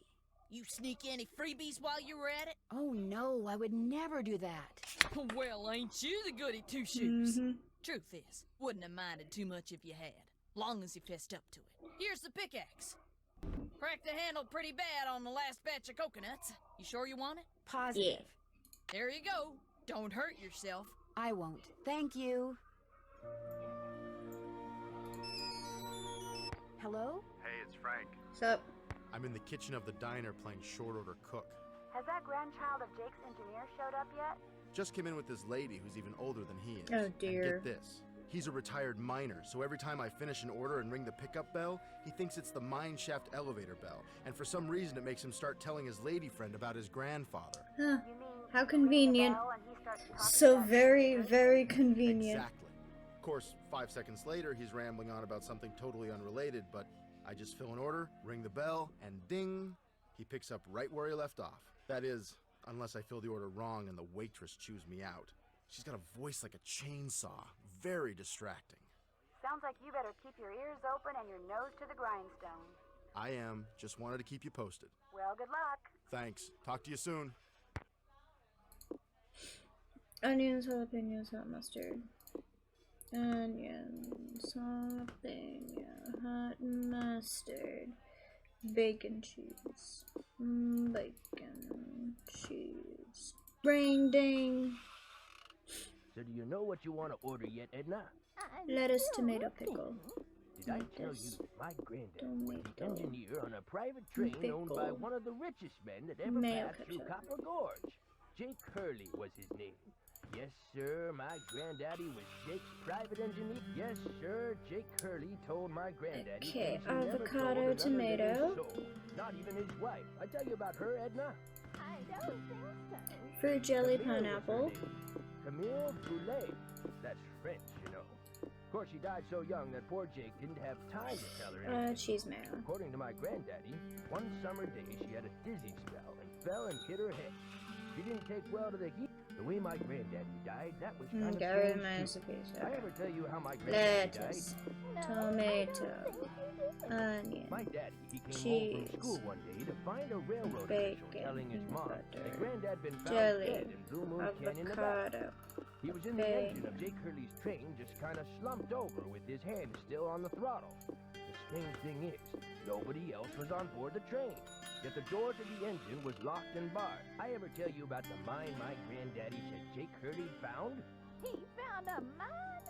You sneak any freebies while you were at it? Oh no, I would never do that. Well, ain't you the goody two-shoes? Mm-hmm. Truth is, wouldn't have minded too much if you had, long as you fessed up to it. Here's the pickaxe. Cracked the handle pretty bad on the last batch of coconuts. You sure you want it? Positive. Yeah. There you go. Don't hurt yourself. I won't. Thank you. Hello? Hey, it's Frank. What's up? I'm in the kitchen of the diner playing short order cook. Has that grandchild of Jake's engineer showed up yet? Just came in with this lady who's even older than he is. Oh, dear. And get this. He's a retired miner, so every time I finish an order and ring the pickup bell, he thinks it's the mine shaft elevator bell. And for some reason, it makes him start telling his lady friend about his grandfather. Huh. How convenient. So very, very convenient. Exactly. Of course, 5 seconds later, he's rambling on about something totally unrelated, but I just fill an order, ring the bell, and ding, he picks up right where he left off. That is, unless I fill the order wrong and the waitress chews me out. She's got a voice like a chainsaw. Very distracting. Sounds like you better keep your ears open and your nose to the grindstone. I am. Just wanted to keep you posted. Well, good luck. Thanks. Talk to you soon. Onions, jalapenos, hot mustard. Onions, jalapeno, hot mustard. Bacon cheese. Bacon cheese. Brain ding. So do you know what you want to order yet, Edna? Lettuce, tomato, pickle. Did I tell you that my granddad was the engineer on a private train owned by Pickle. one of the richest men that ever Mayo passed through ketchup. Copper Gorge? Jake Hurley was his name. Yes, sir, my granddaddy was Jake's private engineer. Yes, sir, Jake Hurley told my granddaddy Okay, things he never told avocado, another tomato. living soul. Not even his wife. I tell you about her, Edna. I don't think so. Fruit jelly, Camille was her pineapple. name. Camille Brûlée. That's French, you know. Of course, she died so young that poor Jake didn't have time to tell her anything. Cheese mayo. According to my granddaddy, one summer day she had a dizzy spell and fell and hit her head. She didn't take well to the heat. The way my granddaddy died, that was kind of Gary strange too. masterpiece. I ever tell you how my granddaddy Lettuce, died? tomato, onion, My daddy, he came home cheese, from school one day to find a railroad bacon, official telling his mom butter, that Granddad been found jelly, dead in Blue Moon Canyon, Nevada. avocado, He was in the engine of Jake Hurley's train, just kind of slumped over with his hand still on the throttle. The strange thing is, nobody else was on board the train. Yet the door to the engine was locked and barred. I ever tell you about the mine my granddaddy said Jake Hurley found? He found a mine?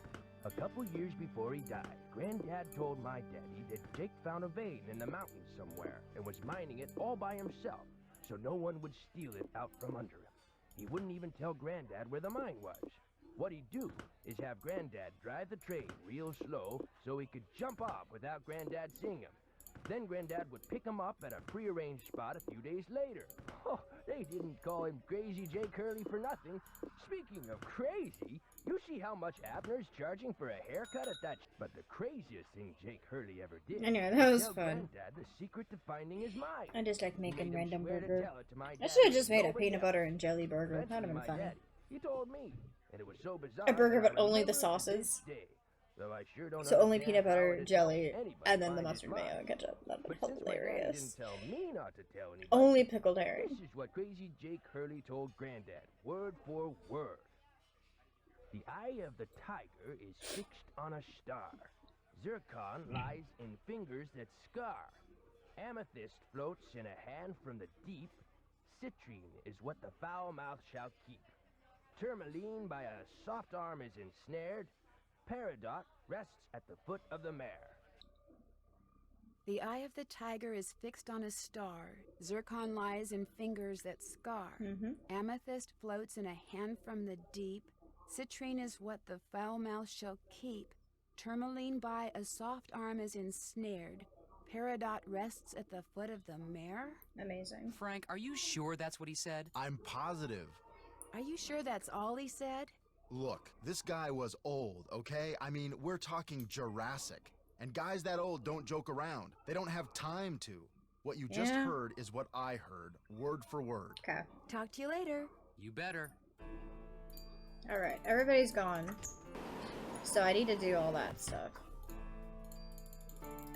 A couple years before he died, Granddad told my daddy that Jake found a vein in the mountains somewhere and was mining it all by himself, so no one would steal it out from under him. He wouldn't even tell Granddad where the mine was. What he'd do is have Granddad drive the train real slow so he could jump off without Granddad seeing him. Then Granddad would pick him up at a prearranged spot a few days later. Oh, they didn't call him Crazy Jake Hurley for nothing. Speaking of crazy, you see how much Abner's charging for a haircut at that. But the craziest thing Jake Hurley ever did. Anyway, that was tell fun. Granddad the secret to finding his mine. I just like He making made him random swear to burger. tell it to my I daddy should have just and made a nobody peanut else. butter and jelly burger. That would have Eventually, been my funny. daddy, he told me, and it was so bizarre. A burger, that I but only the remember it to sauces. this day, though I sure don't So only understand peanut how butter, it is jelly, anybody and then the find his mustard mine. mayo and ketchup. That'd be But since my daddy hilarious. didn't tell me not to tell anybody, Only pickled herring. this is what Crazy Jake Hurley told Granddad, word for word. The eye of the tiger is fixed on a star. Zircon lies in fingers that scar. Amethyst floats in a hand from the deep. Citrine is what the foul mouth shall keep. Tourmaline by a soft arm is ensnared. Peridot rests at the foot of the mare. The eye of the tiger is fixed on a star. Zircon lies in fingers that scar. Amethyst floats in a hand from the deep. Citrine is what the foul mouth shall keep. Tourmaline by a soft arm is ensnared. Peridot rests at the foot of the mare? Amazing. Frank, are you sure that's what he said? I'm positive. Are you sure that's all he said? Look, this guy was old, okay? I mean, we're talking Jurassic. And guys that old don't joke around. They don't have time to. What you just Yeah. heard is what I heard, word for word. Okay. Talk to you later. You better. Alright, everybody's gone. So I need to do all that stuff.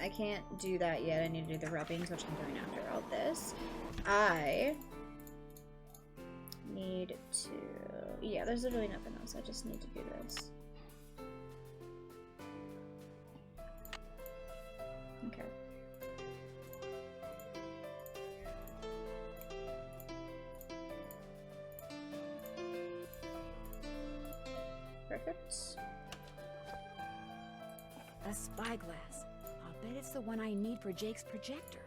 I can't do that yet. I need to do the rubbings, which I'm doing after all this. I need to... Yeah, there's literally nothing else. I just need to do this. Okay. Perfect. A spyglass. I'll bet it's the one I need for Jake's projector.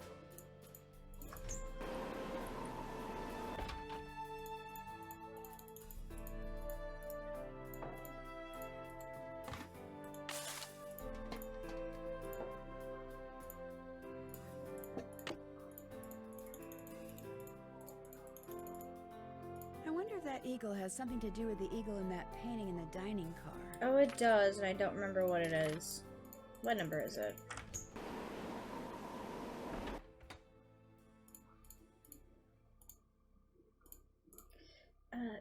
I wonder if that eagle has something to do with the eagle in that painting in the dining car. Oh, it does, and I don't remember what it is. What number is it?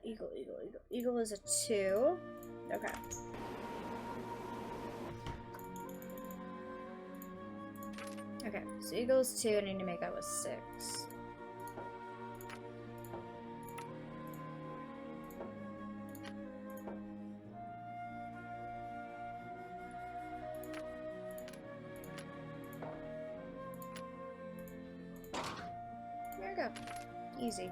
Eagle. Eagle is a 2. Okay. Okay, so eagle's 2, I need to make that with 6. There we go. Easy.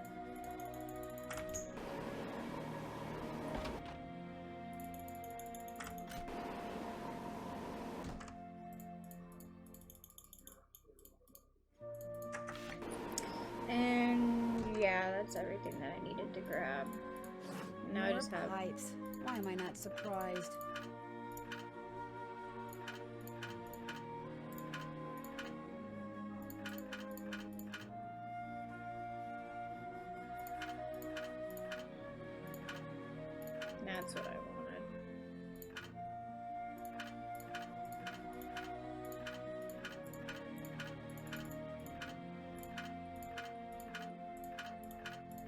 And yeah, that's everything that I needed to grab. now I More just have... pipes. Why am I not surprised? That's what I wanted.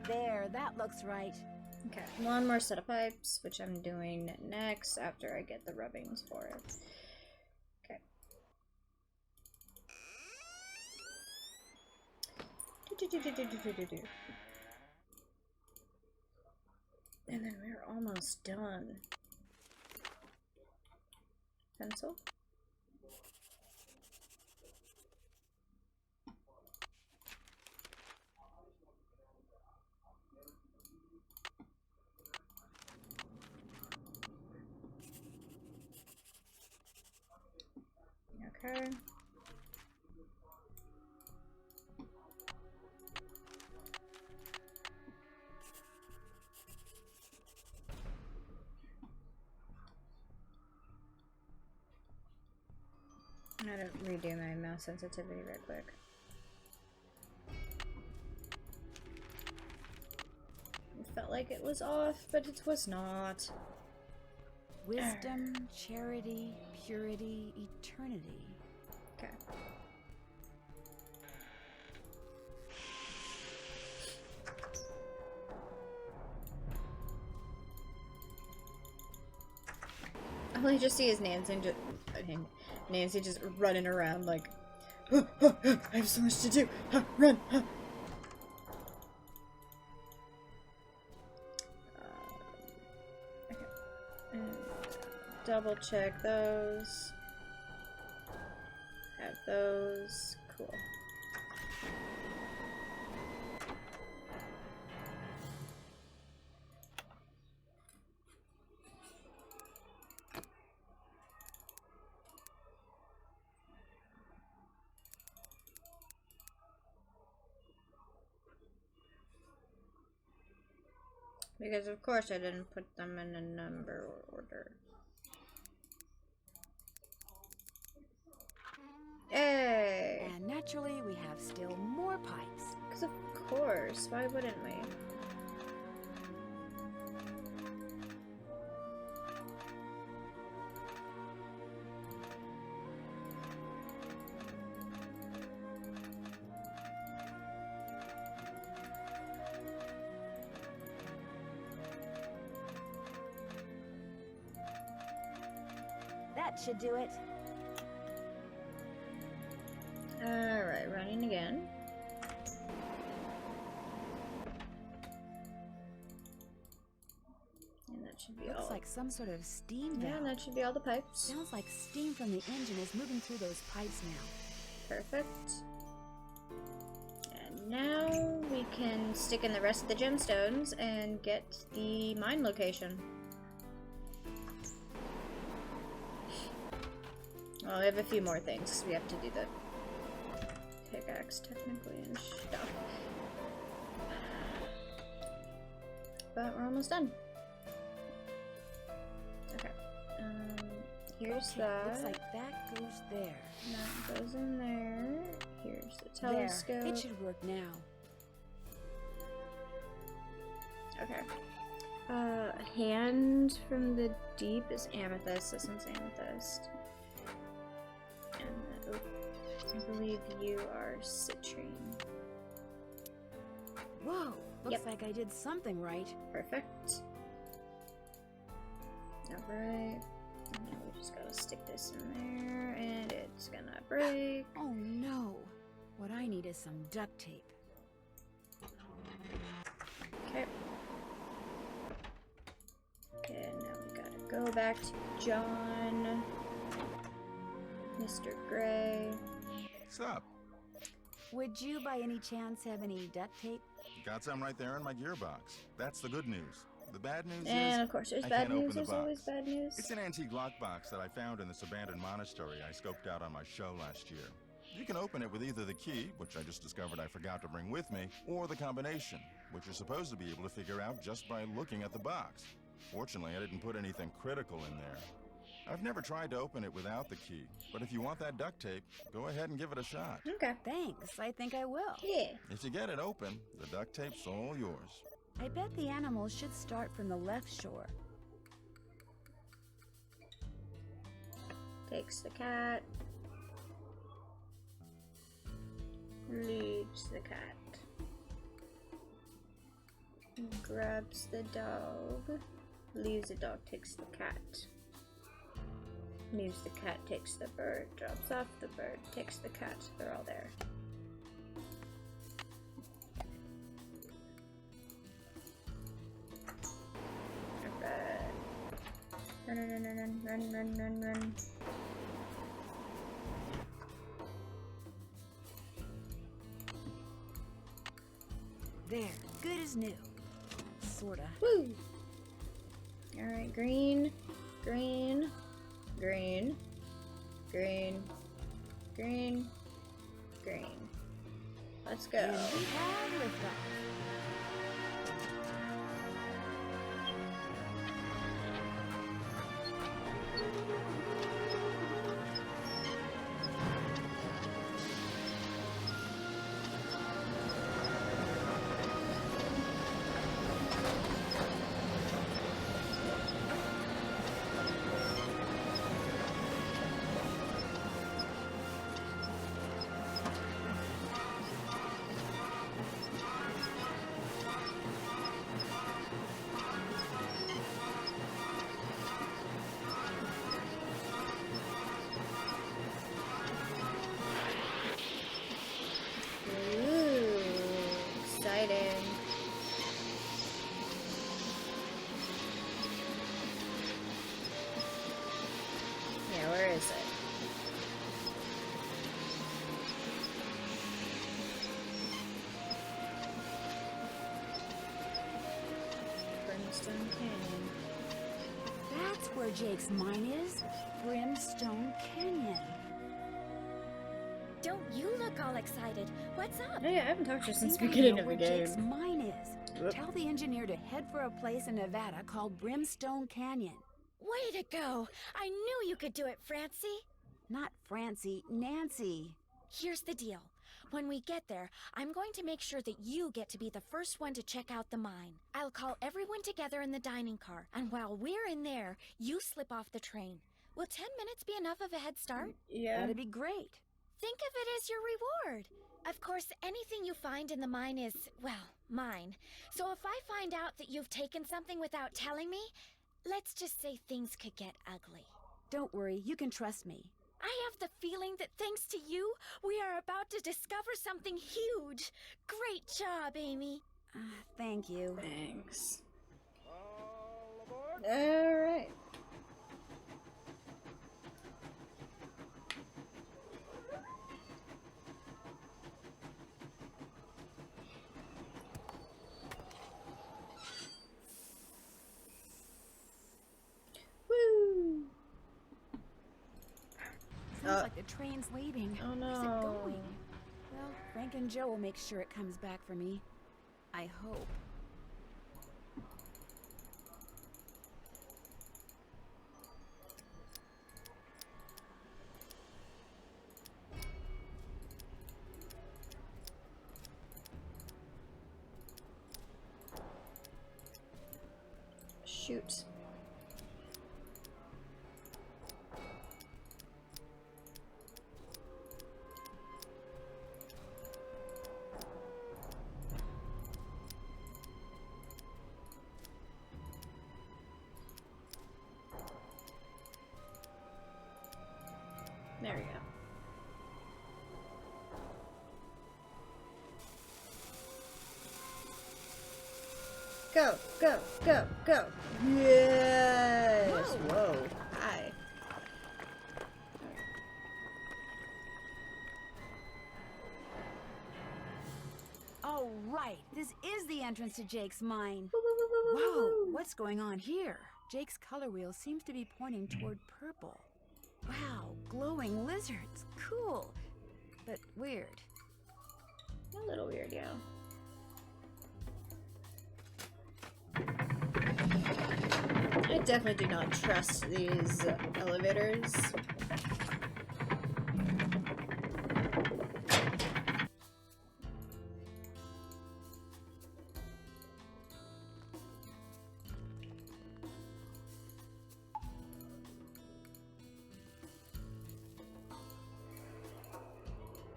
There, that looks right. Okay, one more set of pipes, which I'm doing next after I get the rubbings for it. Okay. And then we're almost done. Pencil? Okay. I gotta redo my mouse sensitivity real quick. It felt like it was off, but it was not. Wisdom, charity, purity, eternity. Okay. All you just see is Nancy just running around like, I have so much to do. Run! Okay. And double check those. Have those. Cool. Because of course I didn't put them in a number order. Hey! And naturally, we have still more pipes. Because of course, why wouldn't we? That should do it. Alright, running again. And that should be Looks all. like some sort of steam valve. Yeah, that should be all the pipes. Sounds like steam from the engine is moving through those pipes now. Perfect. And now we can stick in the rest of the gemstones and get the mine location. Well, we have a few more things. We have to do the pickaxe technically and stuff. But we're almost done. Okay. Here's that. Looks like that goes there. That goes in there. Here's the telescope. There. It should work now. Okay. Hand from the deep is amethyst. This one's amethyst. And I believe you are citrine. Whoa! Looks like I did something right. Perfect. Alright. Now we just gotta stick this in there, and it's gonna break. Oh no! What I need is some duct tape. Okay. And now we gotta go back to John. Mr. Gray. What's up? Would you by any chance have any duct tape? Got some right there in my gearbox. That's the good news. The bad news is, And of course there's I bad can't open news. the There's box. always bad news. It's an antique lockbox that I found in this abandoned monastery I scoped out on my show last year. You can open it with either the key, which I just discovered I forgot to bring with me, or the combination, which you're supposed to be able to figure out just by looking at the box. Fortunately, I didn't put anything critical in there. I've never tried to open it without the key, but if you want that duct tape, go ahead and give it a shot. Okay. Thanks, I think I will. Yeah. If you get it open, the duct tape's all yours. I bet the animals should start from the left shore. Takes the cat. Leaves the cat. Grabs the dog. Leaves the dog, takes the cat. Leaves the cat, takes the bird. Drops off the bird, takes the cat. They're all there. Run. There, good as new. Sorta. Woo! Alright, green, green, green, green, green, green. Let's go. And we have liftoff. Yeah, where is it? Brimstone Canyon. That's where Jake's mine is. Brimstone Canyon. Don't you look all excited? What's up? Oh yeah, I haven't talked to you since the Think I beginning know of the where game. Jake's mine is. Whoop. Tell the engineer to head for a place in Nevada called Brimstone Canyon. Way to go! I knew you could do it, Francie. Not Francie, Nancy. Here's the deal. When we get there, I'm going to make sure that you get to be the first one to check out the mine. I'll call everyone together in the dining car, and while we're in there, you slip off the train. Will 10 minutes be enough of a head start? Yeah. That'd be great. Think of it as your reward. Of course, anything you find in the mine is, well, mine. So if I find out that you've taken something without telling me, let's just say things could get ugly. Don't worry, you can trust me. I have the feeling that thanks to you, we are about to discover something huge. Great job, Amy. Thank you. Thanks. Alright. Woo! Sounds like the train's leaving. Oh no. Where's it going? Well, Frank and Joe will make sure it comes back for me. I hope. Shoot. There we go. Go, go, go, go. Yes. Whoa. Hi. Oh, right. This is the entrance to Jake's mine. Whoa, what's going on here? Jake's color wheel seems to be pointing toward purple. Wow, glowing lizards. Cool. but weird. A little weird, yeah. I definitely do not trust these elevators.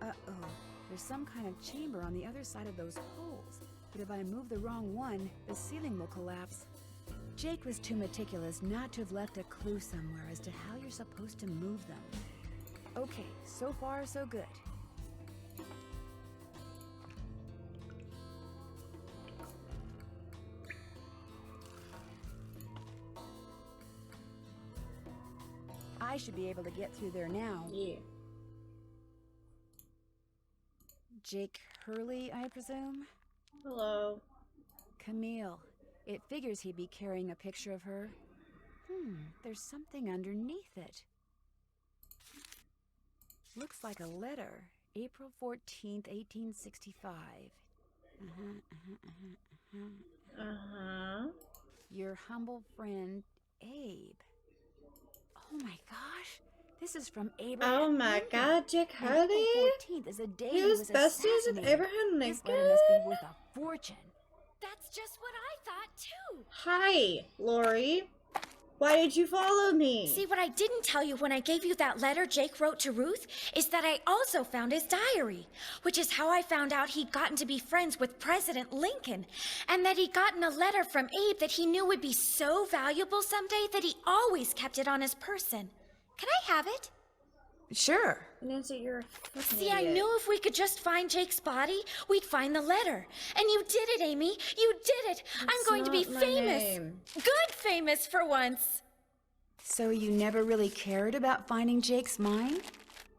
Uh-oh. There's some kind of chamber on the other side of those holes. But if I move the wrong one, the ceiling will collapse. Jake was too meticulous not to have left a clue somewhere as to how you're supposed to move them. Okay, so far so good. I should be able to get through there now. Yeah. Jake Hurley, I presume? Hello. Camille. It figures he'd be carrying a picture of her. There's something underneath it. Looks like a letter. April 14th, 1865. Your humble friend, Abe. Oh my gosh. This is from Abraham Oh my Lincoln. God, Jake And Hurley? April 14th is the day he was besties with assassinated. Abraham This Lincoln? letter must be worth a fortune. That's just what I thought too. Hi, Lori. Why did you follow me? See, what I didn't tell you when I gave you that letter Jake wrote to Ruth is that I also found his diary, which is how I found out he'd gotten to be friends with President Lincoln, and that he'd gotten a letter from Abe that he knew would be so valuable someday that he always kept it on his person. Can I have it? Sure. Nancy, you're a fucking See, I idiot. knew if we could just find Jake's body, we'd find the letter. And you did it, Amy. You did it. I'm going to be not my famous. name. Good famous for once. So you never really cared about finding Jake's mine?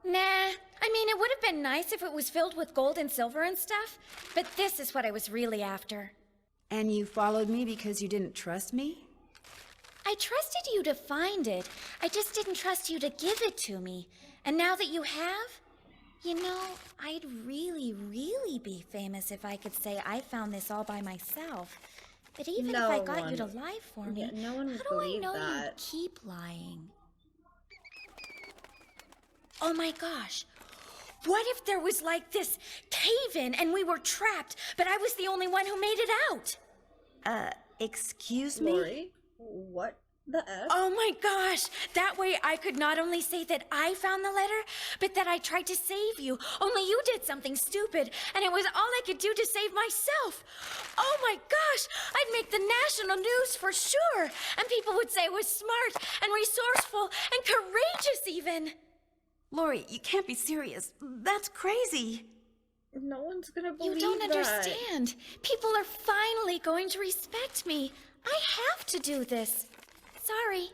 Nah. I mean, it would have been nice if it was filled with gold and silver and stuff, but this is what I was really after. And you followed me because you didn't trust me? I trusted you to find it. I just didn't trust you to give it to me. And now that you have, you know, I'd really, really be famous if I could say I found this all by myself. But even if I got you to lie for me, no one would how do I believe know that. you'd keep lying? Oh my gosh. What if there was like this cave-in and we were trapped, but I was the only one who made it out? Excuse me? Lori? What the F? Oh my gosh! That way I could not only say that I found the letter, but that I tried to save you. Only you did something stupid, and it was all I could do to save myself. Oh my gosh! I'd make the national news for sure, and people would say I was smart and resourceful and courageous even. Lori, you can't be serious. That's crazy. No one's gonna believe You don't that. understand. People are finally going to respect me. I have to do this. Sorry.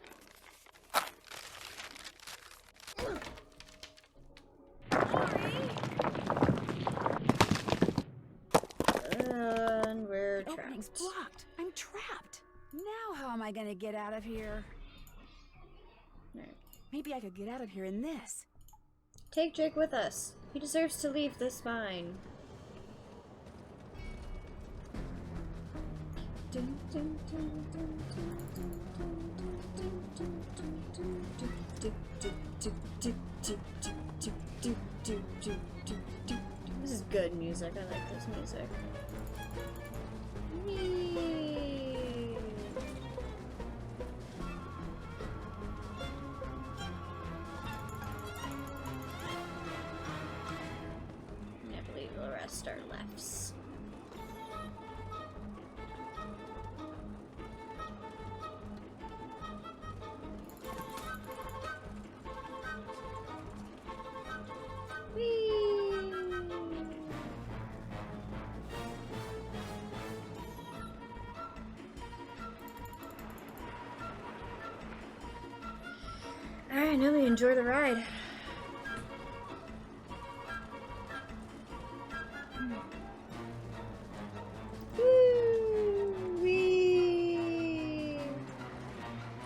And we're The opening's trapped. blocked. I'm trapped. Now how am I gonna get out of here? Maybe I could get out of here in this. Take Jake with us. He deserves to leave this mine. This is good music. I like this music. Whee! I believe the rest are lefts. Alright, now we enjoy the ride. Woo-wee.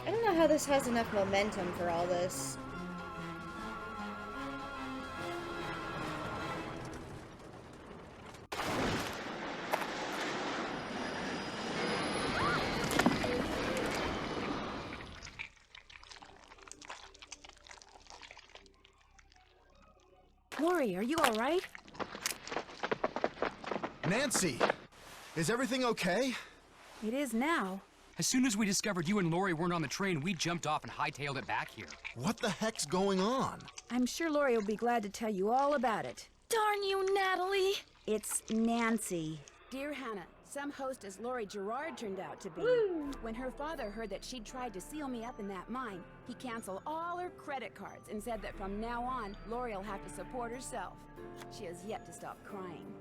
I don't know how this has enough momentum for all this. Lori, are you all right? Nancy, is everything okay? It is now. As soon as we discovered you and Lori weren't on the train, we jumped off and hightailed it back here. What the heck's going on? I'm sure Lori will be glad to tell you all about it. Darn you, Natalie! It's Nancy. Dear Hannah, some hostess Lori Gerard turned out to be. When her father heard that she'd tried to seal me up in that mine, he canceled all her credit cards and said that from now on, Lori will have to support herself. She has yet to stop crying.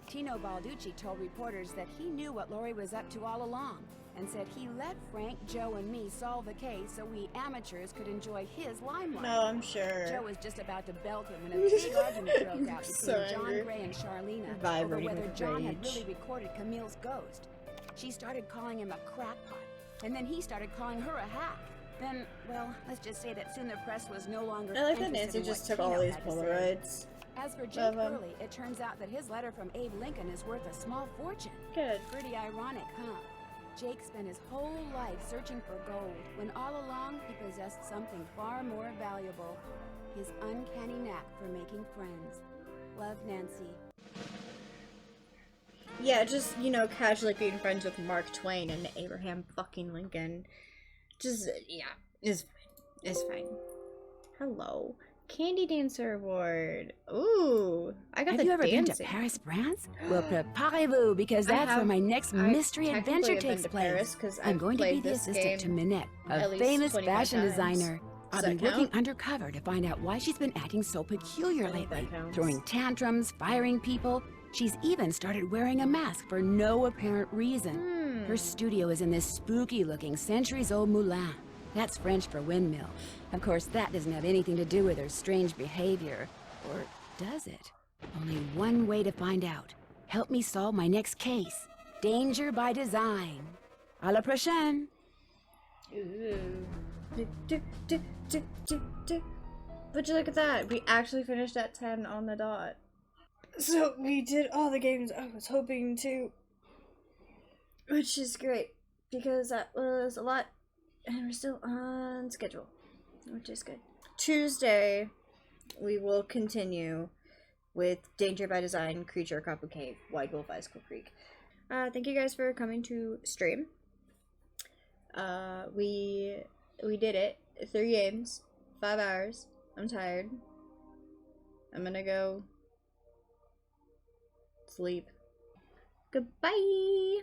Tino Balducci told reporters that he knew what Lori was up to all along, and said he let Frank, Joe, and me solve the case so we amateurs could enjoy his limelight. No, I'm sure. Joe was just about to belt him when a big argument broke out between So John angry. Gray and Charlena over Vibrating whether with John had rage. really recorded Camille's ghost. She started calling him a crackpot, and then he started calling her a hack. Then, well, let's just say that soon the press was no longer I like that interested Nancy in just what took all Tino these had to say. Polaroids. As for Jake of him. Hurley, it turns out that his letter from Abe Lincoln is worth a small fortune. Good. Pretty ironic, huh? Jake spent his whole life searching for gold, when all along he possessed something far more valuable. His uncanny knack for making friends. Love, Nancy. Yeah, just, you know, casually being friends with Mark Twain and Abraham fucking Lincoln. Just, yeah, is fine. Is fine. Hello. Candy Dancer Award. Ooh, I got Have the you ever been to dancing. Paris, France? Well, preparez-vous, because that's where my next mystery adventure takes place. I'm going to be the assistant to Minette, a famous fashion designer. I'll be working undercover to find out why she's been acting so peculiar lately, throwing tantrums, firing people. She's even started wearing a mask for no apparent reason. Her studio is in this spooky-looking centuries-old moulin. That's French for windmill. Of course, that doesn't have anything to do with her strange behavior. Or does it? Only one way to find out. Help me solve my next case. Danger by design. À la prochaine. Would you look at that? We actually finished at 10 on the dot. So we did all the games I was hoping to. Which is great. Because that was a lot. And we're still on schedule. Which is good. Tuesday, we will continue with Danger by Design, Creature, Copper Cave, White Wolf, Icicle Creek. Thank you guys for coming to stream. We did it. 3 games, 5 hours. I'm tired. I'm gonna go sleep. Goodbye.